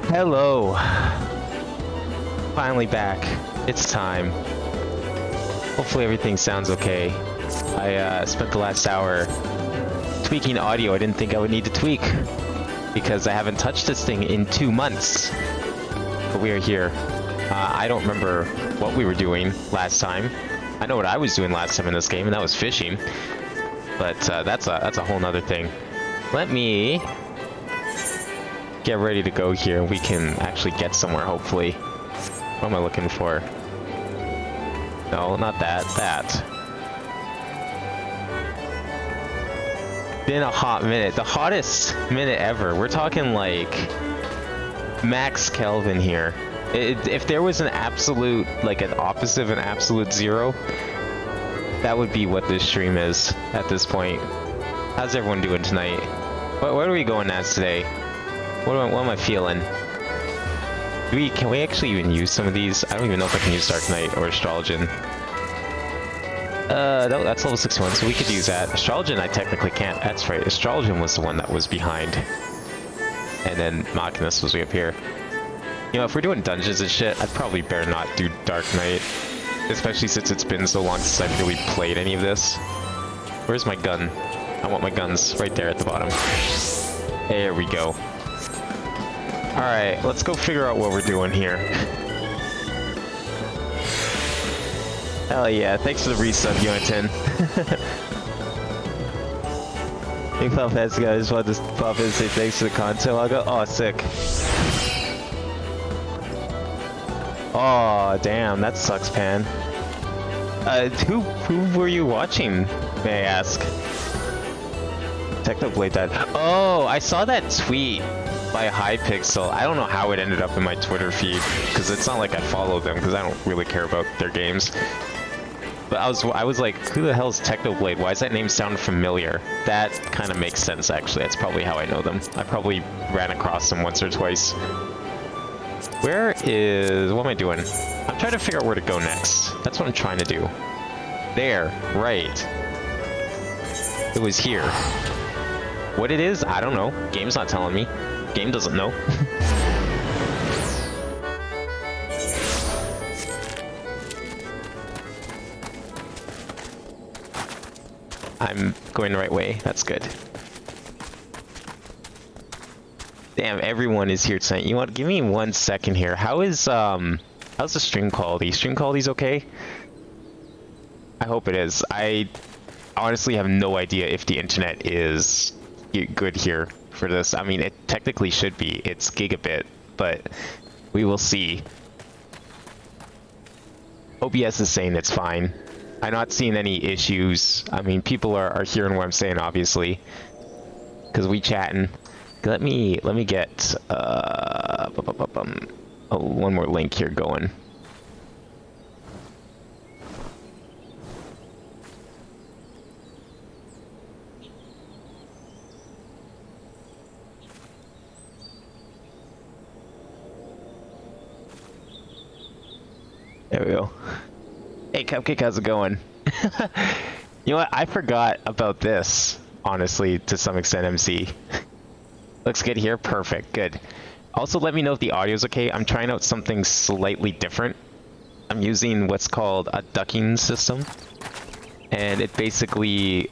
Hello. Finally back. It's time. Hopefully everything sounds okay. I spent the last hour tweaking audio I didn't think I would need to tweak because I haven't touched this thing in 2 months. But we are here. I don't remember what we were doing last time. I know what I was doing last time in this game, and that was fishing. But that's a whole nother thing. Let me get ready to go here. We can actually get somewhere, hopefully. What am I looking for? No, not that. That. Been a hot minute. The hottest minute ever. We're talking like max Kelvin here. If there was an absolute, like an opposite of an absolute zero, that would be what this stream is at this point. How's everyone doing tonight? What are we going as today? What am I feeling? Can we actually even use some of these? I don't even know if I can use Dark Knight or Astrologian. That's level 61, so we could use that. Astrologian I technically can't. That's right, Astrologian was the one that was behind. And then Machinus was way up here. You know, if we're doing dungeons and shit, I'd probably better not do Dark Knight. Especially since it's been so long since I've really played any of this. Where's my gun? I want my guns right there at the bottom. There we go. Alright, let's go figure out what we're doing here. Hell yeah, thanks for the resub, Yonatan. Hey, Final Fantasy guys, just wanted to pop in and say thanks for the content. I'll go, oh, sick. Oh, damn, that sucks, Pan. Who were you watching, may I ask? Technoblade died. Oh, I saw that tweet by Hypixel. I don't know how it ended up in my Twitter feed, because it's not like I follow them, because I don't really care about their games. But I was like, who the hell is Technoblade? Why does that name sound familiar? That kind of makes sense, actually. That's probably how I know them. I probably ran across them once or twice. Where is... what am I doing? I'm trying to figure out where to go next. That's what I'm trying to do. There, right. It was here. What it is, I don't know. Game's not telling me. Game doesn't know. I'm going the right way. That's good. Damn, everyone is here tonight. You want? Give me 1 second here. How's the stream quality? Stream quality's okay? I hope it is. I honestly have no idea if the internet is good here for this. I mean, it technically should be. It's gigabit, but we will see. OBS is saying it's fine. I'm not seeing any issues. I mean, people are hearing what I'm saying, obviously, because we chatting. Let me get one more link here going. There we go. Hey Cupcake, how's it going? You know what? I forgot about this, honestly, to some extent, MC. Looks good here. Perfect. Good. Also, let me know if the audio's okay. I'm trying out something slightly different. I'm using what's called a ducking system. And it basically...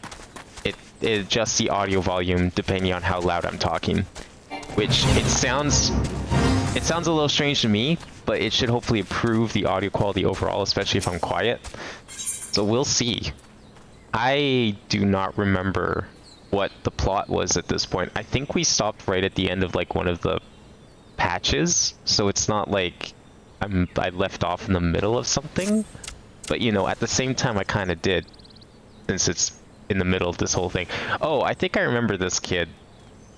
It adjusts the audio volume depending on how loud I'm talking. Which, it sounds a little strange to me, but it should hopefully improve the audio quality overall, especially if I'm quiet. So we'll see. I do not remember what the plot was at this point. I think we stopped right at the end of like one of the patches, so it's not like I left off in the middle of something. But you know, at the same time I kind of did, since it's in the middle of this whole thing. Oh, I think I remember this kid.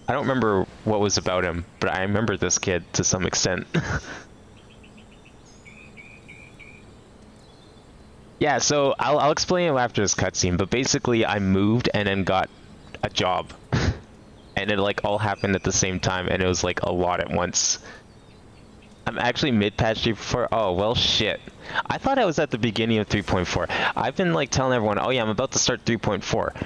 I don't remember what was about him, but I remember this kid to some extent. Yeah, so I'll explain it after this cutscene, but basically I moved and then got a job. And it like all happened at the same time, and it was like a lot at once. I'm actually mid-patch 3.4. Oh, well shit. I thought I was at the beginning of 3.4. I've been like telling everyone, oh yeah, I'm about to start 3.4.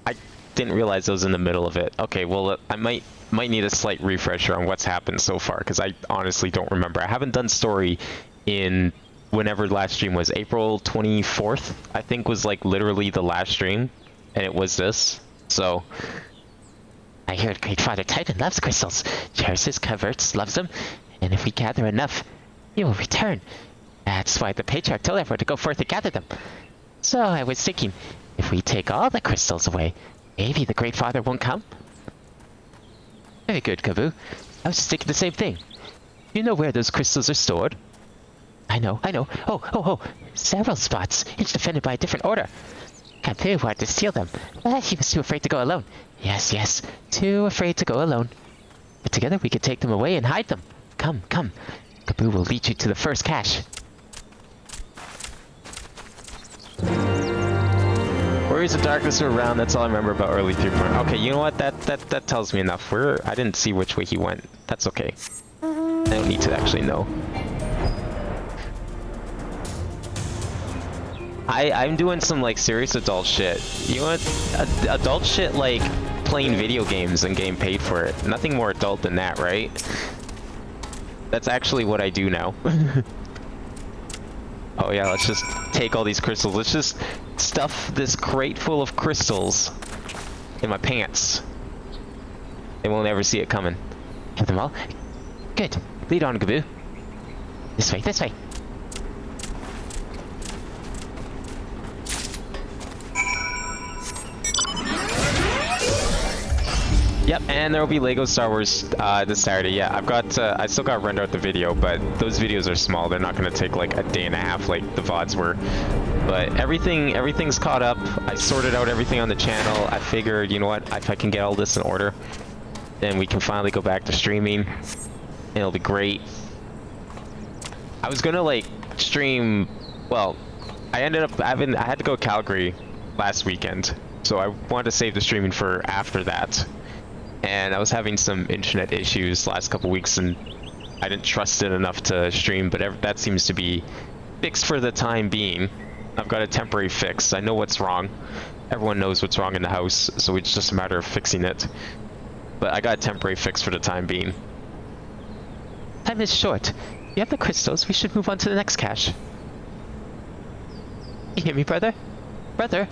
I didn't realize I was in the middle of it. Okay, well, I might might need a slight refresher on what's happened so far, because I honestly don't remember. I haven't done story in whenever last stream was. April 24th, I think, was like literally the last stream, and it was this. So I heard Great Father Titan loves crystals, cherishes his coverts, loves them, and if we gather enough, he will return. That's why the Patriarch told everyone to go forth and gather them. So I was thinking, if we take all the crystals away, maybe the Great Father won't come? Very good, Kaboo. I was just thinking the same thing. You know where those crystals are stored? I know. Oh. Several spots, each defended by a different order. Kaboo wanted to steal them, but he was too afraid to go alone. Yes, too afraid to go alone. But together we could take them away and hide them. Come. Kaboo will lead you to the first cache. Warriors of Darkness are around. That's all I remember about early 3.0. Okay, you know what? That tells me enough. I didn't see which way he went. That's okay. I don't need to actually know. I'm doing some like serious adult shit. You know what? Adult shit like playing video games and getting paid for it. Nothing more adult than that, right? That's actually what I do now. Oh yeah, let's just take all these crystals. Let's just stuff this crate full of crystals in my pants. They won't ever see it coming. Have them all? Good. Lead on, Kaboo. This way. Yep, and there will be Lego Star Wars this Saturday. Yeah, I still got to render out the video, but those videos are small. They're not going to take like a day and a half like the VODs were. But everything's caught up. I sorted out everything on the channel. I figured, you know what, if I can get all this in order, then we can finally go back to streaming. And it'll be great. I was going to like stream, well, I had to go to Calgary last weekend. So I wanted to save the streaming for after that. And I was having some internet issues last couple weeks, and I didn't trust it enough to stream, but that seems to be fixed for the time being. I've got a temporary fix. I know what's wrong. Everyone knows what's wrong in the house, so it's just a matter of fixing it. But I got a temporary fix for the time being. Time is short. You have the crystals. We should move on to the next cache. You hear me, brother? Brother?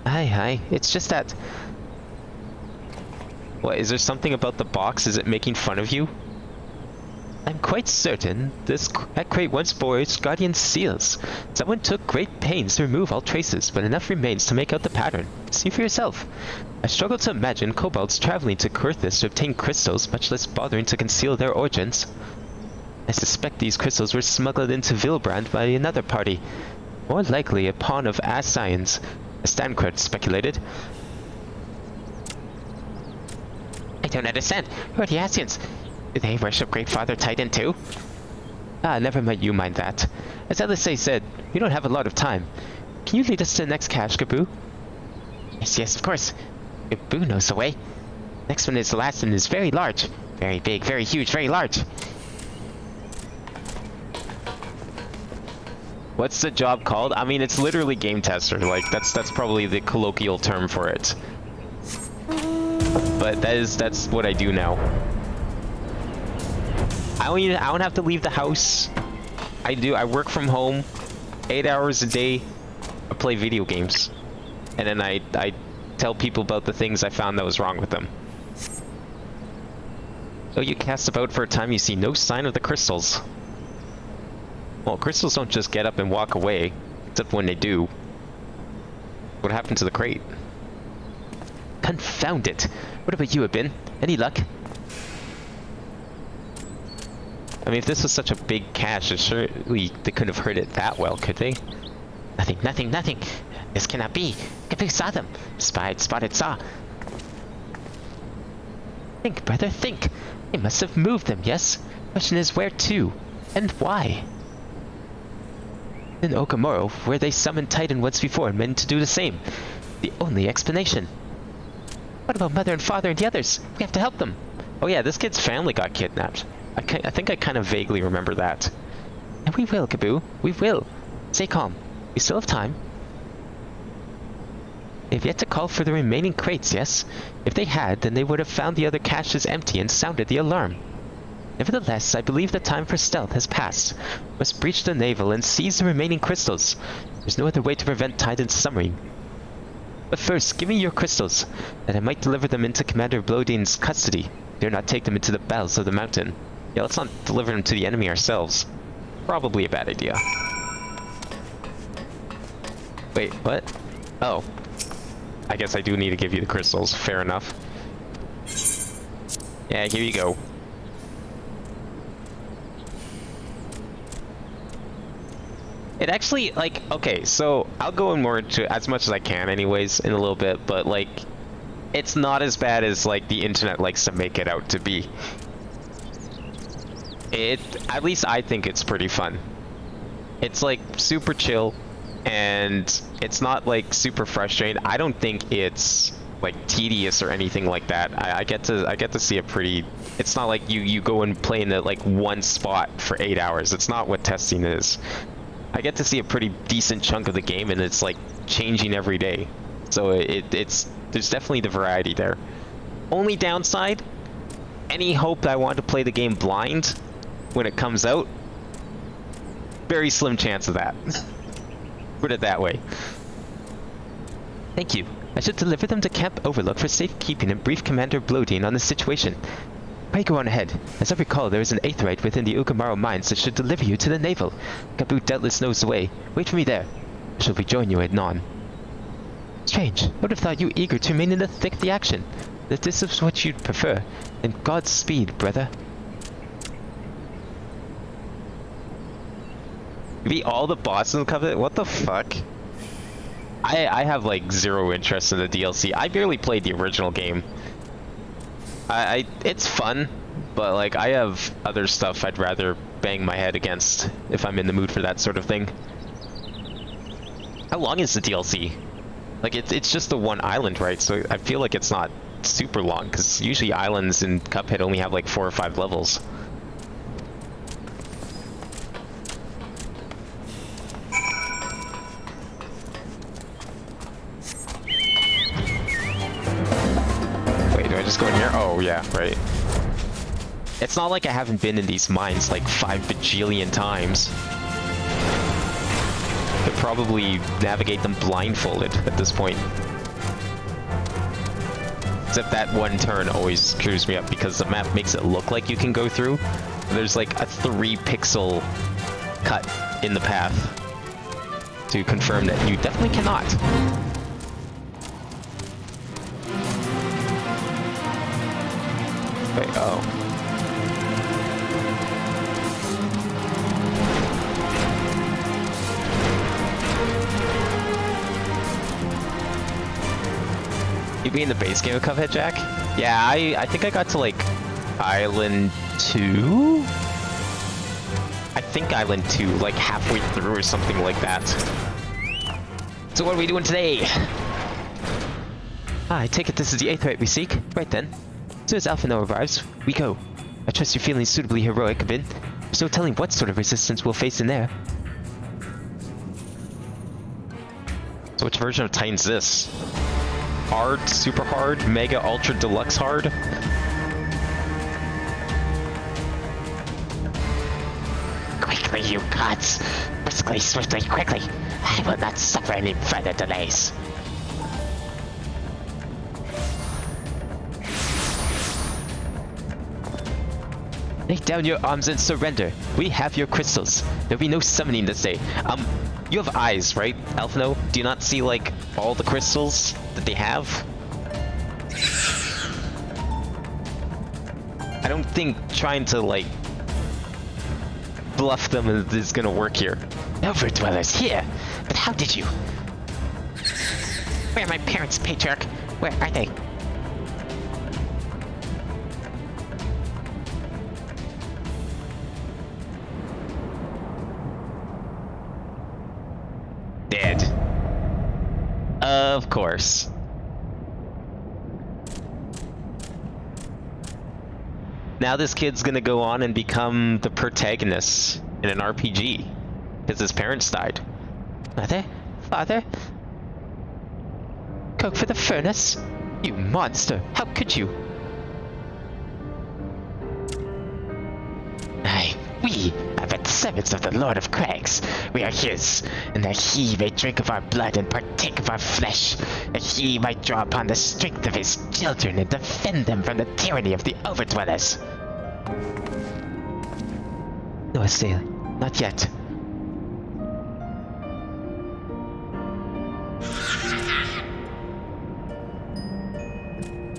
Hi. It's just that... What, is there something about the box? Is it making fun of you? I'm quite certain that crate once bore its guardian seals. Someone took great pains to remove all traces, but enough remains to make out the pattern. See for yourself. I struggle to imagine kobolds traveling to Kurthis to obtain crystals, much less bothering to conceal their origins. I suspect these crystals were smuggled into Vilbrand by another party. More likely a pawn of Ascians, as Stankred speculated. I don't understand. Who are the Ascians? Do they worship Great Father Titan too? Never mind, you mind that. As Elisei said, we don't have a lot of time. Can you lead us to the next cache, Kaboo? Yes, of course. Kaboo knows the way. Next one is the last and is very large. Very big, very huge, very large. What's the job called? I mean, it's literally game tester. Like, that's probably the colloquial term for it. But that's what I do now. I don't have to leave the house. I work from home 8 hours a day. I play video games. And then I tell people about the things I found that was wrong with them. So you cast about for a time, you see no sign of the crystals. Well, crystals don't just get up and walk away, except when they do. What happened to the crate? Confound it! What about you, Abin? Any luck? I mean, if this was such a big cache, surely they couldn't have heard it that well, could they? Nothing. This cannot be. Kaboo saw them. Spotted, saw. Think, brother, think. They must have moved them, yes? Question is, where to? And why? In Okamoro, where they summoned Titan once before and meant to do the same. The only explanation. What about Mother and Father and the others? We have to help them. Oh yeah, this kid's family got kidnapped. I think I kind of vaguely remember that. And we will, Kaboo. We will. Stay calm. We still have time. They've yet to call for the remaining crates, yes? If they had, then they would have found the other caches empty and sounded the alarm. Nevertheless, I believe the time for stealth has passed. We must breach the navel and seize the remaining crystals. There's no other way to prevent Titan's submarine. But first, give me your crystals, that I might deliver them into Commander Blodine's custody. Dare not take them into the bowels of the mountain. Yeah, let's not deliver them to the enemy ourselves. Probably a bad idea. Wait, what? Oh. I guess I do need to give you the crystals. Fair enough. Yeah, here you go. It actually, like, okay, so I'll go in more into as much as I can anyways in a little bit, but, like, it's not as bad as, like, the internet likes to make it out to be. At least I think it's pretty fun. It's, like, super chill, and it's not, like, super frustrating. I don't think it's, like, tedious or anything like that. I get to see a pretty... It's not like you go and play in, like, one spot for 8 hours. It's not what testing is. I get to see a pretty decent chunk of the game, and it's like changing every day. So there's definitely the variety there. Only downside, any hope that I want to play the game blind when it comes out, very slim chance of that. Put it that way. Thank you. I should deliver them to Camp Overlook for safekeeping and brief Commander Blodine on the situation. Pray go on ahead. As I recall, there is an aetheryte within the Ugamaro mines that should deliver you to the navel. Kabut doubtless knows the way. Wait for me there. I shall rejoin you at Non. Strange. I would have thought you eager to remain in the thick of the action. If this is what you'd prefer, then Godspeed, brother. Be all the bosses in Covenant? What the fuck? I have like zero interest in the DLC. I barely played the original game. It's fun, but like I have other stuff I'd rather bang my head against if I'm in the mood for that sort of thing. How long is the DLC? Like it's just the one island, right? So I feel like it's not super long, because usually islands in Cuphead only have like 4 or 5 levels. Just go in here? Oh, yeah, right. It's not like I haven't been in these mines like 5 bajillion times. Could probably navigate them blindfolded at this point. Except that one turn always screws me up because the map makes it look like you can go through. There's like a 3-pixel cut in the path to confirm that you definitely cannot. Wait, oh. You be in the base game of Cuphead, Jack? Yeah, I think I got to like Island 2? I think Island 2, like halfway through or something like that. So what are we doing today? I take it this is the aetheryte we seek. Right then. As soon as Alphino arrives, we go. I trust you're feeling suitably heroic, Vin. There's no telling what sort of resistance we'll face in there. So which version of Titan's this? Hard, super hard, mega, ultra, deluxe hard? Quickly, you gods! Briskly, swiftly, quickly! I will not suffer any further delays. Lay down your arms and surrender. We have your crystals. There'll be no summoning this day. You have eyes, right, Alphino? Do you not see, like, all the crystals that they have? I don't think trying to, like, bluff them is gonna work here. Overdwellers here! But how did you? Where are my parents, Patriarch? Where are they? Dead. Of course. Now this kid's gonna go on and become the protagonist in an RPG because his parents died. Mother? Father? coke for the furnace? You monster! How could you? Aye, we are but servants of the Lord of Crags. We are his, and that he may drink of our blood and partake of our flesh, that he might draw upon the strength of his children and defend them from the tyranny of the Overdwellers. No, Asale, not yet.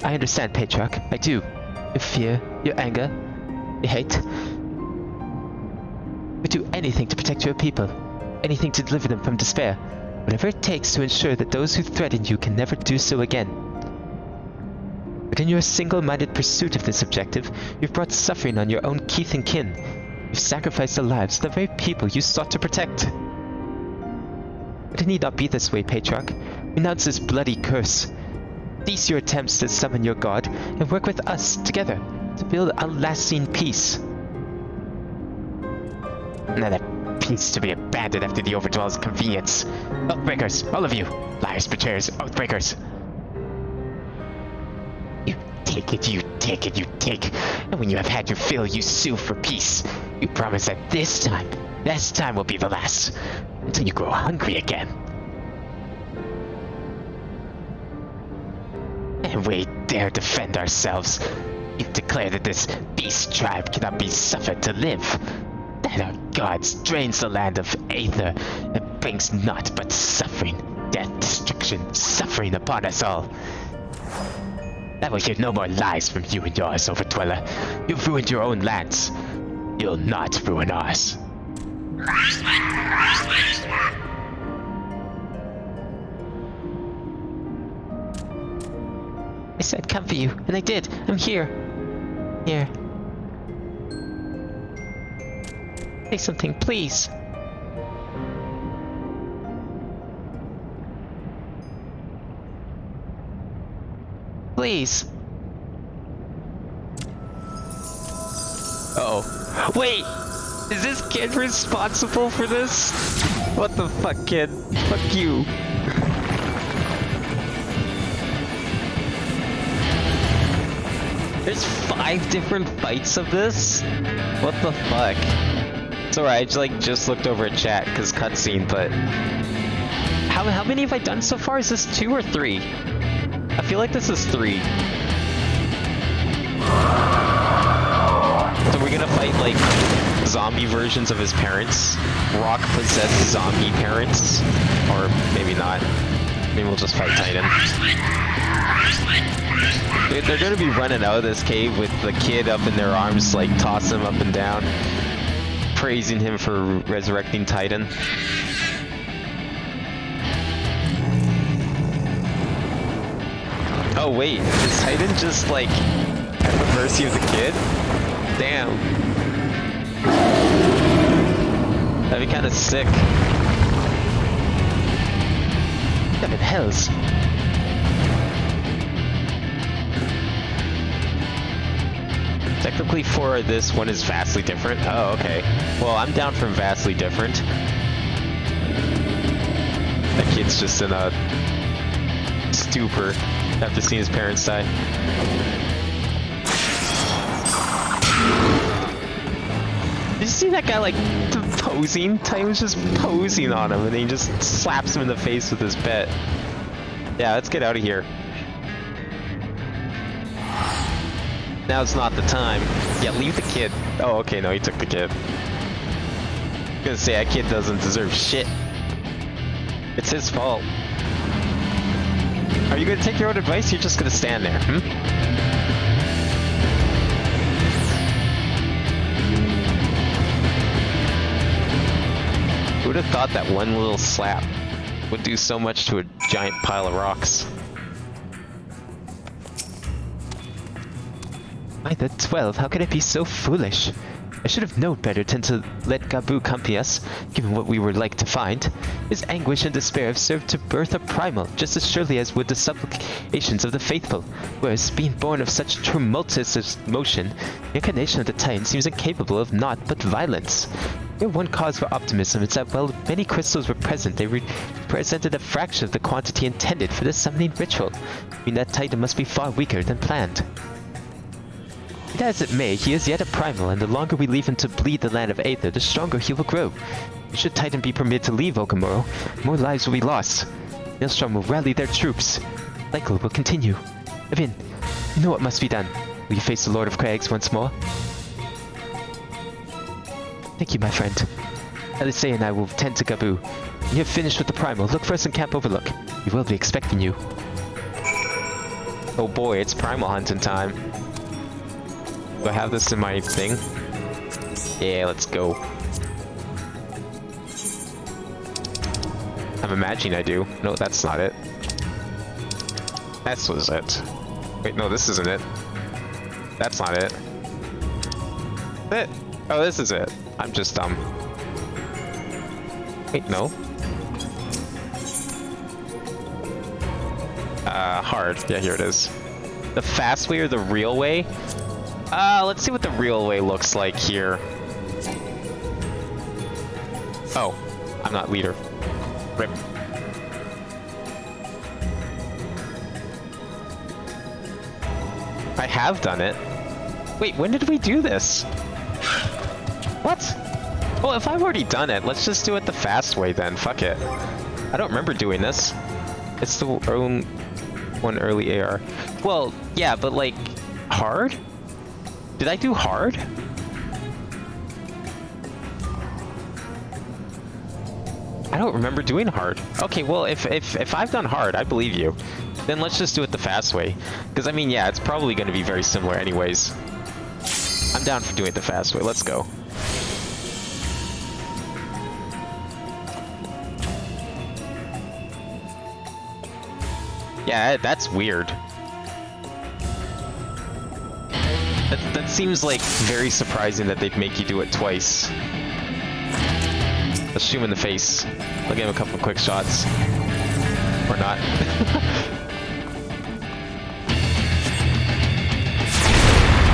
I understand, Patriarch. I do. Your fear, your anger, your hate. We do anything to protect your people. Anything to deliver them from despair. Whatever it takes to ensure that those who threaten you can never do so again. But in your single-minded pursuit of this objective, you've brought suffering on your own kith and kin. You've sacrificed the lives of the very people you sought to protect. But it need not be this way, Patriarch. Renounce this bloody curse. Cease your attempts to summon your god, and work with us together to build a lasting peace. Another piece to be abandoned after the Overdweller's convenience. Oathbreakers, all of you! Liars, betrayers, oathbreakers! You take it, you take it, you take. And when you have had your fill, you sue for peace. You promise that this time will be the last. Until you grow hungry again. And we dare defend ourselves. You declare that this beast tribe cannot be suffered to live. That our gods drains the land of Aether and brings naught but suffering, death, destruction, suffering upon us all. I will hear no more lies from you and yours, Overdweller. You've ruined your own lands. You'll not ruin ours. I said come for you, and I did. I'm here. Here. Say something, please. Please. Uh-oh. Wait! Is this kid responsible for this? What the fuck, kid? Fuck you. There's 5 different fights of this? What the fuck? It's alright, I just looked over at chat, because cutscene, but... How many have I done so far? Is this 2 or 3? I feel like this is 3. So we're gonna fight, like, zombie versions of his parents? Rock-possessed zombie parents? Or maybe not. Maybe we'll just fight Titan. They're gonna be running out of this cave with the kid up in their arms, like, tossing him up and down. Praising him for resurrecting Titan. Oh wait, is Titan just like at the mercy of the kid? Damn. That'd be kind of sick. Seven hells. Technically for this one is vastly different. Oh, okay. Well, I'm down for vastly different. That kid's just in a stupor after seeing his parents die. Did you see that guy like posing? Titan was just posing on him and then he just slaps him in the face with his pet. Yeah, let's get out of here. Now's not the time. Yeah, leave the kid. Oh, okay, no, he took the kid. I was gonna say, that kid doesn't deserve shit. It's his fault. Are you gonna take your own advice? You're just gonna stand there, Who would have thought that one little slap would do so much to a giant pile of rocks? By the 12, how could I be so foolish? I should have known better than to let Gabu accompany us, given what we were like to find. His anguish and despair have served to birth a primal, just as surely as would the supplications of the faithful. Whereas, being born of such tumultuous motion, the incarnation of the Titan seems incapable of naught but violence. Your one cause for optimism is that while many crystals were present, they represented a fraction of the quantity intended for this summoning ritual. I mean, that Titan must be far weaker than planned. Be that as it may, he is yet a primal, and the longer we leave him to bleed the land of Aether, the stronger he will grow. Should Titan be permitted to leave Okamuro, more lives will be lost. Maelstrom will rally their troops. The cycle will continue. Evan, you know what must be done. Will you face the Lord of Crags once more? Thank you, my friend. Elisei and I will tend to Gabu. When you have finished with the primal, look for us in Camp Overlook. We will be expecting you. Oh boy, it's primal hunting time. Do I have this in my thing? Yeah, let's go. I'm imagining I do. No, that's not it. This was it. Wait, no, this isn't it. That's not it. It. Oh, this is it. I'm just dumb. Wait, no. Hard. Yeah, here it is. The fast way or the real way? Let's see what the real way looks like here. Oh, I'm not leader. Rip. I have done it. Wait, when did we do this? What? Well, if I've already done it, let's just do it the fast way then. Fuck it. I don't remember doing this. It's the own one early AR. Well, yeah, but like, hard? Did I do hard? I don't remember doing hard. Okay, well, if I've done hard, I believe you. Then let's just do it the fast way. Because, I mean, yeah, it's probably going to be very similar anyways. I'm down for doing it the fast way. Let's go. Yeah, that's weird. That seems like very surprising that they'd make you do it twice. Let's shoot him in the face. I'll give him a couple of quick shots. Or not.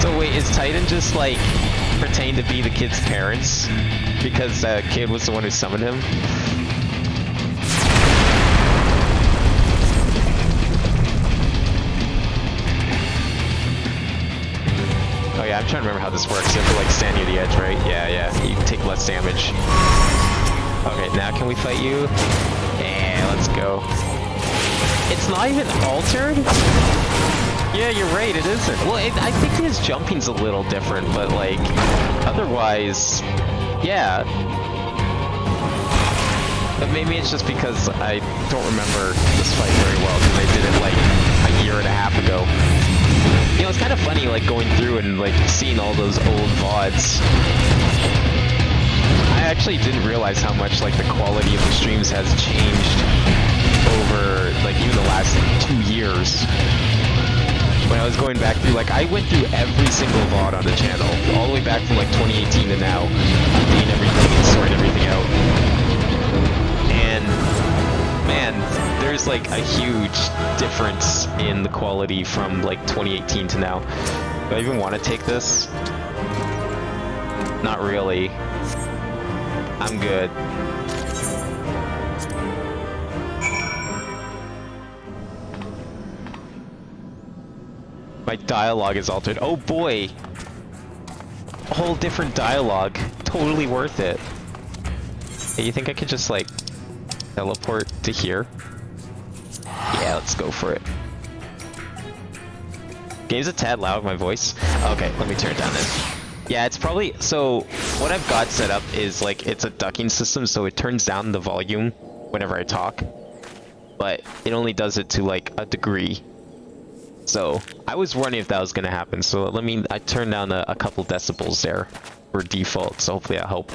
So wait, is Titan just like pretend to be the kid's parents? Because the kid was the one who summoned him? Oh yeah, I'm trying to remember how this works. You have to like stand near the edge, right? Yeah, you take less damage. Okay, now can we fight you? Yeah, let's go. It's not even altered? Yeah, you're right, it isn't. Well, I think his jumping's a little different, but like, otherwise, yeah. But maybe it's just because I don't remember this fight very well, because I did it like a year and a half ago. You know, it's kind of funny, like, going through and, like, seeing all those old VODs. I actually didn't realize how much, like, the quality of the streams has changed over, like, even the last 2 years. When I was going back through, like, I went through every single VOD on the channel, all the way back from, like, 2018 to now, updating everything and sorting everything out. And, man, there's like a huge difference in the quality from like 2018 to now. Do I even want to take this? Not really. I'm good. My dialogue is altered. Oh boy! A whole different dialogue. Totally worth it. Hey, you think I could just like teleport to here? Yeah, let's go for it. Game's a tad loud, my voice. Okay, let me turn it down then. Yeah, it's probably, so what I've got set up is like, it's a ducking system, so it turns down the volume whenever I talk. But it only does it to like a degree. So I was wondering if that was gonna happen, so I turned down a couple decibels there for default, so hopefully that'll help.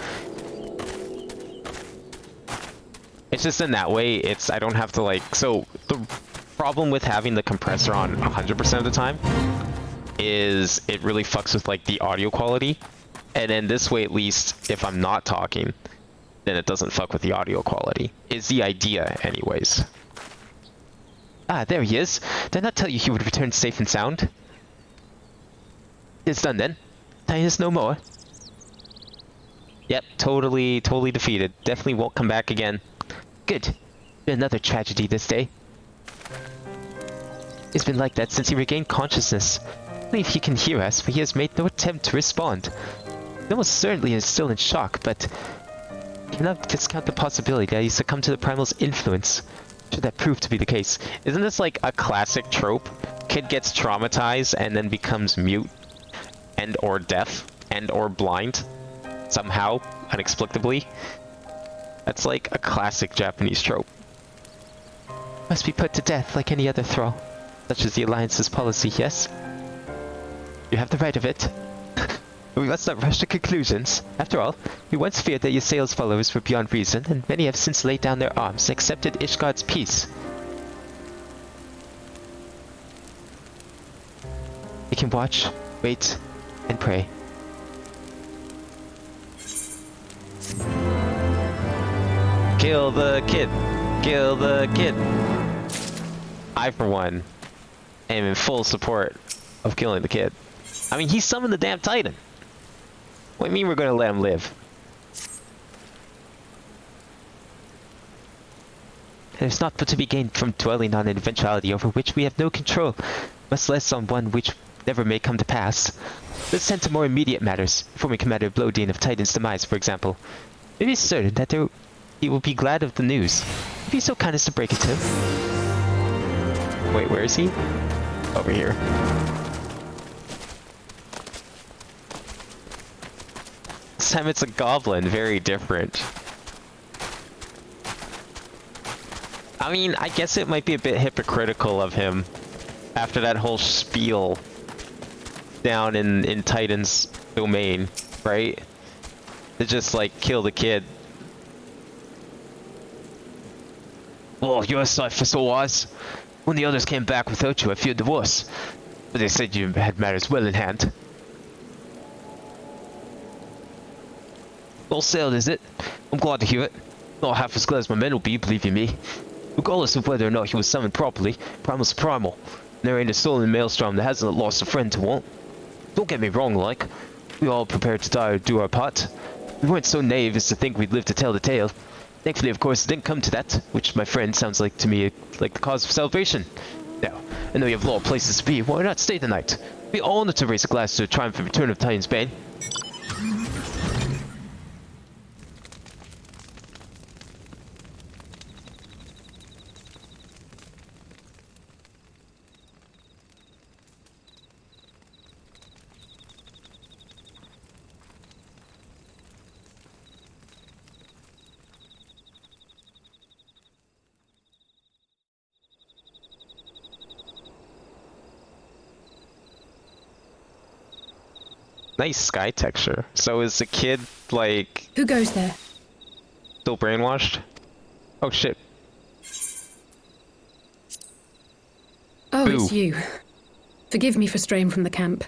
It's just in that way, I don't have to like, so the problem with having the compressor on 100% of the time is it really fucks with like the audio quality. And then this way, at least, if I'm not talking, then it doesn't fuck with the audio quality. Is the idea anyways. Ah, there he is. Did I not tell you he would return safe and sound? It's done then. Time is no more. Yep, totally defeated. Definitely won't come back again. Good. Another tragedy this day. It's been like that since he regained consciousness. I believe he can hear us, but he has made no attempt to respond. He almost certainly is still in shock, but cannot discount the possibility that he succumbed to the primal's influence. Should that prove to be the case. isn't this like a classic trope? Kid gets traumatized and then becomes mute and or deaf and or blind somehow, inexplicably. That's like a classic Japanese trope. Must be put to death like any other thrall. Such is the Alliance's policy, yes? You have the right of it. We must not rush to conclusions. After all, we once feared that Ysael's followers were beyond reason, and many have since laid down their arms and accepted Ishgard's peace. We can watch, wait, and pray. Kill the kid! Kill the kid! I, for one, am in full support of killing the kid. I mean, he summoned the damn Titan! What do you mean we're gonna let him live? There's naught but to be gained from dwelling on an eventuality over which we have no control, much less on one which never may come to pass. Let's tend to more immediate matters, forming Commander Blodine of Titan's demise, for example. It is certain that he will be glad of the news. Be so kind as to break it to him. Wait, where is he? Over here. This time it's a goblin, very different. I mean, I guess it might be a bit hypocritical of him after that whole spiel down in Titan's domain, right? To just like kill the kid. Oh, your side for so wise. When the others came back without you, I feared the worst. But they said you had matters well in hand. All sailed, is it? I'm glad to hear it. Not half as glad as my men will be, believe you me. Regardless of whether or not he was summoned properly, Primal's primal. There ain't a soul in Maelstrom that hasn't lost a friend to want. Don't get me wrong, like. We all prepared to die or do our part. We weren't so naive as to think we'd live to tell the tale. Thankfully, of course, it didn't come to that, which, my friend, sounds like to me like the cause of salvation. Now, I know you have a lot of places to be. Why not stay the night? Be honored to raise a glass to the triumphant return of Titan's Bane. Nice sky texture. So is the kid, like, Who goes there? still brainwashed? Oh shit. Oh, Boo. it's you. Forgive me for straying from the camp.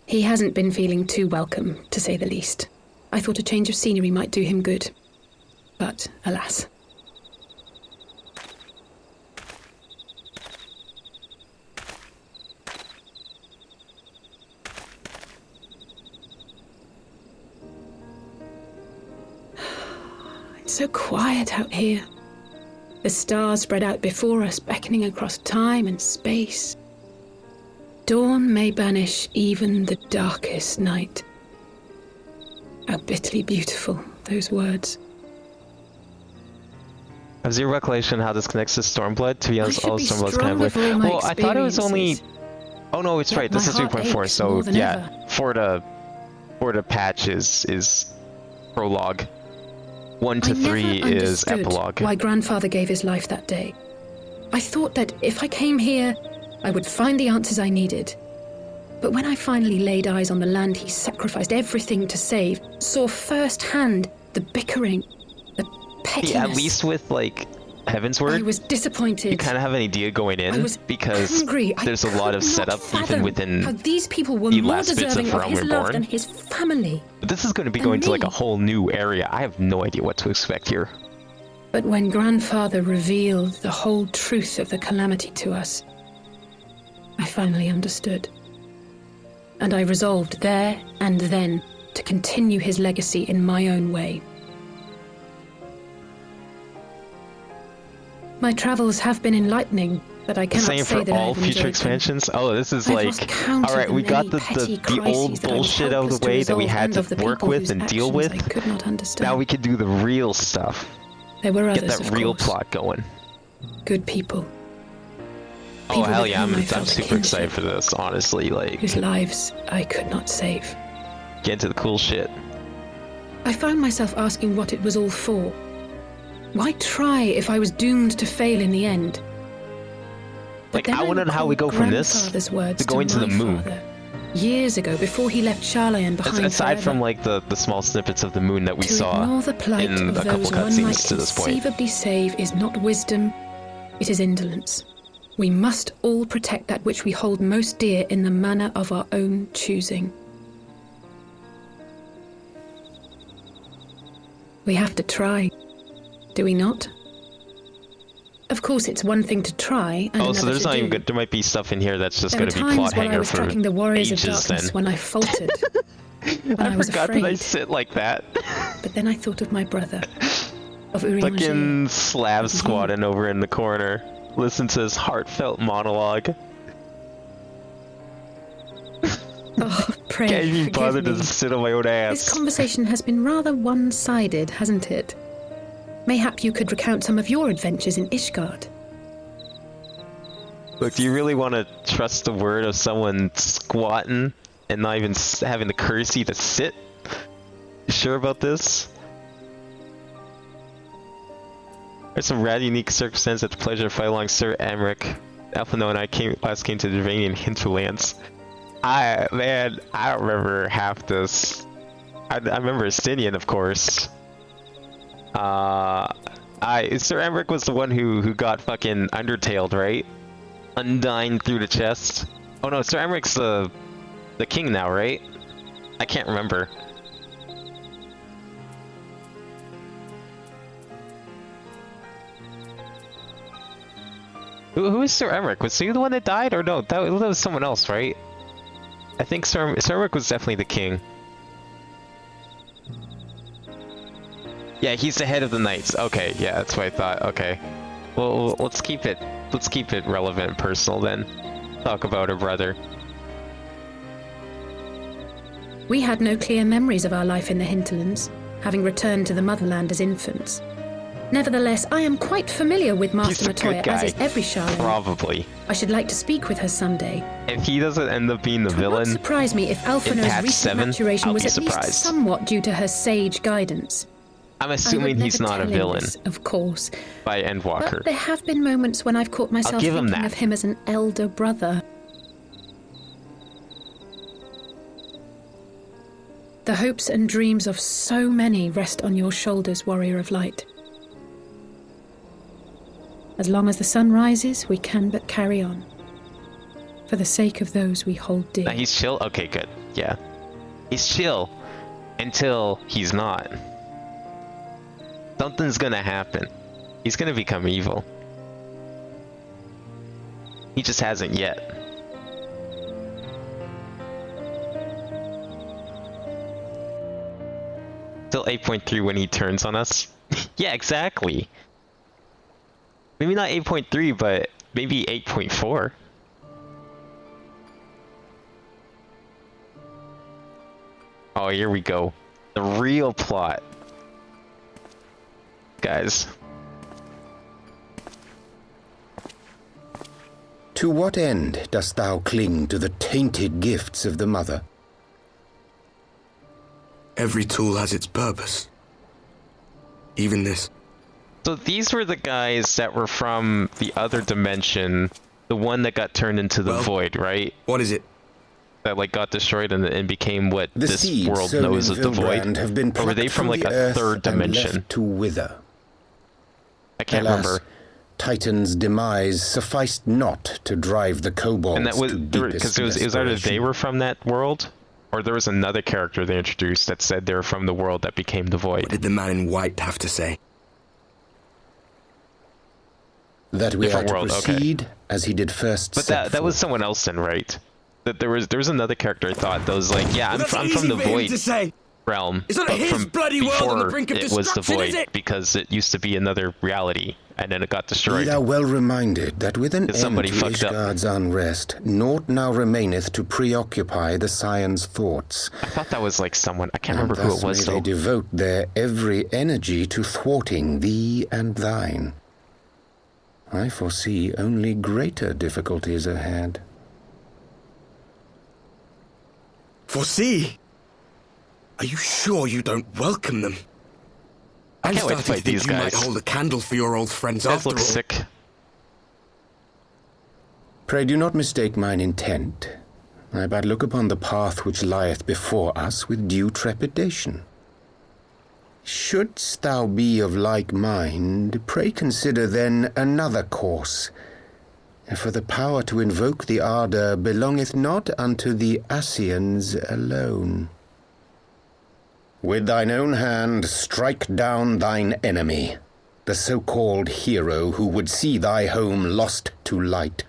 He hasn't been feeling too welcome, to say the least. I thought a change of scenery might do him good. But, alas. It's so quiet out here. The stars spread out before us, beckoning across time and space. Dawn may banish even the darkest night. How bitterly beautiful, those words. Have zero recollection how this connects to Stormblood? To be honest, all Stormblood's kind of strong with all my well, I thought it was only. experiences. Oh no, it's Yet right. This my is heart 3.4. aches So more than yeah, ever. Forta patch is prologue. 1 to I 3 never is understood epilogue. why Grandfather gave his life that day. I thought that if I came here, I would find the answers I needed. But when I finally laid eyes on the land he sacrificed everything to save, saw firsthand the bickering, the pettiness, Yeah, at least with like Heaven's I Word, was disappointed. you kind of have an idea going I in was because angry. there's a lot of could not setup even fathom within how these people were the more last bits of deserving of Realm his love Reborn. than his family. But this is going to be And going to like me. a whole new area. I have no idea what to expect here. But when Grandfather revealed the whole truth of the calamity to us, I finally understood. And I resolved there and then to continue his legacy in my own way. My travels have been enlightening, but I cannot Same say for that all I've future enjoyed them. expansions. Oh, this is I've like, lost count of all right, the we got many the petty old crises that I was bullshit out of helpless the to way that we resolve had and to of the work people with whose and deal actions with. I could not understand. Now we can do the real stuff. There were Get others, that of real course. plot going. Good people. Oh People hell with yeah, whom I I'm felt a super excited kinship, for this. Honestly, like, whose lives I could not save. get into the cool shit. I found myself asking what it was all for. Why try if I was doomed to fail in the end? But Like, then I want to know how we go recalled from this grandfather's words to going to the my moon. father, years ago, before he left Charlayan behind Aside forever, from like the small snippets of the moon that we to saw ignore the plight in of a couple those one might cutscenes to this point. conceivably save is not wisdom, it is indolence. We must all protect that which we hold most dear in the manner of our own choosing. We have to try, do we not? Of course, it's one thing to try, and Oh, so another there's to not do. even good. There might be stuff in here that's just There going were to be plot times when I hanger was for tracking the warriors of ages. darkness Then when I faltered, when I I was forgot that I afraid. sit like that. But then I thought of my brother, of Urianger. Fucking Slav squatting over in the corner. Listen to his heartfelt monologue. Oh, pray Can't even forgive bother me. to sit on my own ass. This conversation has been rather one-sided, hasn't it? Mayhap you could recount some of your adventures in Ishgard. Look, do you really want to trust the word of someone squatting and not even having the courtesy to sit? You sure about this? There's some rad unique circumstance at the pleasure of fight along Sir Emmerich. Alphino and I last came to the Dravanian hinterlands. I don't remember half this. I remember Estinian, of course. Sir Emmerich was the one who got fucking undertailed, right? Undine through the chest. Oh no, Sir Emmerich's the king now, right? I can't remember. Who is Sir Emmerich? Was he the one that died, or no? That was someone else, right? I think Sir Emmerich was definitely the king. Yeah, he's the head of the knights. Okay, yeah, that's what I thought. Okay, well, let's keep it relevant and personal then. Talk about her brother. We had no clear memories of our life in the hinterlands, having returned to the motherland as infants. Nevertheless, I am quite familiar with Master He's a good Matoya, guy. as is every Charlemagne. Probably. I should like to speak with her someday. If he doesn't end up being the It would not villain, surprise me if Alphino's patch recent 7, maturation I'll was be at least surprised. somewhat due to her sage guidance. I'm I would assuming he's never not a tell him villain this, of course. by Endwalker. But there have been moments when I've caught myself give him thinking that. of him as an elder brother. The hopes and dreams of so many rest on your shoulders, Warrior of Light. As long as the sun rises, we can but carry on. For the sake of those we hold dear. Now he's chill? Okay, good. Yeah. He's chill until he's not. Something's gonna happen. He's gonna become evil. He just hasn't yet. Still 8.3 when he turns on us. Yeah, exactly. Maybe not 8.3, but maybe 8.4. Oh, here we go. The real plot. Guys. To what end dost thou cling to the tainted gifts of the mother? Every tool has its purpose. Even this. So these were the guys that were from the other dimension. The one that got turned into the Well, void, right? What is it? That like got destroyed and became what The this seeds world sown knows in as the void. Vilbrand have been Or were they plucked from like the a earth third and dimension? left to wither. I can't Alas, remember. Titan's demise sufficed not to drive the kobolds And that was to because deepest it was either they desperation. were from that world, or there was another character they introduced that said they were from the world that became the void. What did the man in white have to say? That we are Different to world, okay. proceed as he did first But set that was forth. someone else then, right? That there was another character I thought that was like, yeah, I'm That's from easy the for him void. to say. realm. It's not but his from bloody world on the before brink of it was the destruction, is void, it? because it used to be another reality, and then it got Be destroyed. thou well reminded that with an end Somebody to fucked up. Ishgard's unrest, naught now remaineth to preoccupy the Scion's thoughts. I thought that was like someone. I can't And remember who thus it was may they though. devote their every energy to thwarting thee and thine. I foresee only greater difficulties ahead. Foresee? Are you sure you don't welcome them? I'm can't wait to starting to fight think these you might guys. hold a candle for your old friends These guys after look all. sick. Pray do not mistake mine intent. I but look upon the path which lieth before us with due trepidation. Shouldst thou be of like mind, pray consider then another course. For the power to invoke the ardour belongeth not unto the Ascians alone. With thine own hand strike down thine enemy, the so-called hero who would see thy home lost to light.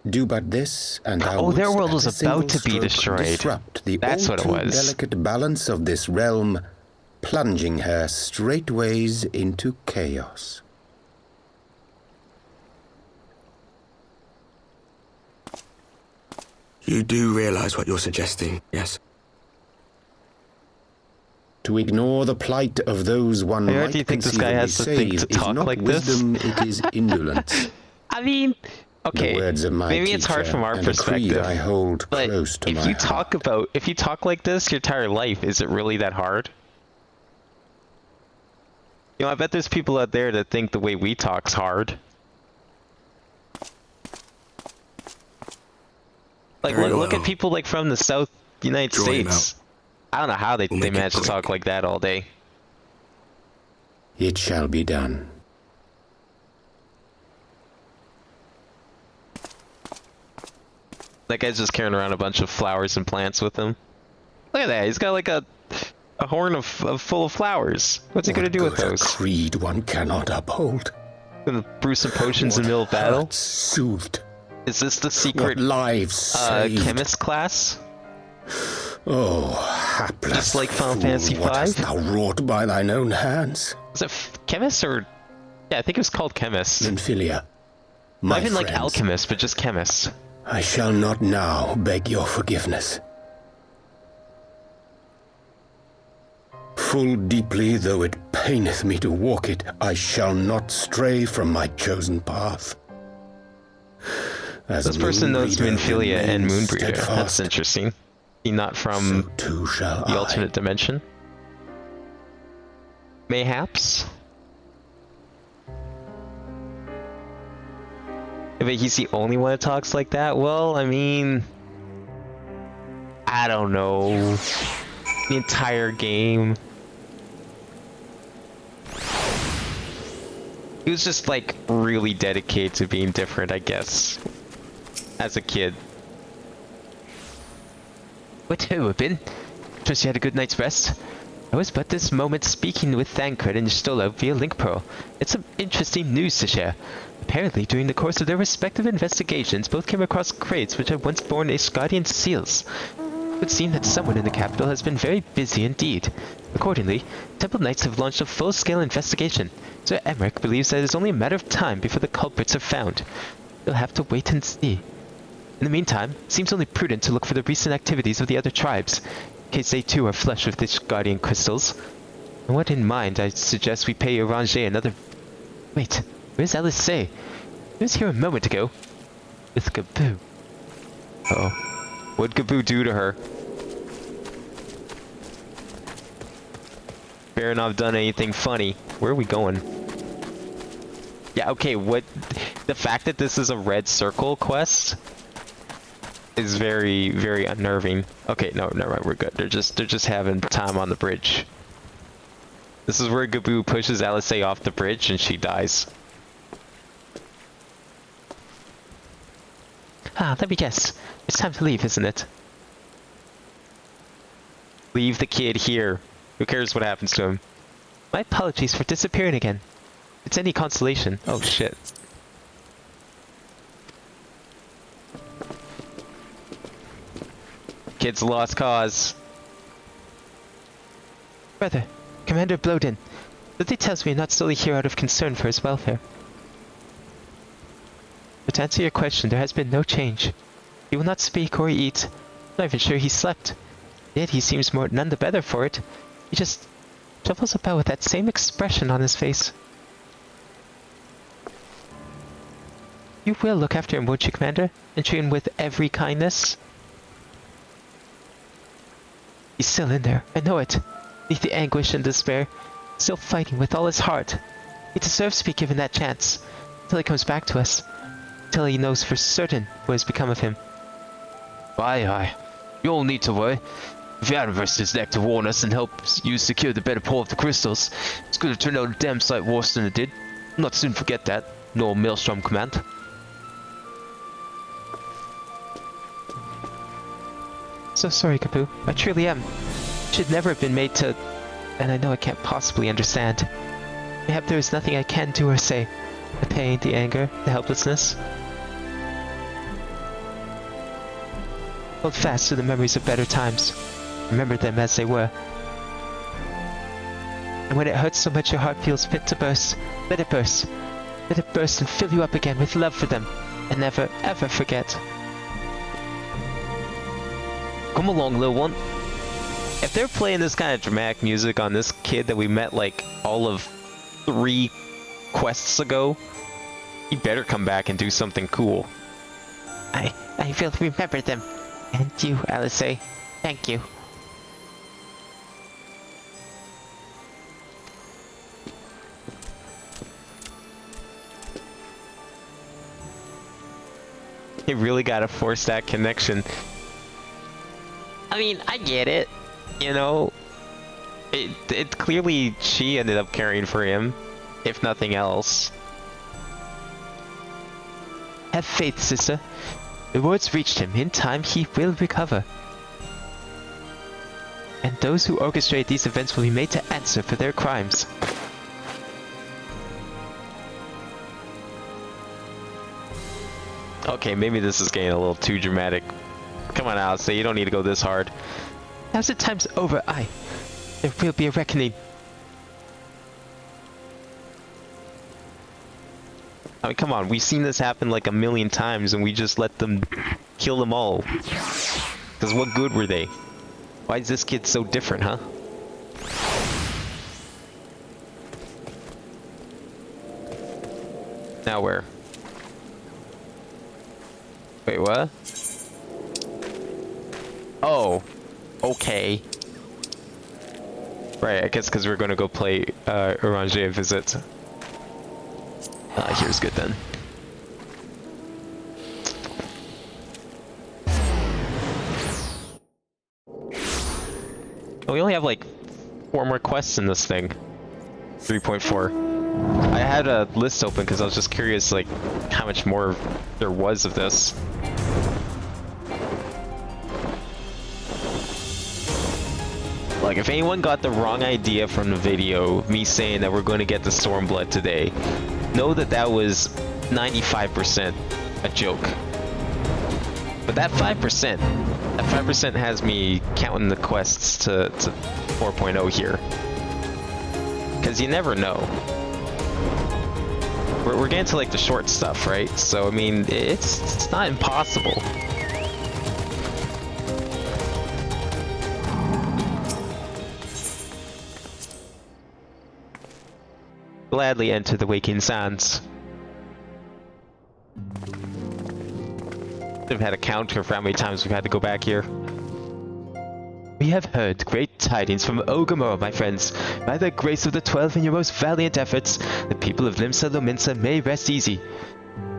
Do but this, and thou Oh, their wouldst world at was a single about to be stroke destroyed. disrupt the That's all what it too was. delicate balance of this realm, plunging her straightways into chaos. You do realize what you're suggesting, yes? To ignore the plight of those one Why might do you think this conceivably guy has to think save to is talk not like this? wisdom, it is indolence. I mean, okay, The words of my maybe it's hard teacher, from our and a creed perspective. I hold But close to if my you talk heart. about, if you talk like this your entire life, is it really that hard? You know, I bet there's people out there that think the way we talk's hard. Like, Very look at well. people like from the South United Draw him States. I don't know how they, We'll they make it manage to quick. talk like that all day. It shall be done. That guy's just carrying around a bunch of flowers and plants with him. Look at that, he's got like a horn of full of flowers. What's he gonna do with What good a those? creed one cannot uphold. Gonna brew some potions in the What middle of battle? hearts soothed. Is this the What secret lives saved. chemist class? Oh, hapless Just like Final fool, Fantasy what hast V? thou wrought by thine own hands? Is it chemist or... Yeah, I think it was called chemist. Nymphilia, Not my even like friends, alchemist, but just chemist. I shall not now beg your forgiveness. Full deeply though it paineth me to walk it, I shall not stray from my chosen path. As This person knows Moonbreeder Minfilia and remains Moonbreeder. That's steadfast, interesting. He not from so too shall the I. alternate dimension? Mayhaps? But he's the only one that talks like that? Well, I mean... I don't know. The entire game. He was just like really dedicated to being different, I guess. As a kid. What ho, Ben? Trust you had a good night's rest? I was but this moment speaking with Thancred and Stola via link pearl. It's some interesting news to share. Apparently, during the course of their respective investigations, both came across crates which had once borne Ishgardian seals. It would seem that someone in the capital has been very busy indeed. Accordingly, Temple Knights have launched a full-scale investigation. Sir Emmerich believes that it is only a matter of time before the culprits are found. We'll have to wait and see. In the meantime, it seems only prudent to look for the recent activities of the other tribes, in case they too are flush with Ishgardian crystals. And what in mind, I suggest we pay Oranger another... Wait, where's Alice? He was here a moment ago. With Gaboo. Uh-oh. What'd Gaboo do to her? Better not have done anything funny. Where are we going? Yeah, okay, what... The fact that this is a red circle quest is very, very unnerving. Okay, no, never mind, we're good. They're just having time on the bridge. This is where Gaboo pushes Alice off the bridge and she dies. Ah, let me guess. It's time to leave, isn't it? Leave the kid here. Who cares what happens to him? My apologies for disappearing again. If it's any consolation. Oh shit. Kid's lost cause. Brother, Commander Bloden, Lily tells me you're not solely here out of concern for his welfare. But to answer your question, there has been no change. He will not speak or eat. I'm not even sure he slept. Yet he seems none the better for it. He just shuffles about with that same expression on his face. You will look after him, won't you, Commander? And treat him with every kindness? He's still in there, I know it. Beneath the anguish and despair, still fighting with all his heart. He deserves to be given that chance. Until he comes back to us. Until he knows for certain what has become of him. Aye. You all need to worry. If Universe is there to warn us and help you secure the better pull of the crystals, it's gonna turn out a damn sight worse than it did. Not soon forget that. No Maelstrom command. So sorry, Kapu. I truly am. Should never have been made to... And I know I can't possibly understand. Mayhap there is nothing I can do or say. The pain, the anger, the helplessness. Hold fast to the memories of better times. Remember them as they were. And when it hurts so much your heart feels fit to burst, let it burst. Let it burst and fill you up again with love for them. And never, ever forget. Come along, little one. If they're playing this kind of dramatic music on this kid that we met like all of 3 quests ago, he better come back and do something cool. I will remember them. And you, Alice. Thank you. You really gotta force that connection. I mean, I get it. You know, it clearly she ended up caring for him, if nothing else. Have faith, sister. The words reached him. In time, he will recover. And those who orchestrate these events will be made to answer for their crimes. Okay, maybe this is getting a little too dramatic. Come on, Alice, you don't need to go this hard. Now's the time's over, there will be a reckoning. I mean, come on, we've seen this happen like a million times and we just let them kill them all. Because what good were they? Why is this kid so different, huh? Now where? Wait, what? Oh, okay. Right, I guess because we're going to go play Orange Visit. Here's good then. We only have like 4 more quests in this thing. 3.4. I had a list open because I was just curious like how much more there was of this. Like, if anyone got the wrong idea from the video, me saying that we're going to get the Stormblood today, know that that was 95% a joke. But that 5% has me counting the quests to 4.0 here. Because you never know. We're getting to like the short stuff, right? So, I mean, it's not impossible. Gladly enter the Waking Sands. I've had a counter for how many times we've had to go back here. We have heard great tidings from Ogomora, my friends. By the grace of the 12 and your most valiant efforts, the people of Limsa Lominsa may rest easy.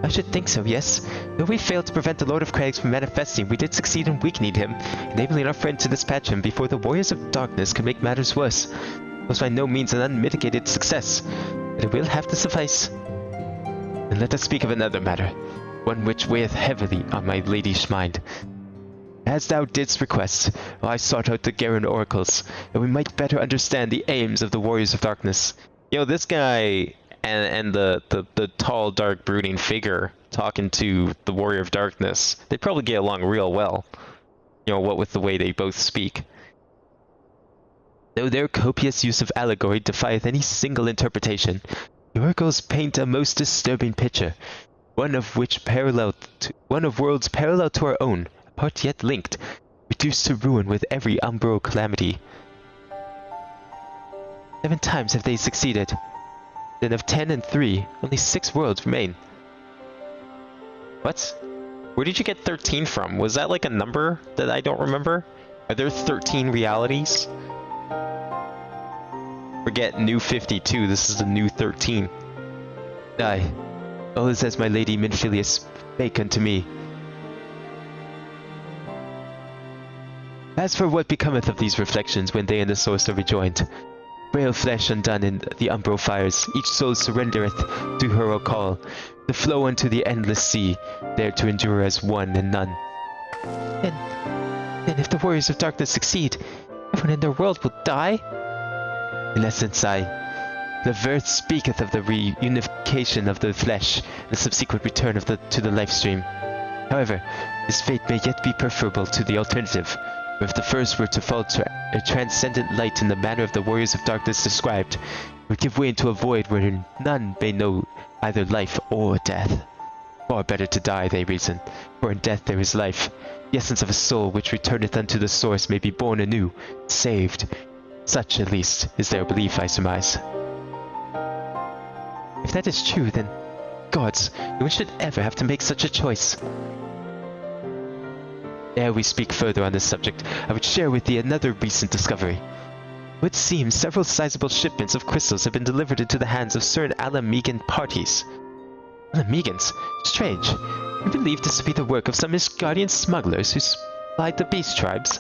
I should think so, yes. Though we failed to prevent the Lord of Craigs from manifesting, we did succeed in weakening him, enabling our friend to dispatch him before the Warriors of Darkness could make matters worse. It was by no means an unmitigated success, but it will have to suffice. And let us speak of another matter, one which weigheth heavily on my lady's mind. As thou didst request, I sought out the Garen oracles, that we might better understand the aims of the Warriors of Darkness. Yo, this guy and the tall, dark, brooding figure talking to the Warrior of Darkness, they probably get along real well. You know, what with the way they both speak. Though their copious use of allegory defieth any single interpretation, the oracles paint a most disturbing picture, one of worlds parallel to our own, apart yet linked, reduced to ruin with every umbral calamity. 7 times have they succeeded. Then of 10 and 3, only 6 worlds remain. What? Where did you get 13 from? Was that like a number that I don't remember? Are there 13 realities? Forget new 52, this is the new 13. Aye, all is as my lady Minfilius spake unto me. As for what becometh of these reflections when they and the source are rejoined, frail flesh undone in the umbral fires, each soul surrendereth to her call, to flow unto the endless sea, there to endure as one and none. Then if the warriors of darkness succeed, everyone in their world will die? In essence, the verse speaketh of the reunification of the flesh, and the subsequent return of to the life stream. However, this fate may yet be preferable to the alternative, where if the first were to fall to a transcendent light in the manner of the warriors of darkness described, it would give way into a void wherein none may know either life or death. Far better to die, they reason, for in death there is life. The essence of a soul which returneth unto the source may be born anew, saved. Such, at least, is their belief, I surmise. If that is true, then, gods, no one should ever have to make such a choice. Ere we speak further on this subject, I would share with thee another recent discovery. It would seem several sizable shipments of crystals have been delivered into the hands of certain Alamegan parties. Alamegans? Strange. I believe this to be the work of some Asgardian smugglers who supplied the beast tribes.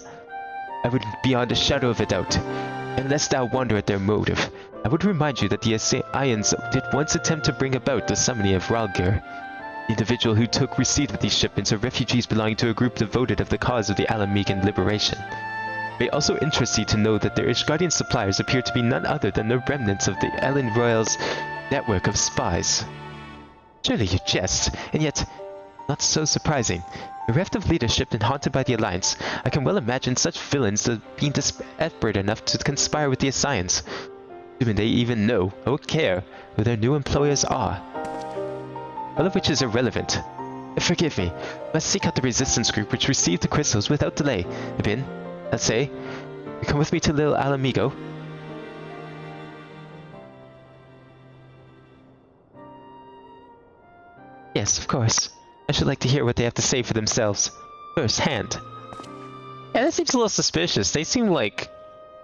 I would beyond a shadow of a doubt, and lest thou wonder at their motive, I would remind you that the Ions did once attempt to bring about the summoning of Ralgir. The individual who took receipt of these shipments are refugees belonging to a group devoted of the cause of the Alamegan liberation. It may also interest thee to know that their Ishgardian suppliers appear to be none other than the remnants of the Ellen Royal's network of spies. Surely you jest, and yet, not so surprising. Bereft of leadership and haunted by the Alliance, I can well imagine such villains as being desperate enough to conspire with the Ascians, assuming they even know, or care, who their new employers are. All of which is irrelevant. Forgive me, let's seek out the resistance group which received the crystals without delay. Ibn, let's say, you come with me to Little Alamigo? Yes, of course. I should like to hear what they have to say for themselves. First hand. Yeah, that seems a little suspicious. They seem like,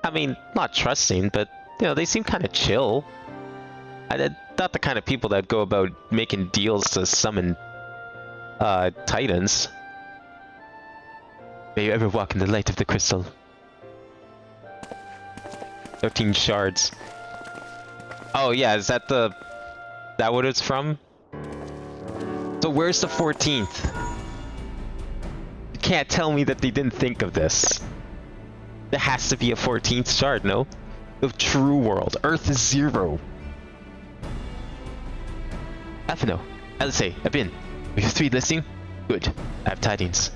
I mean, not trusting, but, you know, they seem kind of chill. Not the kind of people that go about making deals to summon titans. May you ever walk in the light of the crystal. 13 shards. Oh yeah, is that what it's from? So where's the 14th? You can't tell me that they didn't think of this. There has to be a 14th shard, no? The true world. Earth is 0. Atheno, Alice, Abin, are you 3 listening? Good, I have tidings.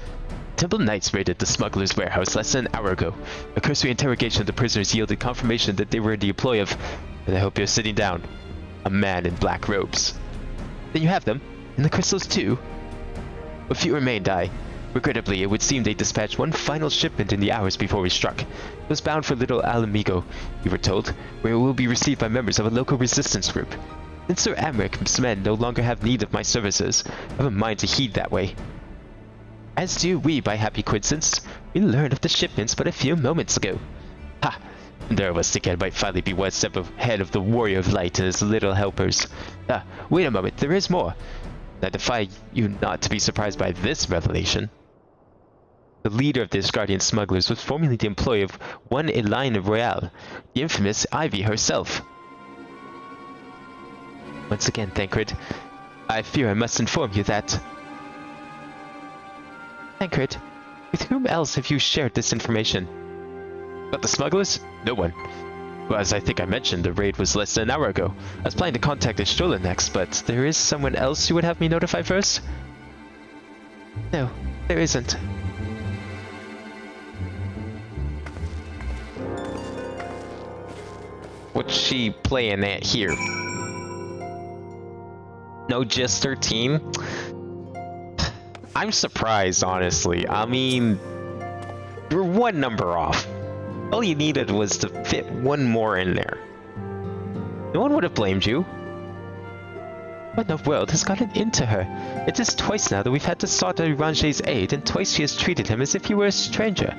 Temple Knights raided the smuggler's warehouse less than an hour ago. A cursory interrogation of the prisoners yielded confirmation that they were in the employ of, and I hope you're sitting down, a man in black robes. Then you have them? And the crystals too? A few remained, Regrettably, it would seem they dispatched one final shipment in the hours before we struck. It was bound for Little Alamigo, we were told, where it will be received by members of a local resistance group. Since Sir Amric's men no longer have need of my services, I have a mind to heed that way. As do we, by happy coincidence. We learned of the shipments but a few moments ago. Ha! There of us think I might finally be one step ahead of the Warrior of Light and his little helpers. Wait a moment, there is more. I defy you not to be surprised by this revelation. The leader of the Asgardian smugglers was formerly the employee of one Elaine Royale, the infamous Ivy herself. Once again, Thancred, I fear I must inform you that... Thancred, with whom else have you shared this information? About the smugglers? No one. Well, as I think I mentioned, the raid was less than an hour ago. I was planning to contact Estola next, but there is someone else you would have me notify first? No, there isn't. What's she playing at here? No, just 13? I'm surprised, honestly. I mean, you're one number off. All you needed was to fit one more in there. No one would have blamed you. What in the world has gotten into her? It is twice now that we've had to sought Ranger's aid, and twice she has treated him as if he were a stranger.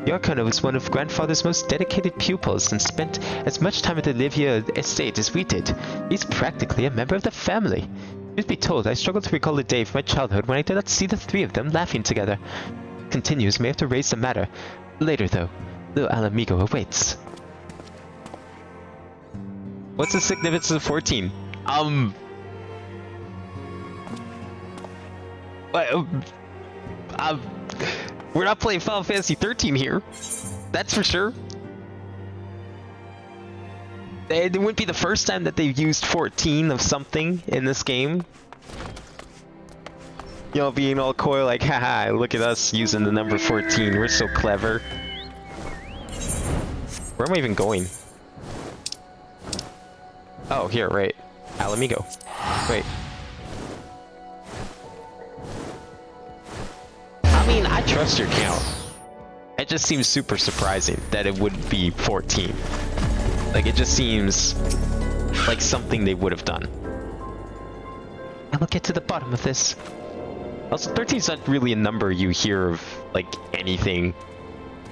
The Arcana was one of Grandfather's most dedicated pupils and spent as much time at the Livia estate as we did. He's practically a member of the family. Truth be told, I struggle to recall a day from my childhood when I did not see the three of them laughing together. Continues, may have to raise the matter. Later, though, little Alamigo awaits. What's the significance of 14? We're not playing Final Fantasy 13 here. That's for sure. It wouldn't be the first time that they've used 14 of something in this game. You know, being all coy like, haha, look at us using the number 14. We're so clever. Where am I even going? Oh, here, right. Alamigo. Wait. I mean, I trust your count. It just seems super surprising that it would be 14. Like, it just seems like something they would have done. I will get to the bottom of this. Also, 13 is not really a number you hear of, like, anything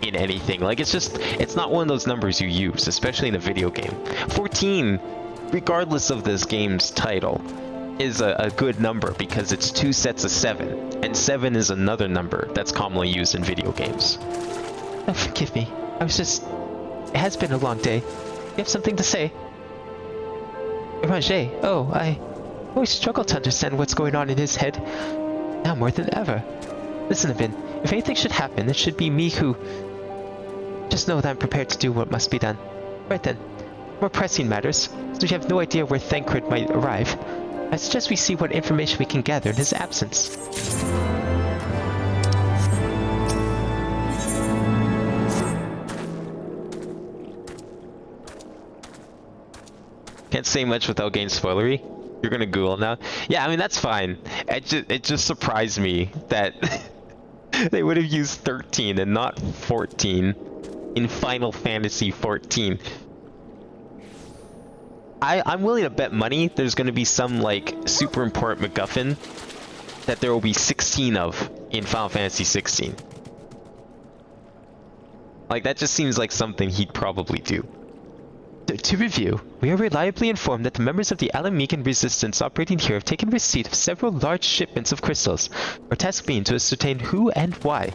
in anything. Like, it's not one of those numbers you use, especially in a video game. 14, regardless of this game's title, is a good number because it's 2 sets of 7, and 7 is another number that's commonly used in video games. Oh, forgive me. It has been a long day. You have something to say? Ranger, oh, I always struggle to understand what's going on in his head. Now more than ever. Listen, Abin, if anything should happen, it should be me who... Just know that I'm prepared to do what must be done. Right then. More pressing matters, since we have no idea where Thancred might arrive. I suggest we see what information we can gather in his absence. Can't say much without getting spoilery. You're gonna Google now? Yeah, I mean, that's fine. It just surprised me that they would have used 13 and not 14 in Final Fantasy 14. I'm willing to bet money there's gonna be some, like, super important MacGuffin that there will be 16 of in Final Fantasy 16. Like, that just seems like something he'd probably do. To review, we are reliably informed that the members of the Alamigan Resistance operating here have taken receipt of several large shipments of crystals, our task being to ascertain who and why.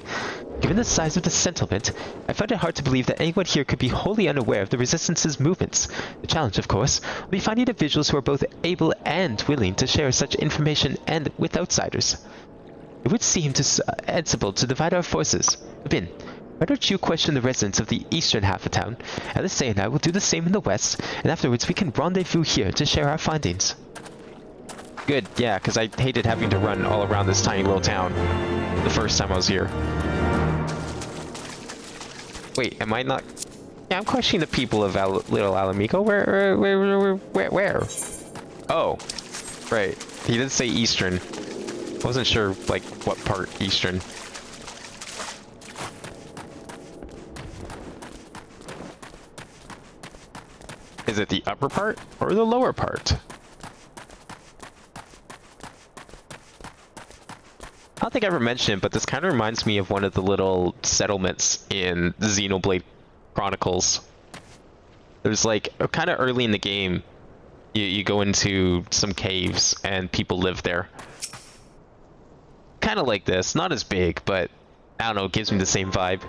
Given the size of the settlement, I find it hard to believe that anyone here could be wholly unaware of the Resistance's movements. The challenge, of course, will be finding individuals who are both able and willing to share such information and with outsiders. It would seem sensible to divide our forces. Bin, why don't you question the residents of the eastern half of town? Alice and I will do the same in the west, and afterwards we can rendezvous here to share our findings. Good, yeah, because I hated having to run all around this tiny little town the first time I was here. Wait, am I not... Yeah, I'm questioning the people of Little Alamigo. Where? Oh, right. He did say eastern. Wasn't sure, like, what part eastern. Is it the upper part or the lower part? I don't think I ever mentioned it, but this kind of reminds me of one of the little settlements in Xenoblade Chronicles. There's like, kind of early in the game, you go into some caves and people live there. Kind of like this, not as big, but I don't know, it gives me the same vibe.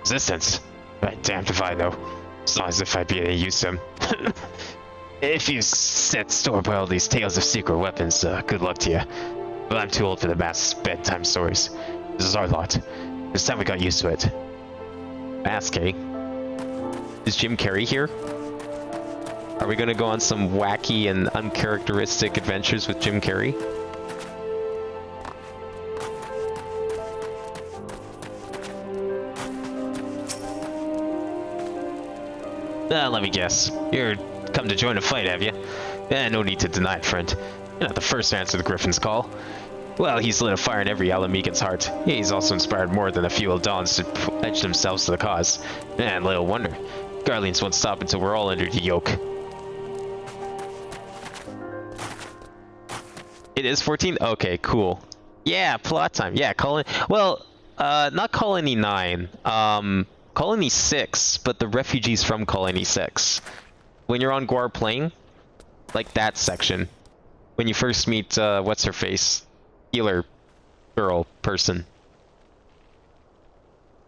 Resistance. Right, damned if I know. It's not as if I'd be any use to him. If you set store by all these tales of secret weapons, good luck to you. But I'm too old for the mask's bedtime stories. This is our lot. This time we got used to it. Mask, eh? Is Jim Carrey here? Are we gonna go on some wacky and uncharacteristic adventures with Jim Carrey? Let me guess. You're come to join a fight, have you? No need to deny it, friend. You're not the first to answer the Griffin's call. Well, he's lit a fire in every Alamegan's heart. He's also inspired more than a few Eldons to pledge themselves to the cause. And little wonder. Guardians won't stop until we're all under the yoke. It is 14? Okay, cool. Yeah, plot time. Yeah, not Colony 9. Colony 6, but the refugees from Colony 6. When you're on Guar Plain, like that section. When you first meet, what's her face? Healer girl person.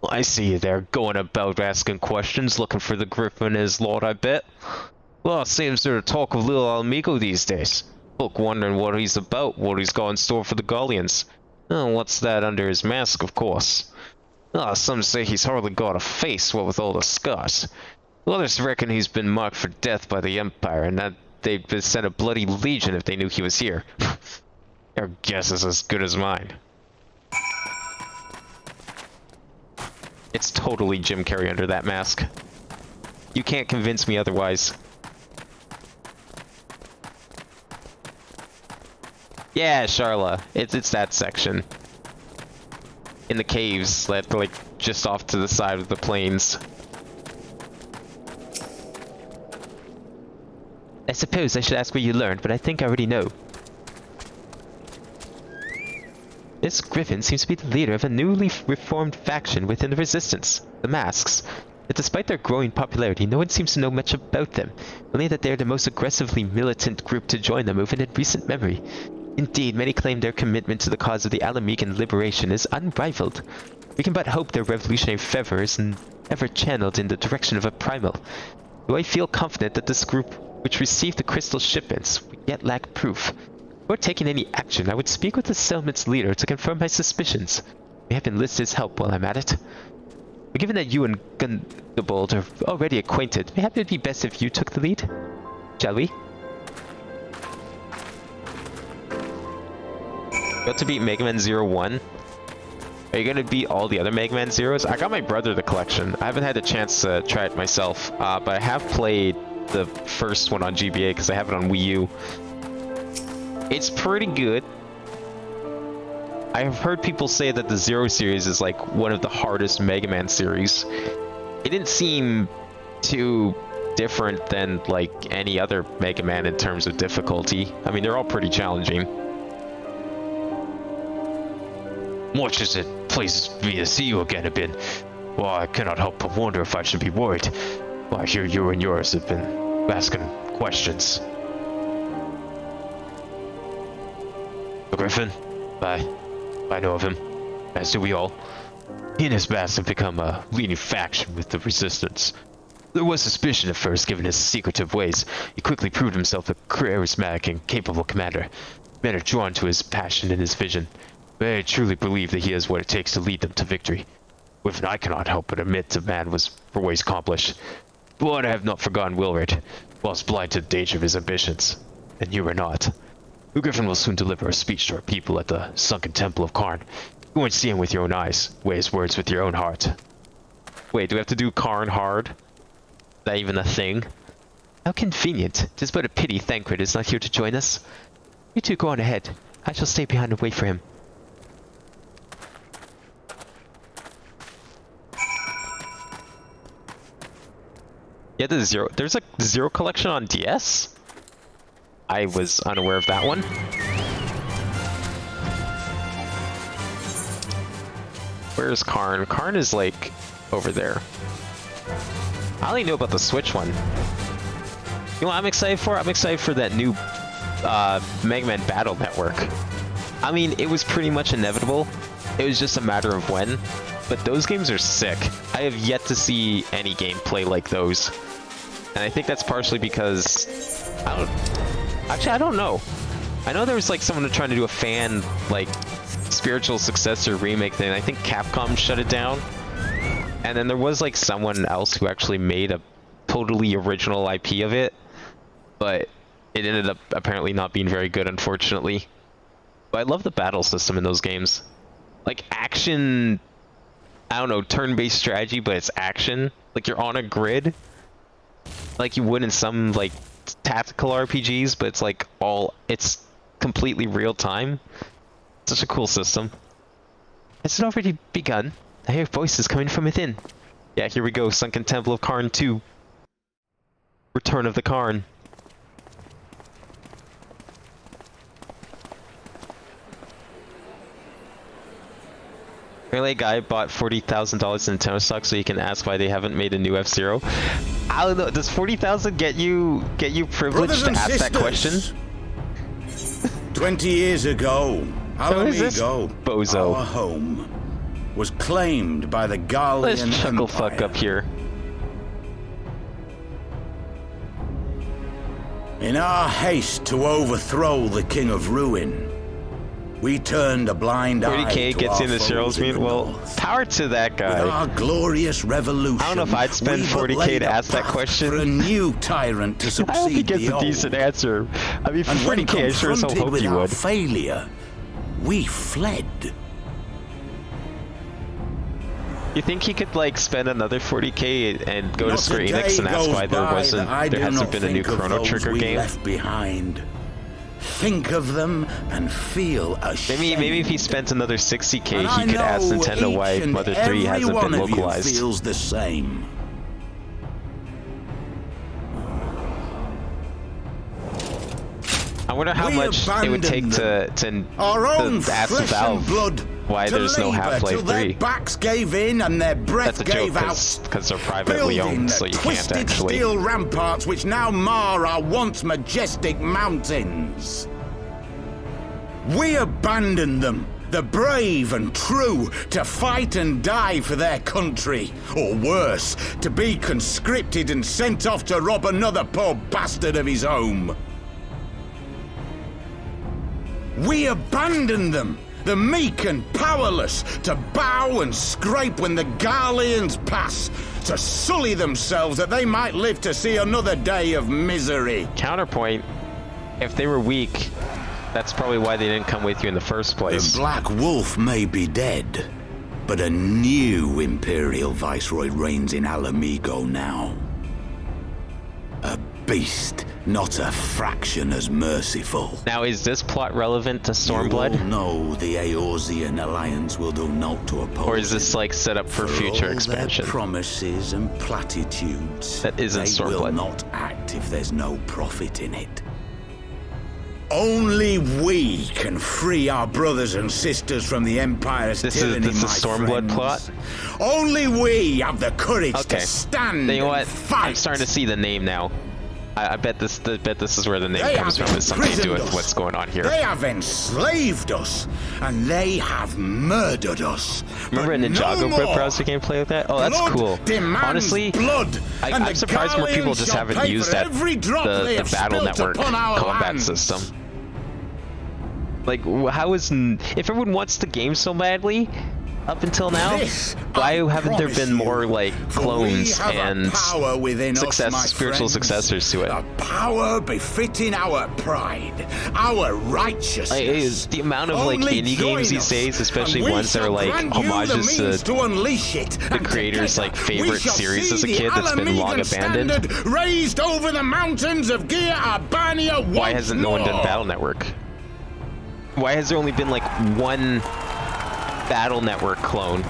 Well, I see you there, going about asking questions, looking for the Griffin and his lord, I bet. Well, it seems there's talk of little Amigo these days. Folk wondering what he's about, what he's got in store for the Gullians. Oh, what's that under his mask, of course. Some say he's hardly got a face, what with all the scars. Others reckon he's been marked for death by the Empire, and that they'd sent a bloody legion if they knew he was here. Your guess is as good as mine. It's totally Jim Carrey under that mask. You can't convince me otherwise. Yeah, Charla. It's that section. In the caves, like just off to the side of the plains. I suppose I should ask what you learned, but I think I already know. This Griffin seems to be the leader of a newly reformed faction within the Resistance, the Masks. Yet despite their growing popularity, no one seems to know much about them, only that they are the most aggressively militant group to join the movement in recent memory. Indeed, many claim their commitment to the cause of the Alamegan liberation is unrivaled. We can but hope their revolutionary fervor is ever channeled in the direction of a primal. Though I feel confident that this group, which received the crystal shipments, would yet lack proof. Before taking any action, I would speak with the settlement's leader to confirm my suspicions. May have enlisted his help while I'm at it. But given that you and Gundebold are already acquainted, maybe it would be best if you took the lead? Shall we? Got to beat Mega Man 01. Are you gonna beat all the other Mega Man Zeros? I got my brother the collection. I haven't had a chance to try it myself, but I have played the first one on GBA because I have it on Wii U. It's pretty good. I have heard people say that the Zero series is like one of the hardest Mega Man series. It didn't seem too different than like any other Mega Man in terms of difficulty. I mean, they're all pretty challenging. Much as it pleases me to see you again a bit, well, I cannot help but wonder if I should be worried. Well, I hear you and yours have been asking questions. The Griffin? I know of him, as do we all. He and his mask have become a leading faction with the Resistance. There was suspicion at first, given his secretive ways. He quickly proved himself a charismatic and capable commander. Men are drawn to his passion and his vision. I truly believe that he has what it takes to lead them to victory. Even I cannot help but admit the man was always accomplished. But I have not forgotten Wilred, whilst blind to the danger of his ambitions. And you are not. The Griffin will soon deliver a speech to our people at the sunken temple of Karn. Go and see him with your own eyes, weigh his words with your own heart. Wait, do we have to do Karn hard? Is that even a thing? How convenient. Tis but a pity Thancred is not here to join us. You two go on ahead. I shall stay behind and wait for him. Yeah, there's a Zero collection on DS? I was unaware of that one. Where's Karn? Karn is like over there. I only know about the Switch one. You know what I'm excited for? I'm excited for that new Mega Man Battle Network. I mean, it was pretty much inevitable. It was just a matter of when. But those games are sick. I have yet to see any gameplay like those. And I think that's partially because... Actually, I don't know. I know there was like someone trying to do a fan, like, spiritual successor remake thing. I think Capcom shut it down. And then there was like someone else who actually made a totally original IP of it. But it ended up apparently not being very good, unfortunately. But I love the battle system in those games. Like action... I don't know, turn-based strategy, but it's action. Like you're on a grid. like you would in some like tactical RPGs, but it's like it's completely real time. Such a cool system. Has it already begun? I hear voices coming from within. Yeah, here we go. Sunken Temple of Karn 2. Return of the Karn. Apparently a guy bought $40,000 in Nintendo stock so he can ask why they haven't made a new F-Zero. I don't know, does 40,000 get you privileged to ask that question? 20 years ago, Alamigo, bozo? our home, was claimed by the Gallian Let's chuckle Empire. fuck up here. In our haste to overthrow the King of Ruin, we turned a blind eye 40K to gets our in the foes Cheryl's in mean. the Well, north. power to that With guy. our glorious revolution, I don't know if I'd spend we 40K laid to a ask that path question. For a new tyrant to I succeed don't think it's the a decent old. answer. I mean, for And when 40K, I sure as hell confronted hoped with you our would. failure, we fled. You think he could like spend another 40K and go Not to Square a Enix day and ask goes why there by that I do hasn't not been a new think of Chrono those Trigger we game? left behind. Think of them and feel ashamed. Maybe if he spent another 60K, And I he could ask know Nintendo why each and Mother 3 every hasn't one been of you localized. feels the same. I wonder how We much it would take abandoned to Our own ask flesh Valve and blood why to there's no labour Half-Life till their 3. backs gave in and their breath That's a joke gave out. because they're privately Building owned, the so you can't twisted actually. steel ramparts which now mar our once majestic mountains. We abandoned them, the brave and true, to fight and die for their country, or worse, to be conscripted and sent off to rob another poor bastard of his home. We abandoned them, the meek and powerless, to bow and scrape when the Garleans pass, to sully themselves that they might live to see another day of misery. Counterpoint, if they were weak, that's probably why they didn't come with you in the first The place. Black Wolf may be dead, but a new Imperial Viceroy reigns in Alamigo now. A beast, not a fraction as merciful. Now, is this plot relevant to You all Stormblood? know the Eorzean Alliance will do naught to oppose Or is this him. like set up for all future their expansion? promises and platitudes. That isn't they will Stormblood. not act if there's no profit in it. Only we can free our brothers and sisters from the Empire's tyranny, this is my Stormblood friends. plot? Only we have the courage Okay. to stand You know what? and fight. I'm starting to see the name now. I bet this is where the name They comes have from. It's something to do imprisoned with us. what's going on here. They have enslaved us, and they have murdered us. Remember a But Ninjago no more. browser gameplay like that? Oh, that's Blood cool. demands Honestly, blood, and I'm the surprised more people Garleans just shall haven't pay used for that every drop they the have Battle spilt Network upon our combat lands. system. Like, how is if everyone wants the game so badly up until now, This why I haven't there promise been you, more like for clones we have a and power within us, my spiritual friends, successors to it? A power befitting our pride, our righteousness. Like, the amount of like Only indie join games these us, days, especially and we ones that are shall like grant you the homages means to unleash it, the and creator's together like favorite we shall series see as a the kid that's been long Alamegan abandoned. standard raised over the mountains of Gia Albania once Why hasn't no one done more. Battle Network? Why has there only been like one Battle Network clone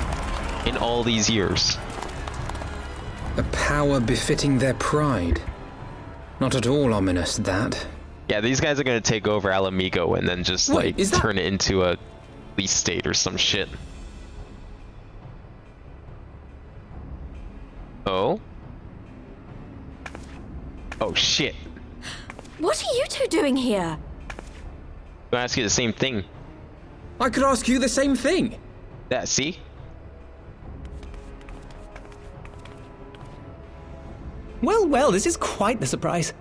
in all these years? A power befitting their pride. Not at all ominous, that. Yeah, these guys are gonna take over Alamigo and then just Wait, like is that- turn it into a police state or some shit. Oh? Oh shit. What are you two doing here? I'm gonna ask you the same thing. I could ask you the same thing. That see? Well, this is quite the surprise.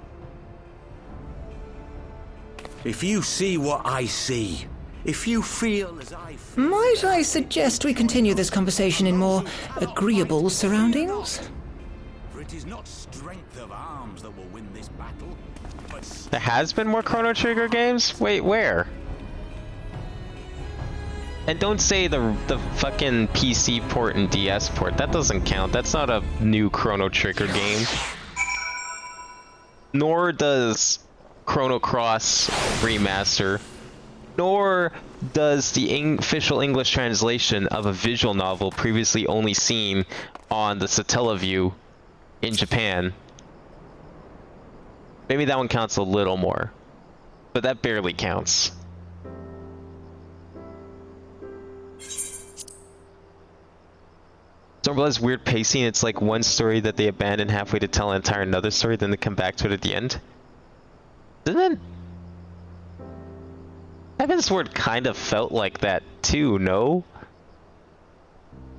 If you see what I see, if you feel as I feel, Might I suggest we continue this conversation in more agreeable surroundings? for it is not strength of arms that will win this battle, but There has been more Chrono Trigger games? Wait, where? And don't say the fucking PC port and DS port. That doesn't count. That's not a new Chrono Trigger game. nor does Chrono Cross Remaster, nor does the official English translation of a visual novel previously only seen on the Satellaview in Japan. Maybe that one counts a little more, but that barely counts. Stormblood's weird pacing, it's like one story that they abandon halfway to tell an entire another story, then they come back to it at the end. Doesn't Heavensward kind of felt like that too, no?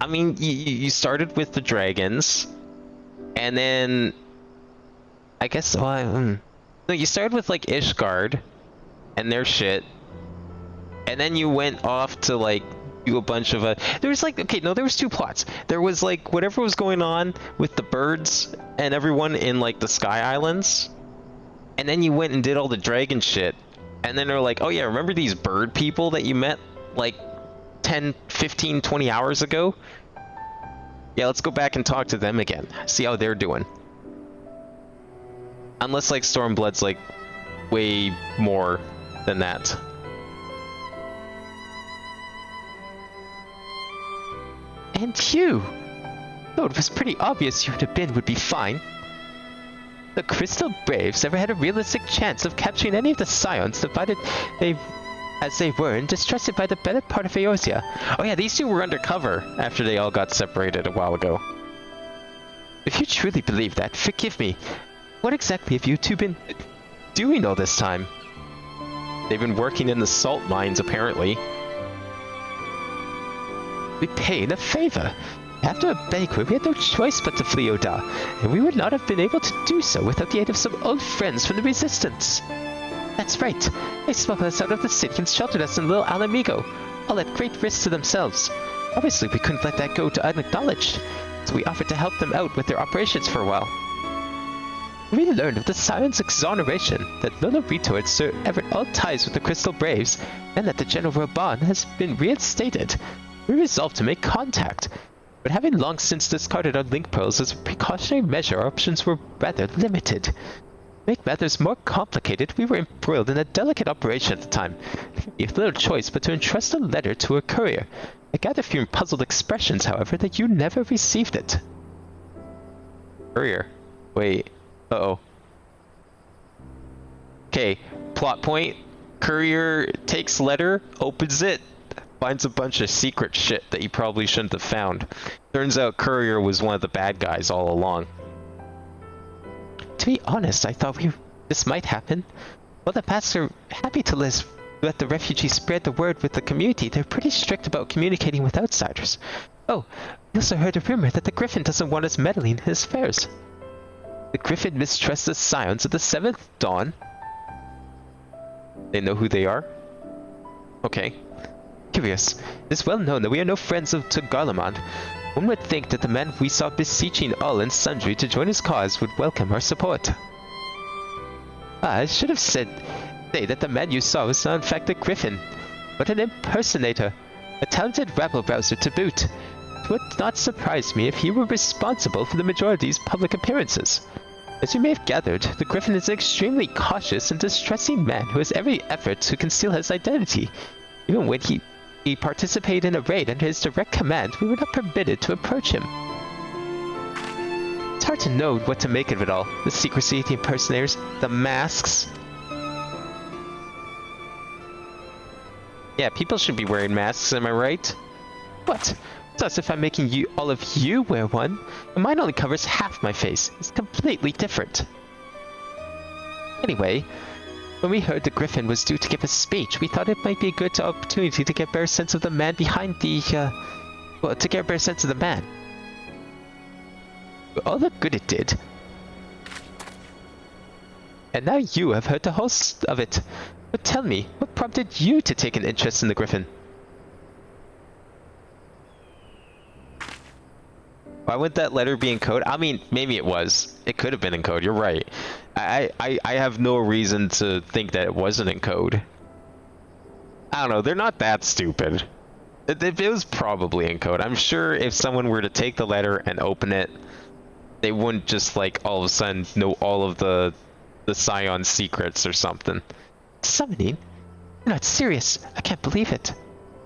I mean, you started with the dragons, and then I guess no, you started with like Ishgard and their shit, and then you went off to like do a bunch of there was like, okay, no, there was two plots. There was like whatever was going on with the birds and everyone in like the Sky Islands, and then you went and did all the dragon shit, and then they're like, oh yeah, remember these bird people that you met like 10, 15, 20 hours ago? Yeah, let's go back and talk to them again. See how they're doing. Unless like Stormblood's like way more than that. And you! Though it was pretty obvious you and Ben would be fine. The Crystal Braves never had a realistic chance of capturing any of the Scions, divided as they were and distrusted by the better part of Eorzea. Oh yeah, these two were undercover after they all got separated a while ago. If you truly believe that, forgive me. What exactly have you two been doing all this time? They've been working in the salt mines, apparently. Repaying a favor. After a banquet, we had no choice but to flee Oda, and we would not have been able to do so without the aid of some old friends from the Resistance. That's right. They smuggled us out of the city and sheltered us in Little Alamigo, all at great risk to themselves. Obviously, we couldn't let that go unacknowledged, so we offered to help them out with their operations for a while. We learned of the Scion's exoneration, that Lolorito had severed all ties with the Crystal Braves, and that the General Raban has been reinstated. We resolved to make contact, but having long since discarded our link pearls as a precautionary measure, our options were rather limited. To make matters more complicated, we were embroiled in a delicate operation at the time. We had little choice but to entrust a letter to a courier. I gather from your puzzled expressions, however, that you never received it. Courier? Wait. Uh-oh. Okay, plot point. Courier takes letter, opens it, finds a bunch of secret shit that he probably shouldn't have found. Turns out Courier was one of the bad guys all along. To be honest, I thought this might happen. While the past are happy to let the refugees spread the word with the community, they're pretty strict about communicating with outsiders. Oh, we also heard a rumor that the Griffin doesn't want us meddling in his affairs. The Griffin mistrusts the Scions of the 7th Dawn. They know who they are? Okay. Curious. It is well known that we are no friends of Garlemald. One would think that the man we saw beseeching all and sundry to join his cause would welcome our support. I should have say that the man you saw was not in fact a Griffin, but an impersonator, a talented rabble-rouser to boot. It would not surprise me if he were responsible for the majority's public appearances. As you may have gathered, the Griffin is an extremely cautious and distrusting man who has every effort to conceal his identity. Even when he participated in a raid under his direct command, we were not permitted to approach him. It's hard to know what to make of it all. The secrecy, the impersonators, the masks. Yeah, people should be wearing masks, am I right? What? It's as if I'm making all of you wear one, and mine only covers half my face. It's completely different. Anyway, when we heard the Griffin was due to give a speech, we thought it might be a good opportunity to get a better sense of the man behind the, to get a better sense of the man. All the good it did. And now you have heard the whole of it. But tell me, what prompted you to take an interest in the Griffin? Why would that letter be in code? I mean, maybe it was. It could have been in code, you're right. I have no reason to think that it wasn't in code. I don't know, they're not that stupid. It was probably in code. I'm sure if someone were to take the letter and open it, they wouldn't just like all of a sudden know all of the the Scion secrets or something. Summoning? You're not serious. I can't believe it.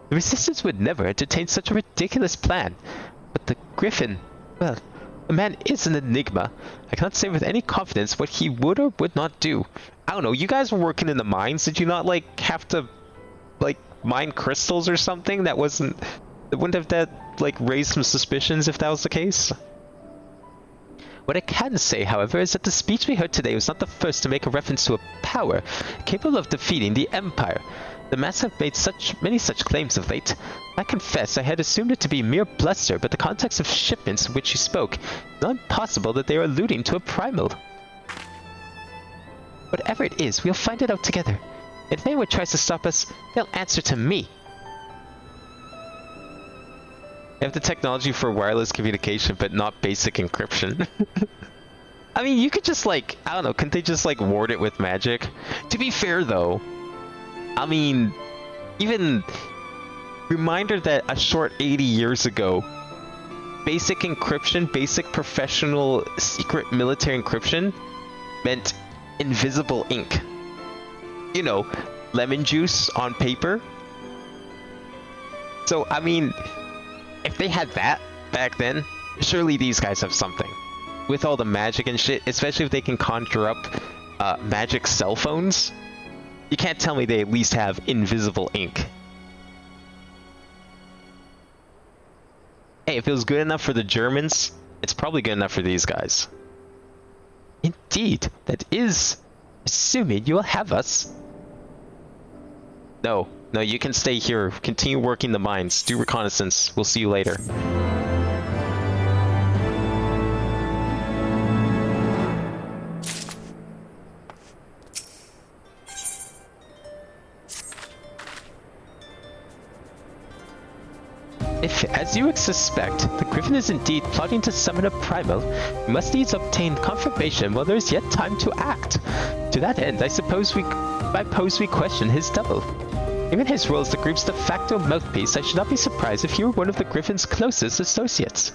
The Resistance would never entertain such a ridiculous plan. But the Griffin, well, the man is an enigma. I can't say with any confidence what he would or would not do. I don't know, you guys were working in the mines. Did you not, like, have to, like, mine crystals or something? That wouldn't have that, like, raised some suspicions if that was the case? What I can say, however, is that the speech we heard today was not the first to make a reference to a power capable of defeating the Empire. The Mats have made many such claims of late. I confess I had assumed it to be mere bluster, but the context of shipments of which you spoke, it's not impossible that they are alluding to a primal. Whatever it is, we'll find it out together. If anyone tries to stop us, they'll answer to me. They have the technology for wireless communication, but not basic encryption. I mean, you could just, like, I don't know, couldn't they just, like, ward it with magic? To be fair, though, I mean, even reminder that a short 80 years ago, basic encryption, basic professional secret military encryption meant invisible ink. You know, lemon juice on paper. So, I mean, if they had that back then, surely these guys have something. With all the magic and shit, especially if they can conjure up magic cell phones, you can't tell me they at least have invisible ink. Hey, if it was good enough for the Germans, it's probably good enough for these guys. Indeed, that is, assuming you will have us. No, you can stay here. Continue working the mines. Do reconnaissance. We'll see you later. If, as you would suspect, the Griffin is indeed plotting to summon a primal, we must needs obtain confirmation while there is yet time to act. To that end, I suppose we question his double. Given his role as the group's de facto mouthpiece, I should not be surprised if he were one of the Griffin's closest associates.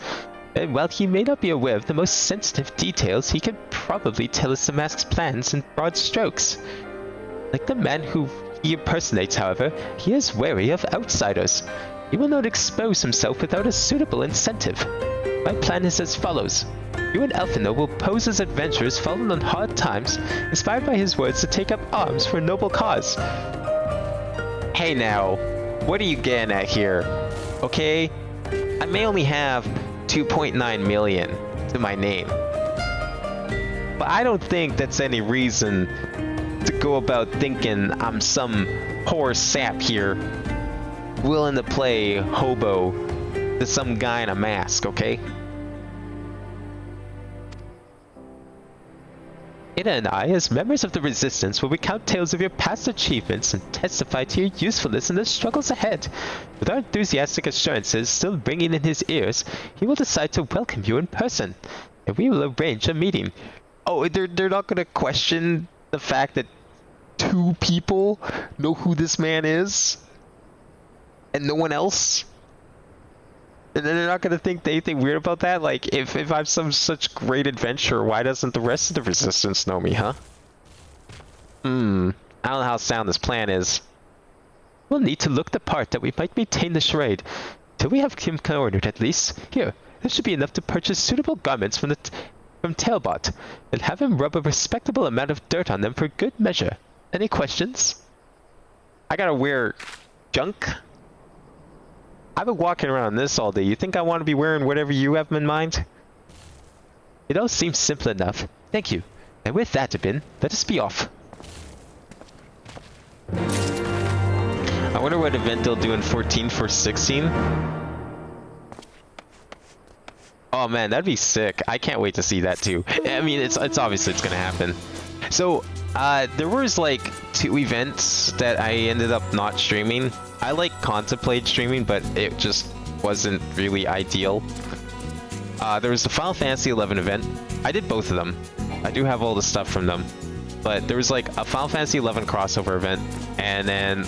And while he may not be aware of the most sensitive details, he can probably tell us the mask's plans in broad strokes. Like the man who he impersonates, however, he is wary of outsiders. He will not expose himself without a suitable incentive. My plan is as follows. You and Elfino will pose as adventurers fallen on hard times, inspired by his words to take up arms for a noble cause. Hey now, what are you getting at here? Okay, I may only have 2.9 million to my name, but I don't think that's any reason to go about thinking I'm some poor sap here willing to play hobo to some guy in a mask, okay? Ida and I, as members of the Resistance, will recount tales of your past achievements and testify to your usefulness in the struggles ahead. With our enthusiastic assurances still ringing in his ears, he will decide to welcome you in person, and we will arrange a meeting. Oh, they're not gonna question the fact that 2 people know who this man is? And no one else? And then they're not gonna think anything weird about that? Like, if I'm some such great adventurer, why doesn't the rest of the Resistance know me, huh? I don't know how sound this plan is. We'll need to look the part that we might maintain the charade. Till we have him cornered at least. Here, this should be enough to purchase suitable garments from Talbot, and have him rub a respectable amount of dirt on them for good measure. Any questions? I gotta wear junk? I've been walking around this all day. You think I want to be wearing whatever you have in mind? It all seems simple enough. Thank you. And with that, Abin, let us be off. I wonder what event they'll do in 14 for 16. Oh man, that'd be sick. I can't wait to see that too. I mean, it's obviously it's gonna happen. So, there was like 2 events that I ended up not streaming. I like contemplated streaming, but it just wasn't really ideal. There was the Final Fantasy XI event. I did both of them. I do have all the stuff from them. But there was like a Final Fantasy XI crossover event, and then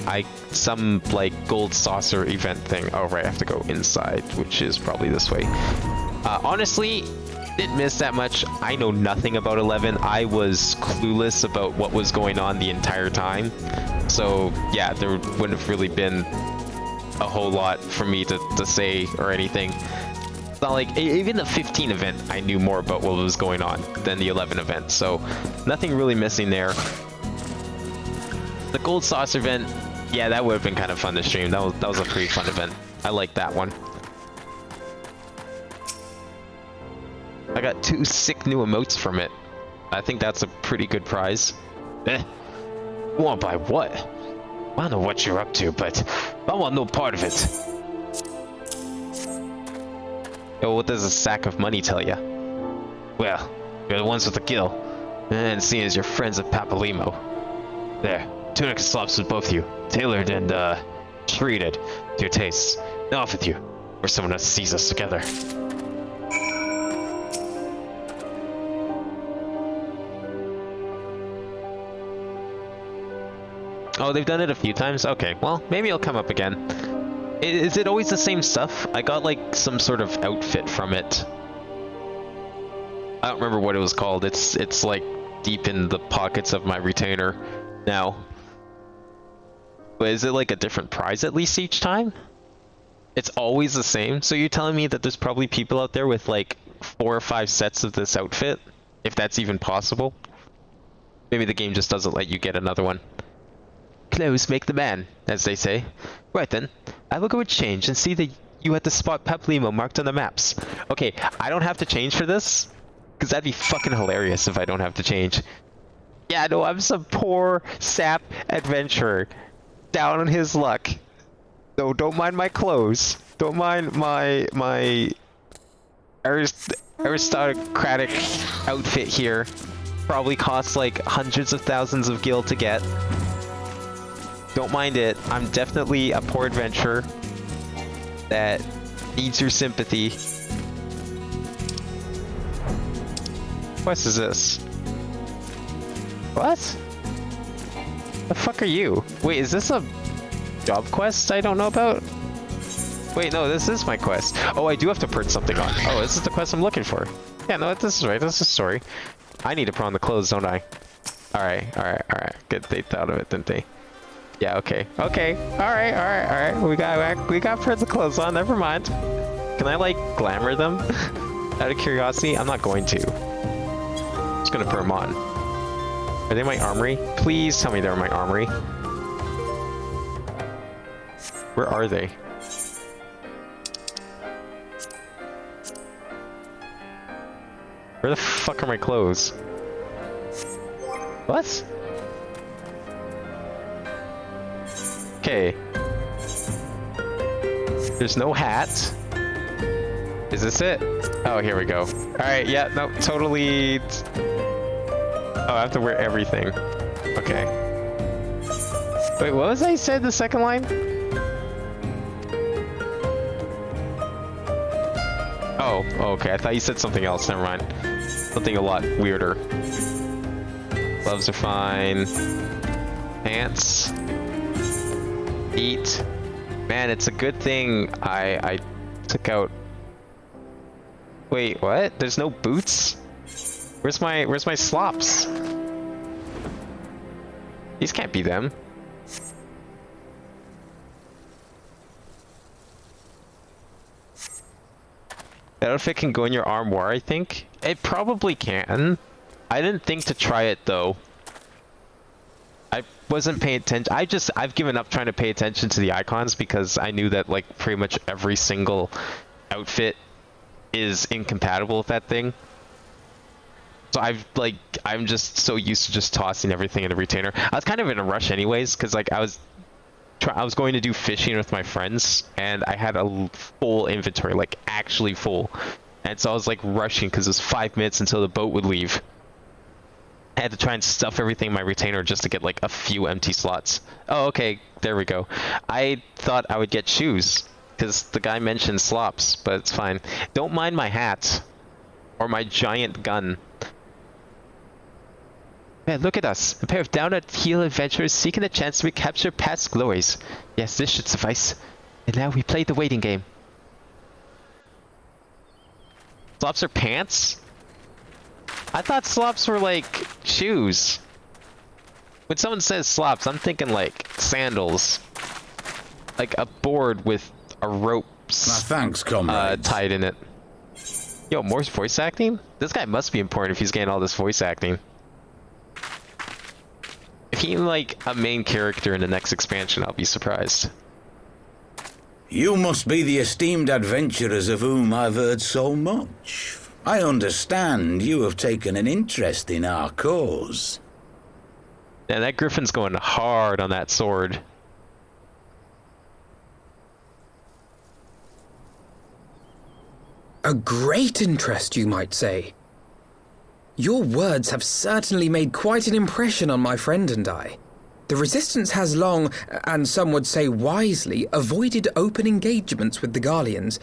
some like gold saucer event thing. Oh right, I have to go inside, which is probably this way. Honestly, Didn't miss that much. I know nothing about 11. I was clueless about what was going on the entire time. So yeah, there wouldn't have really been a whole lot for me to say or anything. It's not like, even the 15 event, I knew more about what was going on than the 11 event. So nothing really missing there. The Gold Saucer event, yeah, that would have been kind of fun to stream. That was a pretty fun event. I like that one. I got 2 sick new emotes from it. I think that's a pretty good prize. Want by what? I don't know what you're up to, but I want no part of it. Yo, what does a sack of money tell you? Well, you're the ones with the gill, and seeing as you're friends of Papalimo. There, tunic and slops with both of you, tailored and, treated to your tastes. Now off with you, or someone else sees us together. Oh, they've done it a few times? Okay, well, maybe it'll come up again. Is it always the same stuff? I got like some sort of outfit from it. I don't remember what it was called. It's like deep in the pockets of my retainer now. But is it like a different prize at least each time? It's always the same? So you're telling me that there's probably people out there with like 4 or 5 sets of this outfit? If that's even possible? Maybe the game just doesn't let you get another one. Clothes make the man, as they say. Right then, I will go and change and see that you at the spot Paplimo marked on the maps. Okay, I don't have to change for this? Because that'd be fucking hilarious if I don't have to change. Yeah, no, I'm some poor sap adventurer. Down on his luck. No, don't mind my clothes. Don't mind my aristocratic outfit here. Probably costs like hundreds of thousands of gil to get. Don't mind it. I'm definitely a poor adventurer that needs your sympathy. What quest is this? What? The fuck are you? Wait, is this a job quest I don't know about? Wait, no, this is my quest. Oh, I do have to put something on. Oh, this is the quest I'm looking for. Yeah, no, this is right. This is the story. I need to put on the clothes, don't I? Alright, alright, alright. Good, they thought of it, didn't they? Yeah, okay. Okay. Alright, alright, alright. We got put the clothes on, never mind. Can I like glamour them? Out of curiosity? I'm not going to. I'm just gonna put them on. Are they my armory? Please tell me they're my armory. Where are they? Where the fuck are my clothes? What? Okay. There's no hat. Is this it? Oh, here we go. Alright, yeah, no, totally. Oh, I have to wear everything. Okay. Wait, what was I said the second line? Oh, okay. I thought you said something else. Never mind. Something a lot weirder. Gloves are fine. Pants. Feet. Man, it's a good thing I took out. Wait, what? There's no boots? Where's my slops? These can't be them. That outfit can go in your armoire, I think. It probably can. I didn't think to try it though. I wasn't paying attention. I've given up trying to pay attention to the icons because I knew that like pretty much every single outfit is incompatible with that thing. So I'm just so used to just tossing everything in a retainer. I was kind of in a rush anyways because like I was going to do fishing with my friends and I had a full inventory, like actually full. And so I was like rushing because it was 5 minutes until the boat would leave. I had to try and stuff everything in my retainer just to get like a few empty slots. Oh, okay, there we go. I thought I would get shoes because the guy mentioned slops, but it's fine. Don't mind my hat or my giant gun. Man, look at us. A pair of down-at-heel adventurers seeking a chance to recapture past glories. Yes, this should suffice. And now we play the waiting game. Slops are pants? I thought slops were like shoes. When someone says slops, I'm thinking like sandals. Like a board with a rope thanks, comrades. tied in it. Yo, more voice acting? This guy must be important if he's getting all this voice acting. If he's like a main character in the next expansion, I'll be surprised. You must be the esteemed adventurers of whom I've heard so much. I understand you have taken an interest in our cause. Yeah, that griffin's going hard on that sword. A great interest, you might say. Your words have certainly made quite an impression on my friend and I. The Resistance has long, and some would say wisely, avoided open engagements with the Garleans,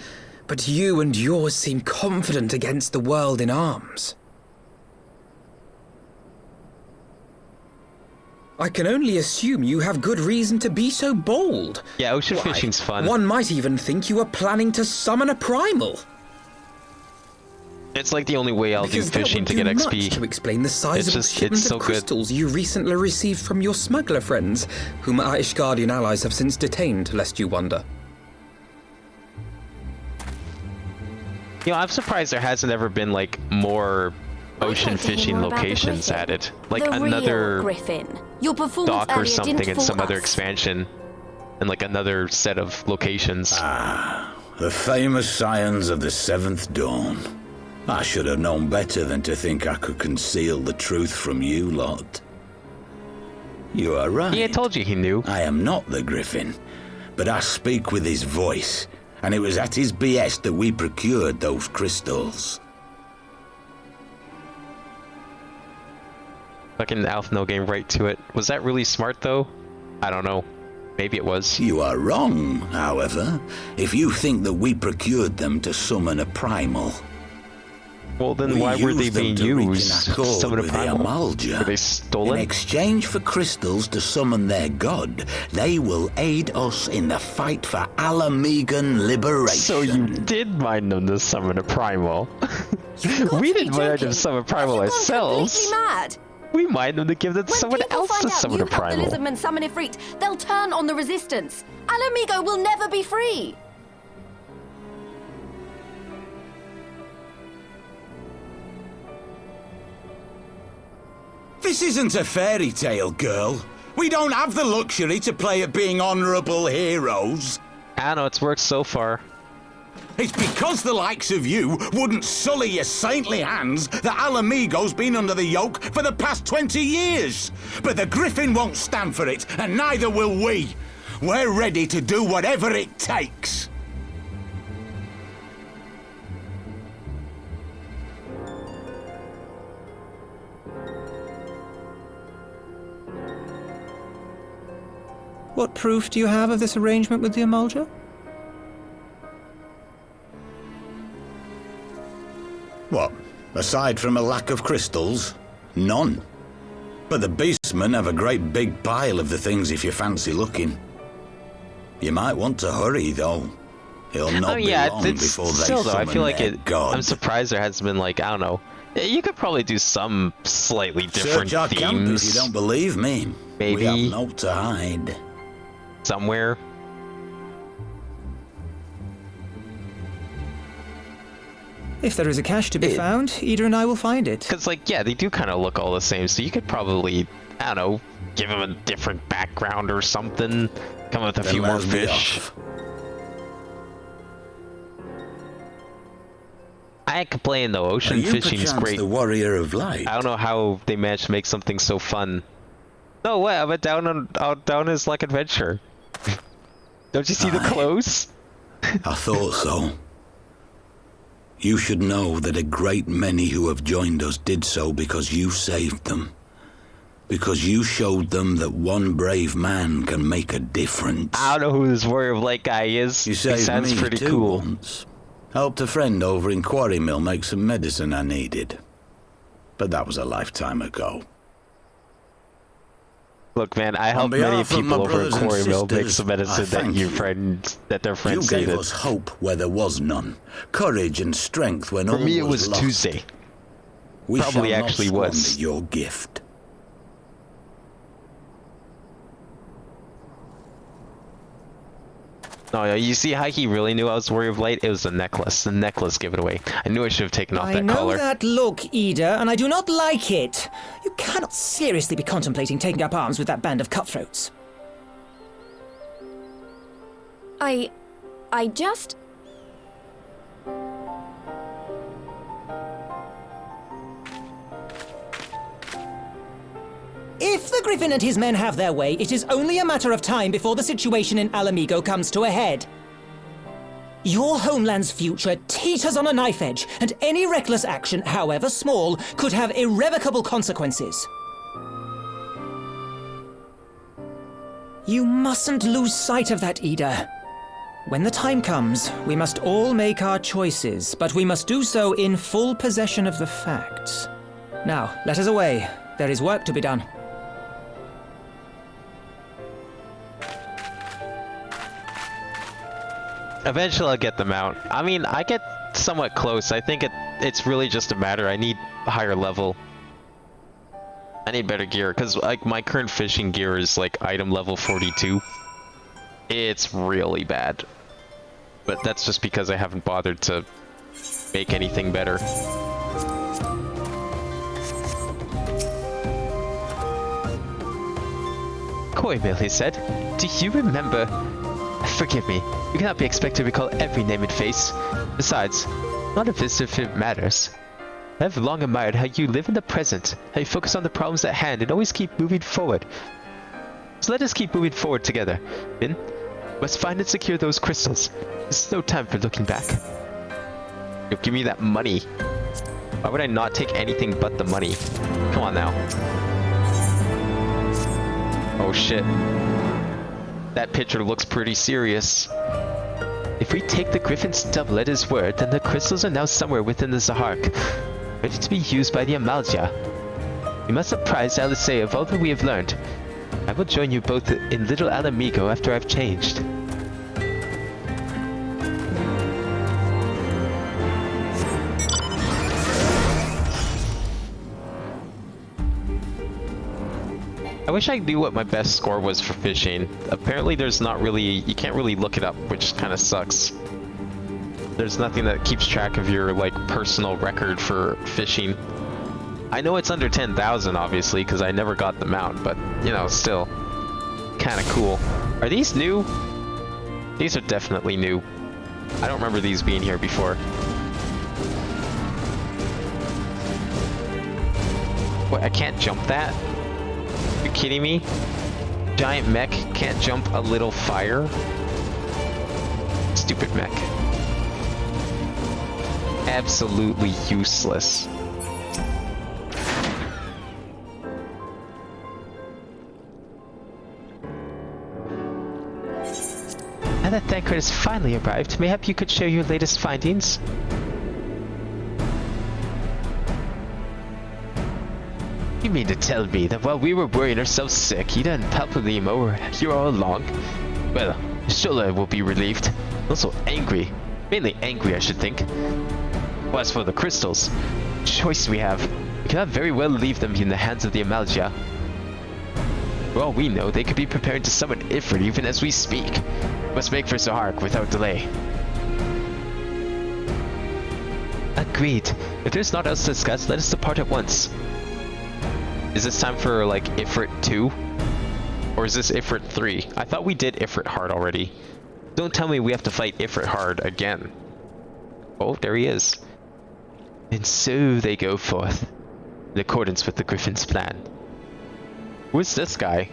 but you and yours seem confident against the world in arms. I can only assume you have good reason to be so bold. Yeah, ocean fishing's fun. One might even think you are planning to summon a primal. It's like the only way I'll do fishing to get XP. Much to explain the sizable shipment of crystals you recently received from your smuggler friends, whom our Ishgardian allies have since detained, lest you wonder. You know, I'm surprised there hasn't ever been like more ocean fishing locations added. Like another dock or something in some other expansion. And like another set of locations. Ah, the famous scions of the 7th Dawn. I should have known better than to think I could conceal the truth from you lot. You are right. Yeah, I told you he knew. I am not the Griffin, but I speak with his voice, and it was at his behest that we procured those crystals. Fucking Alf no game right to it. Was that really smart though? I don't know. Maybe it was. You are wrong, however, if you think that we procured them to summon a primal. Well, then why were they being used? Summon a primal? Were they stolen? In exchange for crystals to summon their god, they will aid us in the fight for Alamegan liberation. So you did mine them to summon a primal. We didn't mine them to summon a primal ourselves. Mad. We mined them to give them to someone else to summon a primal. When people summon Ifrit, they'll turn on the Resistance. Alamigo will never be free. This isn't a fairy tale, girl. We don't have the luxury to play at being honourable heroes. I know, it's worked so far. It's because the likes of you wouldn't sully your saintly hands that Alamigo's been under the yoke for the past 20 years. But the Griffin won't stand for it, and neither will we. We're ready to do whatever it takes. What proof do you have of this arrangement with the Emulger? What? Aside from a lack of crystals? None. But the beastmen have a great big pile of the things if you fancy looking. You might want to hurry, though. It'll not be long before they still, though, I feel like god. I'm surprised there hasn't been, like, I don't know. You could probably do some slightly different Search our themes. camp if you don't believe me. Maybe. We have naught to hide. Somewhere. If there is a cache to be found, Ida and I will find it. Because, like, yeah, they do kind of look all the same, so you could probably, I don't know, give them a different background or something. Come up with a few more fish. I ain't complaining though, ocean fishing is great. The warrior of light? I don't know how they managed to make something so fun. No way, I went down his like adventure. Don't you see the clothes? I thought so. You should know that a great many who have joined us did so because you saved them. Because you showed them that one brave man can make a difference. I don't know who this warrior of light guy is. You saved he sounds me pretty too cool. Once. Helped a friend over in Quarry Mill make some medicine I needed. But that was a lifetime ago. Look, man, I helped many people over in Quarry Mill make some medicine that their friends You gave needed. us hope where there was none. Courage and strength when all was lost. For me, it was Tuesday. We Probably shall actually not was. squander your gift. No, no, you see how he really knew I was worried of light? It was the necklace. The necklace gave it away. I knew I should have taken off I that know collar. that look, Ida, and I do not like it. You cannot seriously be contemplating taking up arms with that band of cutthroats. I just... If the Griffin and his men have their way, it is only a matter of time before the situation in Alamigo comes to a head. Your homeland's future teeters on a knife edge, and any reckless action, however small, could have irrevocable consequences. You mustn't lose sight of that, Ida. When the time comes, we must all make our choices, but we must do so in full possession of the facts. Now, let us away. There is work to be done. Eventually I'll get them out. I mean, I get somewhat close. I think it's really just a matter. I need a higher level. I need better gear, because like my current fishing gear is like item level 42. It's really bad. But that's just because I haven't bothered to make anything better. Coymill, he said. Do you remember? Forgive me. You cannot be expected to recall every name and face. Besides, none of this if it matters. I have long admired how you live in the present, how you focus on the problems at hand and always keep moving forward. So let us keep moving forward together. Finn, we must find and secure those crystals. There's no time for looking back. Yo, give me that money. Why would I not take anything but the money? Come on now. Oh shit. That picture looks pretty serious. If we take the Griffin's double at his word, then the crystals are now somewhere within the Zahark, ready to be used by the Amalja. We must apprise Alisea of all that we have learned. I will join you both in Little Alamigo after I've changed. I wish I knew what my best score was for fishing. Apparently there's not really, you can't really look it up, which kind of sucks. There's nothing that keeps track of your like personal record for fishing. I know it's under 10,000 obviously because I never got the mount, but you know, still kind of cool. Are these new? These are definitely new. I don't remember these being here before. What, I can't jump that? Are you kidding me? Giant mech can't jump a little fire? Stupid mech. Absolutely useless. Now that Thancred has finally arrived, mayhap you could share your latest findings? You mean to tell me that while we were worrying ourselves sick, Ida and Palpalima were here all along? Well, Shola will be relieved. Also angry. Mainly angry, I should think. As for the crystals, choice we have. We cannot very well leave them in the hands of the Amalja. For all we know, they could be preparing to summon Ifrit even as we speak. We must make for Zahark without delay. Agreed. If there's naught else to discuss, let us depart at once. Is this time for like Ifrit 2? Or is this Ifrit 3? I thought we did Ifrit hard already. Don't tell me we have to fight Ifrit hard again. Oh, there he is. And so they go forth, in accordance with the Griffin's plan. Who is this guy?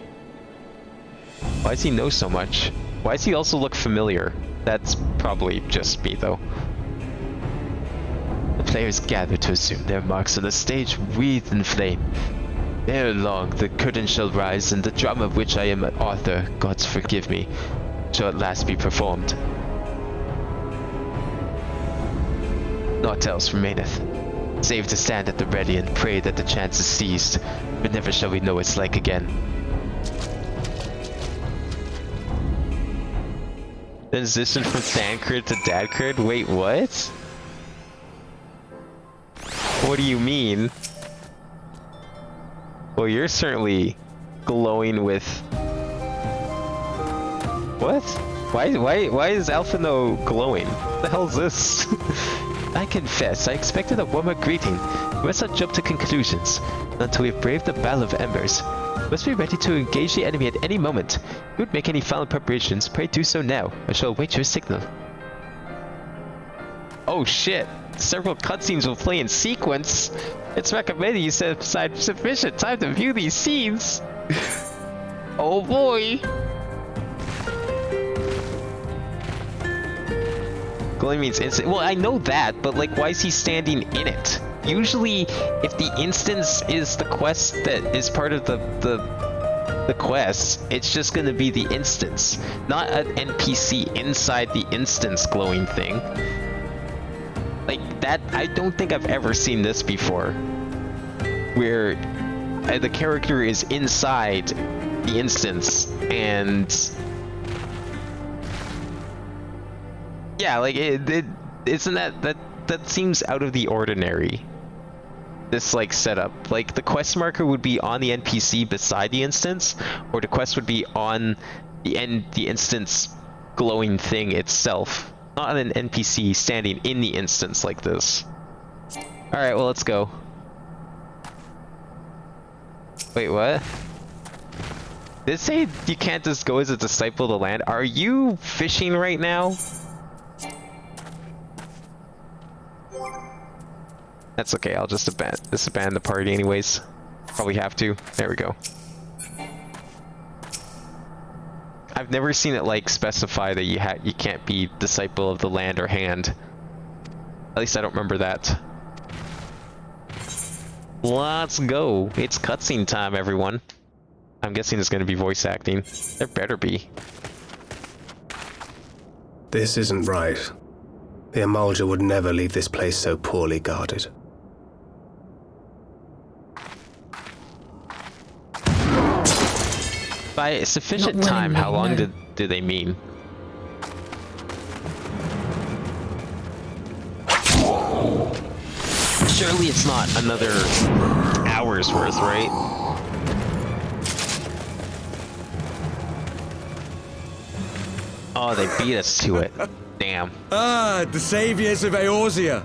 Why does he know so much? Why does he also look familiar? That's probably just me though. The players gather to assume their marks on the stage wreathed in flame. Ere long, the curtain shall rise, and the drama of which I am an author, gods forgive me, shall at last be performed. Naught else remaineth, save to stand at the ready and pray that the chance is seized, but never shall we know its like again. Transition from Thancred to Dadcred? Wait, what? What do you mean? Well, you're certainly glowing with... What? Why is Alphino glowing? What the hell is this? I confess, I expected a warmer greeting. We must not jump to conclusions until we have braved the Battle of Embers. We must be ready to engage the enemy at any moment. If you would make any final preparations, pray do so now. I shall await your signal. Oh shit! Several cutscenes will play in sequence. It's recommended you set aside sufficient time to view these scenes. Oh boy! Glowing means instant. Well, I know that, but like, why is he standing in it? Usually, if the instance is the quest that is part of the quest, it's just gonna be the instance, not an NPC inside the instance glowing thing. Like that, I don't think I've ever seen this before, where the character is inside the instance and yeah, like isn't that seems out of the ordinary. This like setup, like the quest marker would be on the NPC beside the instance, or the quest would be on the instance glowing thing itself, not an NPC standing in the instance like this. All right, well, let's go. Wait, what? Did it say you can't just go as a disciple of the land? Are you fishing right now? That's okay, I'll just disband the party anyways. Probably have to. There we go. I've never seen it like specify that you can't be disciple of the land or hand. At least I don't remember that. Let's go. It's cutscene time, everyone. I'm guessing it's gonna be voice acting. There better be. This isn't right. The Emulger would never leave this place so poorly guarded. By sufficient time, how long do they mean? Surely it's not another hour's worth, right? Oh, they beat us to it. Damn. Ah, the saviors of Eorzea.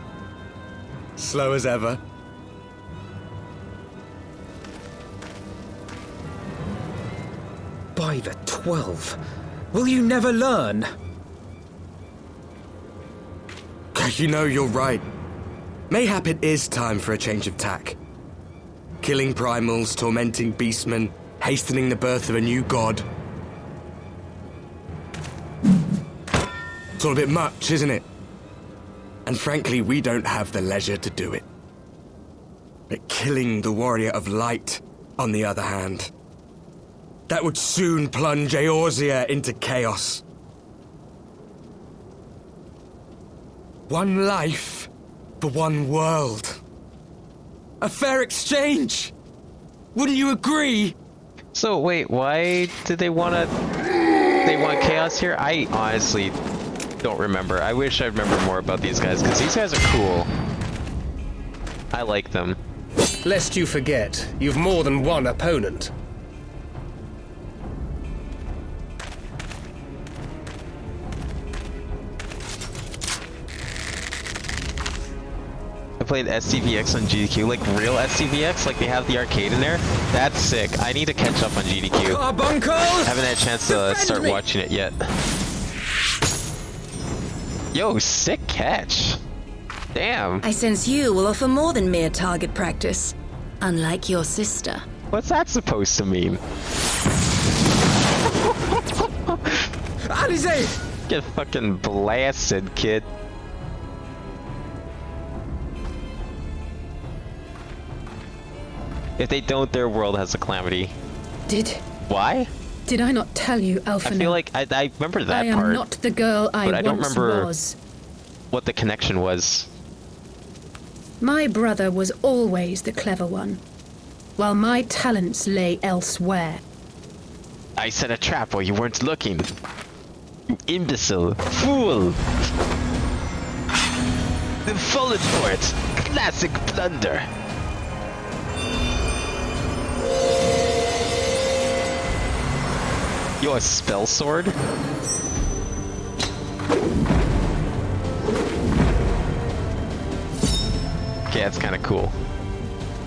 Slow as ever. By the 12. Will you never learn? You know, you're right. Mayhap it is time for a change of tack. Killing primals, tormenting beastmen, hastening the birth of a new god. It's all a bit much, isn't it? And frankly, we don't have the leisure to do it. But killing the warrior of light, on the other hand, that would soon plunge Eorzea into chaos. One life for one world. A fair exchange! Wouldn't you agree? So wait, why did they want chaos here? I honestly don't remember. I wish I remember more about these guys, because these guys are cool. I like them. Lest you forget, you've more than one opponent. I played SCVX on GDQ, like real SCVX, like they have the arcade in there. That's sick. I need to catch up on GDQ. Carbuncle! I haven't had a chance to start watching it yet. Yo, sick catch. Damn. I sense you will offer more than mere target practice, unlike your sister. What's that supposed to mean? Alize! Get fucking blasted, kid. If they don't, their world has a calamity. Why? Did I not tell you, Alphino? I feel like I remember that I am part. not the girl I but I don't once remember was. what the connection was. My brother was always the clever one, while my talents lay elsewhere. I set a trap while you weren't looking. You imbecile. Fool! They've fallen for it. classic plunder. Yo, a spell sword? Okay, that's kind of cool.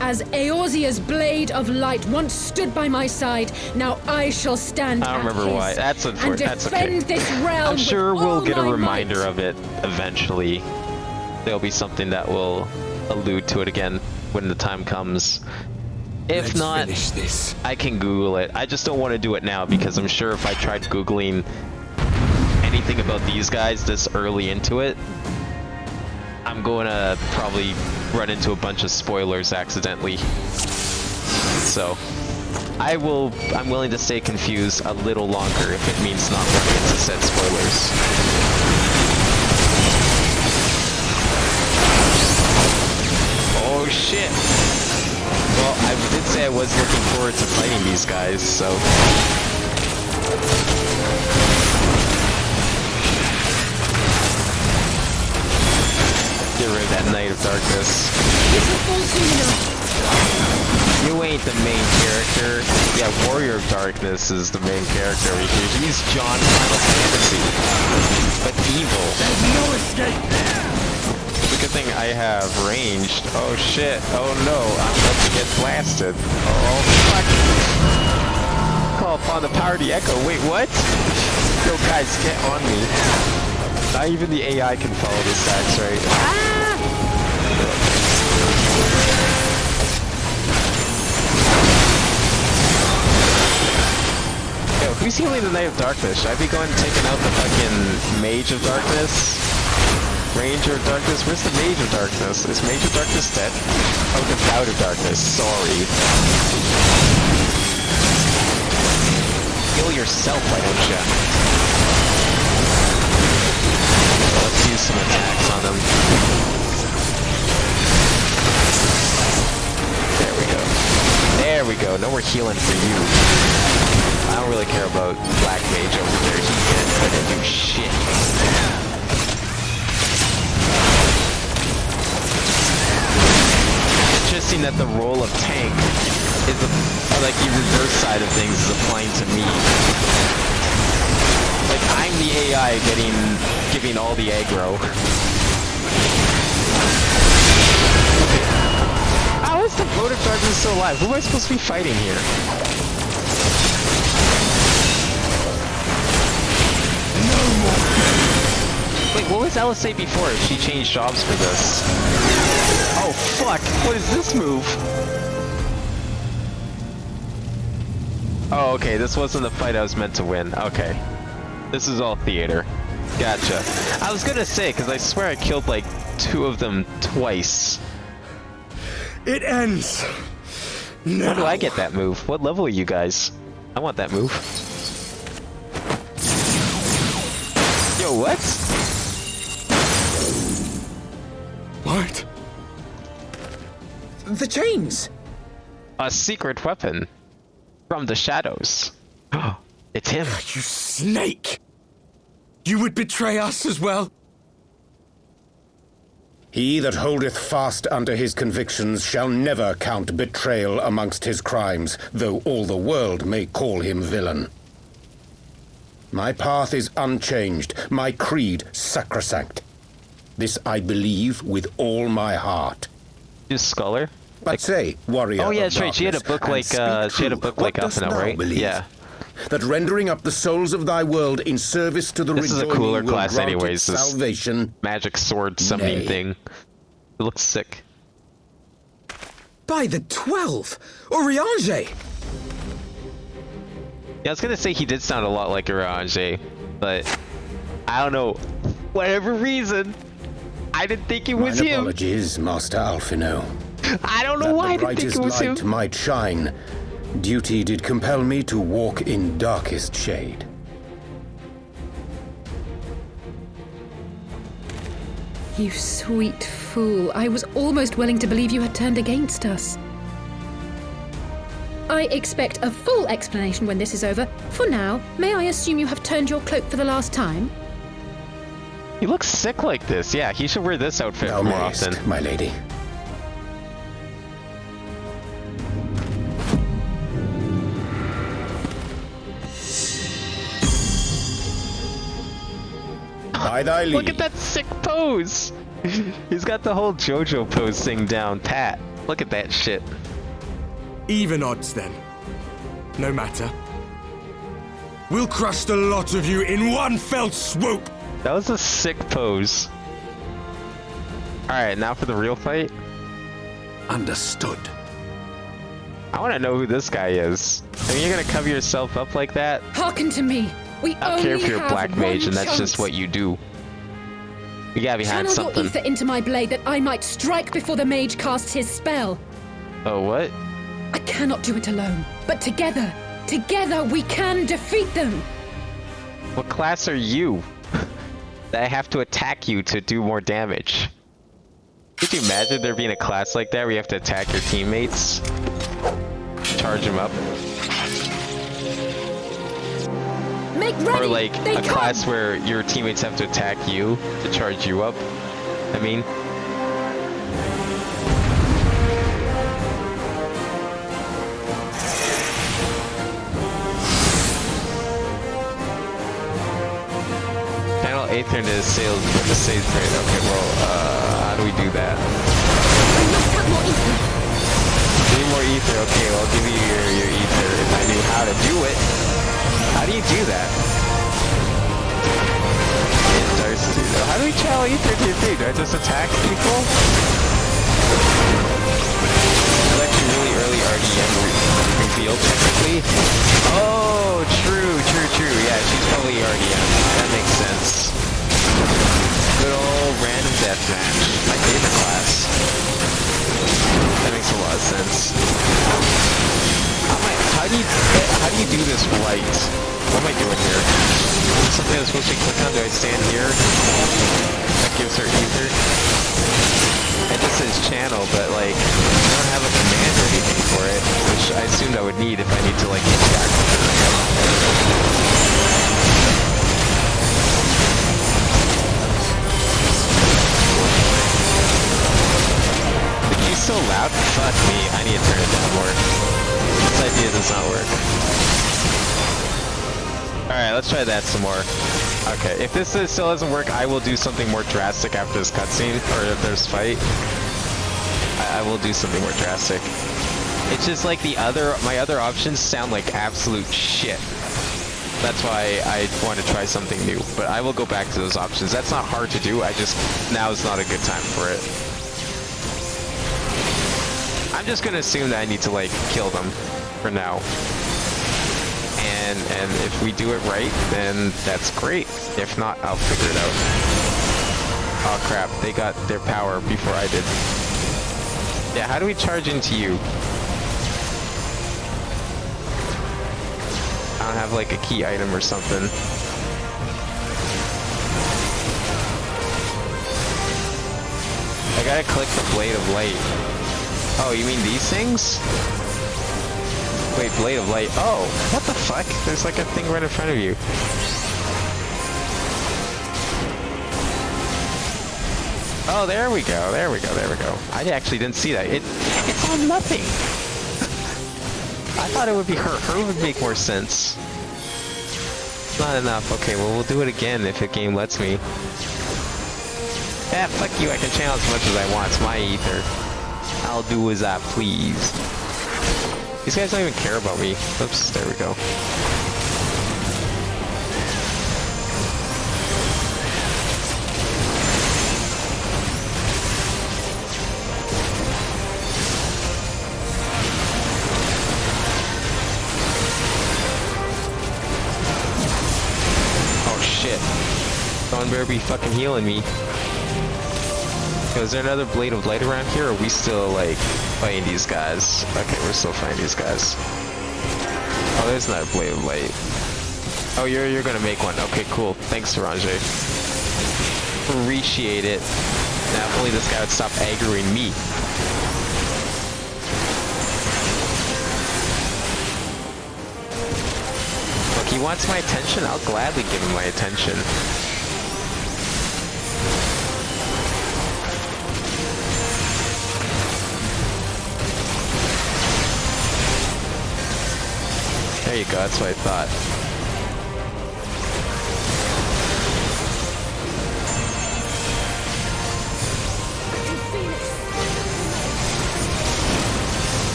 As Eorzea's blade of light once stood by my side, now I shall stand I don't at remember his why. That's and unfortunate. That's okay. defend this realm. I'm sure with we'll all get a my reminder might. of it eventually. There'll be something that will allude to it again when the time comes. If Let's not, finish this. I can Google it. I just don't want to do it now because I'm sure if I tried Googling anything about these guys this early into it, I'm going to probably run into a bunch of spoilers accidentally. So, I'm willing to stay confused a little longer if it means not running into said spoilers. Oh shit! Well, I did say I was looking forward to fighting these guys, so... Get rid of that Knight of Darkness. You ain't the main character. Yeah, Warrior of Darkness is the main character over here. He's John Final Fantasy. But evil. There's no escape there! The good thing I have ranged. Oh shit. Oh no. I'm about to get blasted. Oh fuck. Call upon the power of the echo. Wait, what? Yo guys, get on me. Not even the AI can follow the stacks, right? Ah! Yo, who's healing the Knight of Darkness? Should I be going and taking out the fucking Mage of Darkness? Ranger of Darkness? Where's the Mage of Darkness? Is Mage of Darkness dead? Oh, the Cloud of Darkness. Sorry. Heal yourself, why don't ya? Let's use some attacks on them. There we go. There we go. No more healing for you. I don't really care about Black Mage over there. He can't do shit. Interesting that the role of tank is like the reverse side of things is applying to me. Like I'm the AI giving all the aggro. How is the Vote of Darkness still alive? Who am I supposed to be fighting here? Wait, what was Alice say before? She changed jobs for this. Oh fuck! What is this move? Oh, okay, this wasn't the fight I was meant to win. Okay. This is all theater. Gotcha. I was gonna say, because I swear I killed like 2 of them twice. It ends. Now. How do I get that move? What level are you guys? I want that move. Yo, what? What? The chains! A secret weapon. From the shadows. It's him. You snake! You would betray us as well? He that holdeth fast unto his convictions shall never count betrayal amongst his crimes, though all the world may call him villain. My path is unchanged, my creed sacrosanct. This I believe with all my heart. You scholar? But say, warrior. Oh yeah, of that's right. She had a darkness, book like and she had a speak book true. like What dost Alpha, thou right? believe? Yeah. That rendering up the souls of thy world in service to the This is a rejoining cooler will class grant anyways, it this salvation. Magic sword summoning Nay. thing. It looks sick. By the 12! Oriange! Yeah, I was gonna say he did sound a lot like Orange, but I don't know. Whatever reason, I didn't think it was Mine him. apologies, Master Alphino. I don't know That why I the didn't think it brightest was him. light might shine, duty did compel me to walk in darkest shade. You sweet fool. I was almost willing to believe you had turned against us. I expect a full explanation when this is over. For now, may I assume you have turned your cloak for the last time? He looks sick like this. Yeah, he should wear this outfit Thou more mayest, often. my lady. By thy leave. Look at that sick pose. He's got the whole JoJo pose thing down pat. Look at that shit. Even odds then. No matter. We'll crush the lot of you in one fell swoop! That was a sick pose. Alright, now for the real fight. Understood. I want to know who this guy is. I mean, you're gonna cover yourself up like that? Hearken to me. We I don't care if only you're a have black one mage and that's chance. just what you do. You gotta be behind Channel your something. ether into my blade that I might strike before the mage casts his spell. Oh, what? I cannot do it alone, but together we can defeat them. What class are you? That I have to attack you to do more damage. Could you imagine there being a class like that where you have to attack your teammates? Charge them up? Make ready. Or like They a come. class where your teammates have to attack you to charge you up? I mean... Channel Aether into the sage brain. Okay, well, how do we do that? I must have more ether. Need more ether. Okay, well, I'll give you your ether if I knew how to do it. How do you do that? How do we channel ether to your thing? Do I just attack people? It's actually really early RDM reveal technically. Oh, true. Yeah, she's probably RDM. That makes sense. Good old random deathmatch. My favorite class. That makes a lot of sense. How do you do this right? What am I doing here? Something I'm supposed to click on? Do I stand here? That gives her ether. It just says channel, but like, I don't have a command or anything for it, which I assumed I would need if I need to like interact with her. The key's so loud? Fuck me, I need to turn it down more. This idea does not work. Alright, let's try that some more. Okay, if this still doesn't work, I will do something more drastic after this cutscene, or if there's fight. I will do something more drastic. It's just like my other options sound like absolute shit. That's why I want to try something new. But I will go back to those options. That's not hard to do, now is not a good time for it. I'm just gonna assume that I need to like kill them for now. And if we do it right, then that's great. If not, I'll figure it out. Oh crap, they got their power before I did. Yeah, how do we charge into you? I don't have like a key item or something. I gotta click the Blade of Light. Oh, you mean these things? Wait, Blade of Light. Oh, what the fuck? There's like a thing right in front of you. Oh, there we go. I actually didn't see that. It's on nothing. I thought it would be her. Her would make more sense. Not enough. Okay, well, we'll do it again if the game lets me. Yeah, fuck you. I can channel as much as I want. It's my ether. I'll do as I please. These guys don't even care about me. Oops, there we go. Oh shit. Someone better be fucking healing me. Yo, is there another Blade of Light around here, or are we still, like, fighting these guys? Okay, we're still fighting these guys. Oh, there's another Blade of Light. Oh, you're gonna make one. Okay, cool. Thanks, Saranje. Appreciate it. Now, if only this guy would stop aggroing me. Look, he wants my attention? I'll gladly give him my attention. There you go, that's what I thought.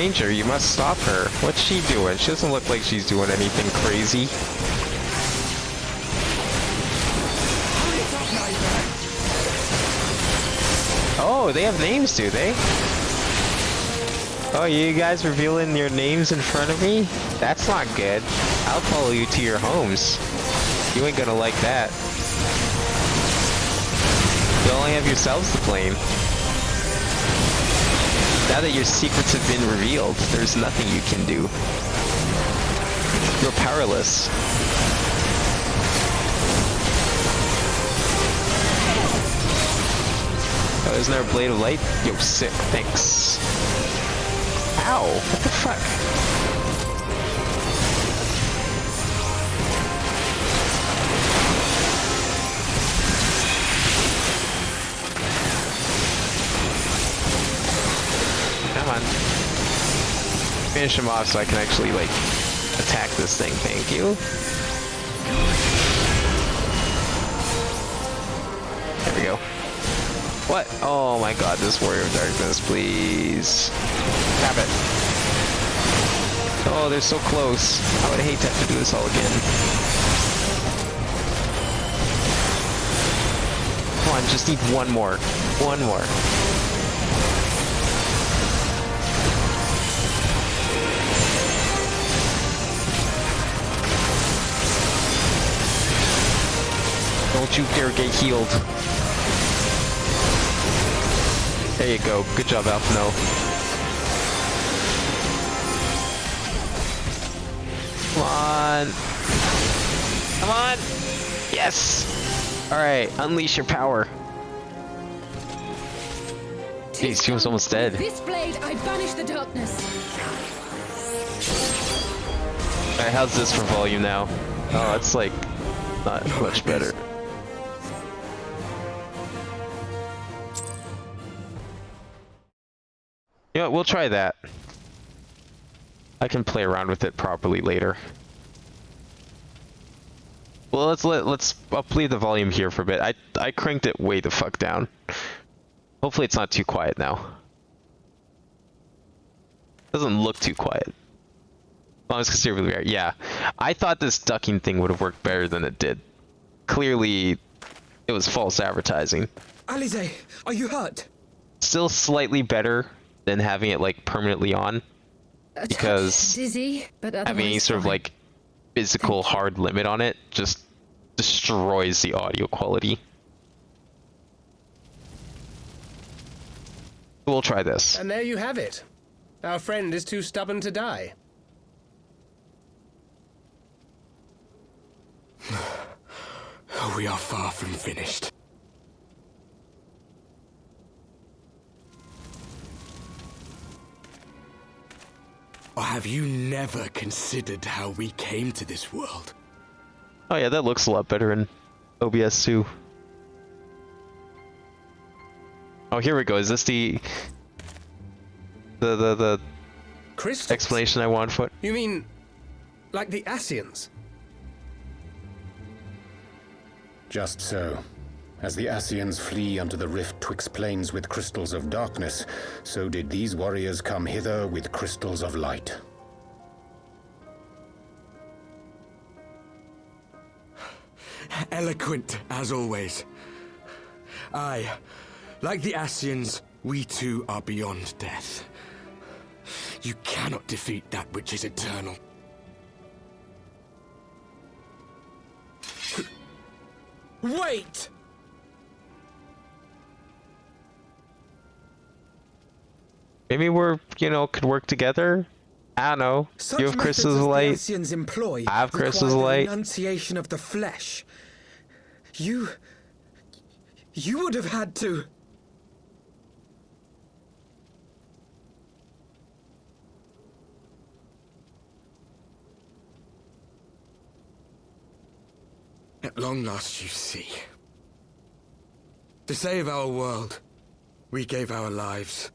Ranger, you must stop her. What's she doing? She doesn't look like she's doing anything crazy. Oh, they have names, do they? Oh, you guys revealing your names in front of me? That's not good. I'll follow you to your homes. You ain't gonna like that. You only have yourselves to blame. Now that your secrets have been revealed, there's nothing you can do. You're powerless. Oh, isn't there a blade of light? Yo, sick. Thanks. Ow! What the fuck? Come on. Finish him off so I can actually, like, attack this thing. Thank you. There we go. What? Oh my god, this Warrior of Darkness, please. Grab it. Oh, they're so close. I would hate to have to do this all again. Come on, just need one more. One more. Don't you dare get healed. There you go. Good job, Alphino. Come on. Come on. Yes. All right. Unleash your power. Jeez, she was almost dead. This blade, I banish the darkness. All right. How's this for volume now? Oh, it's like not much better. You know what, we'll try that. I can play around with it properly later. Well, let's I'll play the volume here for a bit. I cranked it way the fuck down. Hopefully it's not too quiet now. Doesn't look too quiet. Well, I was considerably better. Yeah, I thought this ducking thing would have worked better than it did. Clearly, it was false advertising. Alize, are you hurt? Still slightly better than having it like permanently on, because dizzy, but having any sort of like physical hard limit on it just destroys the audio quality. We'll try this. And there you have it. Our friend is too stubborn to die. We are far from finished. Or have you never considered how we came to this world? Oh yeah, that looks a lot better in OBS too. Oh, here we go. Is this the Crystals? explanation I want for it? You mean, like the Ascians? Just so. As the Ascians flee unto the rift twixt plains with crystals of darkness, so did these warriors come hither with crystals of light. Eloquent, as always. Aye, like the Ascians, we too are beyond death. You cannot defeat that which is eternal. Wait! Maybe we're, you know, could work together? I don't know. Such You have methods crystals of as the light. Ascians employ I have crystals of require the light. renunciation of the flesh. You would have had to. At long last, you see. To save our world, we gave our lives.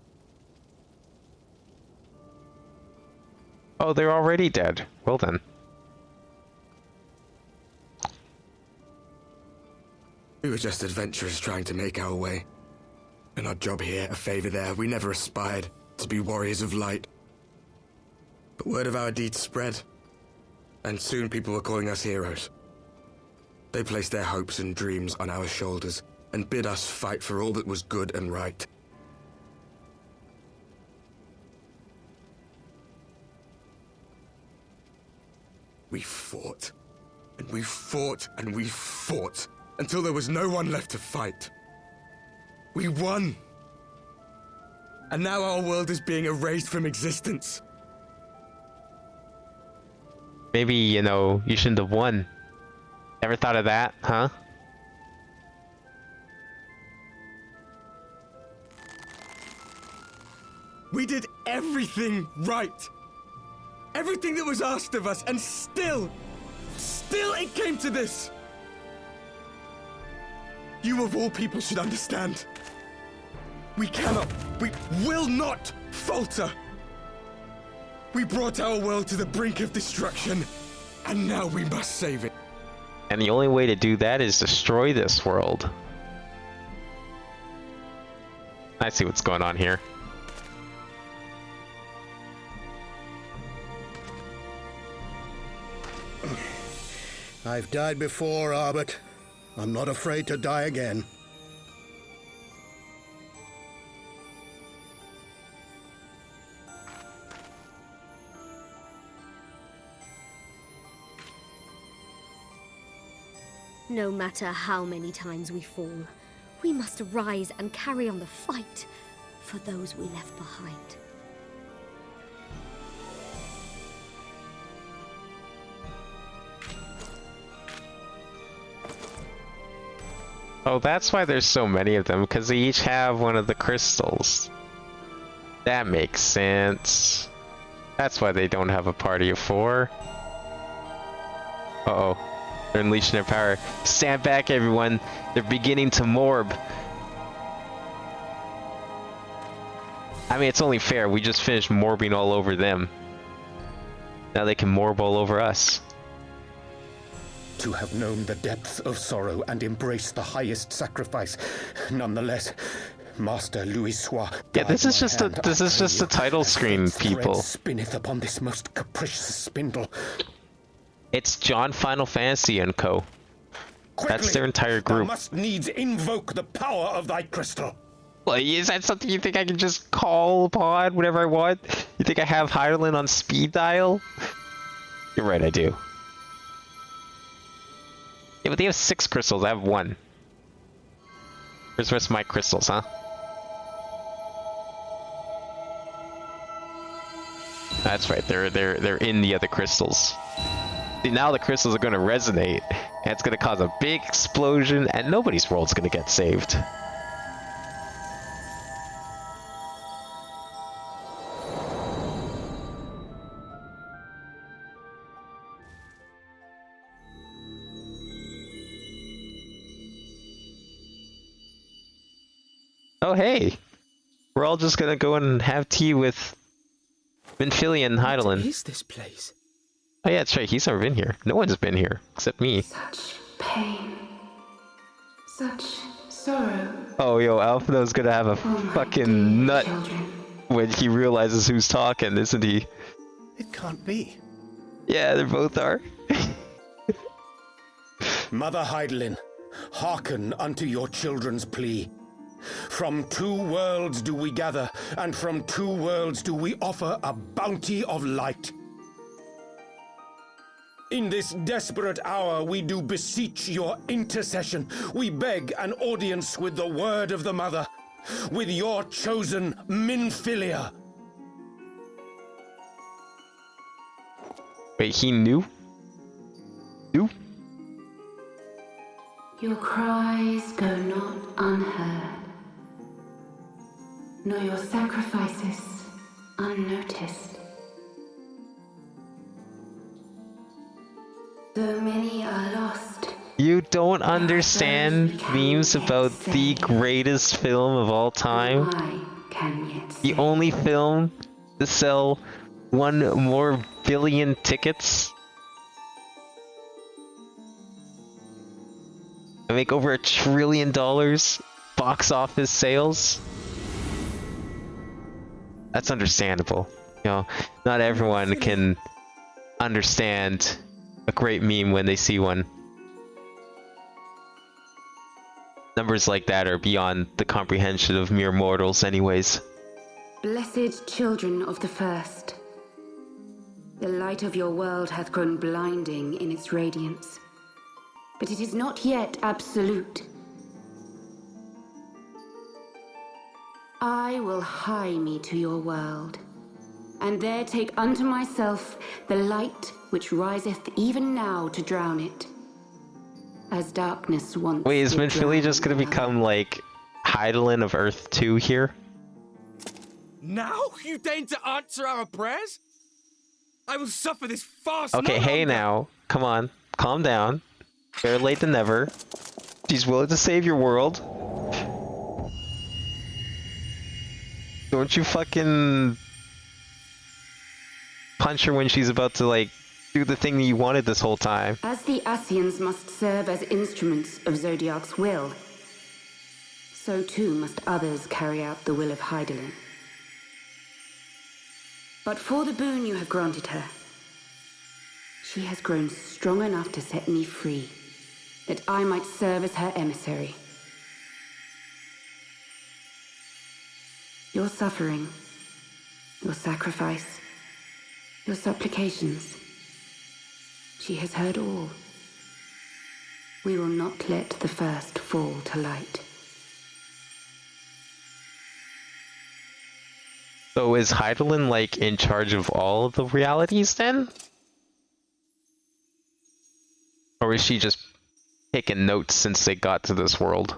Oh, they're already dead. Well then. We were just adventurers trying to make our way. An odd job here, a favor there. We never aspired to be warriors of light. But word of our deeds spread, and soon people were calling us heroes. They placed their hopes and dreams on our shoulders and bid us fight for all that was good and right. We fought, and we fought, and we fought, until there was no one left to fight. We won! And now our world is being erased from existence. Maybe, you know, you shouldn't have won. Ever thought of that, huh? We did everything right. Everything that was asked of us, and still it came to this. You of all people should understand. We will not falter. We brought our world to the brink of destruction, and now we must save it. And the only way to do that is destroy this world. I see what's going on here. I've died before, Arbet. I'm not afraid to die again. No matter how many times we fall, we must rise and carry on the fight for those we left behind. Oh, that's why there's so many of them, because they each have one of the crystals. That makes sense. That's why they don't have a party of 4. Uh-oh. They're unleashing their power. Stand back, everyone. They're beginning to morb. I mean, it's only fair. We just finished morbing all over them. Now they can morb all over us. To have known the depths of sorrow and embraced the highest sacrifice. Nonetheless, Master Louis Sois. Yeah, this is just a title screen, people. Spinneth upon this most capricious spindle. It's John Final Fantasy and Co. Quickly, that's their entire group. Thou must needs invoke the power of thy crystal. Well, is that something you think I can just call upon whenever I want? You think I have Hyerlin on speed dial? You're right, I do. Yeah, but they have 6 crystals. I have 1. Where's the rest of my crystals, huh? That's right. They're in the other crystals. See, now the crystals are going to resonate, and it's going to cause a big explosion, and nobody's world's going to get saved. Oh, hey! We're all just gonna go and have tea with Minfilia and Hydaelyn. What is this place? Oh yeah, that's right, he's never been here. No one's been here, except me. Such pain. Such sorrow. Oh, yo, Alphino's gonna have a fucking nut children. when he realizes who's talking, isn't he? It can't be. Yeah, they both are. Mother Hydaelyn, hearken unto your children's plea. From 2 worlds do we gather, and from 2 worlds do we offer a bounty of light. In this desperate hour we do beseech your intercession. We beg an audience with the word of the Mother, with your chosen Minfilia. Wait, he knew? Knew? Your cries go not unheard, nor your sacrifices unnoticed. Though many are lost, You don't understand memes about the greatest film of all time? I can yet The save. only film to sell 1 more billion tickets? And make over $1 trillion box office sales? That's understandable. You know, not everyone can understand a great meme when they see one. Numbers like that are beyond the comprehension of mere mortals anyways. Blessed children of the first, the light of your world hath grown blinding in its radiance, but it is not yet absolute. I will hie me to your world, and there take unto myself the light which riseth even now to drown it, as darkness once. Wait, is did Minfili drown just gonna the become like Hydaelyn of Earth 2 here? Now you deign to answer our prayers? I will suffer this farce. Okay, no hey longer. now, come on, calm down. Better late than never. She's willing to save your world. Don't you fucking punch her when she's about to, like, do the thing that you wanted this whole time. As the Ascians must serve as instruments of Zodiark's will, so too must others carry out the will of Hydaelyn. But for the boon you have granted her, she has grown strong enough to set me free, that I might serve as her emissary. Your suffering, your sacrifice, your supplications, she has heard all. We will not let the first fall to light. So is Hydaelyn, like, in charge of all of the realities then? Or is she just taking notes since they got to this world?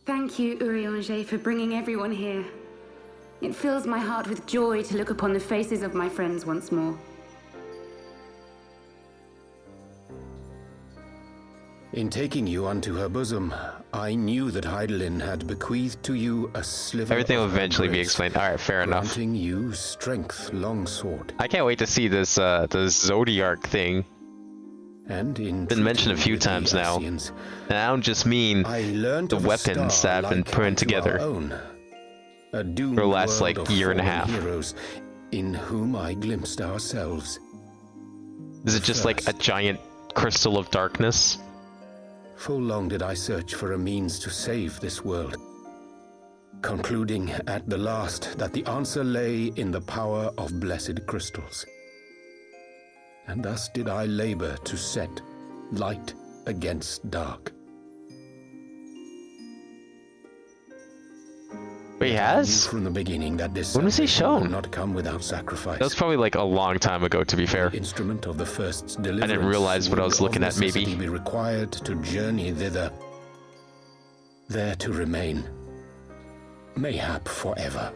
Thank you, Urianger, for bringing everyone here. It fills my heart with joy to look upon the faces of my friends once more. In taking you unto her bosom, I knew that Hydaelyn had bequeathed to you a sliver. Everything will of her eventually be grace, explained. Alright, fair enough. granting you strength long sought. I can't wait to see this this Zodiark thing. And in Been mentioned a few treating times with the now. Ascians, And I don't just mean I learned the of a weapons star that have been like put unto together our own, a doomed for the last, world like, of year and a fallen half. heroes, in whom I glimpsed ourselves. Is it just like a giant crystal of darkness? Full long did I search for a means to save this world, concluding at the last that the answer lay in the power of blessed crystals. And thus did I labor to set light against dark. But he I knew has? from the beginning that this When was he salvation would shown? not come without sacrifice. That was probably like a long time ago, to be fair. The instrument of the first deliverance. I didn't realize what I was would looking of at, maybe. necessity be required to journey thither, there to remain, mayhap forever.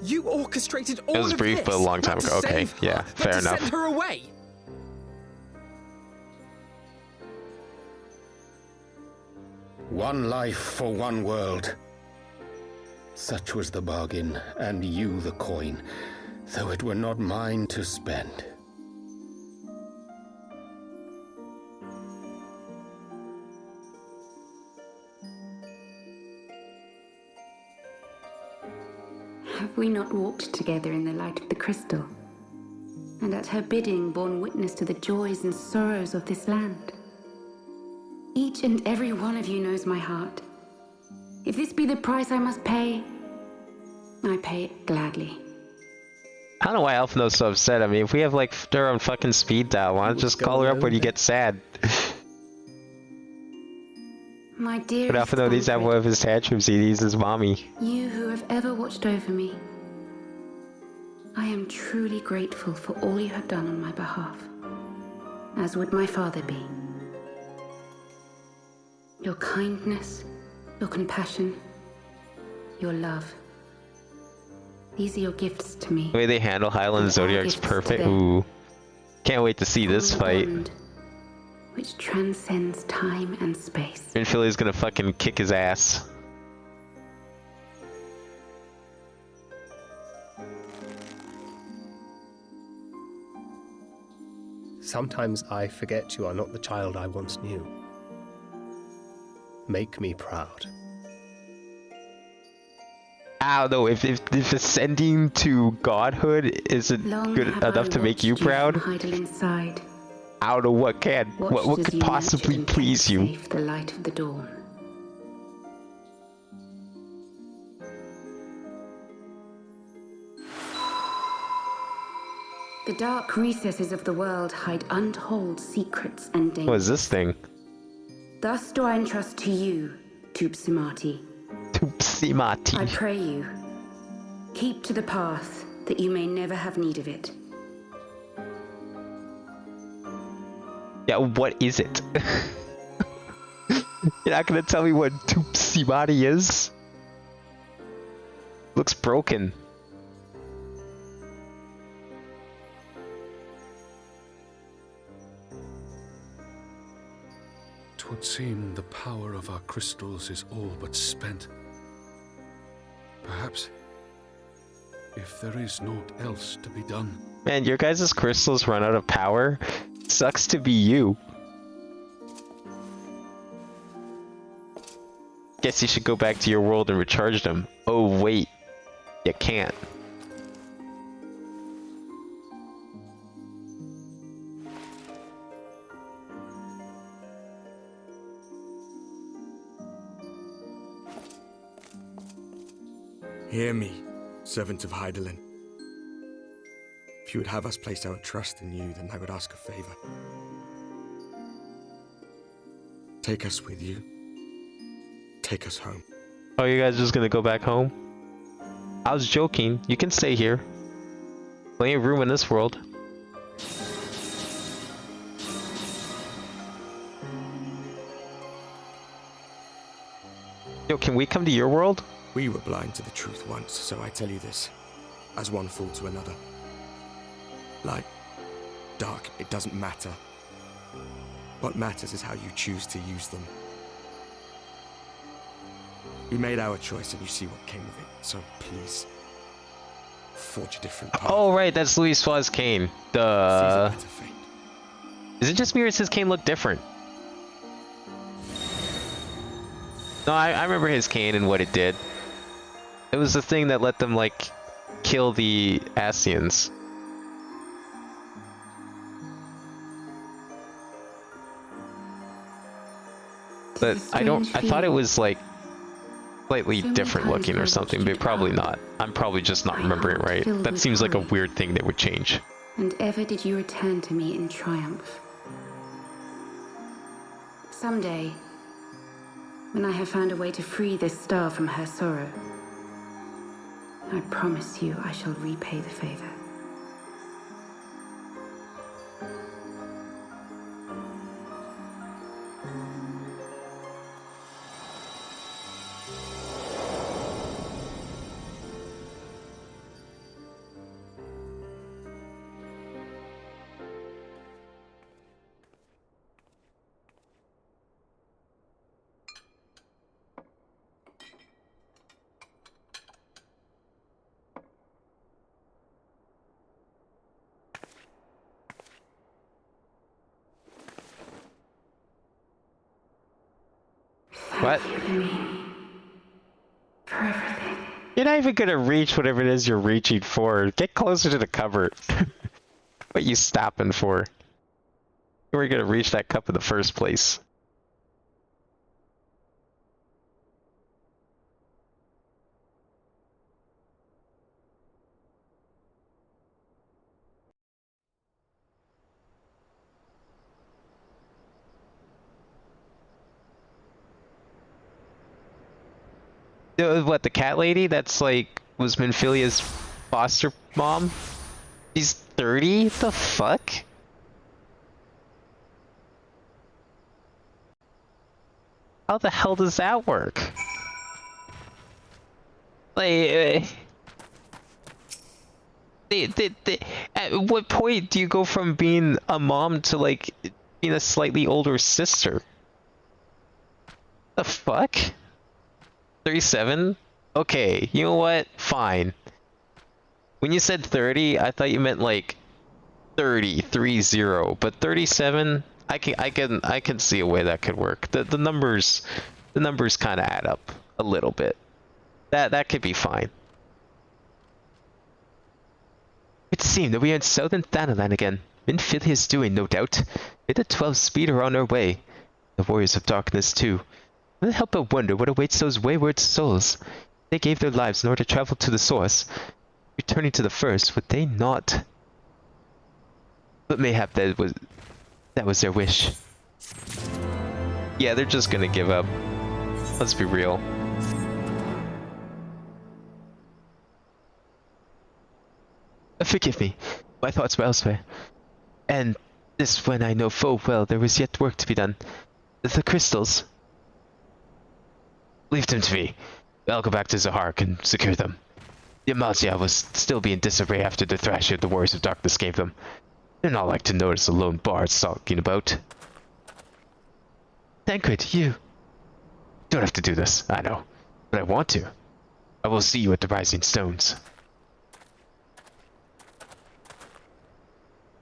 You orchestrated all It was of brief, this, but a long time not to ago. Okay, save her, yeah, but fair to enough. Send her away. One life for one world. Such was the bargain, and you the coin, though it were not mine to spend. Have we not walked together in the light of the crystal, and at her bidding borne witness to the joys and sorrows of this land? Each and every one of you knows my heart. If this be the price I must pay, I pay it gladly. I don't know why Elfino's so upset. I mean, if we have, like, her on fucking speed dial, why not just call her up when you get sad? My dearest But Elfino needs to have one of his tantrums. He needs his mommy. you who have ever watched over me, I am truly grateful for all you have done on my behalf, as would my father be. Your kindness, your compassion, your love. These are your gifts to me. The way they handle Hydaelyn Zodiark's perfect. Ooh. Can't wait to see this fight. Which transcends time and space. Minfili's gonna fucking kick his ass. Sometimes I forget you are not the child I once knew. Make me proud. I don't know if ascending to godhood isn't Long good have I enough to make watched you proud. from Heidelin side. I don't know what can. What Watched as could you possibly nurtured and please kept you? safe the light of the dawn. The dark recesses of the world hide untold secrets and dangers. What is this thing? Thus do I entrust to you, Tupsimati. I Tupsimati. pray you, keep to the path that you may never have need of it. Yeah, what is it? You're not gonna tell me what Tupsimati is? Looks broken. Twould seem the power of our crystals is all but spent. Perhaps, if there is naught else to be done. Man, your guys' crystals run out of power? Sucks to be you. Guess you should go back to your world and recharge them. Oh wait, you can't. Hear me, servant of Heidelin. If you would have us place our trust in you, then I would ask a favor. Take us with you. Take us home. Oh, you guys just gonna go back home? I was joking. You can stay here. Plenty of room in this world. Yo, can we come to your world? We were blind to the truth once, so I tell you this, as one fool to another. Light, dark, it doesn't matter. What matters is how you choose to use them. We made our choice and you see what came of it, so please, forge a different path. Oh right, that's Louis Suarez Kane. Duh. Is it just me or does his Kane look different? No, I remember his Kane and what it did. It was the thing that let them, like, kill the Asians. But I thought it was, like, slightly different looking or something, but probably not. I'm probably just not remembering it right. That seems like a weird thing that would change. And ever did you return to me in triumph. Someday, when I have found a way to free this star from her sorrow, I promise you I shall repay the favor. What? You're not even gonna reach whatever it is you're reaching for. Get closer to the cupboard. What you stopping for? You were gonna reach that cup in the first place. What, the cat lady that's like was Minfilia's foster mom? She's 30? The fuck? How the hell does that work? Like, at what point do you go from being a mom to like being a slightly older sister? The fuck? 37? Okay, you know what? Fine. When you said 30, I thought you meant like 30, but 37, I can see a way that could work. The numbers kind of add up a little bit. That could be fine. It seemed that we are in southern Thanalan again. Minfilia's doing, no doubt. With the 12 speeder on our way. The Warriors of Darkness, too. I can't help but wonder what awaits those wayward souls. They gave their lives in order to travel to the source. Returning to the first, would they not? But mayhap that was their wish. Yeah, they're just gonna give up. Let's be real. Forgive me. My thoughts were elsewhere. And this when I know full well there was yet work to be done. The crystals. Leave them to me. I'll go back to Zahark and secure them. The Amasia will still be in disarray after the thrashing the Warriors of Darkness gave them. They're not like to notice a lone bard stalking about. Tancred, you don't have to do this, I know. But I want to. I will see you at the Rising Stones.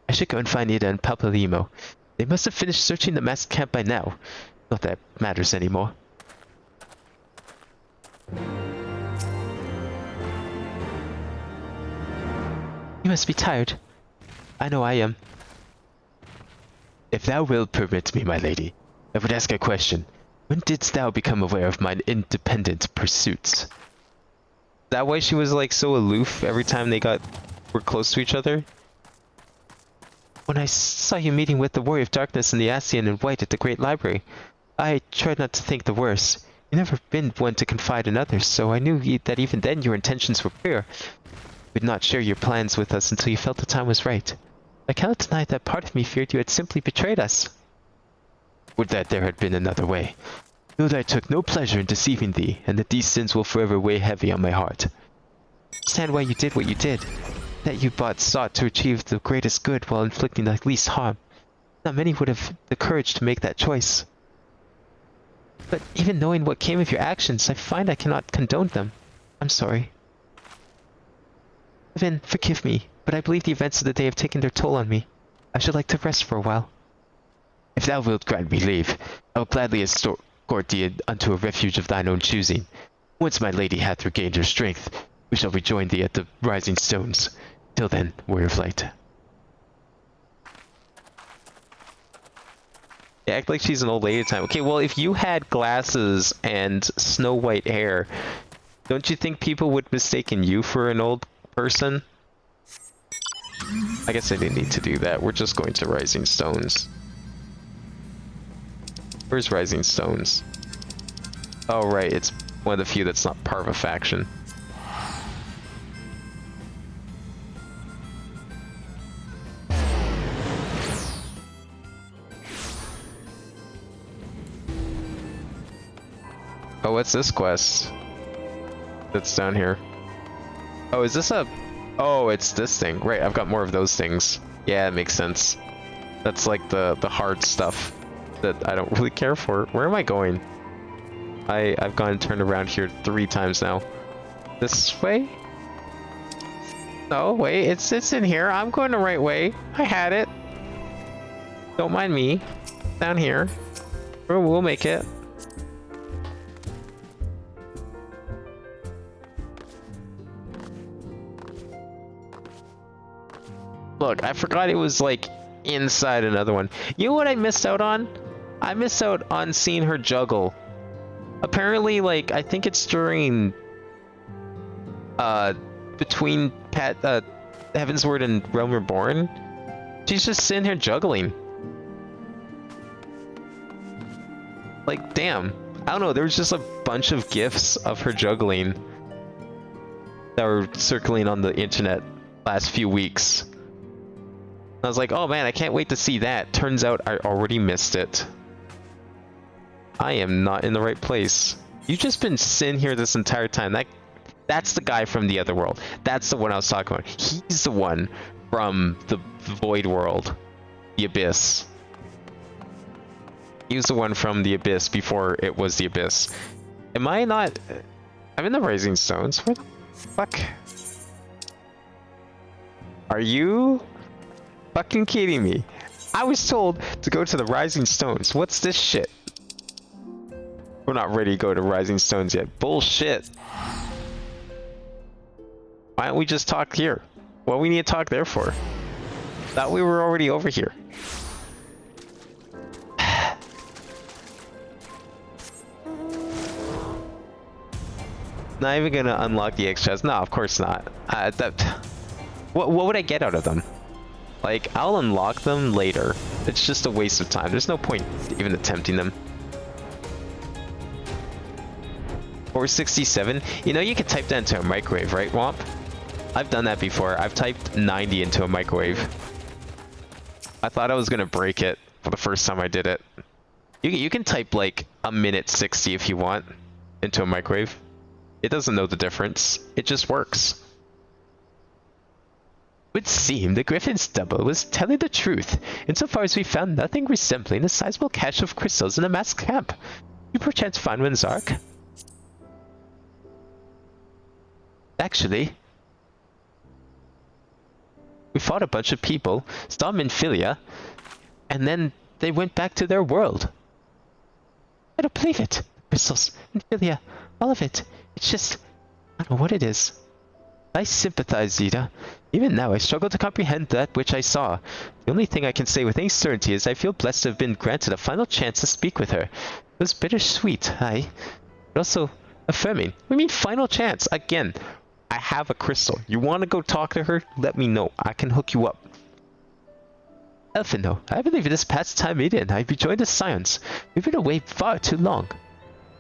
I should go and find Ida and Palpalimo. They must have finished searching the masked camp by now. Not that it matters anymore. You must be tired. I know I am. If thou wilt permit me, my lady, I would ask a question. When didst thou become aware of mine independent pursuits? That why she was like so aloof every time they were close to each other? When I saw you meeting with the Warrior of Darkness and the Ascian in white at the Great Library, I tried not to think the worst. You've never been one to confide in others, so I knew that even then your intentions were pure. You would not share your plans with us until you felt the time was right. I cannot deny that part of me feared you had simply betrayed us. Would that there had been another way. Know that I took no pleasure in deceiving thee, and that these sins will forever weigh heavy on my heart. Understand why you did what you did. That you sought to achieve the greatest good while inflicting the least harm. Not many would have the courage to make that choice. But even knowing what came of your actions, I find I cannot condone them. I'm sorry. Vin, forgive me, but I believe the events of the day have taken their toll on me. I should like to rest for a while. If thou wilt grant me leave, I will gladly escort thee unto a refuge of thine own choosing. Once my lady hath regained her strength, we shall rejoin thee at the Rising Stones. Till then, Warrior of Light. You act like she's an old lady time. Okay, well, if you had glasses and snow white hair, don't you think people would mistaken you for an old person? I guess I didn't need to do that. We're just going to Rising Stones. Where's Rising Stones? Oh, right, it's one of the few that's not part of a faction. Oh, what's this quest? That's down here. Oh, is this a... Oh, it's this thing. Right, I've got more of those things. Yeah, it makes sense. That's like the hard stuff that I don't really care for. Where am I going? I've gone and turned around here 3 times now. This way? No, wait, it's in here. I'm going the right way. I had it. Don't mind me. Down here. We'll make it. Look, I forgot it was like inside another one. You know what I missed out on? I missed out on seeing her juggle. Apparently, like, I think it's during between Heavensward and Realm Reborn. She's just sitting here juggling. Like, damn. I don't know, there was just a bunch of gifs of her juggling that were circling on the internet last few weeks. I was like, oh man, I can't wait to see that. Turns out I already missed it. I am not in the right place. You've just been sitting here this entire time. That's the guy from the other world. That's the one I was talking about. He's the one from the Void World. The Abyss. He was the one from the Abyss before it was the Abyss. Am I not... I'm in the Rising Stones. Where the fuck? Are you... fucking kidding me? I was told to go to the Rising Stones. What's this shit? We're not ready to go to Rising Stones yet. Bullshit. Why don't we just talk here? What do we need to talk there for? Thought we were already over here. Not even gonna unlock the X chest. No, of course not. What would I get out of them? Like, I'll unlock them later. It's just a waste of time. There's no point even attempting them. 467. You know you can type that into a microwave, right, Womp? I've done that before. I've typed 90 into a microwave. I thought I was gonna break it for the first time I did it. You can type like a minute 60 if you want into a microwave. It doesn't know the difference. It just works. It would seem the Griffin's double was telling the truth, insofar as we found nothing resembling a sizable cache of crystals in the masked camp. You perchance find one, Zark? Actually, we fought a bunch of people, saw them in Philia, and then they went back to their world. I don't believe it. Crystals, Philia, all of it. It's just, I don't know what it is. I sympathize, Zeta. Even now, I struggle to comprehend that which I saw. The only thing I can say with any certainty is I feel blessed to have been granted a final chance to speak with her. It was bittersweet, aye, but also affirming. We mean final chance. Again, I have a crystal. You want to go talk to her? Let me know. I can hook you up. Elfino, I believe this past time Eden, I've rejoined the Scions. We've been away far too long.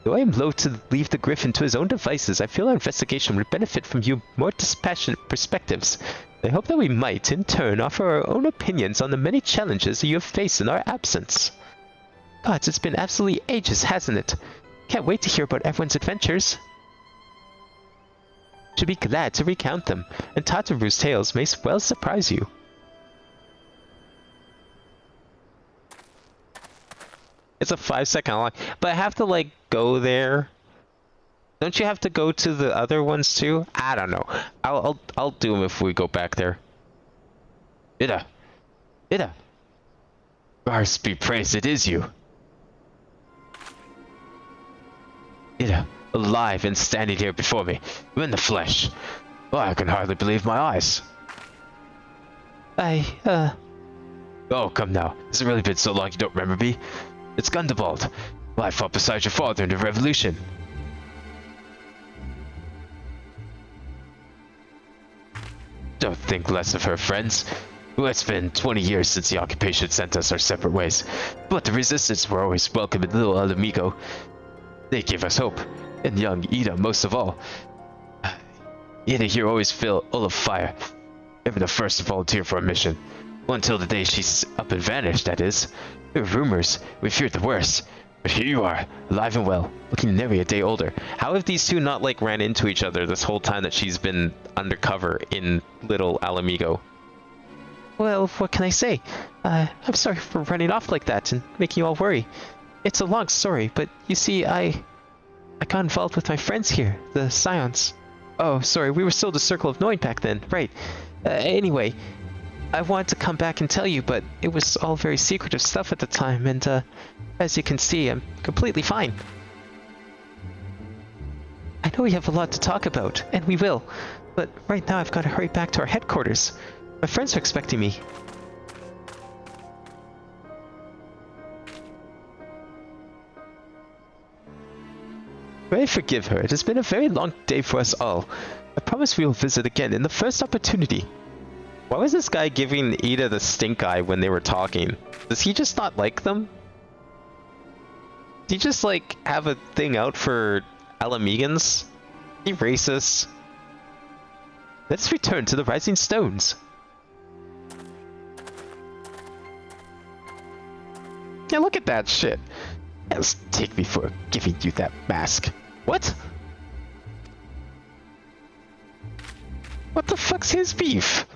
Though I am loath to leave the Griffin to his own devices, I feel our investigation would benefit from you more dispassionate perspectives. I hope that we might, in turn, offer our own opinions on the many challenges that you have faced in our absence. Gods, it's been absolutely ages, hasn't it? Can't wait to hear about everyone's adventures. Should be glad to recount them, and Tataru's tales may well surprise you. It's a 5-second unlock, but I have to like go there. Don't you have to go to the other ones too? I don't know. I'll do them if we go back there. Ida. Mars be praised, it is you. Ida, alive and standing here before me, you in the flesh. Oh, I can hardly believe my eyes. Oh, come now. Has it really been so long you don't remember me? It's Gundabald. Well, I fought beside your father in the revolution. Don't think less of her, friends. Well, it's been 20 years since the occupation sent us our separate ways, but the resistance were always welcome in little Alamigo. They gave us hope, and young Ida most of all. Ida here always full of fire, ever the first to volunteer for a mission. Well, until the day she's up and vanished, that is. There were rumors, we feared the worst, but here you are, alive and well, looking nearly a day older. How have these two not like ran into each other this whole time that she's been undercover in Little Alamigo? Well, what can I say? I'm sorry for running off like that and making you all worry. It's a long story, but you see, I got involved with my friends here, the Scions. Oh, sorry, we were still the Circle of Knowing back then, right. Anyway, I wanted to come back and tell you, but it was all very secretive stuff at the time, and as you can see, I'm completely fine. I know we have a lot to talk about, and we will, but right now I've got to hurry back to our headquarters. My friends are expecting me. Pray forgive her. It has been a very long day for us all. I promise we will visit again in the first opportunity. Why was this guy giving Ida the stink eye when they were talking? Does he just not like them? Did he just like have a thing out for Alamegans? He racist. Let's return to the Rising Stones. Yeah, look at that shit. Yes, take me for giving you that mask. What? What the fuck's his beef?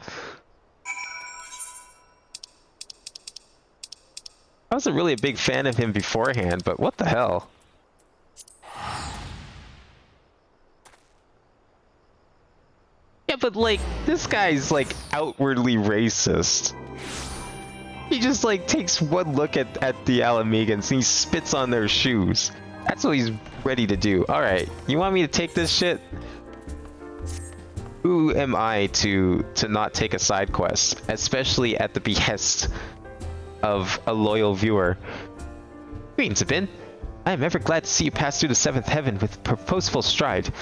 I wasn't really a big fan of him beforehand, but what the hell? Yeah, but like, this guy's like outwardly racist. He just like takes one look at the Alamegans and he spits on their shoes. That's what he's ready to do. Alright, you want me to take this shit? who am I to not take a side quest, especially at the behest of a loyal viewer? Greetings, Abin. I am ever glad to see you pass through the seventh heaven with purposeful stride.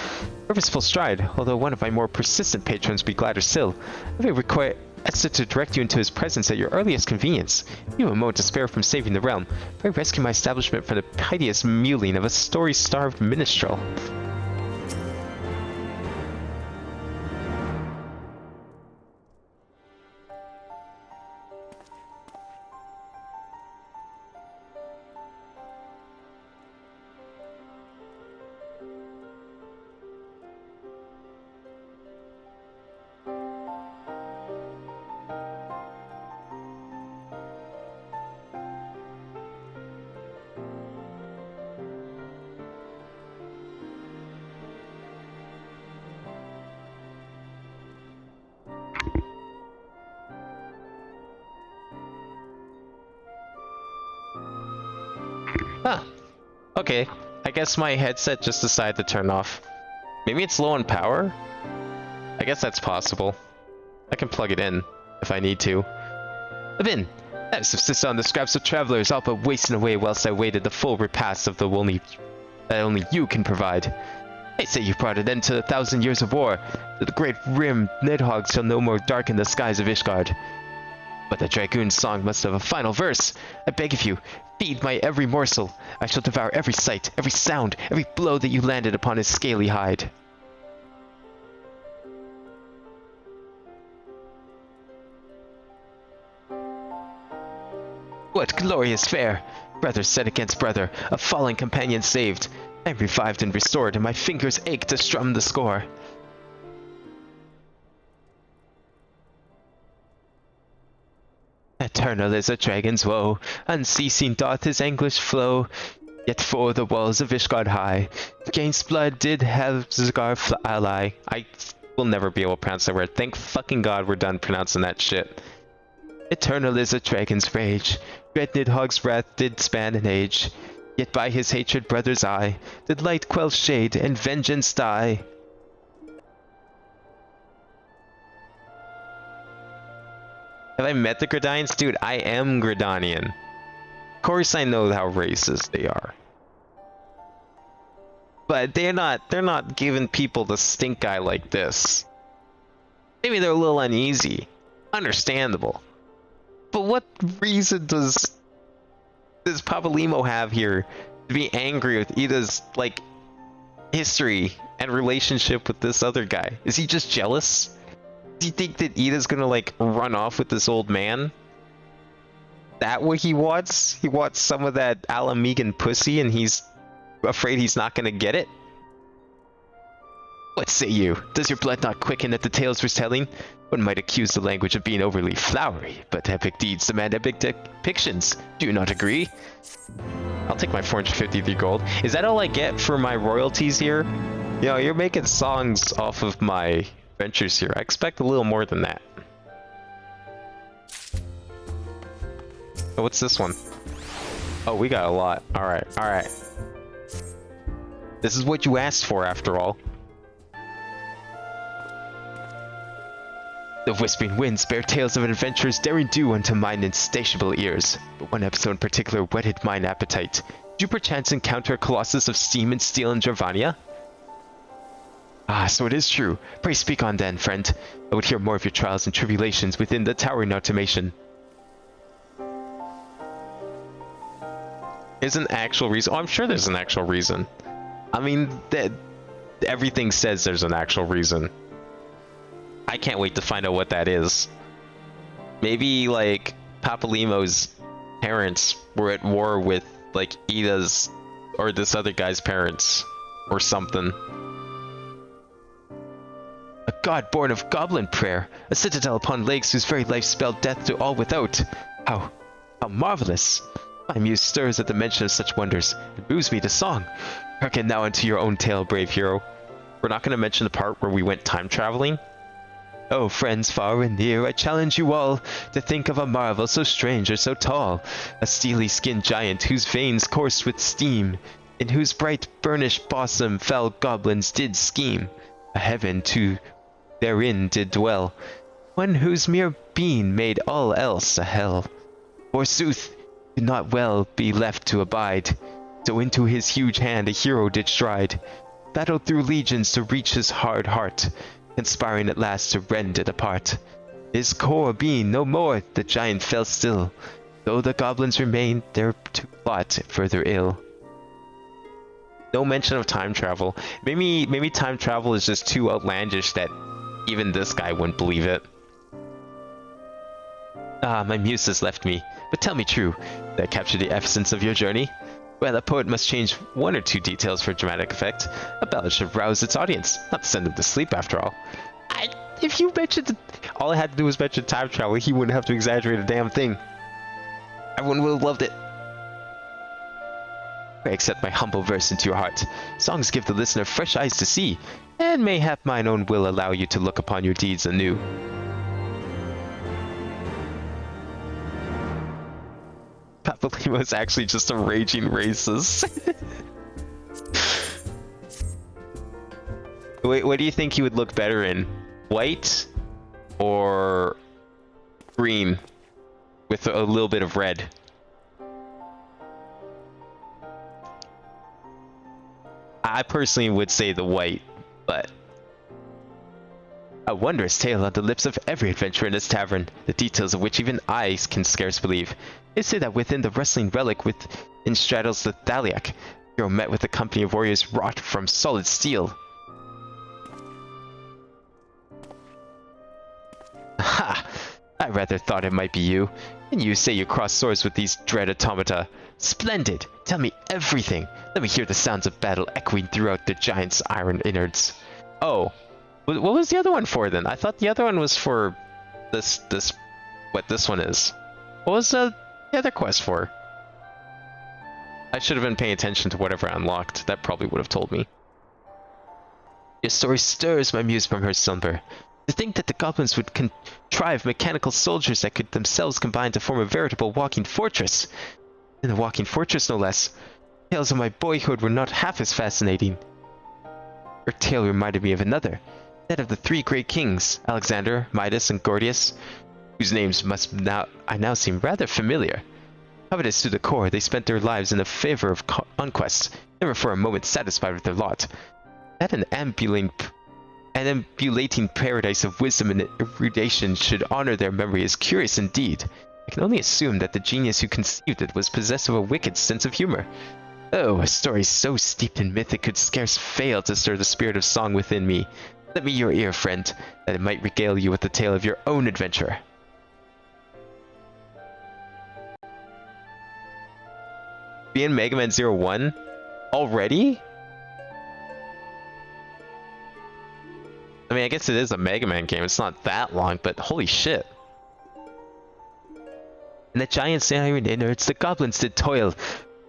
Although one of my more persistent patrons be gladder still. I may require Esther to direct you into his presence at your earliest convenience. You have a moment to spare from saving the realm. Pray rescue my establishment from the piteous mewling of a story-starved minstrel. Huh. Okay. I guess my headset just decided to turn off. Maybe it's low on power? I guess that's possible. I can plug it in if I need to. Abin, that is subsist on the scraps of travelers, all but wasting away whilst I waited the full repast of the that only you can provide. They say you brought an end to 1,000 years of war, that the great rim Nidhogg shall no more darken the skies of Ishgard. But the dragoon's song must have a final verse. I beg of you, feed my every morsel. I shall devour every sight, every sound, every blow that you landed upon his scaly hide. What glorious fare! Brother set against brother, a fallen companion saved. I am revived and restored, and my fingers ache to strum the score. Eternal is a dragon's woe, unceasing doth his anguish flow. Yet for the walls of Ishgard high, gainst blood did Helzgar ally. I will never be able to pronounce that word. Thank fucking God we're done pronouncing that shit. Eternal is a dragon's rage, dread Nidhogg's wrath did span an age. Yet by his hatred brother's eye, did light quell shade and vengeance die. Have I met the Gridanians? Dude, I am Gridanian. Of course I know how racist they are. But they're not giving people the stink eye like this. Maybe they're a little uneasy. Understandable. But what reason does Papalimo have here to be angry with Ida's, like, history and relationship with this other guy? Is he just jealous? Do you think that Ida's gonna, like, run off with this old man? That what he wants? He wants some of that Alamegan pussy and he's afraid he's not gonna get it? What say you? Does your blood not quicken at the tales we're telling? One might accuse the language of being overly flowery, but epic deeds demand epic depictions. Do you not agree? I'll take my 453 gold. Is that all I get for my royalties here? You know, you're making songs off of my ventures here. I expect a little more than that. Oh, what's this one? Oh, we got a lot. Alright, alright. This is what you asked for, after all. The whispering winds bear tales of adventures daring do unto mine insatiable ears. But one episode in particular whetted mine appetite. Did you perchance encounter a colossus of steam and steel in Dravania? Ah, so it is true. Pray speak on then, friend. I would hear more of your trials and tribulations within the towering automation. Is an actual reason? Oh, I'm sure there's an actual reason. I mean, everything says there's an actual reason. I can't wait to find out what that is. Maybe, like, Papalimo's parents were at war with, like, Ida's or this other guy's parents or something. A god born of goblin prayer, a citadel upon lakes whose very life spelled death to all without. How marvelous! My muse stirs at the mention of such wonders, and moves me to song. Hearken now unto your own tale, brave hero. We're not going to mention the part where we went time traveling. Oh, friends far and near, I challenge you all to think of a marvel so strange or so tall. A steely-skinned giant whose veins coursed with steam, in whose bright burnished bosom fell goblins did scheme. A heaven to therein did dwell, one whose mere being made all else a hell. Forsooth, could not well be left to abide, so into his huge hand a hero did stride, battled through legions to reach his hard heart, conspiring at last to rend it apart. His core being no more, the giant fell still, though the goblins remained there to plot further ill. No mention of time travel. Maybe time travel is just too outlandish that even this guy wouldn't believe it. Ah, my muse has left me, but tell me true, did I capture the essence of your journey? Well, a poet must change one or two details for dramatic effect. A ballad should rouse its audience, not send them to sleep after all. If you mentioned all I had to do was mention time travel, he wouldn't have to exaggerate a damn thing. Everyone would have loved it. Pray accept my humble verse into your heart. Songs give the listener fresh eyes to see, and mayhap mine own will allow you to look upon your deeds anew. Papalimo is actually just a raging racist. Wait, what do you think he would look better in? White or green with a little bit of red? I personally would say the white, but... A wondrous tale on the lips of every adventurer in this tavern, the details of which even I can scarce believe. They say that within the wrestling relic within straddles the Thaliac, hero met with a company of warriors wrought from solid steel. Ha! I rather thought it might be you. And you say you cross swords with these dread automata. Splendid! Tell me everything! Let me hear the sounds of battle echoing throughout the giant's iron innards. Oh. What was the other one for then? I thought the other one was for what this one is. What was the other quest for? I should have been paying attention to whatever I unlocked. That probably would have told me. Your story stirs my muse from her slumber. To think that the goblins would contrive mechanical soldiers that could themselves combine to form a veritable walking fortress. And a walking fortress, no less. Tales of my boyhood were not half as fascinating. Her tale reminded me of another. That of the three great kings, Alexander, Midas, and Gordius, whose names I now seem rather familiar. Covetous to the core, they spent their lives in the favor of conquest, never for a moment satisfied with their lot. That an ambulating paradise of wisdom and erudition should honor their memory is curious indeed. I can only assume that the genius who conceived it was possessed of a wicked sense of humor. Oh, a story so steeped in myth it could scarce fail to stir the spirit of song within me. Let me your ear, friend, that it might regale you with the tale of your own adventure. Being Mega Man 01? Already? I mean, I guess it is a Mega Man game. It's not that long, but holy shit. In the giant's iron innards, the goblins did toil.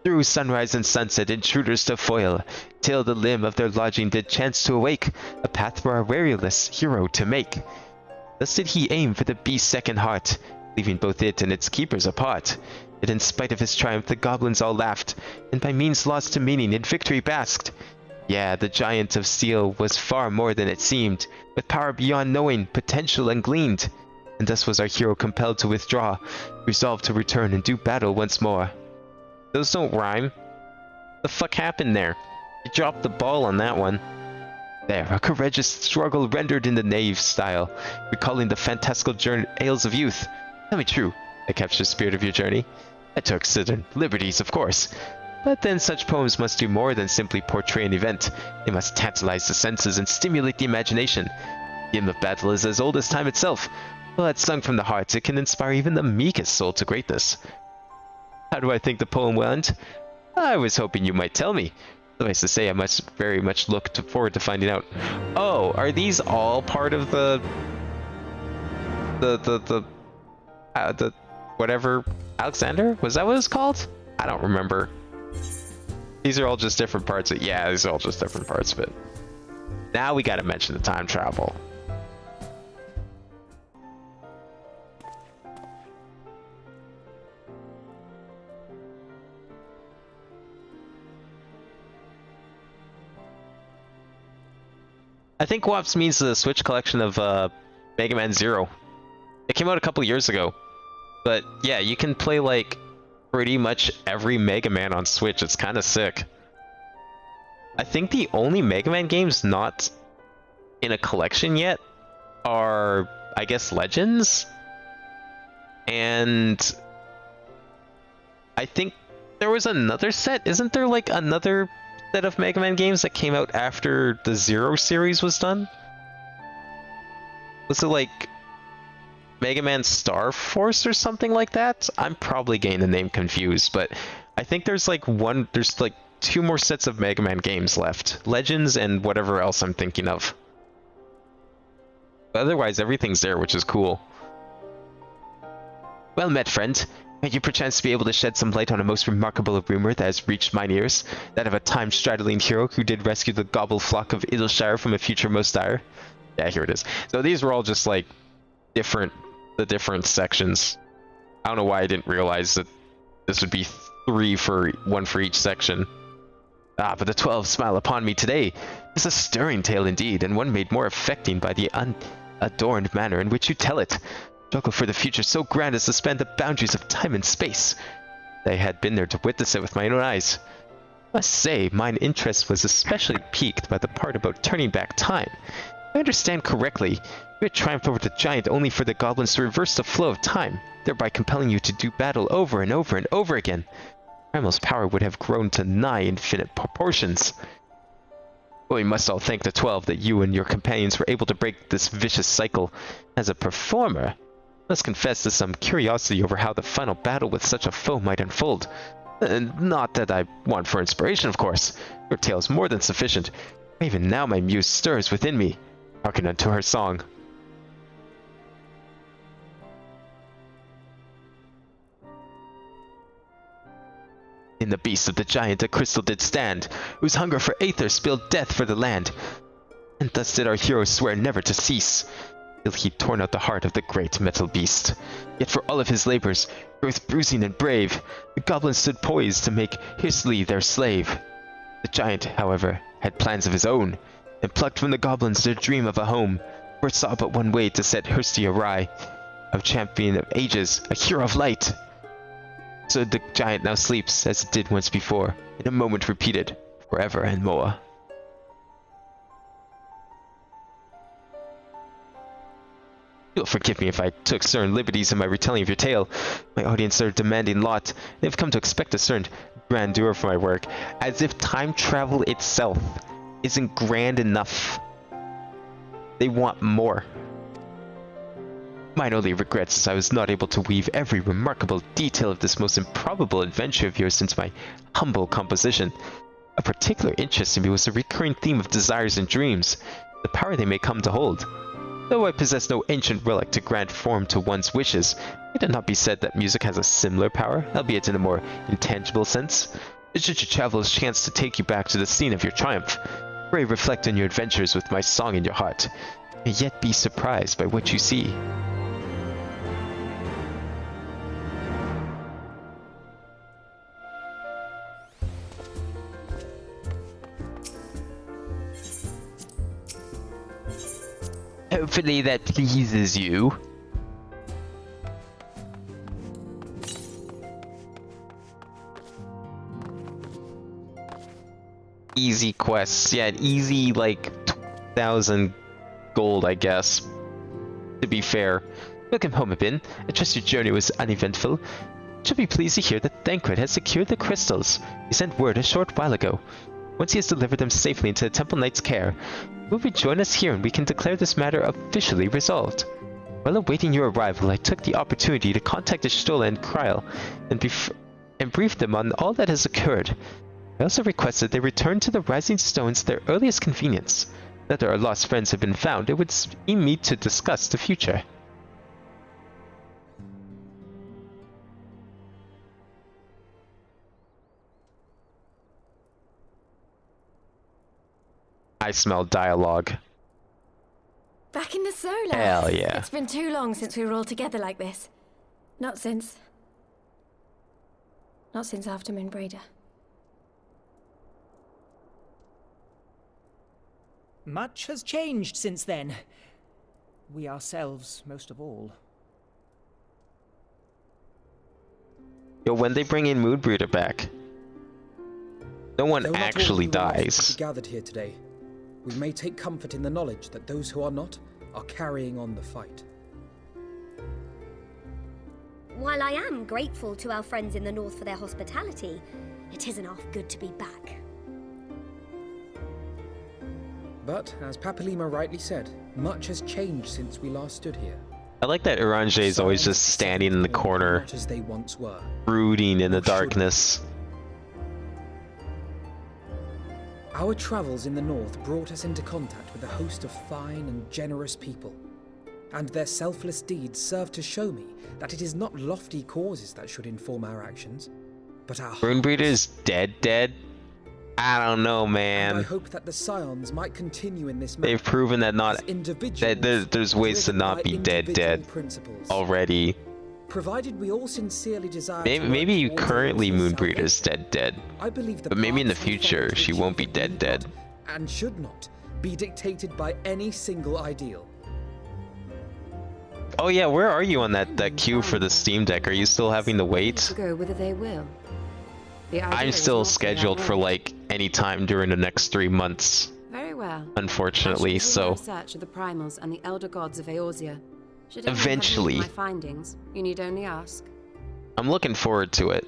Through sunrise and sunset, intruders to foil, till the limb of their lodging did chance to awake, a path for our weariless hero to make. Thus did he aim for the beast's second heart, leaving both it and its keepers apart. Yet in spite of his triumph, the goblins all laughed, and by means lost to meaning in victory basked. Yeah, the giant of steel was far more than it seemed, with power beyond knowing, potential ungleaned. And thus was our hero compelled to withdraw, resolved to return and do battle once more. Those don't rhyme. The fuck happened there? You dropped the ball on that one. There, a courageous struggle rendered in the knave style, recalling the fantastical tales of youth. Tell me true, I captured the spirit of your journey. I took certain liberties, of course. But then such poems must do more than simply portray an event. They must tantalize the senses and stimulate the imagination. The hymn of battle is as old as time itself. While it's sung from the heart, it can inspire even the meekest soul to greatness. How do I think the poem went? I was hoping you might tell me. Suffice to say, I must very much look forward to finding out. Oh, are these all part of the whatever Alexander? Was that what it's called? I don't remember. These are all just different parts of yeah, these are all just different parts of it. Now we gotta mention the time travel. I think WAPS means the Switch collection of Mega Man Zero. It came out a couple years ago. But yeah, you can play like pretty much every Mega Man on Switch. It's kind of sick. I think the only Mega Man games not in a collection yet are, I guess, Legends. And I think there was another set. Isn't there like another set of Mega Man games that came out after the Zero series was done? Was it like Mega Man Star Force or something like that? I'm probably getting the name confused, but I think there's like two more sets of Mega Man games left. Legends and whatever else I'm thinking of. But otherwise, everything's there, which is cool. Well met, friend. May you perchance be able to shed some light on a most remarkable rumor that has reached mine ears, that of a time-straddling hero who did rescue the gobble flock of Idleshire from a future most dire? Yeah, here it is. So these were all just like the different sections. I don't know why I didn't realize that this would be one for each section. Ah, but the 12 smile upon me today. It's a stirring tale indeed, and one made more affecting by the unadorned manner in which you tell it. Struggle for the future so grand as to span the boundaries of time and space. I had been there to witness it with my own eyes. I must say, mine interest was especially piqued by the part about turning back time. If I understand correctly, you had triumphed over the giant only for the goblins to reverse the flow of time, thereby compelling you to do battle over and over and over again. Primal's power would have grown to nigh infinite proportions. But we must all thank the 12 that you and your companions were able to break this vicious cycle. As a performer, I must confess to some curiosity over how the final battle with such a foe might unfold. Not that I want for inspiration, of course. Your tale is more than sufficient. Even now my muse stirs within me. Hearken unto her song. In the beast of the giant a crystal did stand, whose hunger for aether spilled death for the land. And thus did our hero swear never to cease, till he torn out the heart of the great metal beast. Yet for all of his labors, both bruising and brave, the goblin stood poised to make Hirsli their slave. The giant, however, had plans of his own, and plucked from the goblins their dream of a home, for it saw but one way to set Hirsli awry, a champion of ages, a hero of light. So the giant now sleeps as it did once before, in a moment repeated, forever and more. You'll forgive me if I took certain liberties in my retelling of your tale. My audience are a demanding lot. They've come to expect a certain grandeur for my work, as if time travel itself isn't grand enough. They want more. Mine only regrets is I was not able to weave every remarkable detail of this most improbable adventure of yours into my humble composition. A particular interest in me was the recurring theme of desires and dreams, the power they may come to hold. Though I possess no ancient relic to grant form to one's wishes, it not be said that music has a similar power, albeit in a more intangible sense. Should your travels chance to take you back to the scene of your triumph, pray reflect on your adventures with my song in your heart, and yet be surprised by what you see. Hopefully that pleases you. Easy quests. Yeah, easy like 2,000 gold, I guess. To be fair. Welcome home, Abin. I trust your journey was uneventful. Should be pleased to hear that Thancred has secured the crystals. He sent word a short while ago. Once he has delivered them safely into the Temple Knight's care, will rejoin us here and we can declare this matter officially resolved. While awaiting your arrival, I took the opportunity to contact the Stola and Kryl and brief them on all that has occurred. I also requested they return to the Rising Stones at their earliest convenience. Now that our lost friends have been found, it would seem me to discuss the future. I smell dialogue. Back in the Solar. Hell yeah. It's been too long since we were all together like this. Not since after Moonbreeder. Much has changed since then. We ourselves, most of all. Yo, when they bring in Moonbreeder back, no one actually dies. Gathered here today, we may take comfort in the knowledge that those who are not are carrying on the fight. While I am grateful to our friends in the north for their hospitality, it isn't half good to be back. But, as Papalima rightly said, much has changed since we last stood here. I like that Orange is always just standing in the corner, Not as they once were. brooding in the darkness. Our travels in the north brought us into contact with a host of fine and generous people, and their selfless deeds serve to show me that it is not lofty causes that should inform our actions, but our Moonbreeder is dead? I don't know, man. And I hope that the Scions might continue in this They've proven that there's ways to not be dead already. Provided we all sincerely desire Maybe currently Moonbreeder's dead. I believe But maybe in the future she won't be dead. And should not be dictated by any single ideal. Oh yeah, where are you on that queue for the Steam Deck? Are you still having to wait? To go whither they will. I'm still scheduled for like any time during the next 3 months. Very well. Unfortunately, so Search of the primals and the elder gods of Eorzea. Should eventually. my findings, you need only ask. I'm looking forward to it.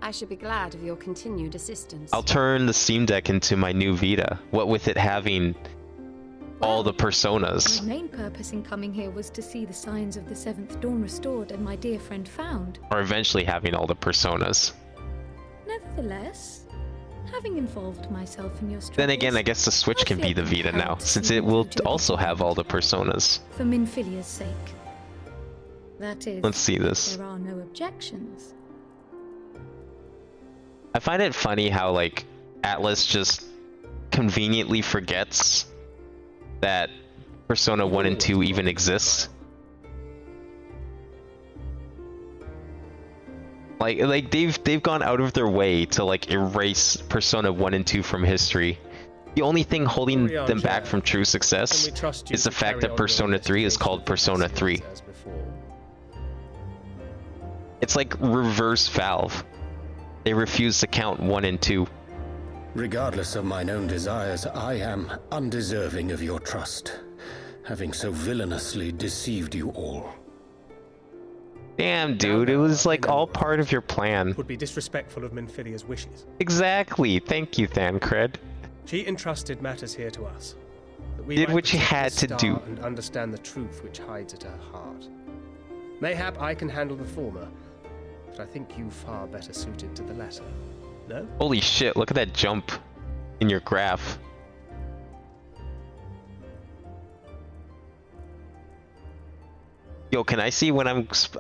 I should be glad of your continued assistance. I'll turn the Steam Deck into my new Vita. What with it having all the personas. My main purpose in coming here was to see the signs of the Seventh Dawn restored and my dear friend found. Or eventually having all the personas. Nevertheless, having involved myself in your struggles... Then again, I guess the Switch can be the Vita now, since it will also have all the personas. For Minfilia's sake. That is, let's see this. There are no objections. I find it funny how, like, Atlas just conveniently forgets that Persona 1 and 2 even exist. Like they've gone out of their way to like erase Persona 1 and 2 from history. The only thing holding them back from true success is the fact that Persona 3 is called Persona 3. It's like reverse Valve. They refuse to count 1 and 2. Regardless of mine own desires, I am undeserving of your trust, having so villainously deceived you all. Damn, dude, it was like all part of your plan. Would be disrespectful of Minfilia's wishes. Exactly. Thank you, Thancred. She entrusted matters here to us. That we did might what she had to the do. star and understand the truth which hides at her heart. Mayhap I can handle the former, but I think you far better suited to the latter. No? Holy shit, look at that jump in your graph. Yo, can I see when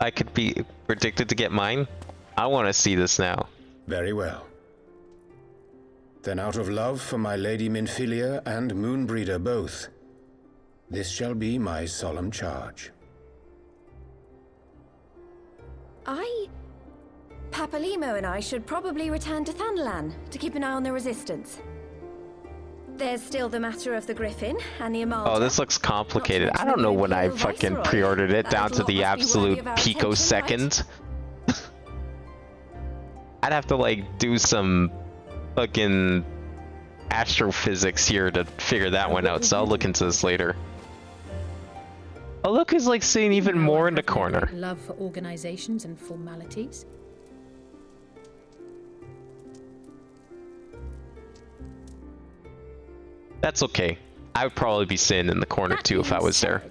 I could be predicted to get mine? I want to see this now. Very well. Then out of love for my Lady Minfilia and Moonbreeder both, this shall be my solemn charge. Papalimo and I should probably return to Thanalan to keep an eye on the resistance. There's still the matter of the Griffin and the Amalda. Oh, this looks complicated. I don't know when I fucking pre-ordered it down to the absolute picosecond. I'd have to like do some fucking astrophysics here to figure that one out, so I'll look into this later. Oh, look who's like sitting even more in the corner. Love for organizations and formalities. That's okay. I would probably be sitting in the corner too if I was there.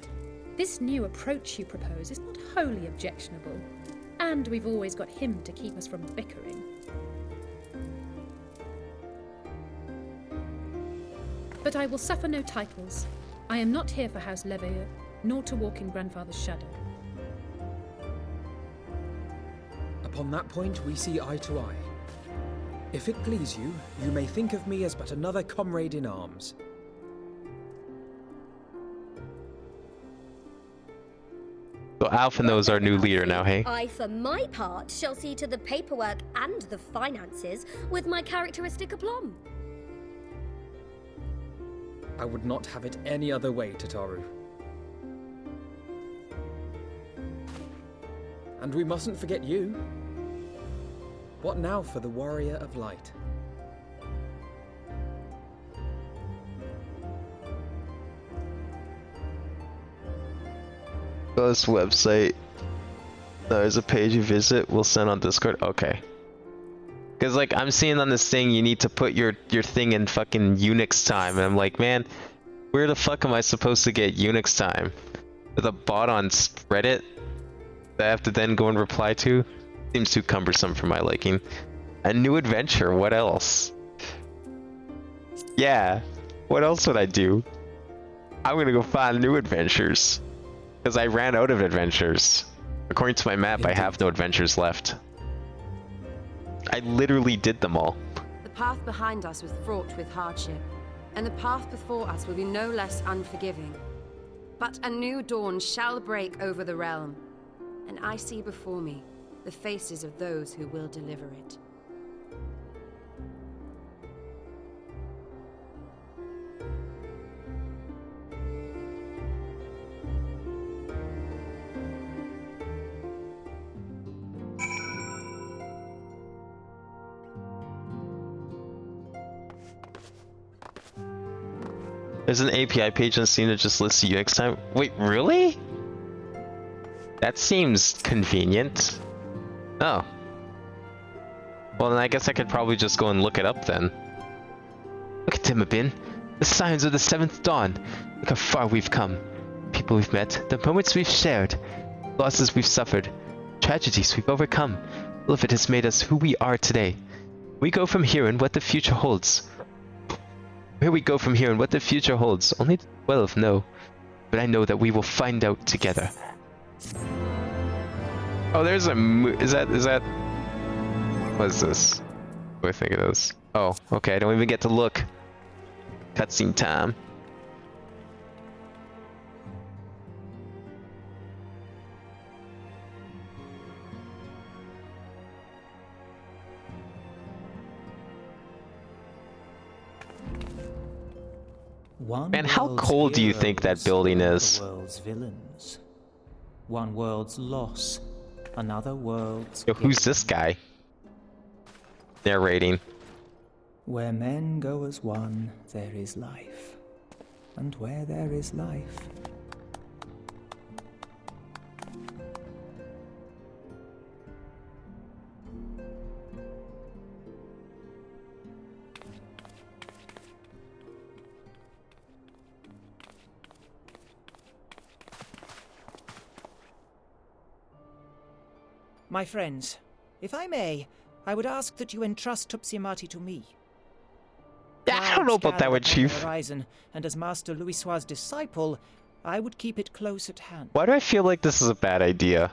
This new approach you propose is not wholly objectionable, and we've always got him to keep us from bickering. But I will suffer no titles. I am not here for House Leveilleur, nor to walk in Grandfather's shadow. Upon that point, we see eye to eye. If it please you, you may think of me as but another comrade in arms. So Alphinaud's our new leader now, hey? I, for my part, shall see to the paperwork and the finances with my characteristic aplomb. I would not have it any other way, Tataru. And we mustn't forget you. What now for the Warrior of Light? This website. There's a page you visit. We'll send on Discord. Okay. Because like I'm seeing on this thing, you need to put your thing in fucking Unix time, and I'm like, man, where the fuck am I supposed to get Unix time? With a bot on Reddit that I have to then go and reply to? Seems too cumbersome for my liking. A new adventure. What else? Yeah. What else would I do? I'm gonna go find new adventures. Because I ran out of adventures. According to my map, I have no adventures left. I literally did them all. The path behind us was fraught with hardship, and the path before us will be no less unforgiving. But a new dawn shall break over the realm, and I see before me the faces of those who will deliver it. There's an API page on Steam that just lists the UX time. Wait, really? That seems convenient. Oh. Well, then I guess I could probably just go and look it up then. Look at Timabin. The signs of the 7th dawn. Look how far we've come. People we've met, the moments we've shared, losses we've suffered, tragedies we've overcome. All of it has made us who we are today. We go from here and what the future holds. Where we go from here and what the future holds, only the 12 know. But I know that we will find out together. Oh, there's a is that what is this? What do I think it is? Oh, okay, I don't even get to look. Cutscene time. Man, how cold do you think that building is? World's villains. One world's loss, another world's Yo, who's this guy? Narrating. Where men go as one, there is life. And where there is life, my friends, if I may, I would ask that you entrust Tupsimati to me. Yeah, I don't know about that one, Chief. Horizon, and as Master Louisoix's disciple, I would keep it close at hand. Why do I feel like this is a bad idea?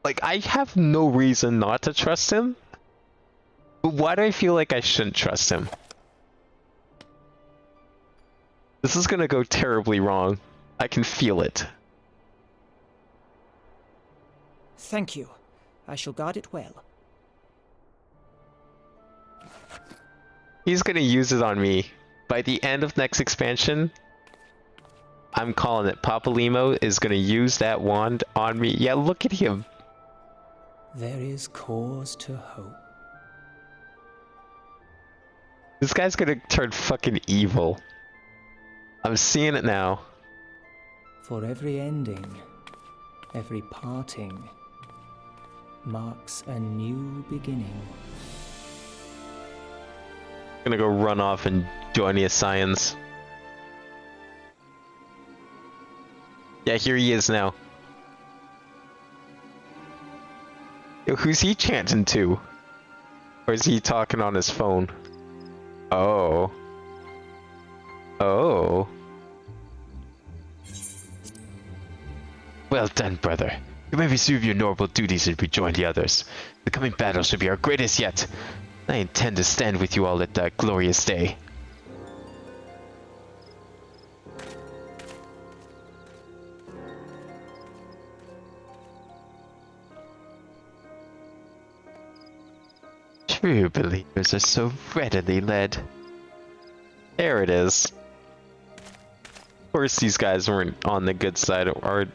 Like, I have no reason not to trust him. But why do I feel like I shouldn't trust him? This is gonna go terribly wrong. I can feel it. Thank you. I shall guard it well. He's gonna use it on me. By the end of next expansion, I'm calling it. Papa Limo is gonna use that wand on me. Yeah, look at him. There is cause to hope. This guy's gonna turn fucking evil. I'm seeing it now. For every ending, every parting, marks a new beginning. Gonna go run off and join the Ascians. Yeah, here he is now. Yo, who's he chanting to? Or is he talking on his phone? Oh. Oh. Well done, brother. You may resume your noble duties and rejoin the others. The coming battle should be our greatest yet. I intend to stand with you all at that glorious day. True believers are so readily led. There it is. Of course these guys weren't on the good side, or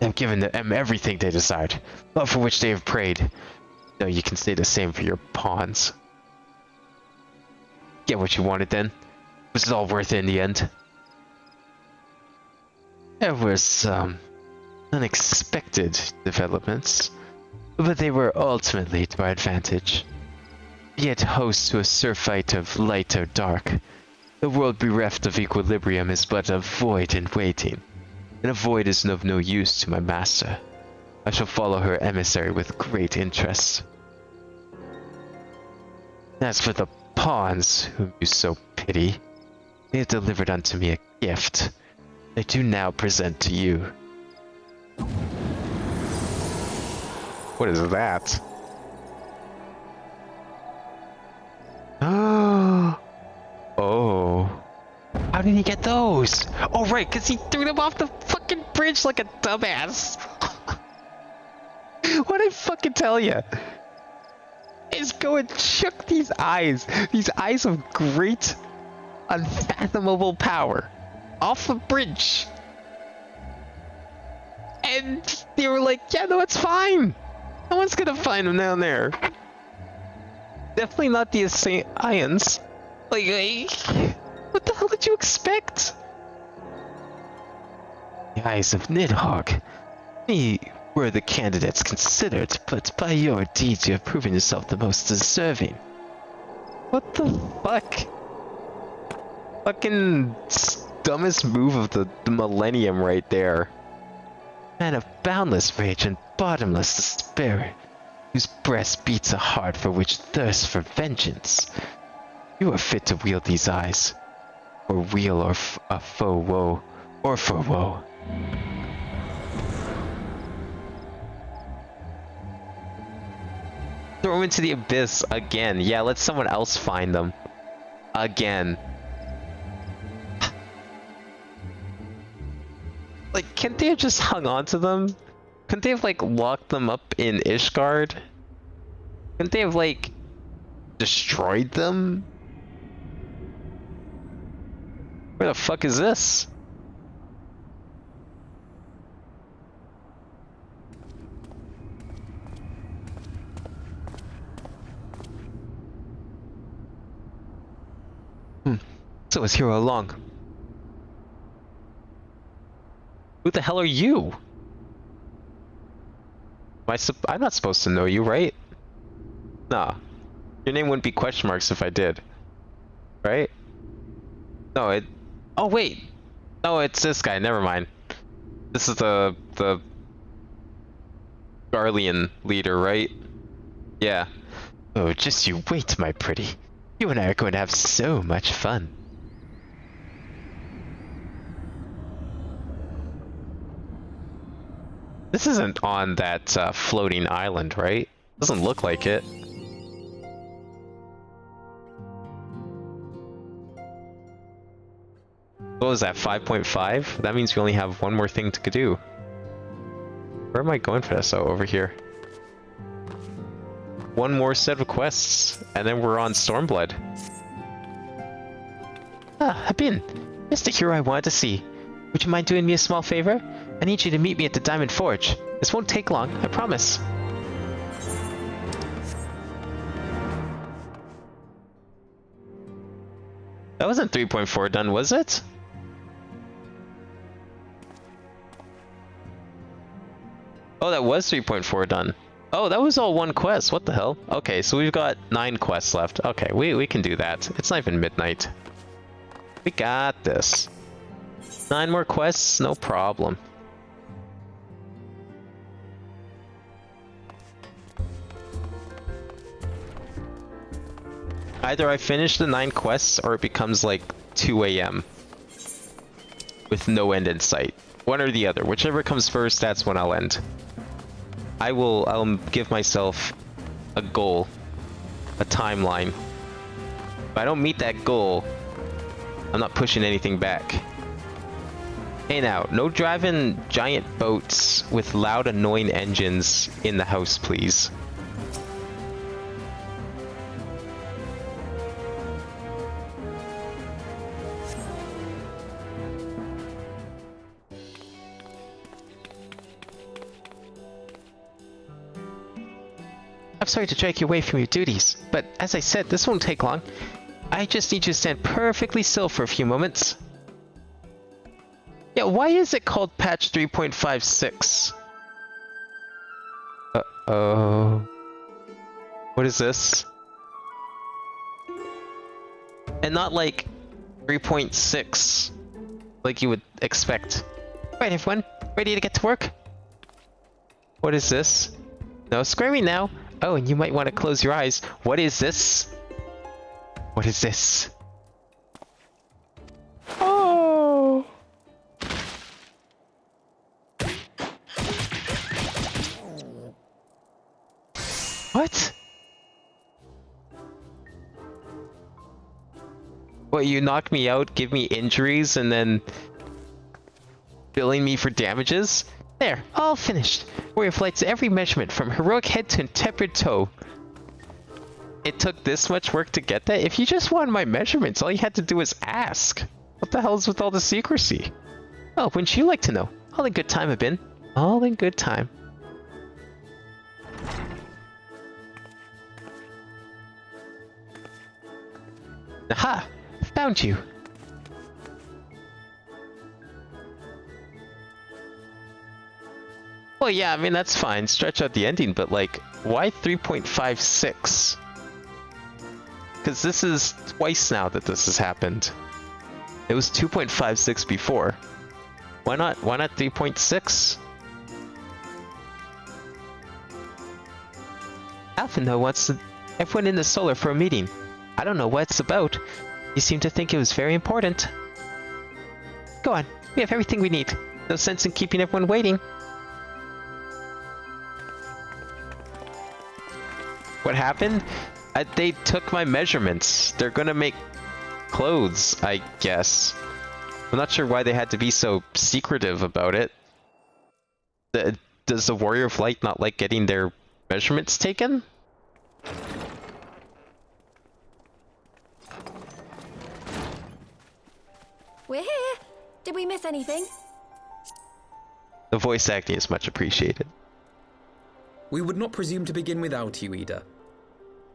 have given them everything they desired, love for which they have prayed. No, you can say the same for your pawns. Get what you wanted then? Was it all worth it in the end? There were some unexpected developments, but they were ultimately to our advantage. Yet host to a surfeit of light or dark, the world bereft of equilibrium is but a void in waiting, and a void is of no use to my master. I shall follow her emissary with great interest. As for the pawns, whom you so pity, they have delivered unto me a gift. I do now present to you. What is that? Oh. How did he get those? Oh, right, because he threw them off the fucking bridge like a dumbass. What'd I fucking tell you? Is go and chuck these eyes of great, unfathomable power, off the bridge. And they were like, yeah, no, it's fine. No one's gonna find them down there. Definitely not the Ions. Like, what the hell did you expect? The eyes of Nidhogg. Me were the candidates considered, but by your deeds you have proven yourself the most deserving. What the fuck? Fucking dumbest move of the millennium right there. Man of boundless rage and bottomless despair, whose breast beats a heart for which thirsts for vengeance. You are fit to wield these eyes, or wheel or a foe woe, or for woe. Throw them into the abyss again. Yeah, let someone else find them. Again. Like, can't they have just hung on to them? Couldn't they have, like, locked them up in Ishgard? Couldn't they have, like, destroyed them? Where the fuck is this? So I was here all along. Who the hell are you? I'm not supposed to know you, right? Nah. Your name wouldn't be question marks if I did. Right? No, it... Oh, wait! No, it's this guy. Never mind. This is the Garlean leader, right? Yeah. Oh, just you wait, my pretty. You and I are going to have so much fun. This isn't on that floating island, right? Doesn't look like it. What was that, 5.5? That means we only have one more thing to do. Where am I going for this? Oh, over here. One more set of quests, and then we're on Stormblood. Ah, Habin, just the hero I wanted to see. Would you mind doing me a small favor? I need you to meet me at the Diamond Forge. This won't take long, I promise. That wasn't 3.4 done, was it? Oh, that was 3.4 done. Oh, that was all one quest. What the hell? Okay, so we've got 9 quests left. Okay, we can do that. It's not even midnight. We got this. 9 more quests, no problem. Either I finish the 9 quests or it becomes like 2 AM with no end in sight. One or the other. Whichever comes first, that's when I'll end. I'll give myself a goal, a timeline. If I don't meet that goal, I'm not pushing anything back. Hey now, no driving giant boats with loud annoying engines in the house, please. sorry to drag you away from your duties, but as I said, this won't take long. I just need you to stand perfectly still for a few moments. Yeah, why is it called patch 3.56? Uh-oh. What is this? And not like 3.6, like you would expect. Right, everyone, ready to get to work? What is this? No screaming now. Oh, and you might want to close your eyes. What is this? What is this? Oh! What? What, you knock me out, give me injuries, and then billing me for damages? There, all finished. Warrior Flight's every measurement from heroic head to intemperate toe. It took this much work to get that? If you just wanted my measurements, all you had to do was ask. What the hell is with all the secrecy? Oh, wouldn't you like to know? All in good time, I've been. All in good time. Aha! Found you. Well, yeah, I mean, that's fine. Stretch out the ending, but like, why 3.56? Because this is twice now that this has happened. It was 2.56 before. Why not 3.6? Alphino wants everyone in the solar for a meeting. I don't know what it's about. You seem to think it was very important. Go on, we have everything we need. No sense in keeping everyone waiting. What happened? They took my measurements. They're gonna make clothes, I guess. I'm not sure why they had to be so secretive about it. Does the Warrior of Light not like getting their measurements taken? We're here. Did we miss anything? The voice acting is much appreciated. We would not presume to begin without you, Ida.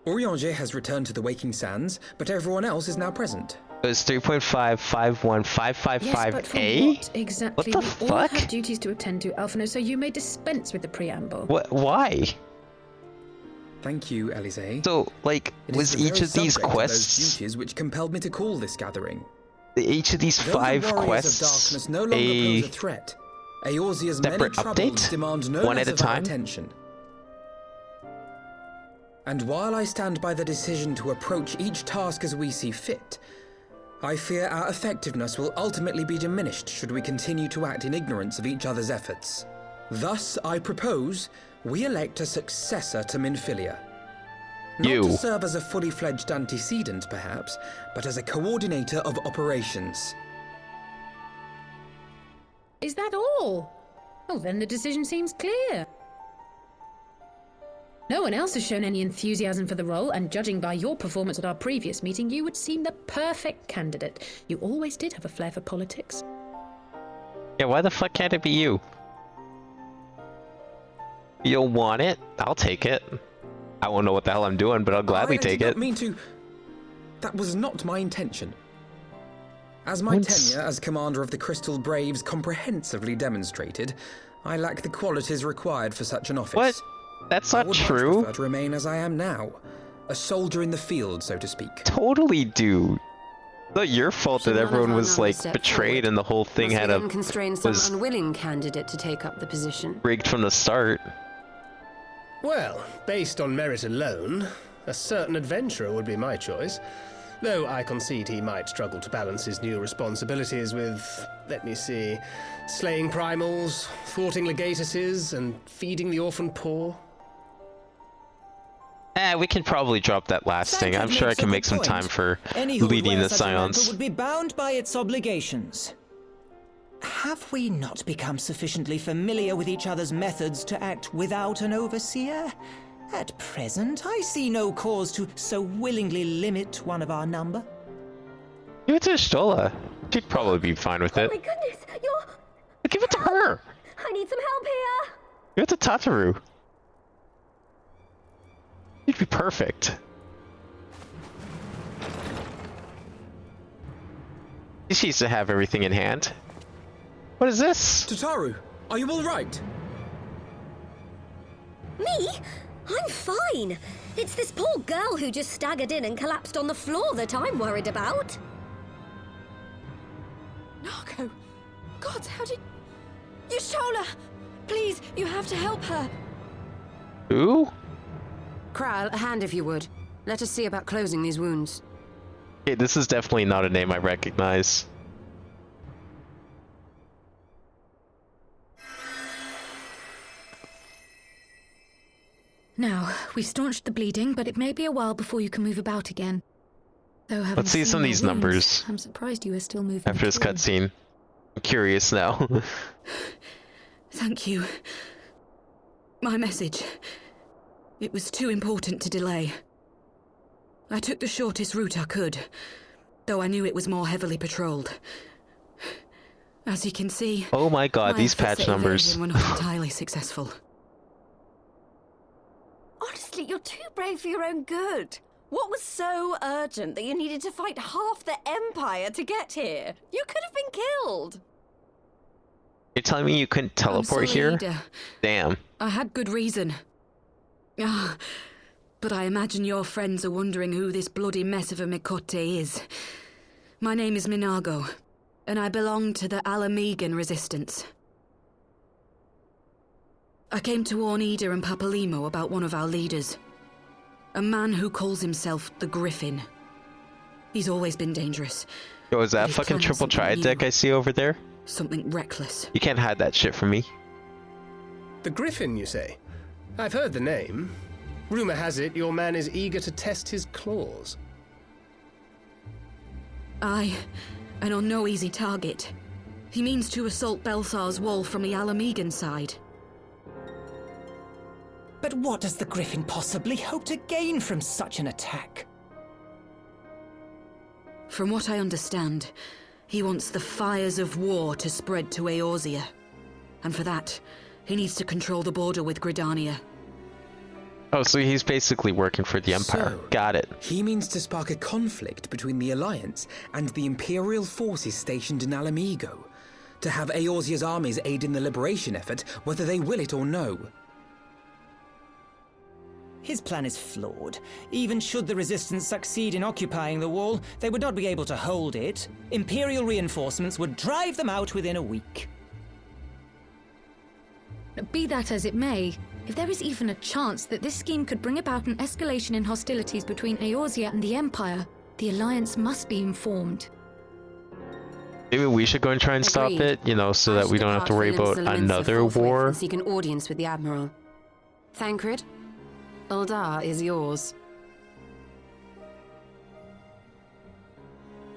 Orianger has returned to the Waking Sands, but everyone else is now present. It was 3.5515555A? Yes, but for what exactly? What the We all fuck? have duties to attend to, Alphino, so you may dispense with the preamble. What? Why? Thank you, Elise. So, like, was each of these quests... those duties which compelled me to call this gathering. Each of these 5 quests of darkness no longer pose a threat. Eorzea's many separate troubles update? demand no One less at a of our time? attention. And while I stand by the decision to approach each task as we see fit, I fear our effectiveness will ultimately be diminished should we continue to act in ignorance of each other's efforts. Thus, I propose we elect a successor to Minfilia. Not to serve as a fully fledged antecedent, perhaps, but as a coordinator of operations. Is that all? Oh, then the decision seems clear. No one else has shown any enthusiasm for the role, and judging by your performance at our previous meeting, you would seem the perfect candidate. You always did have a flair for politics. Yeah, why the fuck can't it be you? You'll want it? I'll take it. I won't know what the hell I'm doing, but I'll gladly take it. I did not mean to... That was not my intention. As my tenure as commander of the Crystal Braves comprehensively demonstrated, I lack the qualities required for such an office. What? That's not true. I would prefer to remain as I am now, a soldier in the field, so to speak. Totally, dude. It's not your fault that everyone was like betrayed and the whole thing had a constrain some unwilling candidate to take up the position. Rigged from the start. Well, based on merit alone, a certain adventurer would be my choice. Though I concede he might struggle to balance his new responsibilities with, let me see, slaying primals, thwarting legatuses, and feeding the orphan poor. We can probably drop that last thing. I'm sure I can make some time for Any who would leading wear the such a mantle Scions. would be bound by its obligations. Have we not become sufficiently familiar with each other's methods to act without an overseer? At present, I see no cause to so willingly limit one of our number. Give it to Stola. She'd probably be fine with it. Oh my goodness, you're... Give it to her! I need some help here! Give it to Tataru. You'd be perfect. She used to have everything in hand. What is this? Tataru, are you all right? Me? I'm fine. It's this poor girl who just staggered in and collapsed on the floor that I'm worried about. Narco! God, how did... Yashola! Please, you have to help her. Who? Kral, a hand if you would. Let us see about closing these wounds. Okay, this is definitely not a name I recognize. Now, we've staunched the bleeding, but it may be a while before you can move about again. Though having Let's see seen some of your these wounds, numbers. I'm surprised you are still moving. After this at all. cutscene. I'm curious now. Thank you. My message. It was too important to delay. I took the shortest route I could, though I knew it was more heavily patrolled. As you can see, Oh my god, my these efforts patch at numbers. evasion were not entirely successful. Honestly, you're too brave for your own good. What was so urgent that you needed to fight half the Empire to get here? You could have been killed. You're telling me you couldn't teleport sorry, here? Ida. Damn. I had good reason. Ah, but I imagine your friends are wondering who this bloody mess of a Mikote is. My name is Minago, and I belong to the Alamegan Resistance. I came to warn Ida and Papalimo about one of our leaders. A man who calls himself the Griffin. He's always been dangerous. Yo, is that but he's fucking planning triple something triad new. deck I see over there? Something reckless. You can't hide that shit from me. The Griffin, you say? I've heard the name. Rumor has it your man is eager to test his claws. Aye, and on no easy target. He means to assault Belsar's wall from the Alamegan side. But what does the Griffin possibly hope to gain from such an attack? From what I understand, he wants the fires of war to spread to Eorzea. And for that, he needs to control the border with Gridania. Oh, so he's basically working for the Empire. So, Got it. He means to spark a conflict between the Alliance and the Imperial forces stationed in Alamigo, to have Eorzea's armies aid in the liberation effort, whether they will it or no. His plan is flawed. Even should the Resistance succeed in occupying the wall, they would not be able to hold it. Imperial reinforcements would drive them out within a week. Be that as it may, if there is even a chance that this scheme could bring about an escalation in hostilities between Eorzea and the Empire, the Alliance must be informed. Maybe we should go and try and stop Agreed. it, you know, so that we don't have to worry about another war. And seek an audience with the Admiral. Thancred, Uldar is yours.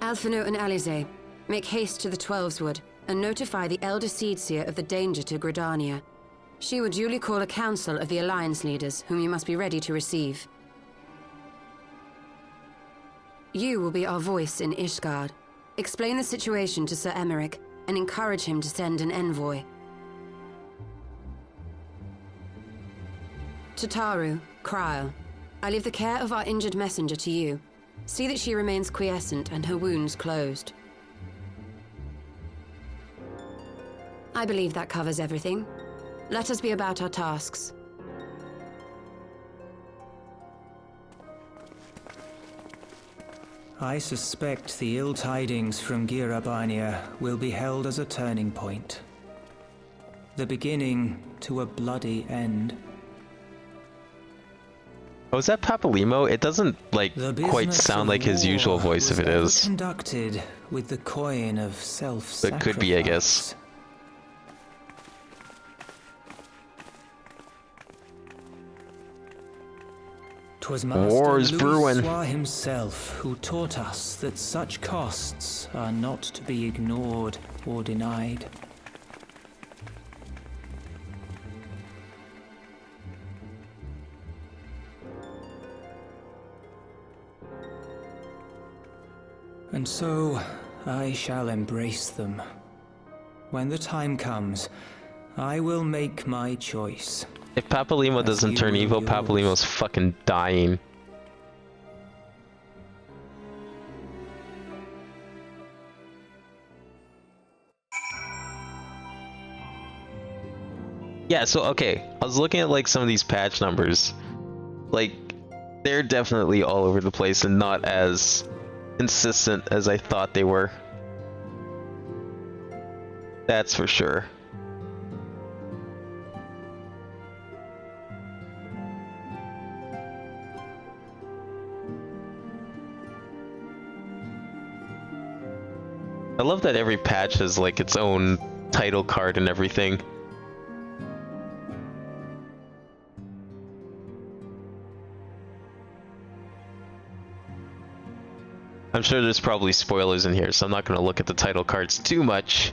Alphino and Alize, make haste to the Twelveswood and notify the Elder Seedseer of the danger to Gridania. She will duly call a council of the Alliance leaders, whom you must be ready to receive. You will be our voice in Ishgard. Explain the situation to Sir Emeric and encourage him to send an envoy. Tataru, Krile, I leave the care of our injured messenger to you. See that she remains quiescent and her wounds closed. I believe that covers everything. Let us be about our tasks. I suspect the ill tidings from Girabania will be held as a turning point. The beginning to a bloody end. Oh, is that Papalimo? It doesn't, like, The quite business sound of like his usual war voice if was it ever is. conducted with the coin of self-sacrifice. But could be, I guess. Twas Master War's Louis brewing. Soir himself who taught us that such costs are not to be ignored or denied. And so, I shall embrace them. When the time comes, I will make my choice. If Papalimo doesn't turn evil, Papalimo's fucking dying. Yeah, so okay, I was looking at like some of these patch numbers. Like, they're definitely all over the place and not as consistent as I thought they were. That's for sure. I love that every patch has like its own title card and everything. I'm sure there's probably spoilers in here, so I'm not going to look at the title cards too much.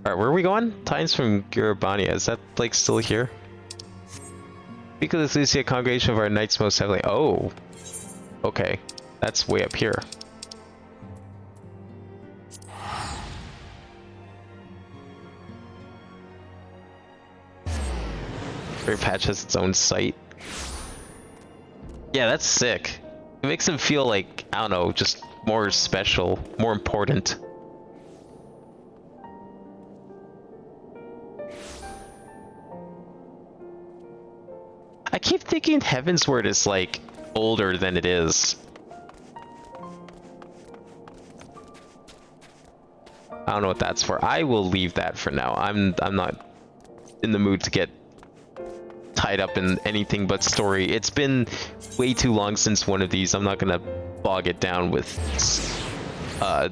Alright, where are we going? Times from Gurabania. Is that like still here? Because we see a congregation of our knights most heavily. Oh. Okay. That's way up here. Every patch has its own site. Yeah, that's sick. It makes him feel like, I don't know, just more special, more important. I keep thinking Heavensward is like older than it is. I don't know what that's for. I will leave that for now. I'm not in the mood to get tied up in anything but story. It's been way too long since one of these. I'm not gonna bog it down with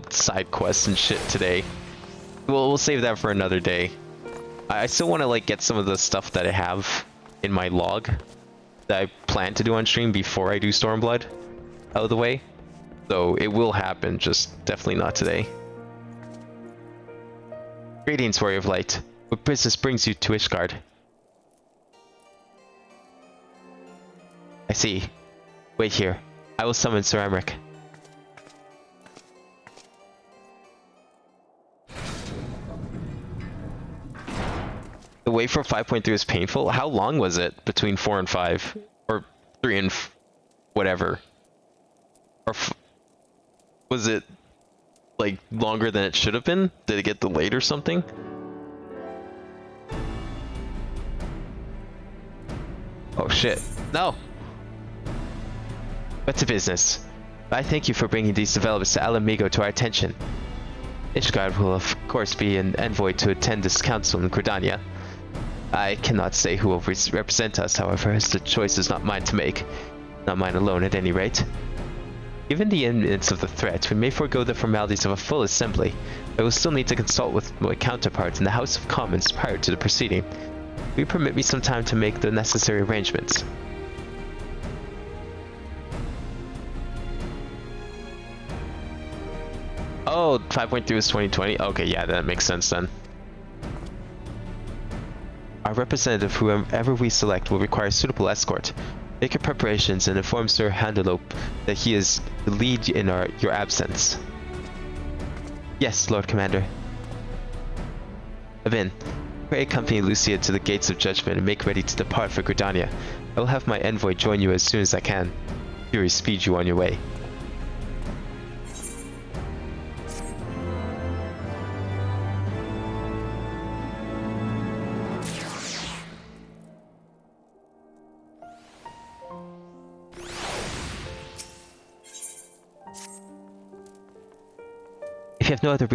side quests and shit today. We'll save that for another day. I still want to like get some of the stuff that I have in my log that I plan to do on stream before I do Stormblood out of the way. So it will happen, just definitely not today. Greetings, Warrior of Light. What business brings you to Ishgard? I see. Wait here. I will summon Sir Emmerich. The wait for 5.3 was painful? How long was it between 4 and 5? Or 3 and whatever? Or was it like longer than it should have been? Did it get delayed or something? Oh shit. No! What's the business? I thank you for bringing these developments to Alamigo to our attention. Ishgard will of course be an envoy to attend this council in Gridania. I cannot say who will represent us, however, as the choice is not mine to make. Not mine alone, at any rate. Given the imminence of the threat, we may forego the formalities of a full assembly. I will still need to consult with my counterparts in the House of Commons prior to the proceeding. Will you permit me some time to make the necessary arrangements? Oh, 5.3 is 2020? Okay, yeah, that makes sense then. Our representative, whoever we select, will require suitable escort. Make your preparations and inform Sir Handelope that he is the lead in your absence. Yes, Lord Commander. Avin, pray accompany Lucia to the gates of judgment and make ready to depart for Gridania. I will have my envoy join you as soon as I can. Fury speed you on your way. If you have no other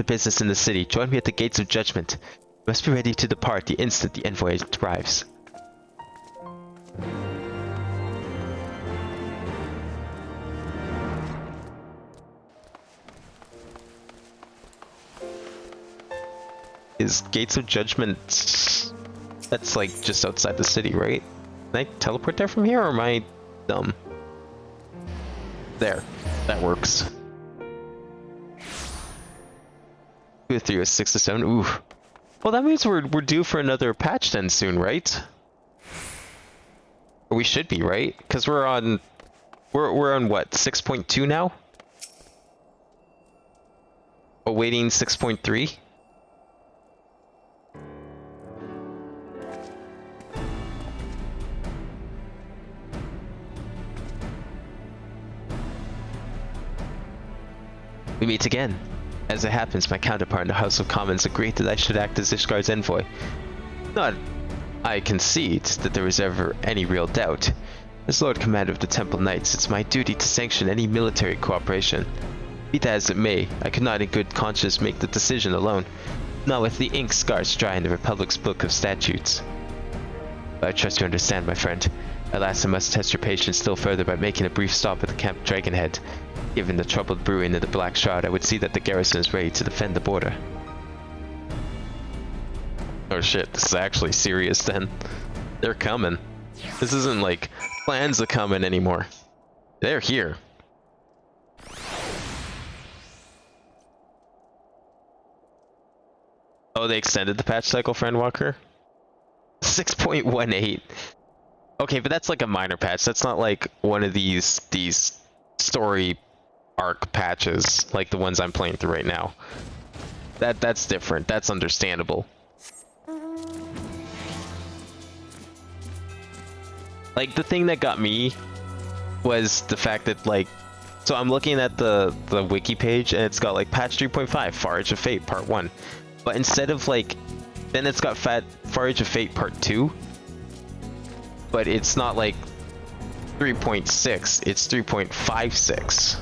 business in the city, join me at the gates of judgment. You must be ready to depart the instant the envoy arrives. Is gates of judgment... That's like just outside the city, right? Can I teleport there from here, or am I dumb? There. That works. 2 to 3 was 6 to 7. Ooh. Well, that means we're due for another patch then soon, right? Or we should be, right? Because we're on what, 6.2 now? Awaiting 6.3? We meet again. As it happens, my counterpart in the House of Commons agreed that I should act as Ishgar's envoy. Not I concede that there was ever any real doubt. As Lord Commander of the Temple Knights, it's my duty to sanction any military cooperation. Be that as it may, I could not in good conscience make the decision alone, not with the ink scars dry in the Republic's book of statutes. But I trust you understand, my friend. Alas, I must test your patience still further by making a brief stop at the Camp Dragonhead. Given the troubled brewing of the Black Shroud, I would see that the garrison is ready to defend the border. Oh shit, this is actually serious then. They're coming. This isn't like plans of coming anymore. They're here. Oh, they extended the patch cycle, Friend Walker? 6.18. Okay, but that's like a minor patch. That's not like one of these story arc patches like the ones I'm playing through right now. That's different. That's understandable. Like, the thing that got me was the fact that, like, so I'm looking at the wiki page and it's got like patch 3.5 Forage of Fate part 1, but instead of like, then it's got Forage of Fate part 2, but it's not like 3.6, it's 3.56.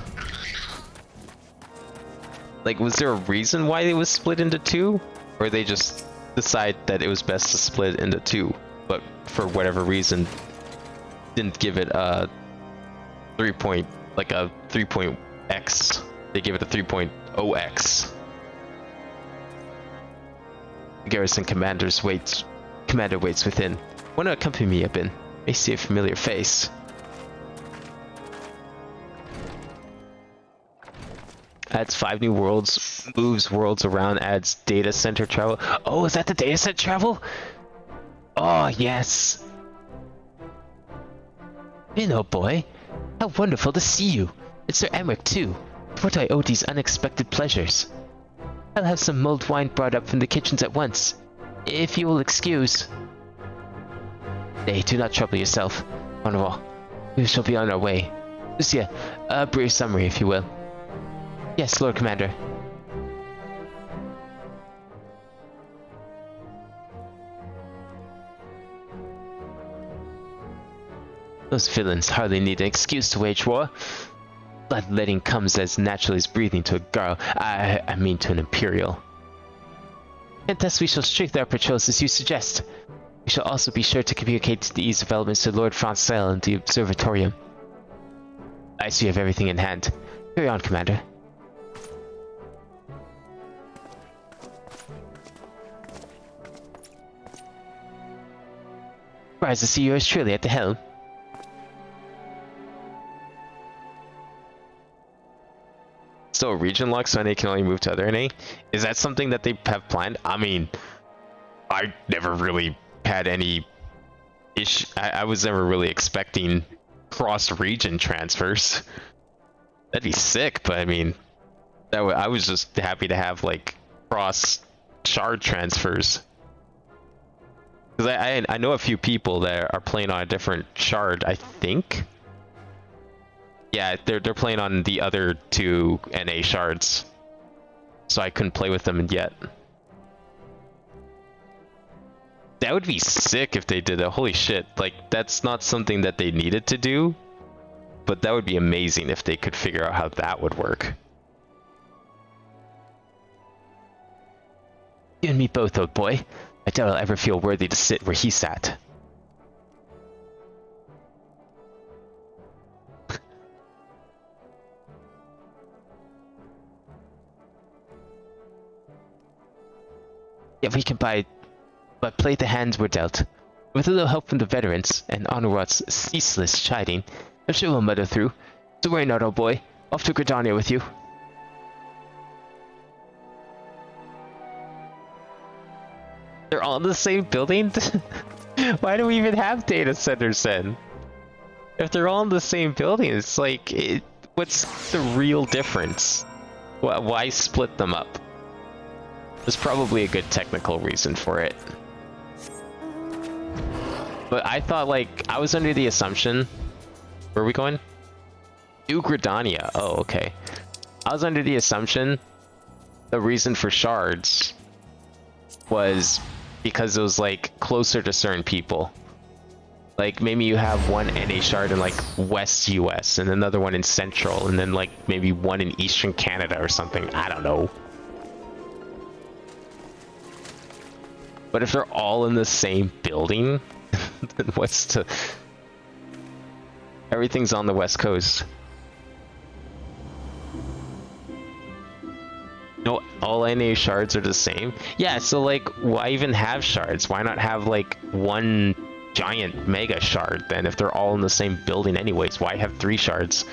Like, was there a reason why it was split into 2? Or they just decide that it was best to split into 2, but for whatever reason didn't give it a 3.x. They gave it a 3.0x. The garrison commander waits within. Want to accompany me, Abin? May see a familiar face. Adds 5 new worlds, moves worlds around, adds data center travel. Oh, is that the data center travel? Oh, yes. Finn, oh boy. How wonderful to see you. It's Sir Emmerich, too. What do I owe these unexpected pleasures? I'll have some mulled wine brought up from the kitchens at once, if you will excuse. Nay, do not trouble yourself. Honorable, we shall be on our way. Lucia, a brief summary, if you will. Yes, Lord Commander. Those villains hardly need an excuse to wage war. Bloodletting comes as naturally as breathing to a girl. I mean to an Imperial. And thus we shall strengthen our patrols as you suggest. We shall also be sure to communicate these developments to Lord Francel and the Observatorium. I see you have everything in hand. Carry on, Commander. Surprised to see yours truly at the helm. So a region lock so they can only move to other NA? Is that something that they have planned? I mean, I never really had any issue. I was never really expecting cross-region transfers. That'd be sick, but I mean, I was just happy to have like cross-shard transfers. Because I know a few people that are playing on a different shard, I think. Yeah, they're playing on the other 2 NA shards. So I couldn't play with them yet. That would be sick if they did that. Holy shit. Like, that's not something that they needed to do. But that would be amazing if they could figure out how that would work. You and me both, old boy. I doubt I'll ever feel worthy to sit where he sat. Yet we can but play the hands we're dealt. With a little help from the veterans and Honorwat's ceaseless chiding, I'm sure we'll muddle through. So worry not, old boy. Off to Gridania with you. They're all in the same building? Why do we even have data centers then? If they're all in the same building, it's like, what's the real difference? Why split them up? There's probably a good technical reason for it. But I thought, like, I was under the assumption... Where are we going? New Gridania. Oh, okay. I was under the assumption the reason for shards was because it was, like, closer to certain people. Like, maybe you have one NA shard in, like, West US, and another one in Central, and then, like, maybe one in Eastern Canada or something. I don't know. But if they're all in the same building, then what's to... Everything's on the West Coast. No, all NA shards are the same? Yeah, so, like, why even have shards? Why not have, like, one giant mega shard then if they're all in the same building anyways? Why have 3 shards?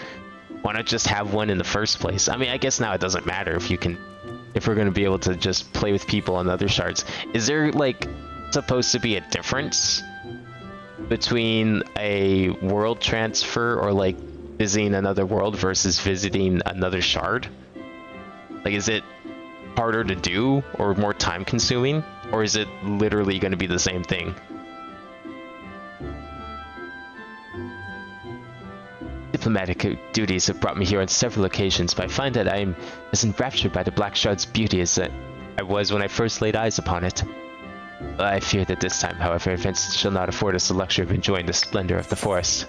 Why not just have one in the first place? I mean, I guess now it doesn't matter if we're going to be able to just play with people on other shards. Is there, like, supposed to be a difference between a world transfer or, like, visiting another world versus visiting another shard? Like, is it harder to do or more time consuming, or is it literally going to be the same thing? Diplomatic duties have brought me here on several occasions, but I find that I am as enraptured by the Black Shard's beauty as I was when I first laid eyes upon it. I fear that this time, however, events shall not afford us the luxury of enjoying the splendor of the forest.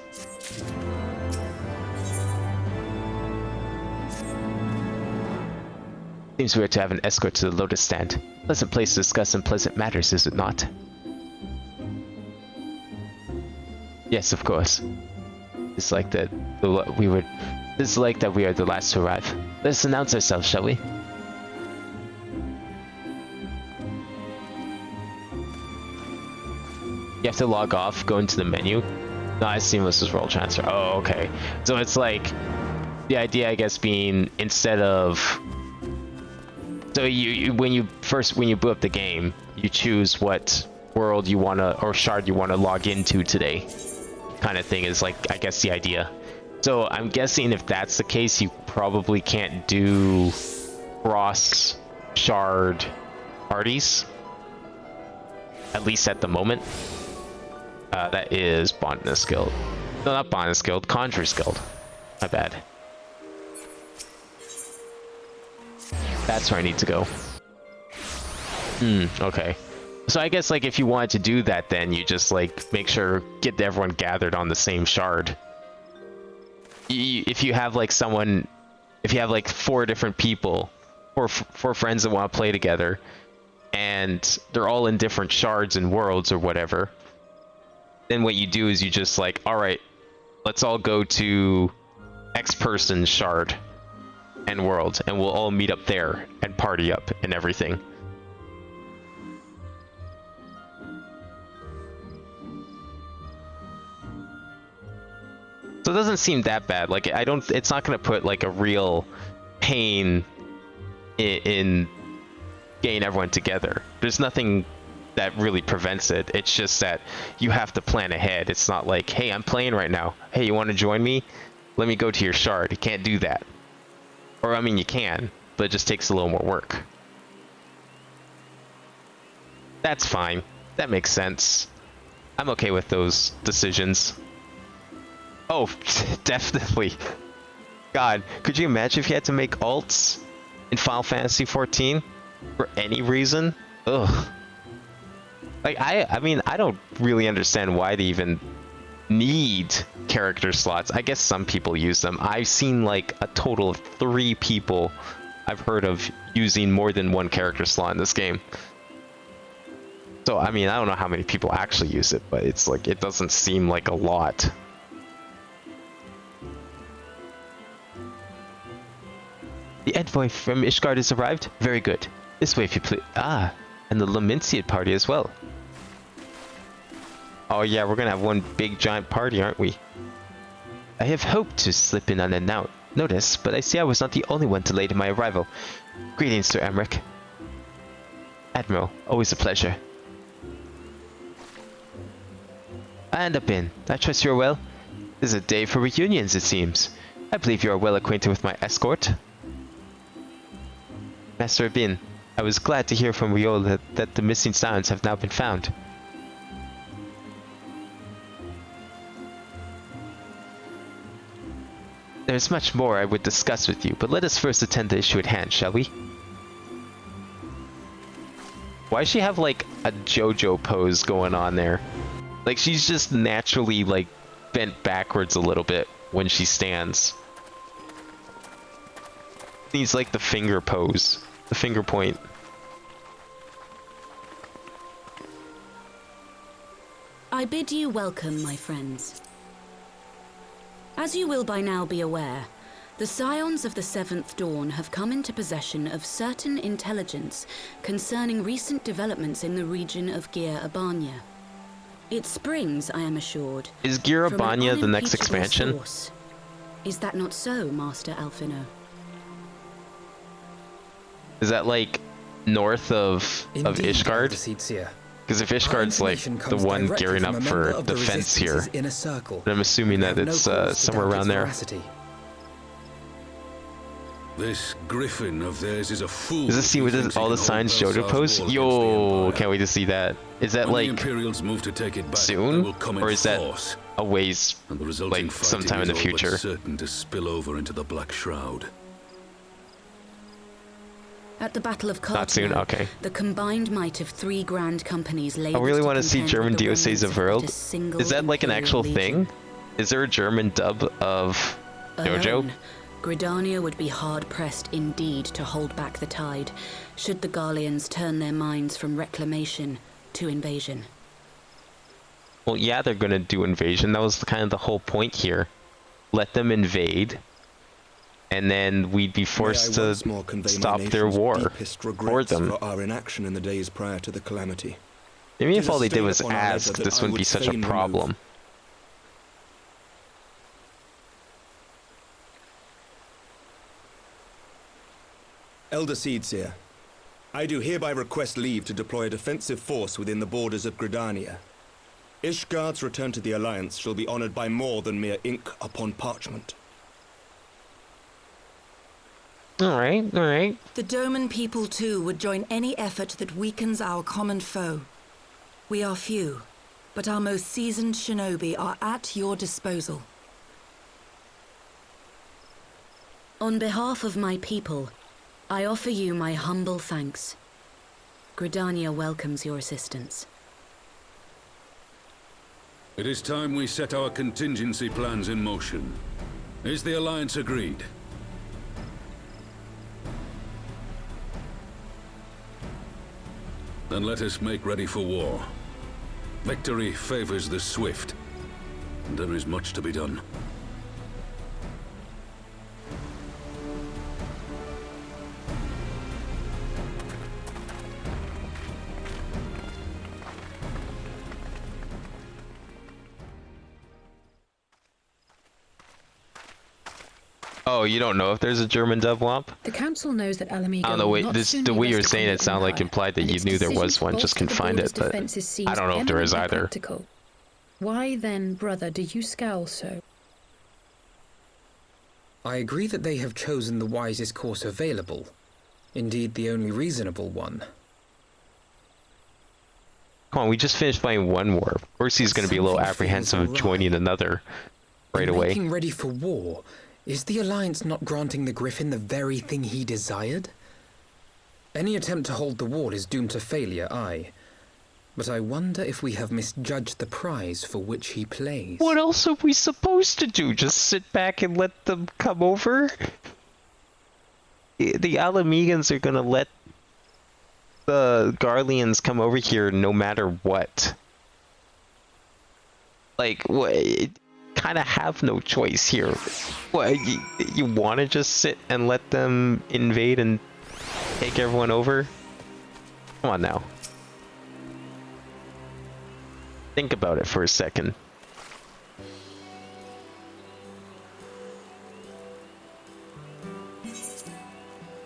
Seems we are to have an escort to the Lotus Stand. Pleasant place to discuss unpleasant matters, is it not? Yes, of course. It's like that It's like that we are the last to arrive. Let us announce ourselves, shall we? You have to log off, go into the menu. No, I seamless as roll transfer. Oh, okay. So it's like the idea, I guess, being instead of so when you boot up the game, you choose what world you wanna or shard you wanna log into today, kind of thing is like I guess the idea. So I'm guessing if that's the case, you probably can't do cross shard parties, at least at the moment. That is Botanist Guild. No, not Botanist Guild, Conjurer's Guild. My bad. That's where I need to go. Okay. So I guess like if you wanted to do that, then you just like make sure get everyone gathered on the same shard. If you have like someone, if you have like 4 different people, or 4 friends that want to play together, and they're all in different shards and worlds or whatever, then what you do is you just like, all right, let's all go to X person's shard and world, and we'll all meet up there and party up and everything. So it doesn't seem that bad. Like it's not gonna put like a real pain in getting everyone together. There's nothing that really prevents it. It's just that you have to plan ahead. It's not like, hey, I'm playing right now. Hey, you want to join me? Let me go to your shard. You can't do that. Or I mean, you can, but it just takes a little more work. That's fine. That makes sense. I'm okay with those decisions. Oh, definitely. God, could you imagine if you had to make alts in Final Fantasy XIV for any reason? Ugh. Like, I mean, I don't really understand why they even need character slots. I guess some people use them. I've seen like a total of 3 people I've heard of using more than one character slot in this game. So, I mean, I don't know how many people actually use it, but it's like, it doesn't seem like a lot. The envoy from Ishgard has arrived? Very good. This way if you please. Ah, and the Lamenciad party as well. Oh yeah, we're gonna have one big giant party, aren't we? I have hoped to slip in unnoticed, but I see I was not the only one delayed in my arrival. Greetings, Sir Emmerich. Admiral, always a pleasure. And up in. I trust you are well. This is a day for reunions, it seems. I believe you are well acquainted with my escort. Master Abin, I was glad to hear from Riola that the missing sounds have now been found. There's much more I would discuss with you, but let us first attend to the issue at hand, shall we? Why does she have like a JoJo pose going on there? Like she's just naturally like bent backwards a little bit when she stands. Needs like the finger pose, the finger point. I bid you welcome, my friends. As you will by now be aware, the Scions of the Seventh Dawn have come into possession of certain intelligence concerning recent developments in the region of Gyr Abania. It springs, I am assured, Is Gyr from an Abania the next unimpeachable expansion? source. Is that not so, Master Alphino? Is that like north of Ishgard? Because if Ishgard's like the one gearing up for defense here, then I'm assuming that it's somewhere around there. This griffin of theirs is a fool. Does this see with all the signs JoJo pose? Yo, can't wait to see that. Is that When the like Imperials move to take it back, they soon, will come in or is that force, a ways and the resulting like fighting sometime in is the all but future? certain to spill over into the Black Shroud. At the Battle of Not soon? Cartmel, Okay. the combined might of 3 grand companies I really want to see German DOCs of World. single Is that like an actual Imperial thing? Is there a German dub of JoJo? Alone, Gridania would be hard-pressed indeed to hold back the tide, should the Garleans turn their minds from reclamation to invasion. Well, yeah, they're gonna do invasion. That was kind of the whole point here. Let them invade, and then we'd be forced to stop their war for them. For our inaction in the days prior to the calamity. Maybe if It is all they did stayed was upon our ask, ledger that this I wouldn't be would such a fain remove. problem. Elder Seedseer, I do hereby request leave to deploy a defensive force within the borders of Gridania. Ishgard's return to the Alliance shall be honored by more than mere ink upon parchment. Alright, alright. The Doman people too would join any effort that weakens our common foe. We are few, but our most seasoned shinobi are at your disposal. On behalf of my people, I offer you my humble thanks. Gridania welcomes your assistance. It is time we set our contingency plans in motion. Is the Alliance agreed? Then let us make ready for war. Victory favors the swift, and there is much to be done. Oh, you don't know if there's a German dub womp? The council knows that Alamigo I don't know, will wait, not this, soon the be way you're rested saying on it the sounded like Empire, implied that and you its knew there decision was to one, just bolster couldn't the find border's it, but defenses seems I don't know if there is eminently either. practical. Why then, brother, do you scowl so? I agree that they have chosen the wisest course available. Indeed, the only reasonable one. Come on, we just finished fighting one war. Of course he's going to be a little Something apprehensive feels of joining another right In away. Making ready for war, is the Alliance not granting the Griffin the very thing he desired? Any attempt to hold the wall is doomed to failure, aye. But I wonder if we have misjudged the prize for which he plays. What else are we supposed to do? Just sit back and let them come over? The Alamegans are gonna let the Garleans come over here no matter what. Like, what? Kind of have no choice here. What? You want to just sit and let them invade and take everyone over? Come on now. Think about it for a second.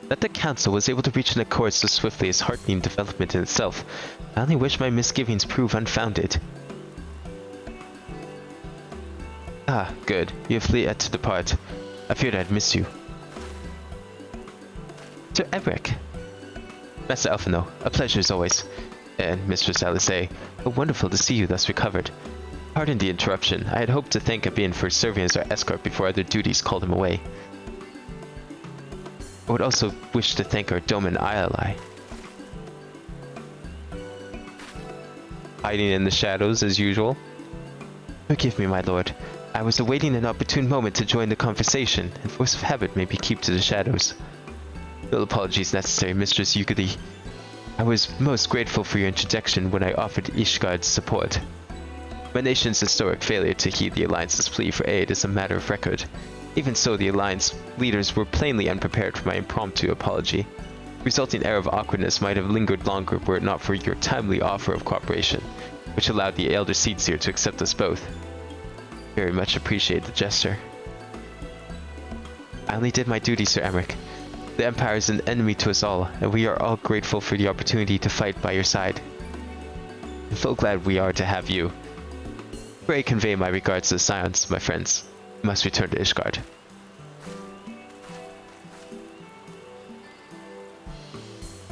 That the Council was able to reach an accord so swiftly is heartening development in itself. I only wish my misgivings prove unfounded. Ah, good. You have yet to depart. I feared I'd miss you. Sir Everett. Master Alphino, a pleasure as always. And Mistress Alice, wonderful to see you thus recovered. Pardon the interruption. I had hoped to thank Abin for serving as our escort before other duties called him away. I would also wish to thank our Doman Ayalai. Hiding in the shadows as usual. Forgive me, my lord. I was awaiting an opportune moment to join the conversation, and force of habit made me keep to the shadows. No apologies necessary, Mistress Yugiri. I was most grateful for your introduction when I offered Ishgard's support. My nation's historic failure to heed the Alliance's plea for aid is a matter of record. Even so, the Alliance leaders were plainly unprepared for my impromptu apology. The resulting air of awkwardness might have lingered longer were it not for your timely offer of cooperation, which allowed the Elder Seats here to accept us both. Very much appreciate the gesture. I only did my duty, Sir Emmerich. The Empire is an enemy to us all, and we are all grateful for the opportunity to fight by your side. I'm so glad we are to have you. Pray convey my regards to the Scions, my friends. I must return to Ishgard.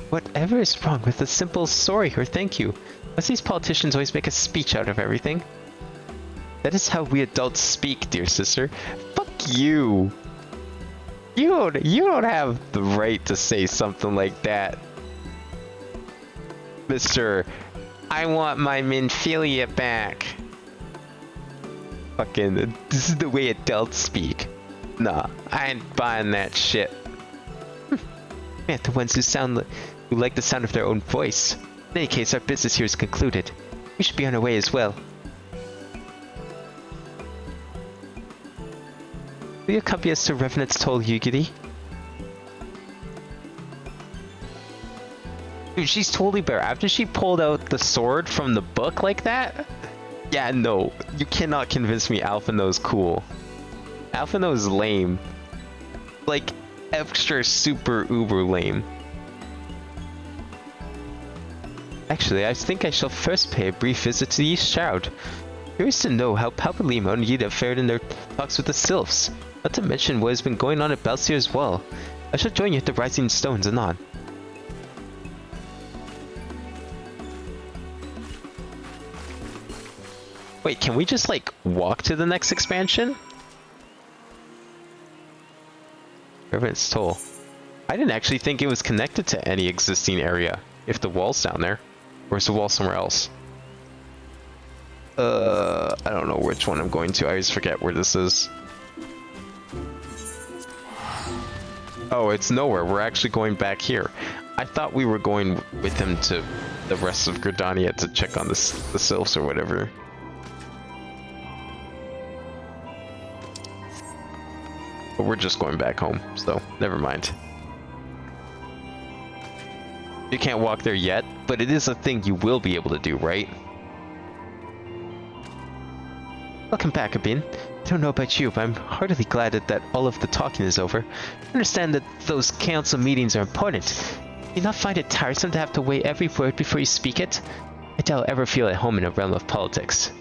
Whatever is wrong with a simple sorry or thank you? Must these politicians always make a speech out of everything? That is how we adults speak, dear sister. Fuck you! You don't have the right to say something like that. Mr. I want my Minfilia back. Fucking, this is the way adults speak. Nah, I ain't buying that shit. Yeah, the ones who like the sound of their own voice. In any case, our business here is concluded. We should be on our way as well. Will you accompany us to Revenant's Toll, Yugiri? Dude, she's totally bare. After she pulled out the sword from the book like that? Yeah, no. You cannot convince me Alphino's cool. Alphino's lame. Like, extra super uber lame. Actually, I think I shall first pay a brief visit to the East Shroud. Curious to know how Palpalima and Yida fared in their talks with the Sylphs. Not to mention what has been going on at Balsier as well. I shall join you at the Rising Stones anon. Wait, can we just like walk to the next expansion? Revenant's Toll. I didn't actually think it was connected to any existing area. If the wall's down there. Or is the wall somewhere else? I don't know which one I'm going to. I always forget where this is. Oh, it's nowhere. We're actually going back here. I thought we were going with him to the rest of Gridania to check on the Sylphs or whatever. But we're just going back home, so never mind. You can't walk there yet, but it is a thing you will be able to do, right? Welcome back, Abin. I don't know about you, but I'm heartily glad that all of the talking is over. I understand that those council meetings are important. Do you not find it tiresome to have to weigh every word before you speak it? I doubt I'll ever feel at home in a realm of politics.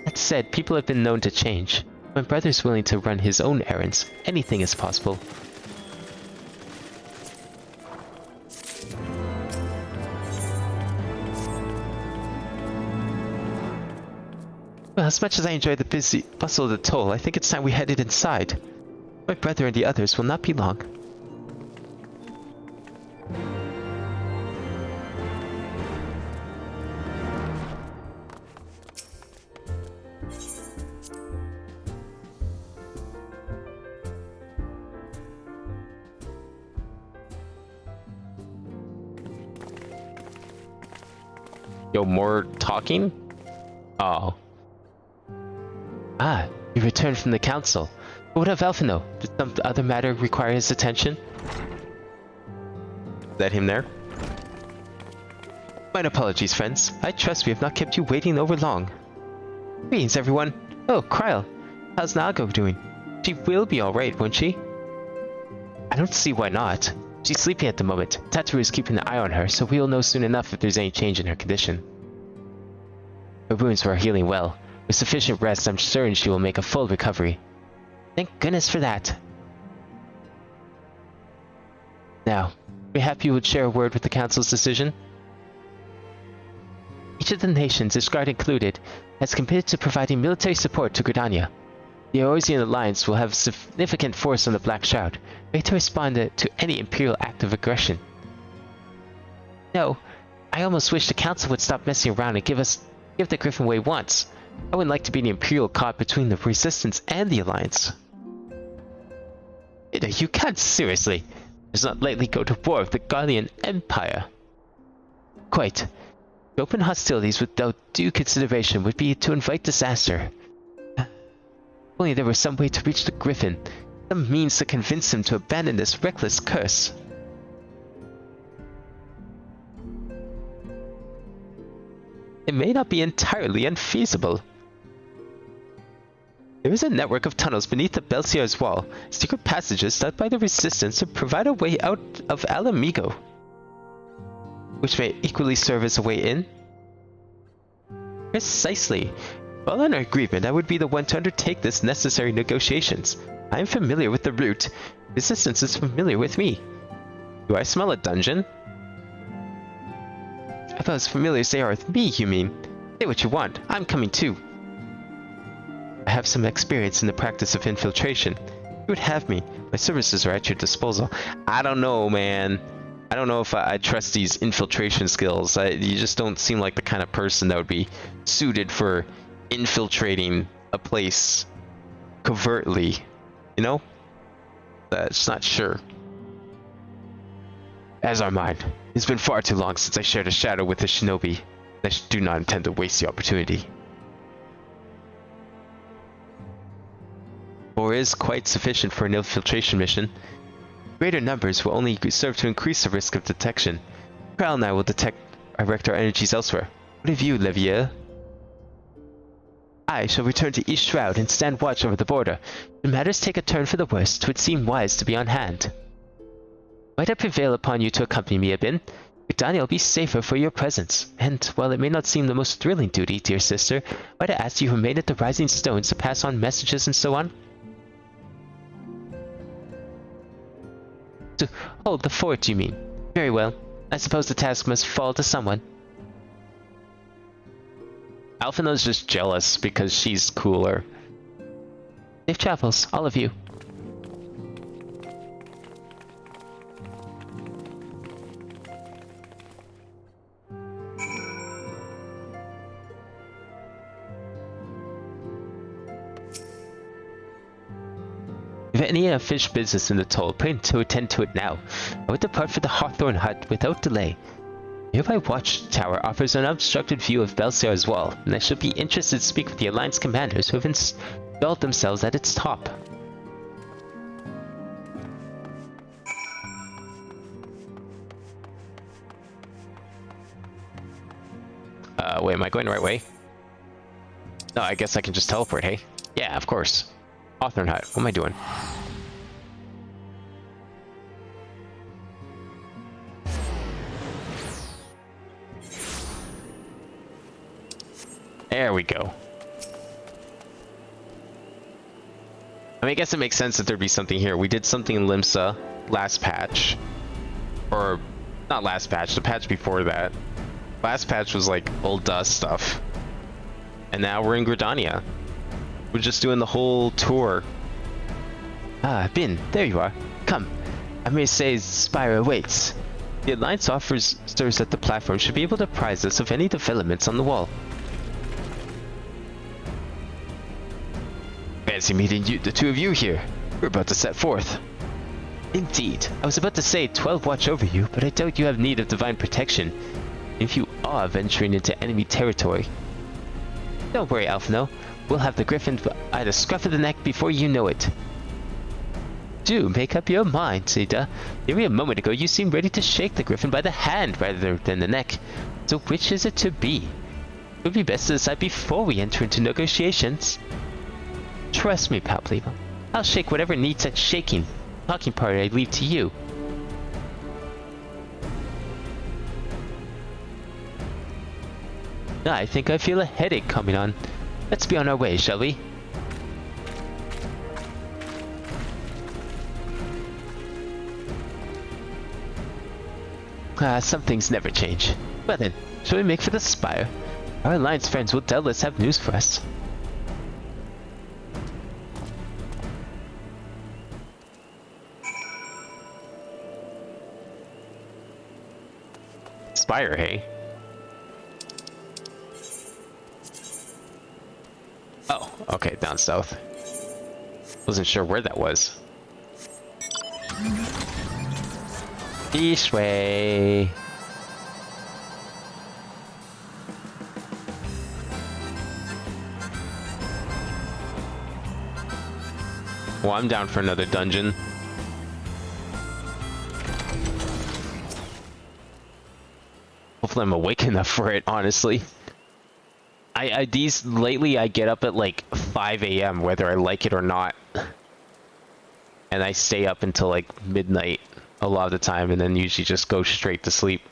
That said, people have been known to change. My brother's willing to run his own errands. Anything is possible. Well, as much as I enjoy the busy bustle of the toll, I think it's time we headed inside. My brother and the others will not be long. Yo, more talking? Oh. Ah, you returned from the council. What of Alphino? Did some other matter require his attention? Is that him there? My apologies, friends. I trust we have not kept you waiting over long. Greetings, everyone. Oh, Kryle. How's Nago doing? She will be alright, won't she? I don't see why not. She's sleeping at the moment. Tataru is keeping an eye on her, so we'll know soon enough if there's any change in her condition. Her wounds are healing well. With sufficient rest, I'm certain she will make a full recovery. Thank goodness for that. Now, we happy you would share a word with the council's decision? Each of the nations, Ishgard included, has committed to providing military support to Gridania. The Eorzean Alliance will have significant force on the Black Shroud, ready to respond to any Imperial act of aggression. No, I almost wish the Council would stop messing around and give the Griffin what he wants. I wouldn't like to be the Imperial caught between the Resistance and the Alliance. You can't seriously. Does not lightly go to war with the Garlean Empire. Quite. To open hostilities without due consideration would be to invite disaster. If only there was some way to reach the Griffin, some means to convince him to abandon this reckless curse. It may not be entirely unfeasible. There is a network of tunnels beneath the Belsiar's wall, secret passages dug by the Resistance to provide a way out of Alamigo, which may equally serve as a way in. Precisely. While on our agreement, I would be the one to undertake this necessary negotiations. I am familiar with the route. Resistance is familiar with me. Do I smell a dungeon? About as familiar as they are with me, you mean? Say what you want. I'm coming too. I have some experience in the practice of infiltration. You would have me. My services are at your disposal. I don't know, man. I don't know if I trust these infiltration skills. You just don't seem like the kind of person that would be suited for infiltrating a place covertly. You know? That's not sure. As are mine. It's been far too long since I shared a shadow with a shinobi. I do not intend to waste the opportunity. 4 is quite sufficient for an infiltration mission. Greater numbers will only serve to increase the risk of detection. Kral and I will direct our energies elsewhere. What of you, Levier? I shall return to East Shroud and stand watch over the border. When matters take a turn for the worst, 'twould seem wise to be on hand. Might I prevail upon you to accompany me, Abin? Gridania will be safer for your presence, and while it may not seem the most thrilling duty, dear sister, might I ask you who remain at the Rising Stones to pass on messages and so on? To hold the fort, you mean? Very well. I suppose the task must fall to someone. Alphina's just jealous because she's cooler. Safe travels, all of you. If any unfinished business in the toll, pray to attend to it now. I would depart for the Hawthorne Hut without delay. The nearby watchtower offers an unobstructed view of Belsiar's wall, and I shall be interested to speak with the Alliance commanders who have installed themselves at its top. Wait, am I going the right way? No, I guess I can just teleport, hey? Yeah, of course. Hawthorne Hut. What am I doing? There we go. I mean, I guess it makes sense that there'd be something here. We did something in Limsa last patch. Or, not last patch, the patch before that. Last patch was like old dust stuff. And now we're in Gridania. We're just doing the whole tour. Ah, Bin, there you are. Come. I may say Spire awaits. The Alliance officers at the platform should be able to apprise us of any developments on the wall. Fancy meeting you, the two of you here. We're about to set forth. Indeed. I was about to say 12 watch over you, but I doubt you have need of divine protection. If you are venturing into enemy territory. Don't worry, Alphino. We'll have the Griffin by the scruff of the neck before you know it. Do make up your mind, Zeta. Nearly a moment ago you seemed ready to shake the Griffin by the hand rather than the neck. So which is it to be? It would be best to decide before we enter into negotiations. Trust me, Palpleva. I'll shake whatever needs that shaking. The talking part I leave to you. I think I feel a headache coming on. Let's be on our way, shall we? Some things never change. Well then, shall we make for the spire? Our alliance friends will doubtless have news for us. Spire, hey? Oh, okay, down south. Wasn't sure where that was. This way. Well, I'm down for another dungeon. Hopefully I'm awake enough for it, honestly. These lately I get up at like 5 a.m. whether I like it or not. And I stay up until like midnight a lot of the time and then usually just go straight to sleep.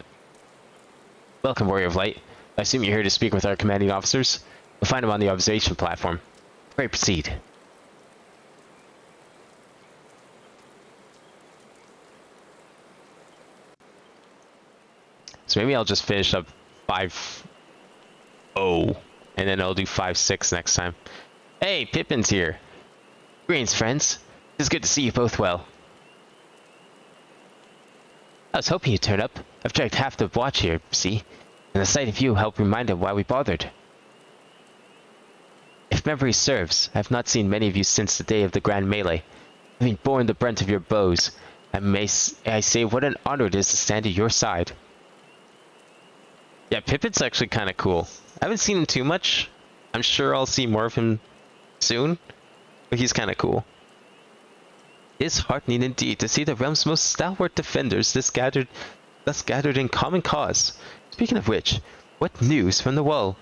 Welcome, Warrior of Light. I assume you're here to speak with our commanding officers? We'll find them on the observation platform. Pray proceed. So maybe I'll just finish up 5-0 and then I'll do 5-6 next time. Hey, Pippin's here. Greetings, friends. It's good to see you both well. I was hoping you'd turn up. I've dragged half the watch here, see? And the sight of you helped remind him why we bothered. If memory serves, I have not seen many of you since the day of the Grand Melee. Having borne the brunt of your bows, I say what an honor it is to stand at your side. Yeah, Pippin's actually kind of cool. I haven't seen him too much. I'm sure I'll see more of him soon, but he's kind of cool. It is heartening indeed to see the realm's most stalwart defenders thus gathered in common cause. Speaking of which, what news from the wall?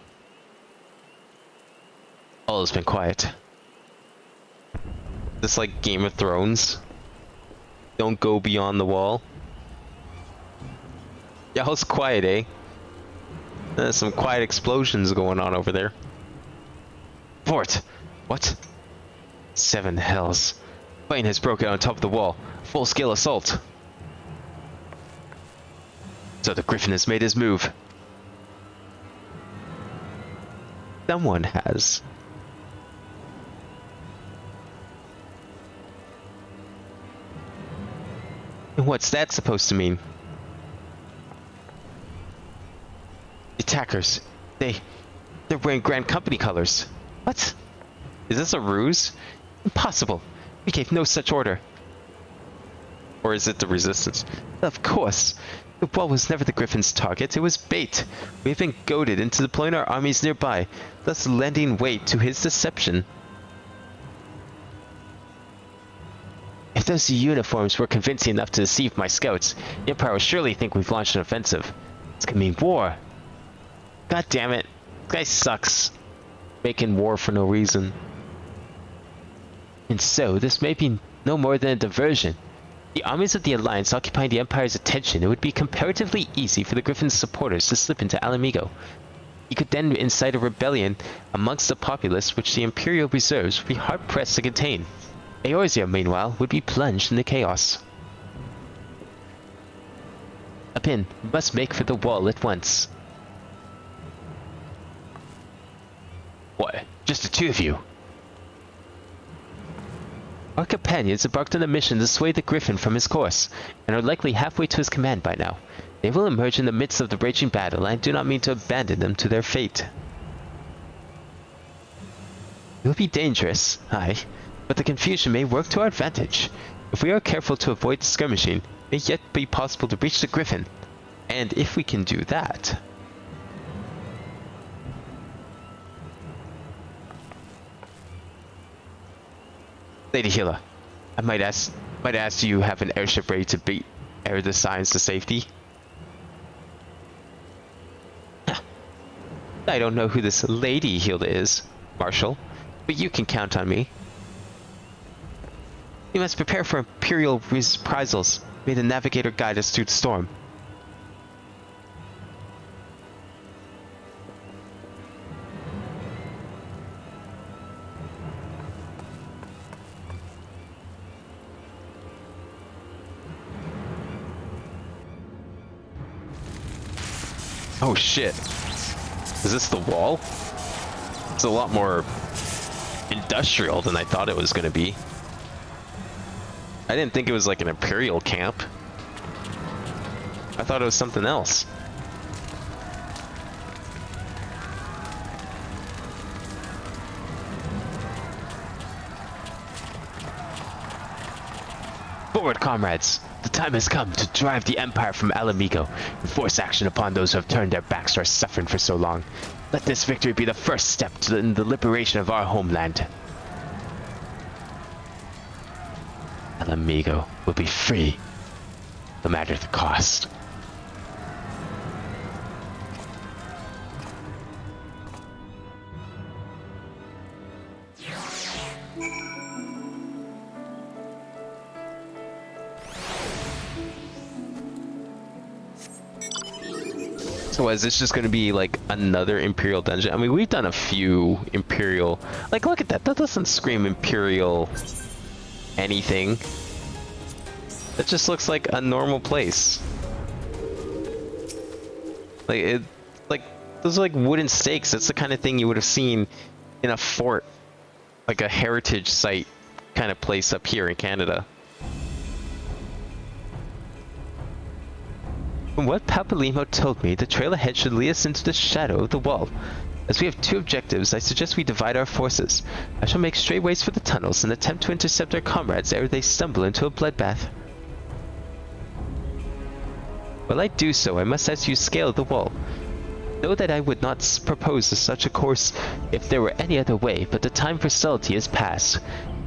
All has been quiet. This like Game of Thrones. Don't go beyond the wall. Yeah, it's quiet, eh? There's some quiet explosions going on over there. Fort! What? 7 hells. Fighting has broken on top of the wall. Full-scale assault. So the Griffin has made his move. Someone has. And what's that supposed to mean? The attackers. They're wearing Grand Company colors. What? Is this a ruse? Impossible. We gave no such order. Or is it the Resistance? Of course. The wall was never the Griffin's target. It was bait. We have been goaded into deploying our armies nearby, thus lending weight to his deception. If those uniforms were convincing enough to deceive my scouts, the Empire will surely think we've launched an offensive. It's gonna mean war. God damn it. This guy sucks. Making war for no reason. And so, this may be no more than a diversion. The armies of the Alliance occupying the Empire's attention, it would be comparatively easy for the Griffin's supporters to slip into Alamigo. He could then incite a rebellion amongst the populace which the Imperial reserves would be hard-pressed to contain. Eorzea, meanwhile, would be plunged into chaos. Apin, we must make for the wall at once. What? Just the two of you? Our companions embarked on a mission to sway the Griffin from his course, and are likely halfway to his command by now. They will emerge in the midst of the raging battle, and I do not mean to abandon them to their fate. It will be dangerous, aye, but the confusion may work to our advantage. If we are careful to avoid skirmishing, it may yet be possible to reach the Griffin. And if we can do that... Lady Hila, I might ask do you have an airship ready to air the signs to safety? I don't know who this Lady Hila is, Marshal, but you can count on me. You must prepare for Imperial reprisals. May the Navigator guide us through the storm. Oh shit. Is this the wall? It's a lot more industrial than I thought it was going to be. I didn't think it was like an Imperial camp. I thought it was something else. Forward, comrades! The time has come to drive the Empire from Alamigo and force action upon those who have turned their backs to our suffering for so long. Let this victory be the first step in the liberation of our homeland. Alamigo will be free, no matter the cost. So is this just going to be like another Imperial dungeon? I mean, we've done a few Imperial... Like, look at that. That doesn't scream Imperial anything. It just looks like a normal place. Like, those are like wooden stakes. That's the kind of thing you would have seen in a fort. Like a heritage site kind of place up here in Canada. From what Papalimo told me, the trail ahead should lead us into the shadow of the wall. As we have two objectives, I suggest we divide our forces. I shall make straight ways for the tunnels and attempt to intercept our comrades ere they stumble into a bloodbath. While I do so, I must ask you to scale the wall. Know that I would not propose such a course if there were any other way, but the time for subtlety is past.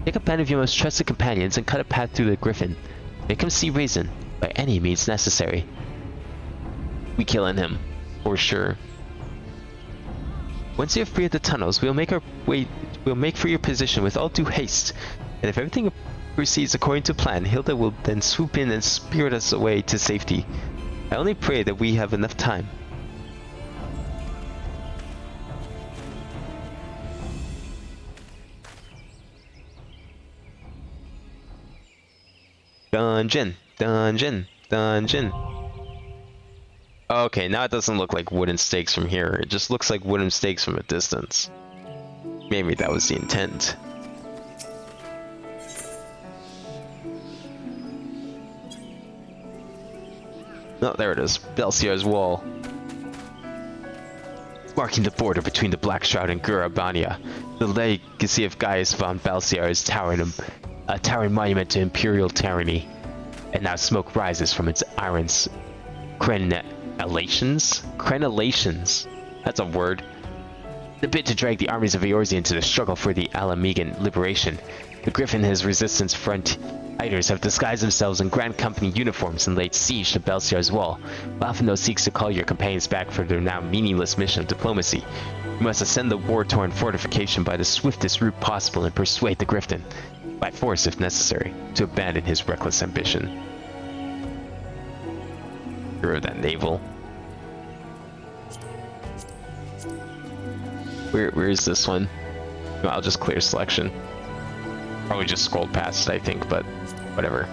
Take a band of your most trusted companions and cut a path through the griffin. Make him see reason, by any means necessary. We killing him, for sure. Once you are free of the tunnels, we'll make for your position with all due haste, and if everything proceeds according to plan, Hilda will then swoop in and spirit us away to safety. I only pray that we have enough time. Dungeon, dungeon, dungeon. Okay, now it doesn't look like wooden stakes from here. It just looks like wooden stakes from a distance. Maybe that was the intent. Oh, there it is. Belsiar's Wall. Marking the border between the Black Shroud and Gurabania, the legacy of Gaius von Balsiar is a towering monument to imperial tyranny, and now smoke rises from its iron crenellations? That's a word. The bid to drag the armies of Eorzea into the struggle for the Alamigan liberation. The Griffin and his resistance fighters have disguised themselves in Grand Company uniforms and laid siege to Belsiar's Wall. Lafano seeks to call your companions back for their now meaningless mission of diplomacy. You must ascend the war-torn fortification by the swiftest route possible and persuade the Griffin, by force if necessary, to abandon his reckless ambition. Screw that naval. Where is this one? No, I'll just clear selection. Probably just scrolled past it, I think, but whatever.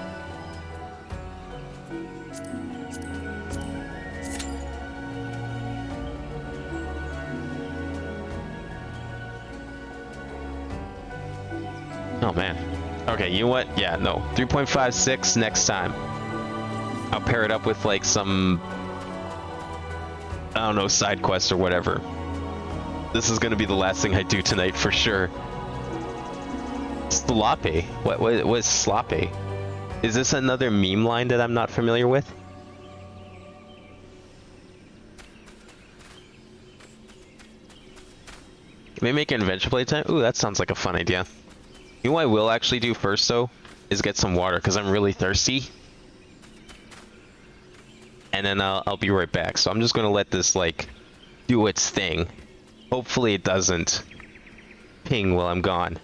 Oh man. Okay, you know what? Yeah, no. 3.56 next time. I'll pair it up with like some, I don't know, side quest or whatever. This is gonna be the last thing I do tonight for sure. Sloppy? What is sloppy? Is this another meme line that I'm not familiar with? Can we make an adventure playtime? Ooh, that sounds like a fun idea. You know what I will actually do first though? Is get some water, because I'm really thirsty. And then I'll be right back. So I'm just gonna let this like do its thing. Hopefully it doesn't ping while I'm gone.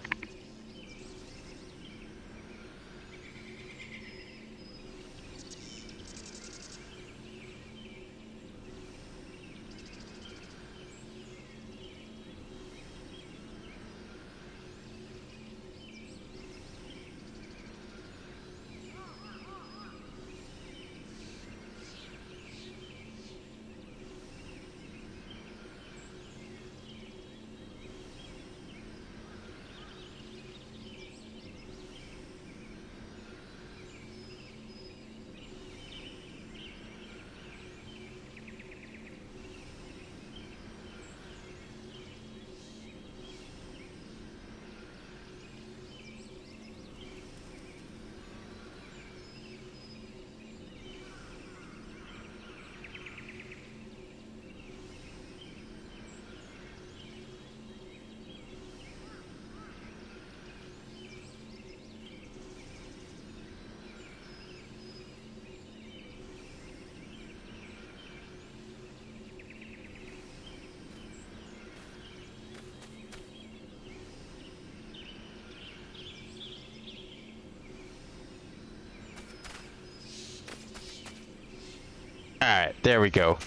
Alright, there we go.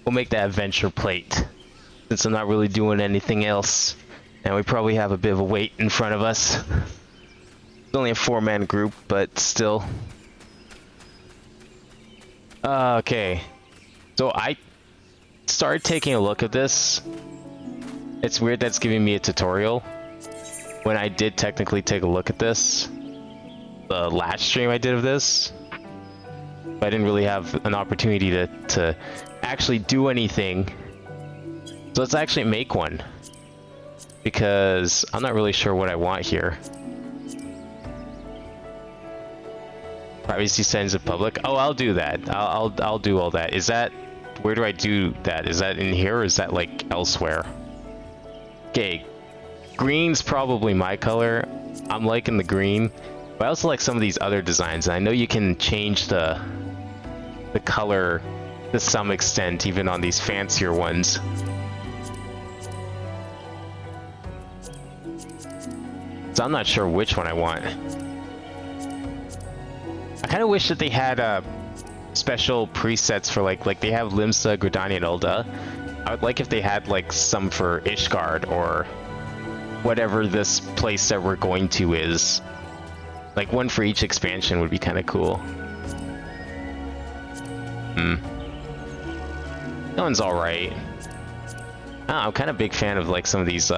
We'll make that adventure plate. Since I'm not really doing anything else. And we probably have a bit of a wait in front of us. It's only a 4-man group, but still. Okay. So I started taking a look at this. It's weird that's giving me a tutorial. When I did technically take a look at this. The last stream I did of this. But I didn't really have an opportunity to actually do anything. So let's actually make one. Because I'm not really sure what I want here. Privacy settings in public. Oh, I'll do that. I'll do all that. Is that, where do I do that? Is that in here or is that like elsewhere? Okay, green's probably my color. I'm liking the green, but I also like some of these other designs. And I know you can change the color to some extent, even on these fancier ones. So I'm not sure which one I want. I kind of wish that they had special presets for like they have Limsa, Gridania, and Ulda. I would like if they had like some for Ishgard or whatever this place that we're going to is. Like one for each expansion would be kind of cool. That one's alright. I'm kind of a big fan of like some of these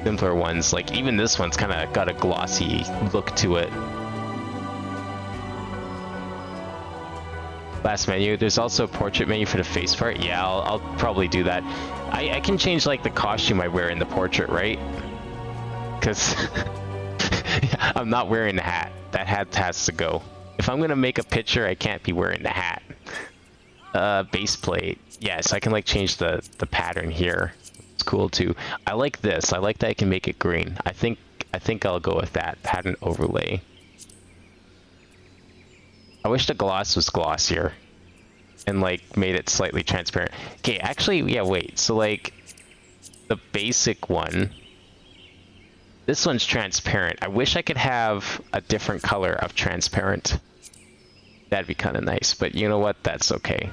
simpler ones. Like even this one's kind of got a glossy look to it. Last menu. There's also a portrait menu for the face part. Yeah, I'll probably do that. I can change like the costume I wear in the portrait, right? Because I'm not wearing the hat. That hat has to go. If I'm gonna make a picture, I can't be wearing the hat. Base plate. Yeah, so I can like change the pattern here. It's cool too. I like this. I like that I can make it green. I think I'll go with that pattern overlay. I wish the gloss was glossier and like made it slightly transparent. Okay, actually, yeah, wait. So like the basic one, this one's transparent. I wish I could have a different color of transparent. That'd be kind of nice, but you know what? That's okay.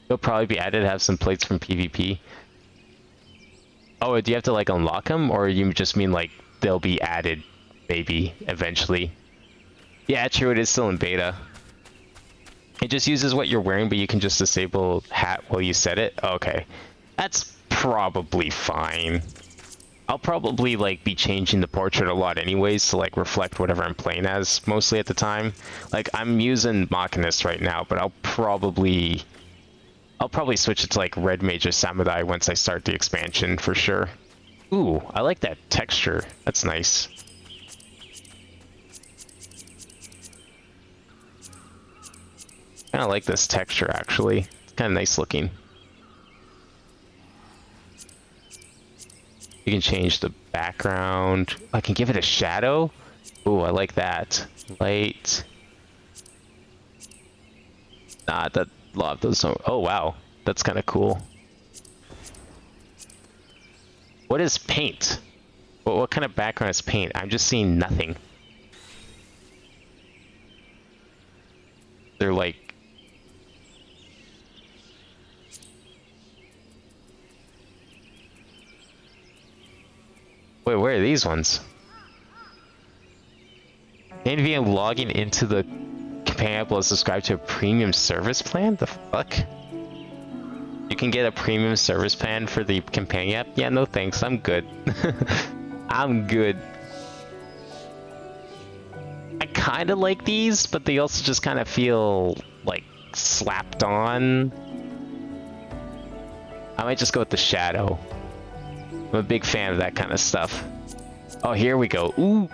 It'll probably be added to have some plates from PvP. Oh, do you have to like unlock them, or you just mean like they'll be added maybe eventually? Yeah, true, it is still in beta. It just uses what you're wearing, but you can just disable hat while you set it. Okay, that's probably fine. I'll probably like be changing the portrait a lot anyways to like reflect whatever I'm playing as mostly at the time. Like I'm using Machinist right now, but I'll probably switch it to like Red Mage or Samurai once I start the expansion for sure. Ooh, I like that texture. That's nice. I kind of like this texture actually. It's kind of nice looking. You can change the background. I can give it a shadow. Ooh, I like that. Light. Nah, that a lot of those don't. Oh wow, that's kind of cool. What is paint? What kind of background is paint? I'm just seeing nothing. They're like. Wait, where are these ones? Maybe I'm logging into the companion app will subscribe to a premium service plan? The fuck? You can get a premium service plan for the companion app? Yeah, no thanks. I'm good. I'm good. I kind of like these, but they also just kind of feel like slapped on. I might just go with the shadow. I'm a big fan of that kind of stuff. Oh, here we go. Ooh.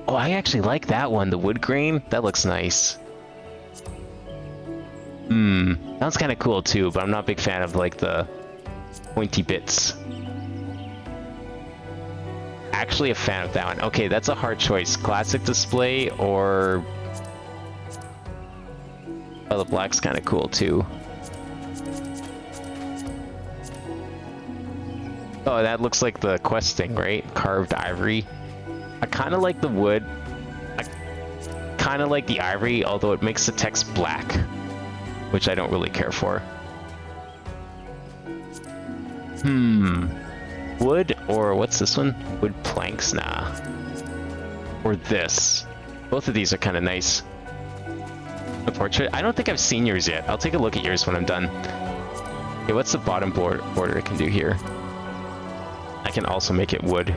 Oh, I actually like that one. The wood grain. That looks nice. That one's kind of cool too, but I'm not a big fan of like the pointy bits. Actually a fan of that one. Okay, that's a hard choice. Classic display or... Oh, the black's kind of cool too. Oh, that looks like the quest thing, right? Carved ivory. I kind of like the wood. I kind of like the ivory, although it makes the text black, which I don't really care for. Wood or what's this one? Wood planks? Nah. Or this. Both of these are kind of nice. The portrait? I don't think I've seen yours yet. I'll take a look at yours when I'm done. Okay, what's the bottom border I can do here? I can also make it wood.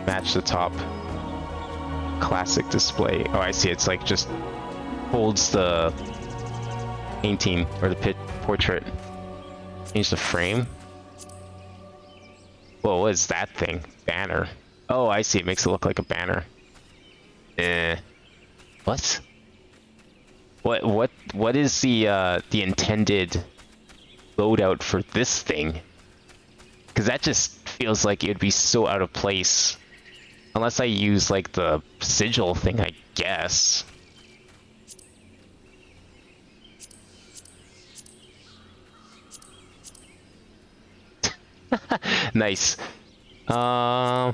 Match the top. Classic display. Oh, I see. It's like just holds the painting or the portrait. Change the frame. Whoa, what is that thing? Banner. Oh, I see. It makes it look like a banner. What? What is the intended loadout for this thing? Because that just feels like it would be so out of place. Unless I use like the sigil thing, I guess. Nice. I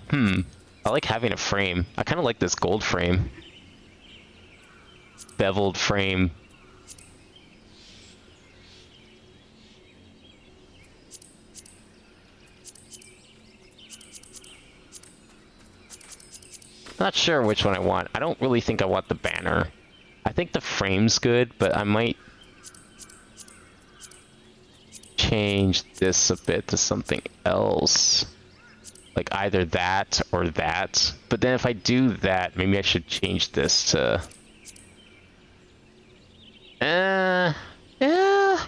like having a frame. I kind of like this gold frame. Beveled frame. Not sure which one I want. I don't really think I want the banner. I think the frame's good, but I might change this a bit to something else. Like either that or that. But then if I do that, maybe I should change this to... yeah,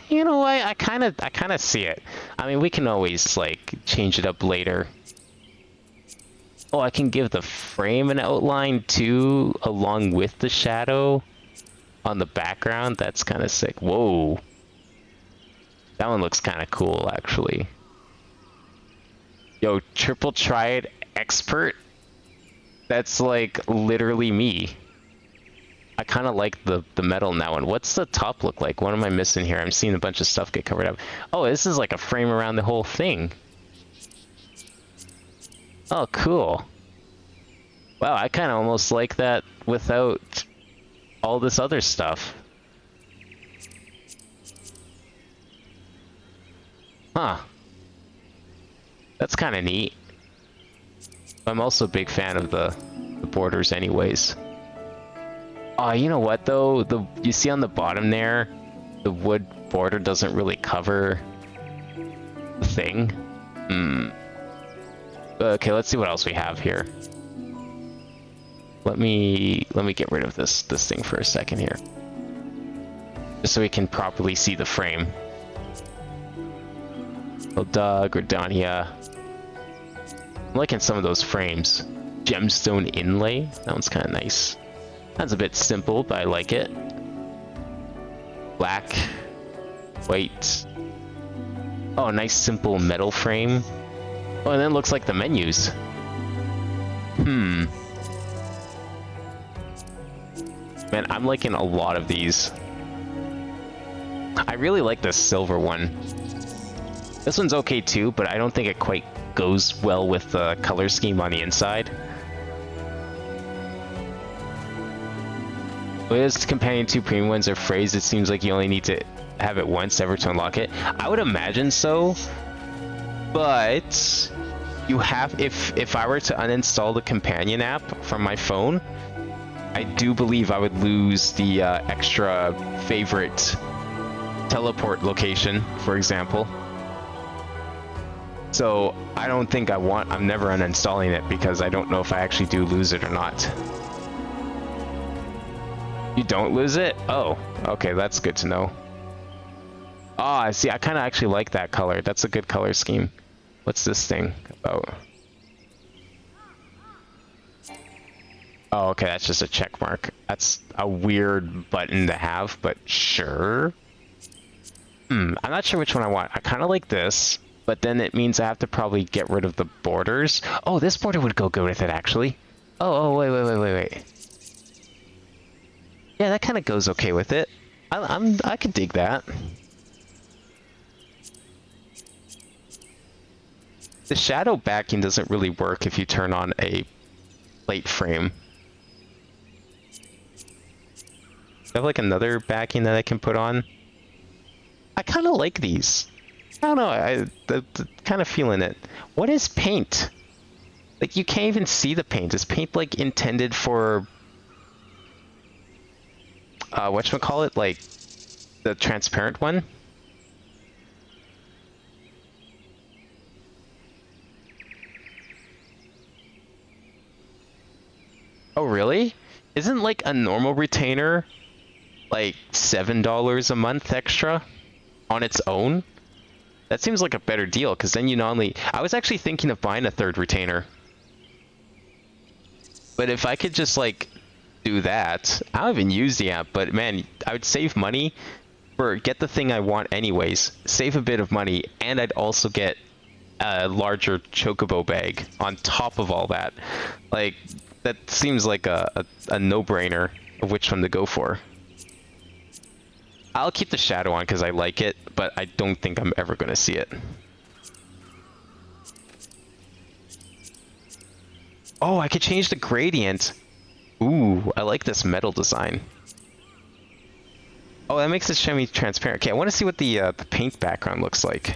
you know what? I kind of see it. I mean, we can always like change it up later. Oh, I can give the frame an outline too, along with the shadow on the background. That's kind of sick. Whoa. That one looks kind of cool, actually. Yo, triple triad expert? That's like literally me. I kind of like the metal in that one. What's the top look like? What am I missing here? I'm seeing a bunch of stuff get covered up. Oh, this is like a frame around the whole thing. Oh, cool. Wow, I kind of almost like that without all this other stuff. Huh. That's kind of neat. I'm also a big fan of the borders anyways. Oh, you know what though? You see on the bottom there, the wood border doesn't really cover the thing. Okay, let's see what else we have here. Let me get rid of this thing for a second here. Just so we can properly see the frame. Doug or Dania. I'm liking some of those frames. Gemstone inlay. That one's kind of nice. That's a bit simple, but I like it. Black, white. Oh, nice simple metal frame. Oh, and then it looks like the menus. Man, I'm liking a lot of these. I really like the silver one. This one's okay too, but I don't think it quite goes well with the color scheme on the inside. With companion 2 premium ones are phrased, it seems like you only need to have it once ever to unlock it. I would imagine so, but you have, if I were to uninstall the companion app from my phone, I do believe I would lose the extra favorite teleport location, for example. So I don't think I'm never uninstalling it because I don't know if I actually do lose it or not. You don't lose it? Oh, okay, that's good to know. Oh, I see. I kind of actually like that color. That's a good color scheme. What's this thing about? Oh, okay, that's just a check mark. That's a weird button to have, but sure. I'm not sure which one I want. I kind of like this, but then it means I have to probably get rid of the borders. Oh, this border would go good with it, actually. Oh, wait. Yeah, that kind of goes okay with it. I could dig that. The shadow backing doesn't really work if you turn on a plate frame. I have like another backing that I can put on. I kind of like these. I don't know. I'm kind of feeling it. What is paint? Like, you can't even see the paint. Is paint like intended for whatchamacallit, like the transparent one? Oh really? Isn't like a normal retainer like $7 a month extra on its own? That seems like a better deal, because then you not only... I was actually thinking of buying a third retainer. But if I could just like do that, I don't even use the app, but man, I would save money for get the thing I want anyways, save a bit of money, and I'd also get a larger chocobo bag on top of all that. Like, that seems like a no-brainer of which one to go for. I'll keep the shadow on because I like it, but I don't think I'm ever going to see it. Oh, I could change the gradient. Ooh, I like this metal design. Oh, that makes it semi-transparent. Okay, I want to see what the paint background looks like.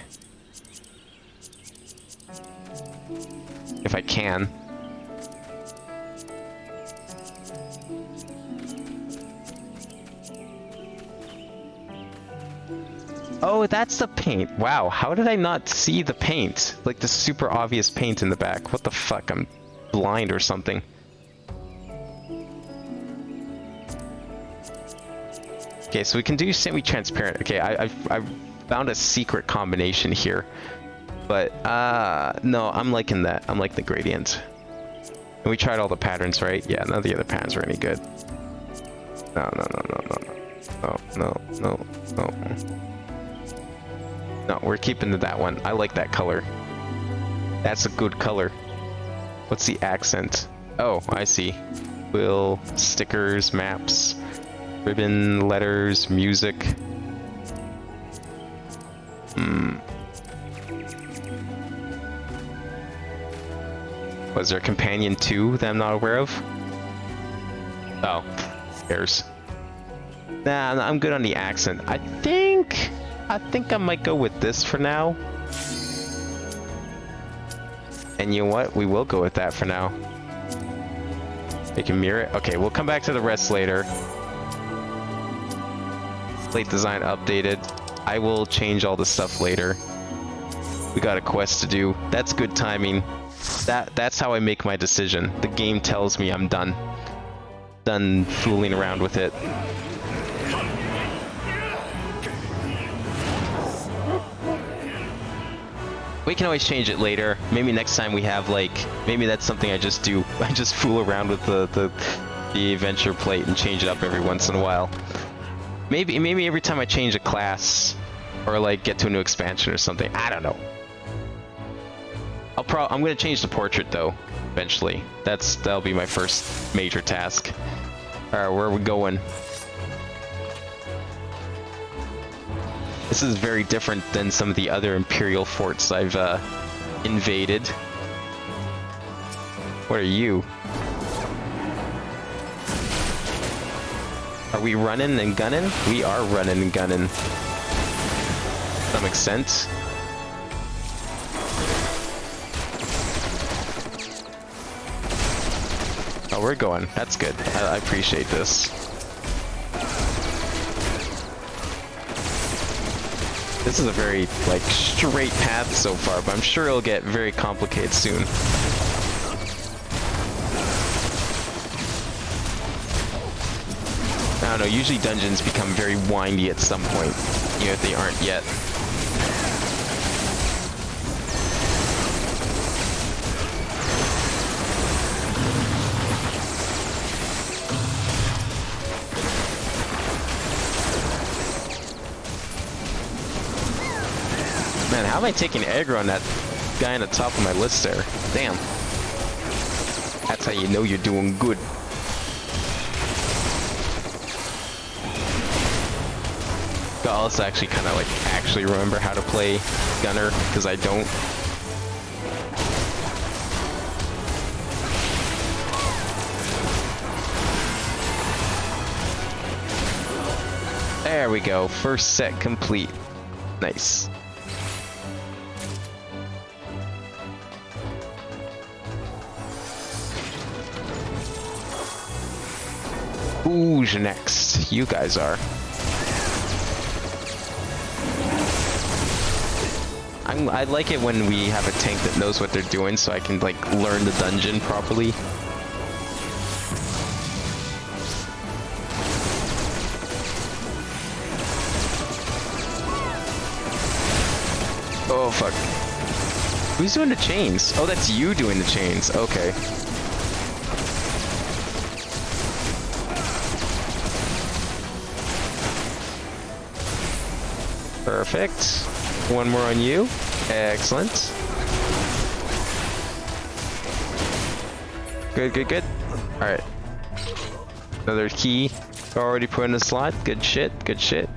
If I can. Oh, that's the paint. Wow, how did I not see the paint? Like the super obvious paint in the back. What the fuck? I'm blind or something. Okay, so we can do semi-transparent. Okay, I found a secret combination here. But, no, I'm liking that. I'm liking the gradient. And we tried all the patterns, right? Yeah, none of the other patterns are any good. No. No, we're keeping to that one. I like that color. That's a good color. What's the accent? Oh, I see. Quill, stickers, maps, ribbon, letters, music. Was there a companion 2 that I'm not aware of? Oh, there's. Nah, I'm good on the accent. I think I might go with this for now. And you know what? We will go with that for now. You can mirror it. Okay, we'll come back to the rest later. Plate design updated. I will change all the stuff later. We got a quest to do. That's good timing. That's how I make my decision. The game tells me I'm done. Done fooling around with it. We can always change it later. Maybe next time we have like, maybe that's something I just do. I just fool around with the adventure plate and change it up every once in a while. Maybe every time I change a class or like get to a new expansion or something. I don't know. I'm gonna change the portrait though, eventually. That'll be my first major task. Alright, where are we going? This is very different than some of the other Imperial forts I've invaded. What are you? Are we running and gunning? We are running and gunning. To some extent. Oh, we're going. That's good. I appreciate this. This is a very, like, straight path so far, but I'm sure it'll get very complicated soon. I don't know, usually dungeons become very windy at some point, even if they aren't yet. Man, how am I taking aggro on that guy on the top of my list there? Damn. That's how you know you're doing good. I'll also actually kind of like actually remember how to play Gunner, because I don't. There we go. First set complete. Nice. Who's next? You guys are. I like it when we have a tank that knows what they're doing, so I can like learn the dungeon properly. Oh fuck. Who's doing the chains? Oh, that's you doing the chains. Okay. Perfect. One more on you. Excellent. Good, good, good. Alright. Another key already put in the slot. Good shit, good shit.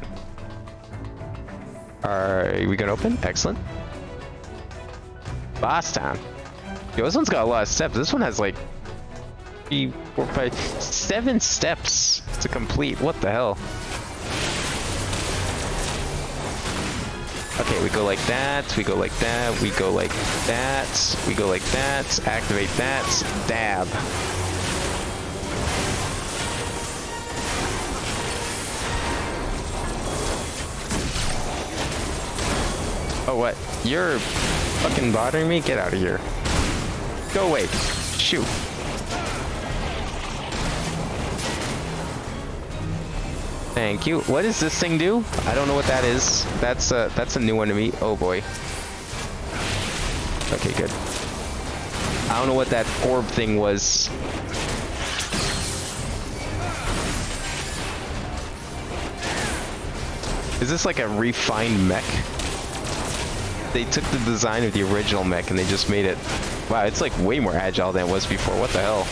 Are we gonna open? Excellent. Boss time. Yo, this one's got a lot of steps. This one has like 3, 4, 5, 7 steps to complete. What the hell? Okay, we go like that, we go like that, we go like that, we go like that, activate that, dab. Oh, what? You're fucking bothering me? Get out of here. Go away. Shoot. Thank you. What does this thing do? I don't know what that is. That's a new one to me. Oh boy. Okay, good. I don't know what that orb thing was. Is this like a refined mech? They took the design of the original mech and they just made it... Wow, it's like way more agile than it was before. What the hell?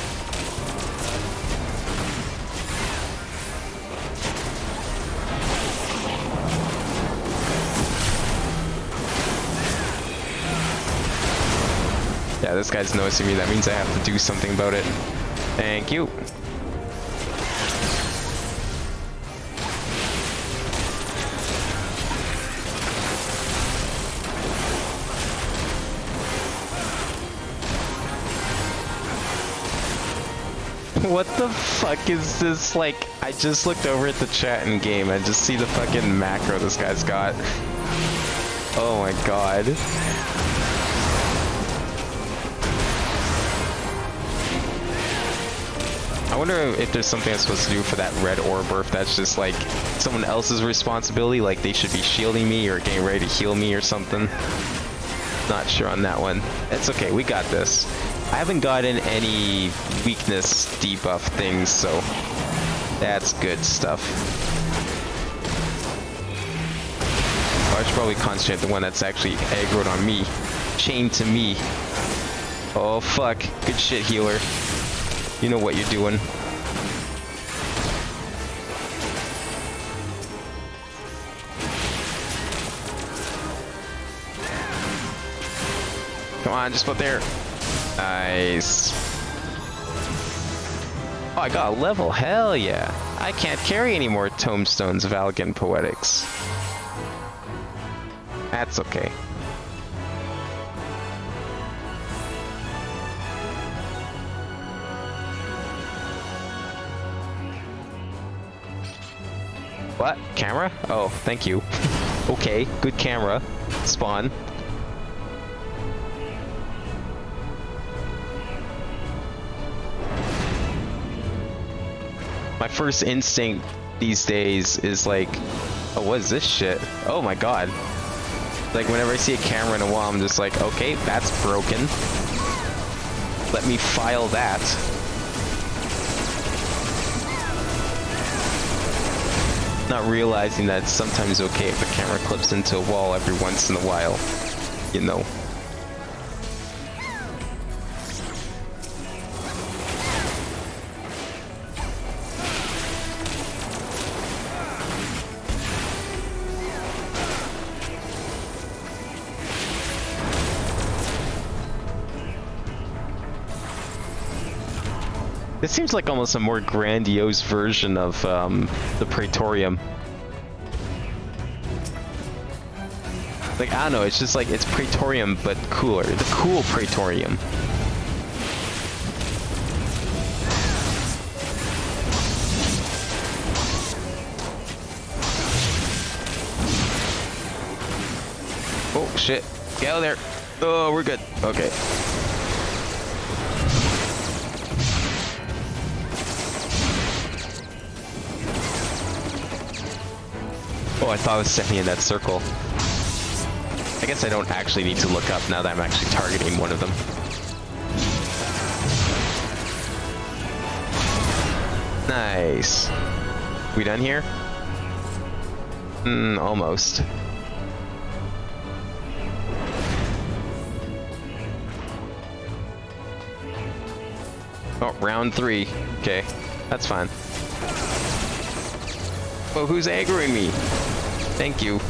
Yeah, this guy's noticing me. That means I have to do something about it. Thank you. What the fuck is this? Like, I just looked over at the chat in game and just see the fucking macro this guy's got. Oh my god. I wonder if there's something I'm supposed to do for that red orb, or if that's just like someone else's responsibility, like they should be shielding me or getting ready to heal me or something. Not sure on that one. It's okay, we got this. I haven't gotten any weakness debuff things, so that's good stuff. Oh, I should probably concentrate on the one that's actually aggroed on me. Chained to me. Oh fuck, good shit, healer. You know what you're doing. Come on, just put there. Nice. Oh, I got a level. Hell yeah. I can't carry any more tombstones of Elegant Poetics. That's okay. What? Camera? Oh, thank you. Okay, good camera. Spawn. My first instinct these days is like, oh, what is this shit? Oh my god. Like, whenever I see a camera in a wall, I'm just like, okay, that's broken. Let me file that. Not realizing that it's sometimes okay if a camera clips into a wall every once in a while, you know. This seems like almost a more grandiose version of the Praetorium. Like, I don't know, it's just like, it's Praetorium, but cooler. The cool Praetorium. Oh, shit. Get out of there. Oh, we're good. Okay. Oh, I thought I was standing in that circle. I guess I don't actually need to look up now that I'm actually targeting one of them. Nice. We done here? Almost. Oh, round 3. Okay, that's fine. Oh, who's aggroing me? Thank you.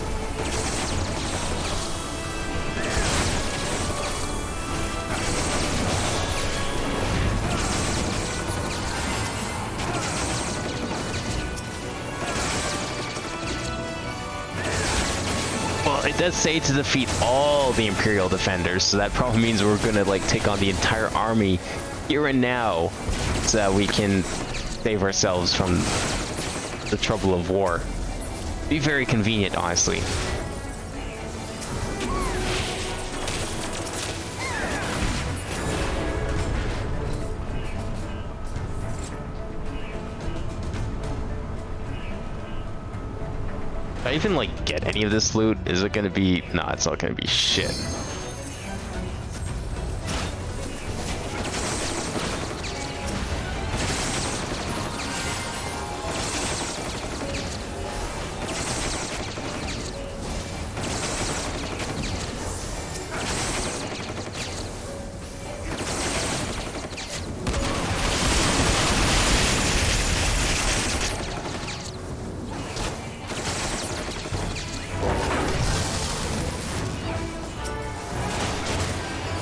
Well, it does say to defeat all the Imperial defenders, so that probably means we're gonna like take on the entire army here and now, so that we can save ourselves from the trouble of war. Be very convenient, honestly. If I even like get any of this loot, is it gonna be? Nah, it's not gonna be shit.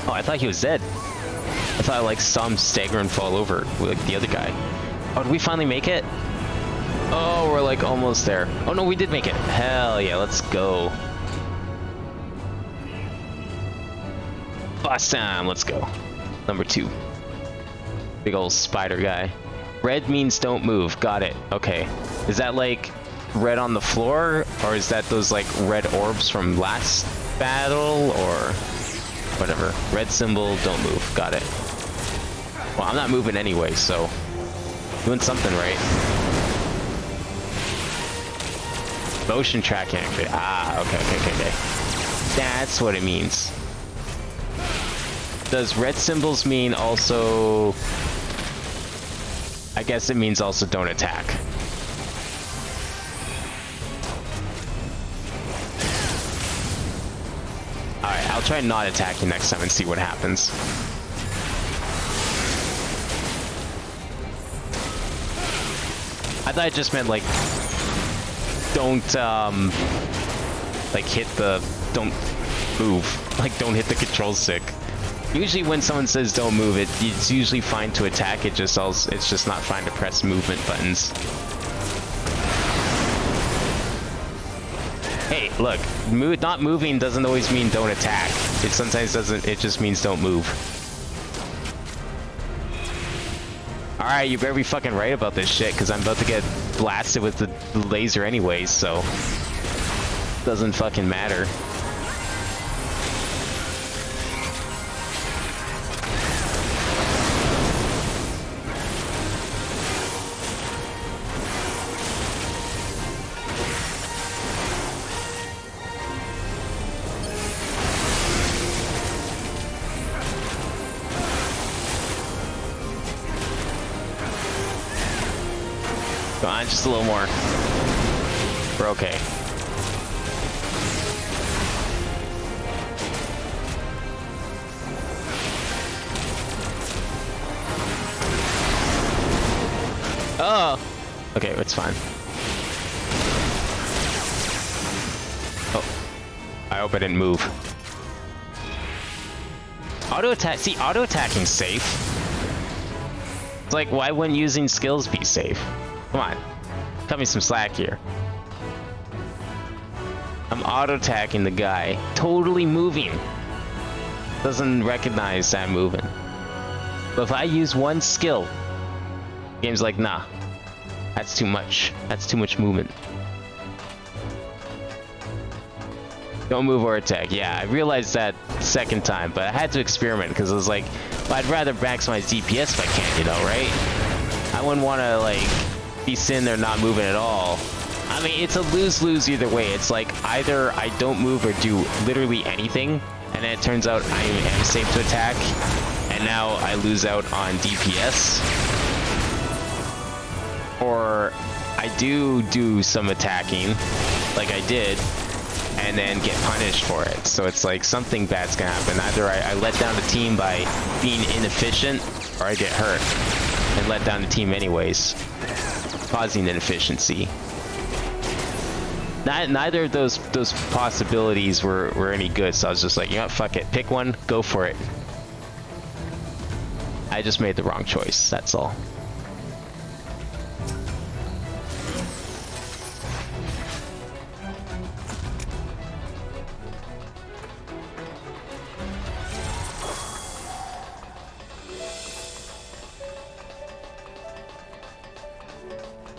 Oh, I thought he was dead. I thought I like saw him stagger and fall over with like, the other guy. Oh, did we finally make it? Oh, we're like almost there. Oh no, we did make it. Hell yeah, let's go. Boss time, let's go. Number 2. Big old spider guy. Red means don't move. Got it. Okay. Is that like red on the floor? Or is that those like red orbs from last battle? Or whatever. Red symbol, don't move. Got it. Well, I'm not moving anyway, so doing something right. Motion tracking activity. Ah, okay. That's what it means. Does red symbols mean also... I guess it means also don't attack. Alright, I'll try not attacking next time and see what happens. I thought it just meant like don't like hit the don't move. Like don't hit the control stick. Usually when someone says don't move, it's usually fine to attack, it's just not fine to press movement buttons. Hey, look, not moving doesn't always mean don't attack. It sometimes doesn't, it just means don't move. Alright, you better be fucking right about this shit, because I'm about to get blasted with the laser anyways, so... doesn't fucking matter. Come on, just a little more. We're okay. Oh! Okay, it's fine. Oh. I hope I didn't move. Auto attack. See, auto attacking safe. It's like, why wouldn't using skills be safe? Come on. Cut me some slack here. I'm auto-attacking the guy, totally moving. Doesn't recognize that I'm moving. But if I use one skill, game's like, nah, that's too much. That's too much movement. Don't move or attack. Yeah, I realized that second time, but I had to experiment because I was like, well, I'd rather maximize DPS if I can, you know, right? I wouldn't want to, like, be sitting there not moving at all. I mean, it's a lose-lose either way. It's like either I don't move or do literally anything, and then it turns out I am safe to attack, and now I lose out on DPS. Or I do some attacking, like I did, and then get punished for it. So it's like something bad's gonna happen. Either I let down the team by being inefficient, or I get hurt and let down the team anyways, causing inefficiency. Neither of those possibilities were any good, so I was just like, you know what, fuck it, pick one, go for it. I just made the wrong choice, that's all.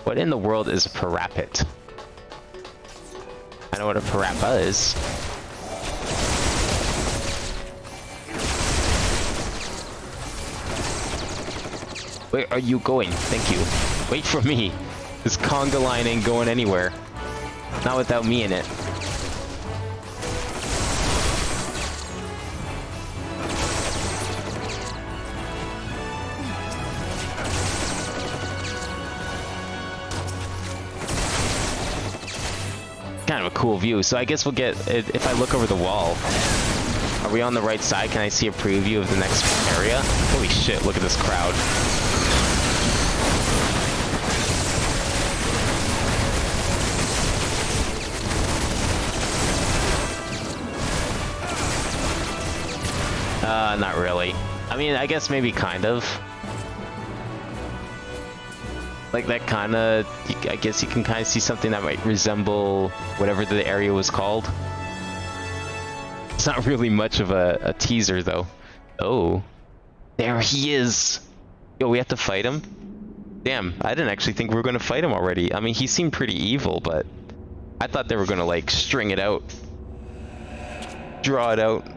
What in the world is a parapet? I know what a parappa is. Where are you going? Thank you. Wait for me. This conga line ain't going anywhere. Not without me in it. Kind of a cool view. So I guess we'll get, if I look over the wall, are we on the right side? Can I see a preview of the next area? Holy shit, look at this crowd. Not really. I mean, I guess maybe kind of. Like that kind of, I guess you can kind of see something that might resemble whatever the area was called. It's not really much of a teaser though. Oh, there he is. Yo, we have to fight him? Damn, I didn't actually think we were going to fight him already. I mean, he seemed pretty evil, but I thought they were going to like string it out. Draw it out.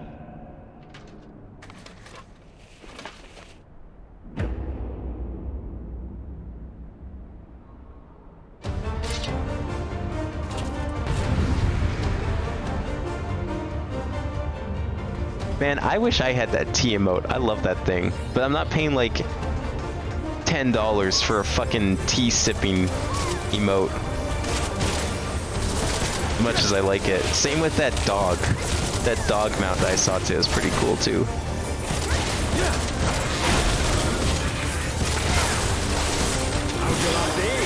Man, I wish I had that T emote. I love that thing. But I'm not paying like $10 for a fucking tea sipping emote. As much as I like it. Same with that dog. That dog mount that I saw too is pretty cool too.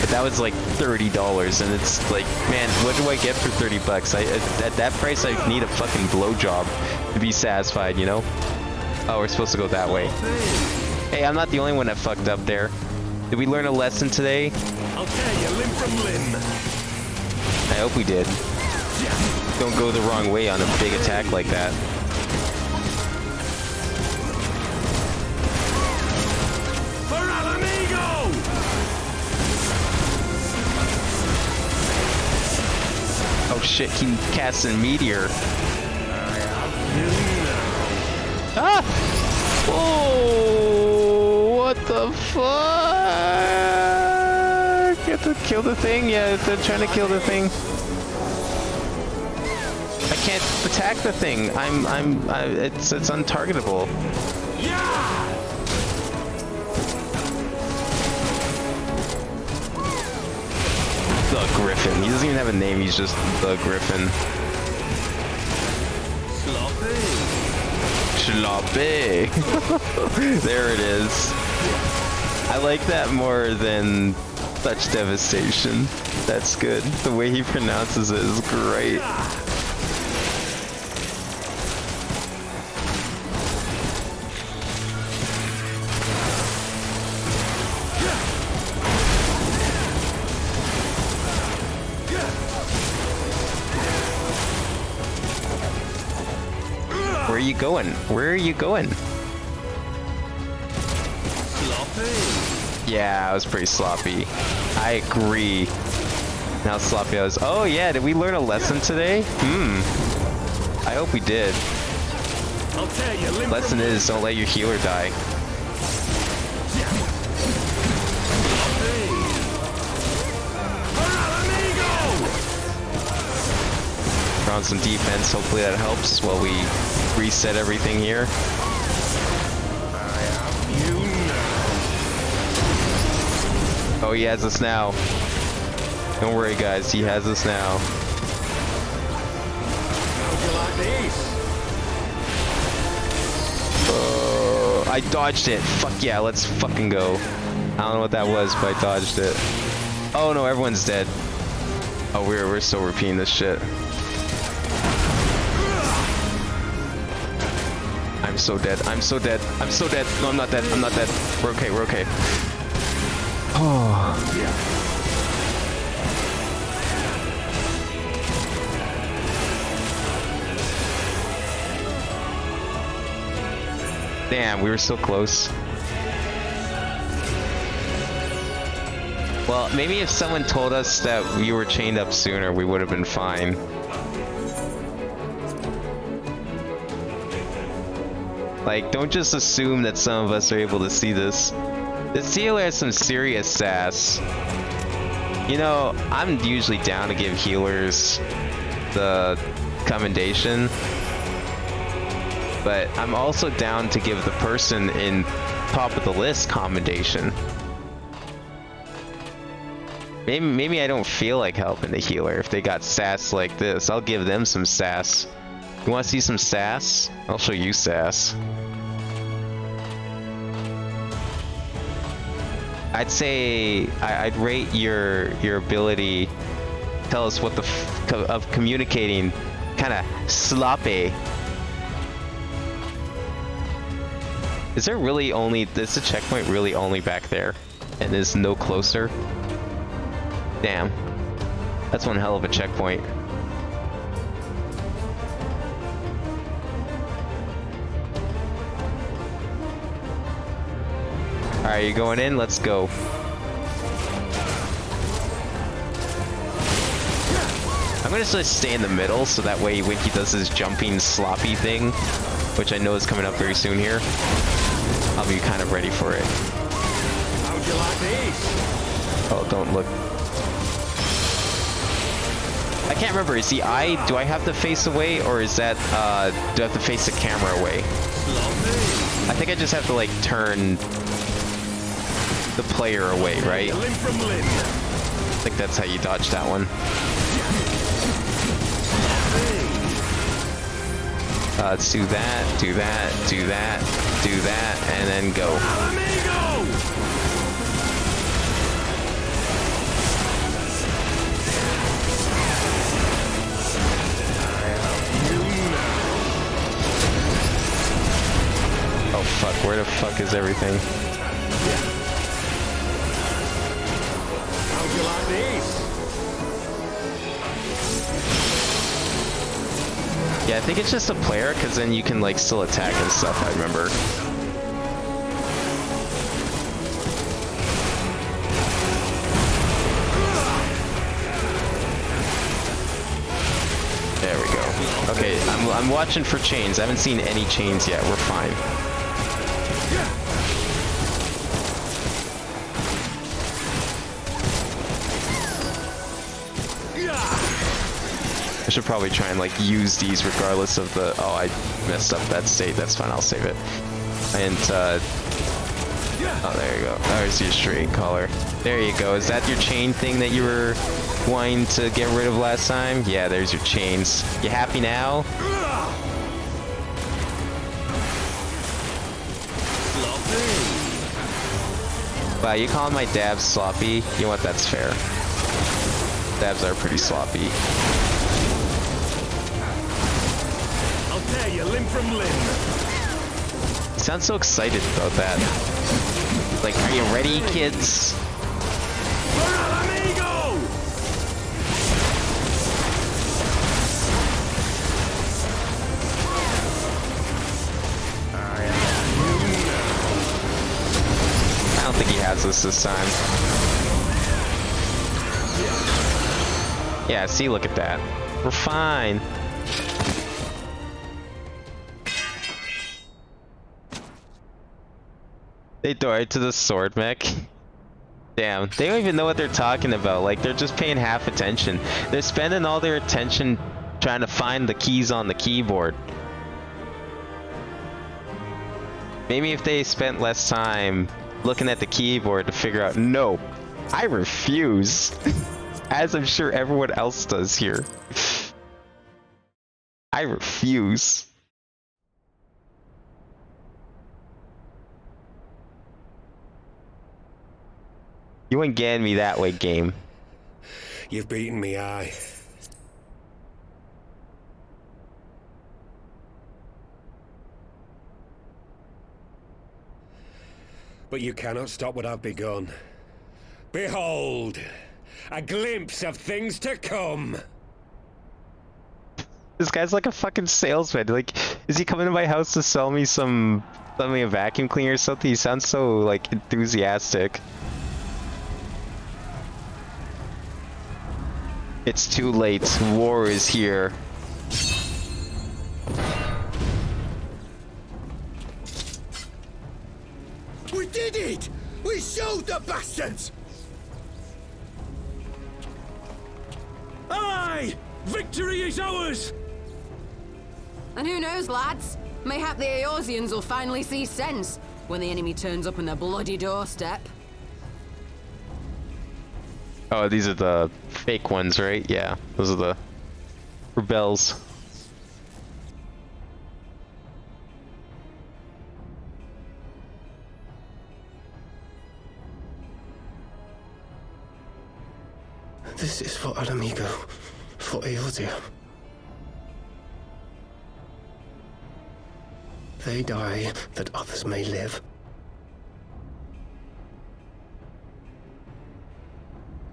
But that was like $30 and it's like, man, what do I get for 30 bucks? At that price I need a fucking blowjob to be satisfied, you know? Oh, we're supposed to go that way. Hey, I'm not the only one that fucked up there. Did we learn a lesson today? I'll tear you limb from limb. I hope we did. Don't go the wrong way on a big attack like that. Oh shit, he casts a meteor. Ah! Oh, what the fuck? Get to kill the thing? Yeah, they're trying to kill the thing. I can't attack the thing. It's untargetable. The Griffin. He doesn't even have a name. He's just the Griffin. Sloppy. There it is. I like that more than such devastation. That's good. The way he pronounces it is great. are you going? Where are you going? Sloppy. Yeah, I was pretty sloppy. I agree. How sloppy I was. Oh yeah, did we learn a lesson today? I hope we did. I'll tell you, Lesson is, don't let your healer die. We're on some defense, hopefully that helps while we reset everything here. Oh, he has us now. Don't worry guys, he has us now. I dodged it. Fuck yeah, let's fucking go. I don't know what that was, but I dodged it. Oh no, everyone's dead. Oh, we're still repeating this shit. I'm so dead. I'm so dead. I'm so dead. No, I'm not dead. I'm not dead. We're okay. We're okay. Oh. Damn, we were so close. Well, maybe if someone told us that we were chained up sooner, we would have been fine. Like, don't just assume that some of us are able to see this. This healer has some serious sass. You know, I'm usually down to give healers the commendation, but I'm also down to give the person in top of the list commendation. Maybe I don't feel like helping the healer if they got sass like this. I'll give them some sass. You want to see some sass? I'll show you sass. I'd say I'd rate your ability. Tell us what of communicating, kind of sloppy. Is there really only? Is the checkpoint really only back there, and is no closer? Damn, that's one hell of a checkpoint. Alright, you going in? Let's go. I'm gonna just stay in the middle so that way when he does his jumping sloppy thing, which I know is coming up very soon here, I'll be kind of ready for it. How'd you like these? Oh, don't look. I can't remember, is the eye, do I have to face away or is that, do I have to face the camera away? I think I just have to like turn the player away, right? I think that's how you dodge that one. Let's do that, do that, do that, do that, and then go. Oh fuck, where the fuck is everything? How'd you like these? Yeah, I think it's just a player, because then you can like still attack and stuff, I remember. There we go. Okay, I'm watching for chains. I haven't seen any chains yet. We're fine. I should probably try and like use these regardless of the... Oh, I messed up that state. That's fine. I'll save it. And oh, there you go. There's your straight collar. There you go. Is that your chain thing that you were wanting to get rid of last time? Yeah, there's your chains. You happy now? Wow, you calling my dabs sloppy? You know what? That's fair. Dabs are pretty sloppy. I'll tear you limb from limb. You sound so excited about that. Like, are you ready, kids? us this time. Yeah, see, look at that. We're fine. They throw it to the sword mech. Damn, they don't even know what they're talking about. Like, they're just paying half attention. They're spending all their attention trying to find the keys on the keyboard. Maybe if they spent less time looking at the keyboard to figure out, no, I refuse. As I'm sure everyone else does here. I refuse. You ain't getting me that way, game. You've beaten me, aye. But you cannot stop what I've begun. Behold, a glimpse of things to come. This guy's like a fucking salesman. Like, is he coming to my house to sell me a vacuum cleaner or something? He sounds so, like, enthusiastic. It's too late. War is here. We did it! We showed the bastards! Aye! Victory is ours! And who knows, lads? Mayhap the Eorzeans will finally see sense when the enemy turns up on their bloody doorstep. Oh, these are the fake ones, right? Yeah, those are the rebels. This is for Alamigo, for Eorzea. They die that others may live.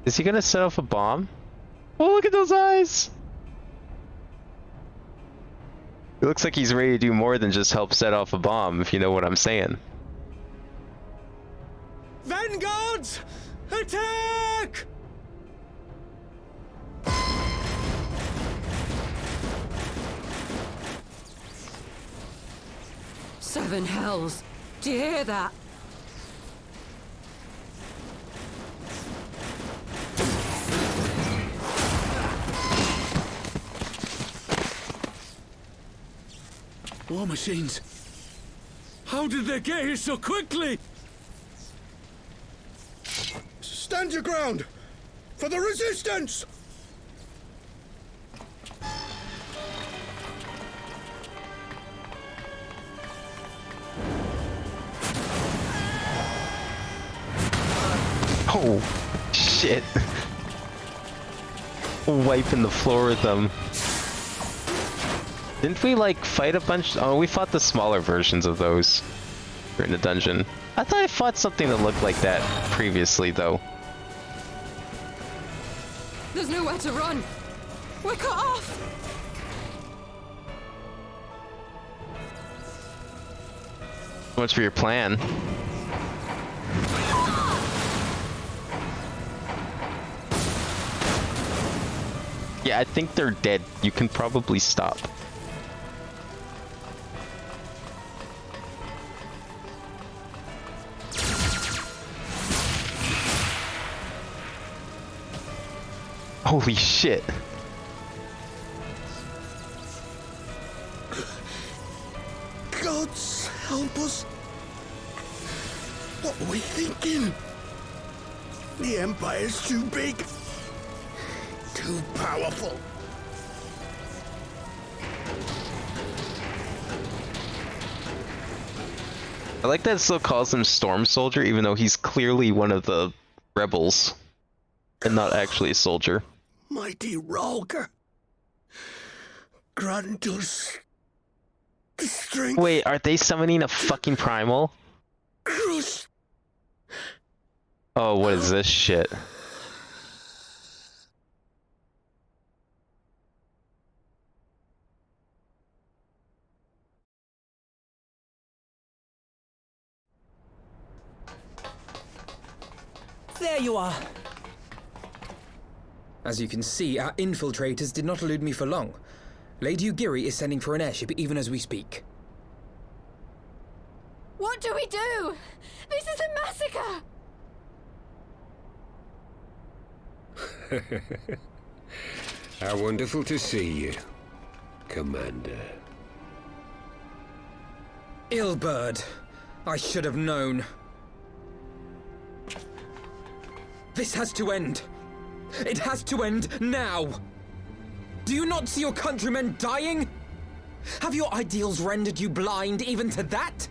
Is he gonna set off a bomb? Oh, look at those eyes! It looks like he's ready to do more than just help set off a bomb, if you know what I'm saying. Vanguards! Attack! Seven hells! Do you hear that? War machines. How did they get here so quickly? Stand your ground! For the resistance! Oh, shit. Wiping the floor with them. Didn't we, like, fight a bunch? Oh, we fought the smaller versions of those. We're in the dungeon. I thought I fought something that looked like that previously, though. There's nowhere to run! We're cut off! So much for your plan. Yeah, I think they're dead. You can probably stop. Holy shit. Gods help us. What were we thinking? The Empire's too big. Too powerful. I like that it still calls him Storm Soldier, even though he's clearly one of the rebels. And not actually a soldier. Mighty Rolger. Grant us the strength. Wait, are they summoning a fucking primal? Crush. Oh, what is this shit? There you are. As you can see, our infiltrators did not elude me for long. Lady Ugiri is sending for an airship even as we speak. What do we do? This is a massacre! How wonderful to see you, Commander. Illbird. I should have known. This has to end. It has to end now. Do you not see your countrymen dying? Have your ideals rendered you blind even to that?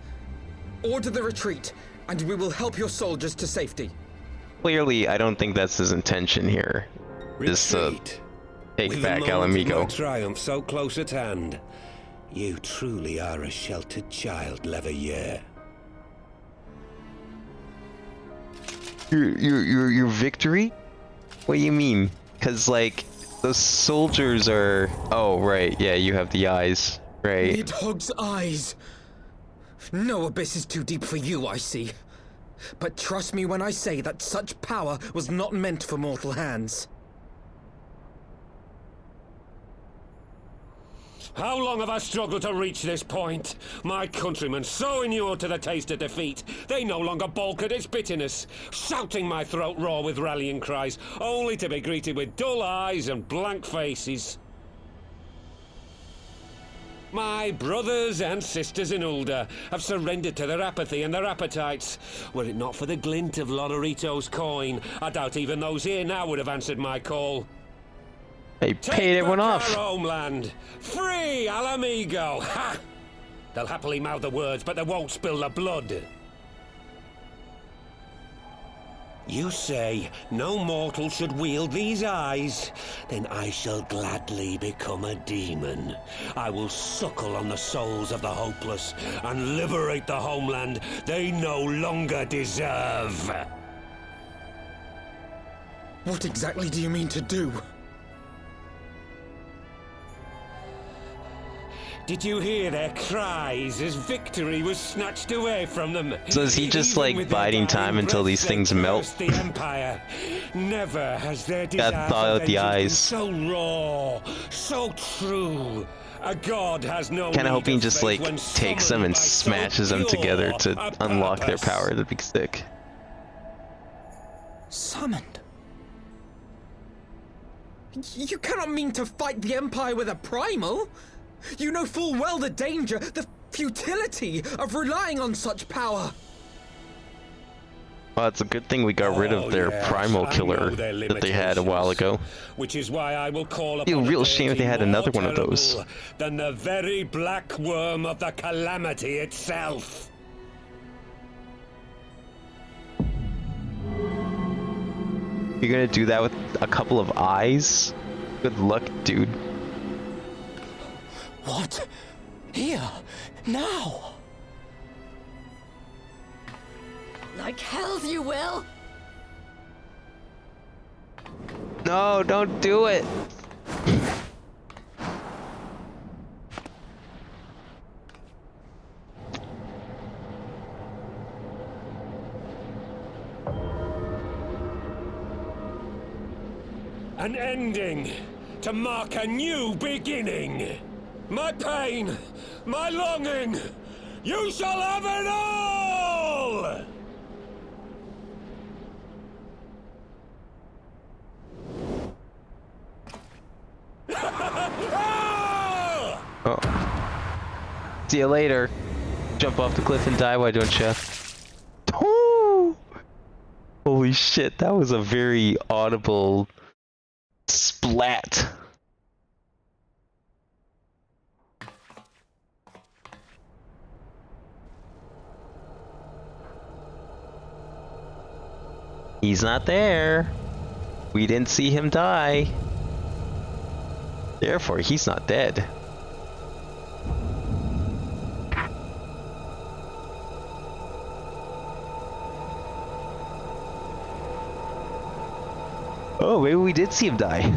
Order the retreat, and we will help your soldiers to safety. Clearly, I don't think that's his intention here. Just take With back the moment of my Alamigo. triumph so close at hand, you truly are a sheltered child, Leverrier. Your victory? What do you mean? Cause like those soldiers are. Oh right, yeah, you have the eyes, right? Nidhogg's eyes. No abyss is too deep for you, I see. But trust me when I say that such power was not meant for mortal hands. How long have I struggled to reach this point? My countrymen, so inured to the taste of defeat, they no longer balk at its bitterness, shouting my throat raw with rallying cries, only to be greeted with dull eyes and blank faces. My brothers and sisters in Ulda have surrendered to their apathy and their appetites. Were it not for the glint of Lonorito's coin, I doubt even those here now would have answered my call. They paid everyone off. Our homeland. Free Alamigo. Ha! They'll happily mouth the words, but they won't spill the blood. You say no mortal should wield these eyes? Then I shall gladly become a demon. I will suckle on the souls of the hopeless and liberate the homeland they no longer deserve. What exactly do you mean to do? Did you hear their cries as victory was snatched away from them? So is he just like biding time until these things melt? The Empire. Never has their desire Gotta thaw out the eyes. so raw, so true. A god has no. Kind of need hoping he of just faith like when takes them summoned and by so smashes them pure together to a unlock their purpose. power. That'd be sick. Summoned? You cannot mean to fight the Empire with a primal! You know full well the danger, the futility of relying on such power! Well, it's a good thing we got rid of their primal killer that they had a while ago. Which is why I will call It'd be a upon real a shame if they had deity another more one of those. terrible than the very black worm of the calamity itself. You're gonna do that with a couple of eyes? Good luck, dude. What? Here? Now? Like hells you will! No, don't do it! An ending to mark a new beginning. My pain, my longing, you shall have it all! Oh. See you later. Jump off the cliff and die, why don't you? Oh! Holy shit, that was a very audible splat. He's not there. We didn't see him die. Therefore, he's not dead. Oh, maybe we did see him die.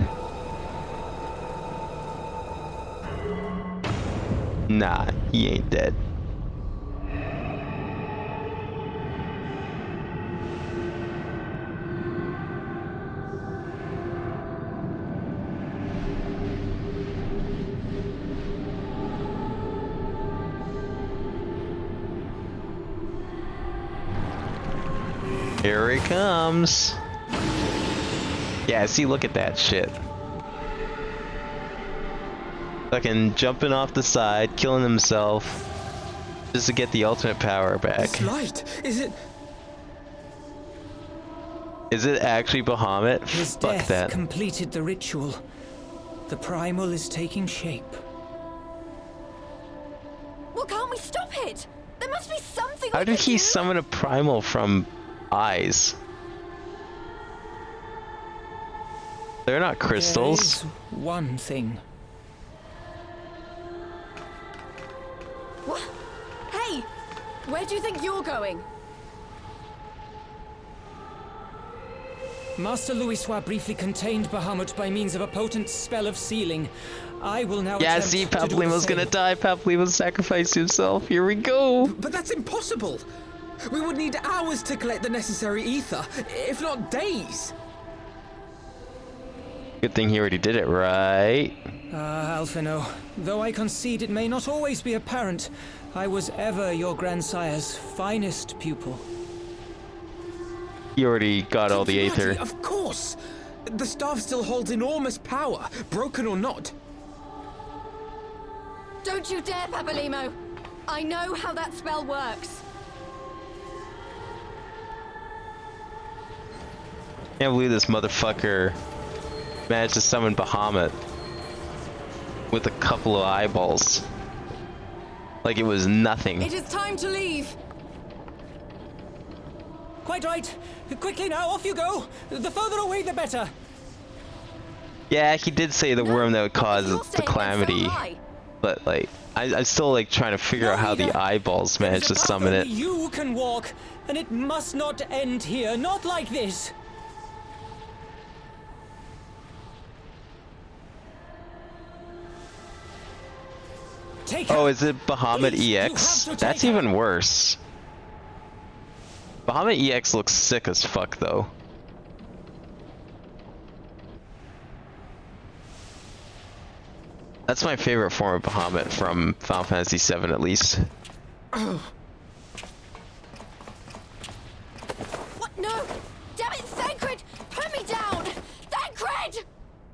Nah, he ain't dead. Here it comes. Yeah, see, look at that shit. Fucking jumping off the side, killing himself, just to get the ultimate power back. This light, is it? Is it actually Bahamut? His Fuck death that. completed the ritual. The primal is taking shape. Well, can't we stop it? There must be something. How did he summon a primal from eyes? They're not crystals. There is one thing. What? Hey, where do you think you're going? Master Louisoix briefly contained Bahamut by means of a potent spell of sealing. I will now Yeah, attempt see, to do the Papalymo's same. gonna die. Papalymo sacrificed himself. Here we go. But that's impossible. We would need hours to collect the necessary ether, if not days. Good thing he already did it, right? Alphino, though I concede it may not always be apparent, I was ever your grandsire's finest pupil. He already got all the Aether. Of course. The staff still holds enormous power, broken or not. Don't you dare, Papalymo! I know how that spell works. Can't believe this motherfucker managed to summon Bahamut with a couple of eyeballs. Like it was nothing. It is time to leave. Quite right. Quickly now, off you go. The further away, the better. Yeah, he did say the worm that would cause the calamity, but like, I'm still like trying to figure out how the eyeballs managed to summon it. You can walk, and it must not end here. Not like this. Oh, is it Bahamut EX? That's even worse. Bahamut EX looks sick as fuck though. That's my favorite form of Bahamut from Final Fantasy VII at least. What? No! Damn it, Thancred! Put me down! Thancred!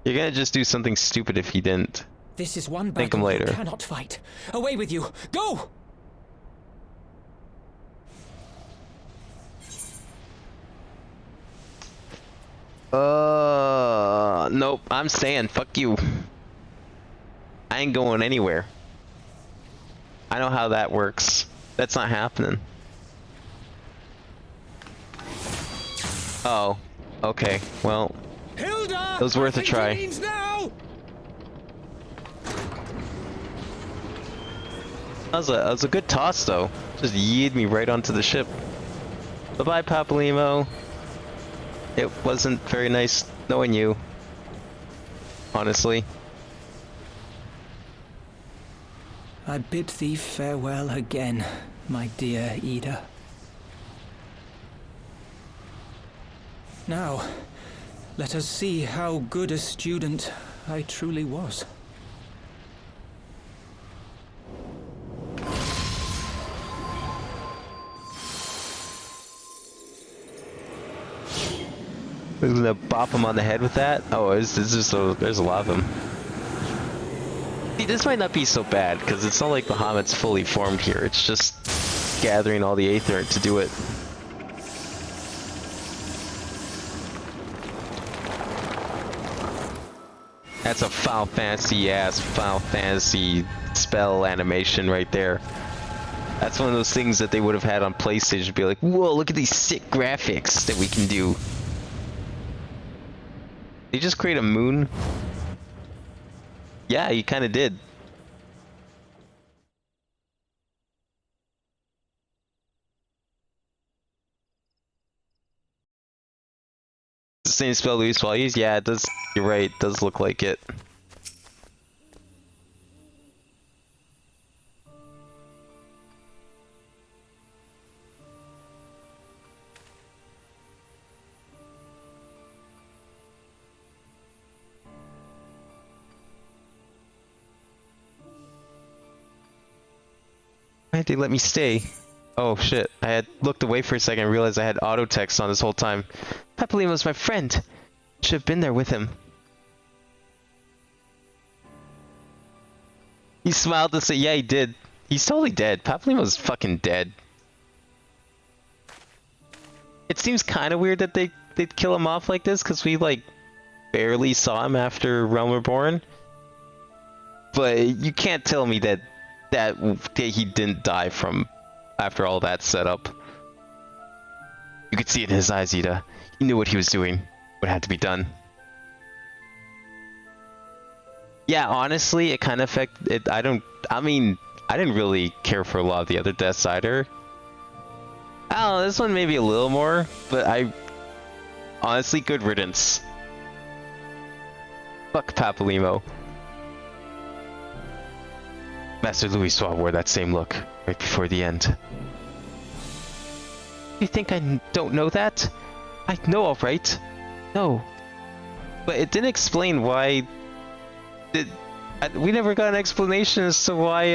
You're gonna just do something stupid if you didn't. This is one Think 'em battle you later. cannot fight. Away with you. Go! Nope, I'm staying. Fuck you. I ain't going anywhere. I know how that works. That's not happening. Oh, okay. Well, Hilda, it was worth a try. That was a good toss though. Just yeeted me right onto the ship. Bye-bye, Papalymo. It wasn't very nice knowing you. Honestly. I bid thee farewell again, my dear Ida. Now, let us see how good a student I truly was. Who's gonna bop him on the head with that? Oh, it's just there's a lot of them. See, this might not be so bad because it's not like Bahamut's fully formed here. It's just gathering all the Aether to do it. That's a Final Fantasy ass Final Fantasy spell animation right there. That's one of those things that they would have had on PlayStation. Be like, whoa, look at these sick graphics that we can do. Did he just create a moon? Yeah, he kind of did. The same spell Luis while used? Yeah, it does. You're right, it does look like it. Why did they let me stay? Oh shit, I had looked away for a second and realized I had auto text on this whole time. Papalymo's my friend. Should have been there with him. He smiled to say, yeah, he did. He's totally dead. Papalymo's fucking dead. It seems kind of weird that they'd kill him off like this, because we, like, barely saw him after Realm Reborn. But you can't tell me that he didn't die from after all that setup. You could see it in his eyes, Ida. He knew what he was doing, what had to be done. Yeah, honestly, it kind of affected it. I didn't really care for a lot of the other deaths either. I don't know, this one maybe a little more, but honestly, good riddance. Fuck Papalymo. Master Louisoix wore that same look right before the end. You think I don't know that? I know, all right. No. But it didn't explain why... we never got an explanation as to why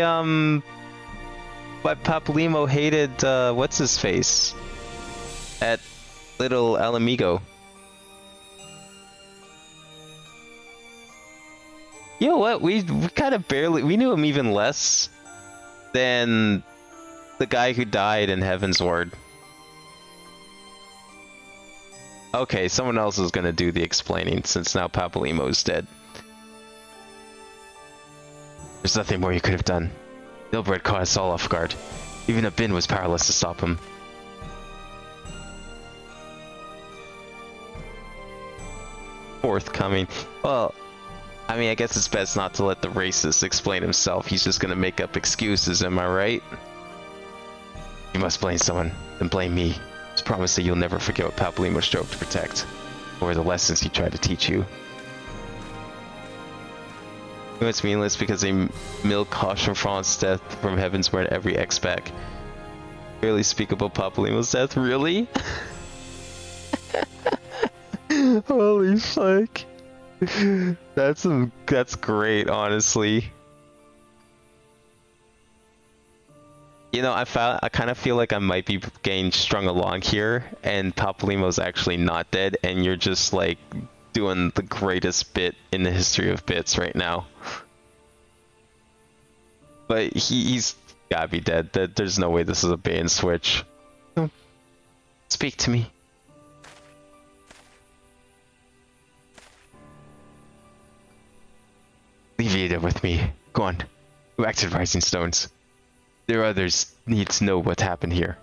Papalymo hated, what's-his-face? At Little Alamigo. You know what? We kind of barely... We knew him even less than the guy who died in Heaven's Ward. Okay, someone else is gonna do the explaining since now Papalymo's dead. There's nothing more you could have done. Milbred caught us all off guard. Even Abin was powerless to stop him. Forthcoming. Well, I mean, I guess it's best not to let the racist explain himself. He's just gonna make up excuses, am I right? You must blame someone, then blame me. Just promise that you'll never forget what Papalymo strove to protect, or the lessons he tried to teach you. You know it's meaningless because they milk Cauchemfront's death from Heaven's Word every X-Pack. Barely speak about Papalymo's death, really? Holy fuck. That's great, honestly. You know, I kind of feel like I might be getting strung along here, and Papalymo's actually not dead, and you're just like doing the greatest bit in the history of bits right now. But he's gotta be dead. There's no way this is a bait and switch. Speak to me. Leave Ida with me. Go on. Go back to the Rising Stones. There are others need to know what happened here.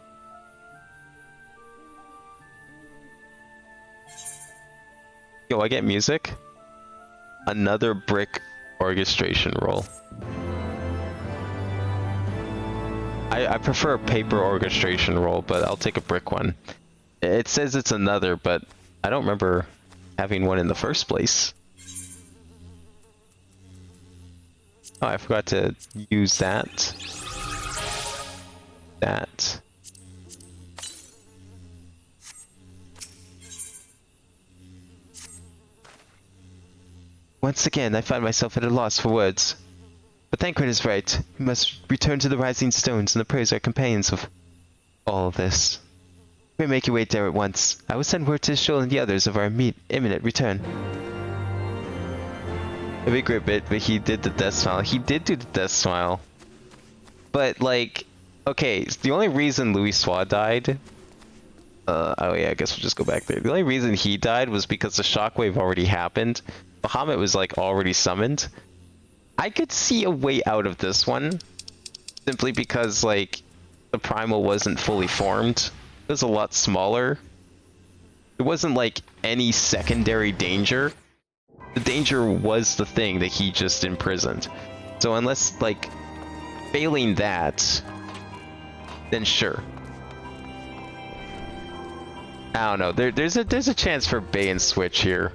Yo, I get music. Another brick orchestration roll. I prefer a paper orchestration roll, but I'll take a brick one. It says it's another, but I don't remember having one in the first place. Oh, I forgot to use that. That. Once again, I find myself at a loss for words. But Thancred is right. We must return to the Rising Stones and appraise our companions of all of this. We make your way there at once. I will send word to Shoal and the others of our imminent return. A big great bit, but he did the death smile. He did do the death smile. But, like, okay, the only reason Louisoix died... oh yeah, I guess we'll just go back there. The only reason he died was because the shockwave already happened. Bahamut was, like, already summoned. I could see a way out of this one. Simply because, like, the Primal wasn't fully formed. It was a lot smaller. There wasn't, like, any secondary danger. The danger was the thing that he just imprisoned. So unless, like, failing that, then sure. I don't know. There's a chance for bait and switch here.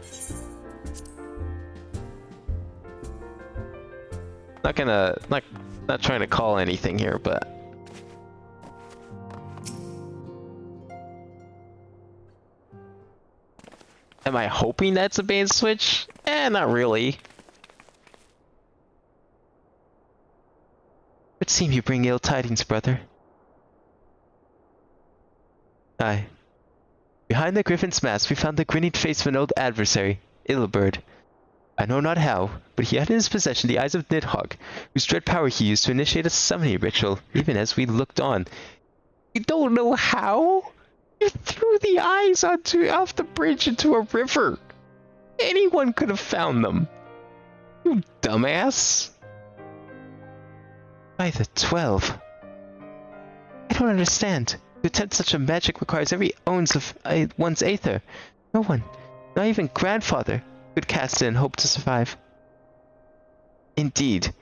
Not trying to call anything here, but am I hoping that's a bait and switch? Not really. It seems you bring ill tidings, brother. Aye. Behind the griffin's mask, we found the grinning face of an old adversary, Ilberd. I know not how, but he had in his possession the eyes of Nidhogg, whose dread power he used to initiate a summoning ritual, even as we looked on. You don't know how? You threw the eyes off the bridge into a river. Anyone could have found them. You dumbass. By the 12. I don't understand. To attempt such a magic requires every ounce of one's aether. No one, not even grandfather, could cast it and hope to survive. Indeed, it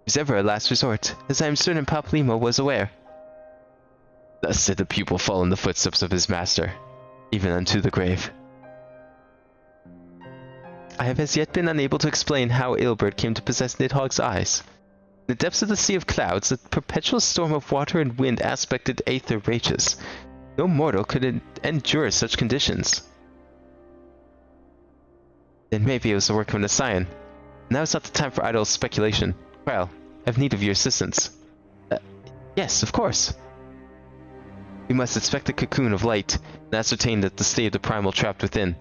was ever a last resort, as I am certain Paplimo was aware. Thus did the pupil fall in the footsteps of his master, even unto the grave. I have as yet been unable to explain how Ilberd came to possess Nidhogg's eyes. In the depths of the sea of clouds, a perpetual storm of water and wind aspected aether rages. No mortal could endure such conditions. Then maybe it was the work of an Ascian. Now is not the time for idle speculation. Well, I have need of your assistance. Yes, of course. We must inspect the cocoon of light and ascertain that the state of the primal trapped within.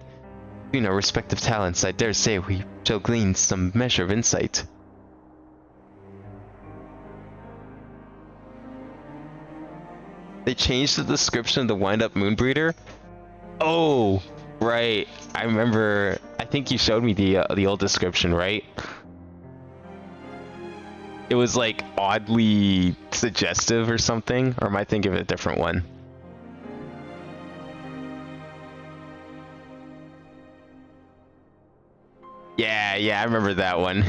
Between our respective talents, I dare say we shall glean some measure of insight. They changed the description of the wind-up moonbreeder? Oh, right. I remember. I think you showed me the old description, right? It was like oddly suggestive or something, or am I thinking of a different one? Yeah, I remember that one.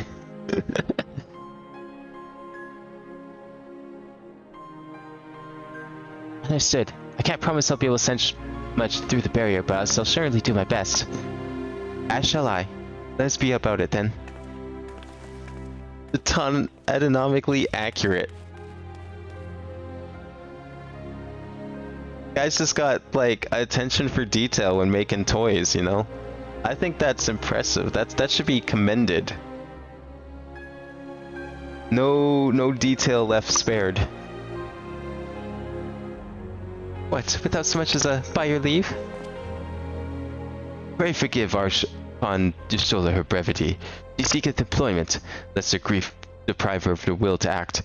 Understood. I can't promise I'll be able to sense much through the barrier, but I'll surely do my best. As shall I. Let us be about it then. The ton anatomically accurate. Guys just got like attention for detail when making toys, you know? I think that's impressive. That should be commended. No detail left spared. What, without so much as a by your leave? Pray forgive on Dustola her brevity. She seeketh employment, lest her grief deprive her of the will to act.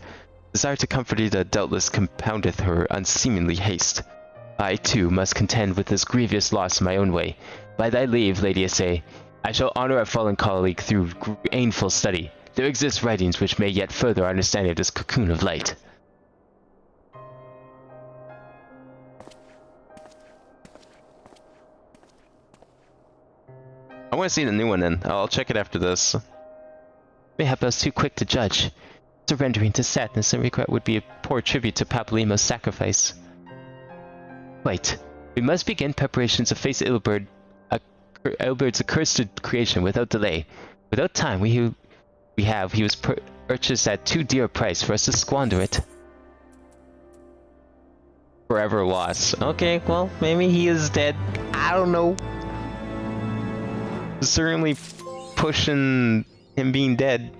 Desire to comfort her doubtless compoundeth her unseemly haste. I, too, must contend with this grievous loss in my own way. By thy leave, Lady Assay, I shall honor our fallen colleague through gainful study. There exist writings which may yet further our understanding of this cocoon of light. I want to see the new one then. I'll check it after this. Mayhap I was too quick to judge. Surrendering to sadness and regret would be a poor tribute to Paplimo's sacrifice. Wait. We must begin preparations to face Ilberd's accursed creation without delay. Without time, he was purchased at too dear a price for us to squander it. Forever lost. Okay, well, maybe he is dead. I don't know. Certainly pushing him being dead.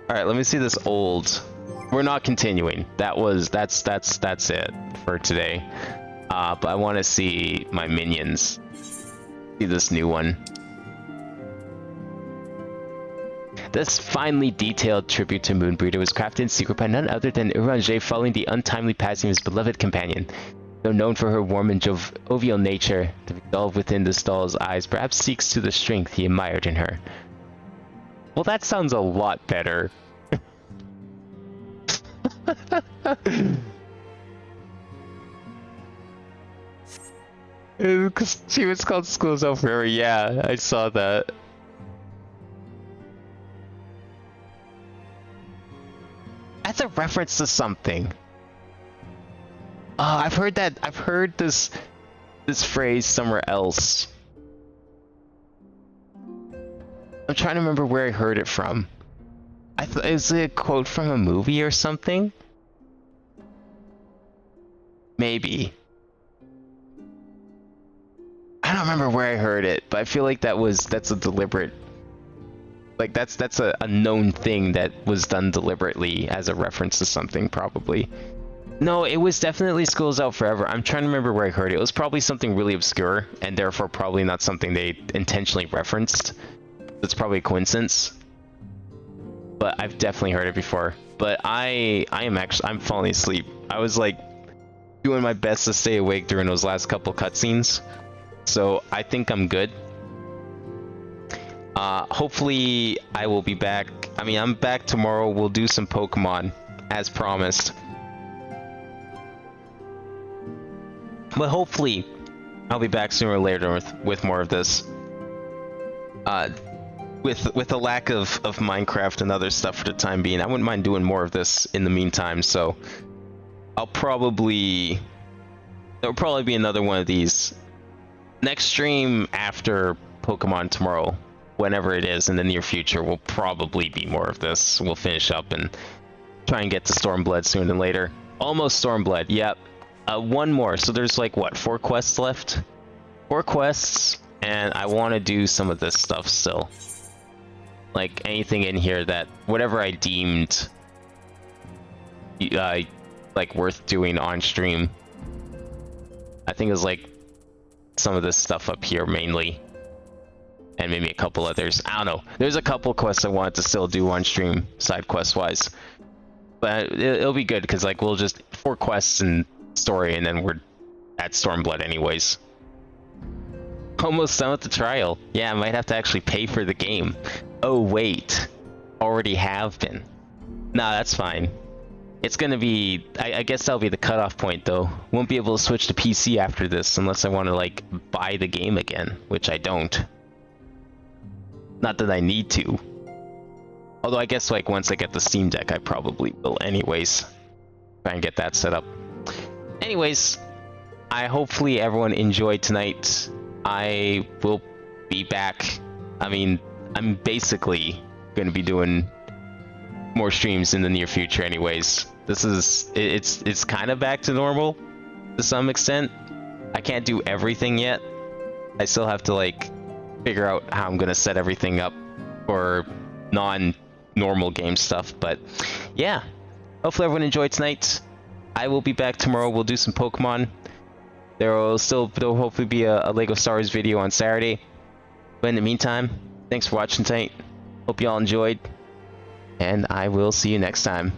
Alright, let me see this old. We're not continuing. That's it for today. But I want to see my minions. See this new one. This finely detailed tribute to Moonbreeder was crafted in secret by none other than Uranger following the untimely passing of his beloved companion. Though known for her warm and jovial nature, the resolve within the doll's eyes perhaps seeks to the strength he admired in her. Well, that sounds a lot better. Because she was called School's Over. Yeah, I saw that. That's a reference to something. I've heard that. I've heard this phrase somewhere else. I'm trying to remember where I heard it from. Is it a quote from a movie or something? Maybe. I don't remember where I heard it, but I feel like that's a deliberate, like that's a known thing that was done deliberately as a reference to something, probably. No, it was definitely School's Out Forever. I'm trying to remember where I heard it. It was probably something really obscure, and therefore probably not something they intentionally referenced. It's probably a coincidence. But I've definitely heard it before. But I'm falling asleep. I was like doing my best to stay awake during those last couple cutscenes. So I think I'm good. Hopefully I will be back. I mean, I'm back tomorrow. We'll do some Pokemon, as promised. But hopefully, I'll be back sooner or later with more of this. With a lack of Minecraft and other stuff for the time being, I wouldn't mind doing more of this in the meantime. So, there'll probably be another one of these next stream after Pokemon tomorrow, whenever it is in the near future. Will probably be more of this. We'll finish up and try and get to Stormblood sooner than later. Almost Stormblood. Yep. One more. So there's like, what, 4 quests left? 4 quests, and I want to do some of this stuff still. Like, anything in here that, whatever I deemed like worth doing on stream. I think it was like some of this stuff up here mainly. And maybe a couple others. I don't know. There's a couple quests I wanted to still do on stream, side quest wise. But it'll be good, because like we'll just 4 quests and story, and then we're at Stormblood anyways. Almost done with the trial. Yeah, I might have to actually pay for the game. Oh wait, already have been. Nah, that's fine. It's gonna be, I guess that'll be the cutoff point though. Won't be able to switch to PC after this unless I want to like buy the game again, which I don't. Not that I need to. Although I guess like once I get the Steam Deck I probably will anyways. Try and get that set up. Anyways, hopefully everyone enjoyed tonight. I will be back. I mean, I'm basically going to be doing more streams in the near future anyways. It's kind of back to normal to some extent. I can't do everything yet. I still have to like figure out how I'm going to set everything up for non-normal game stuff. But yeah, hopefully everyone enjoyed tonight. I will be back tomorrow. We'll do some Pokemon. There'll hopefully be a Lego Star Wars video on Saturday. But in the meantime, thanks for watching tonight. Hope you all enjoyed. And I will see you next time.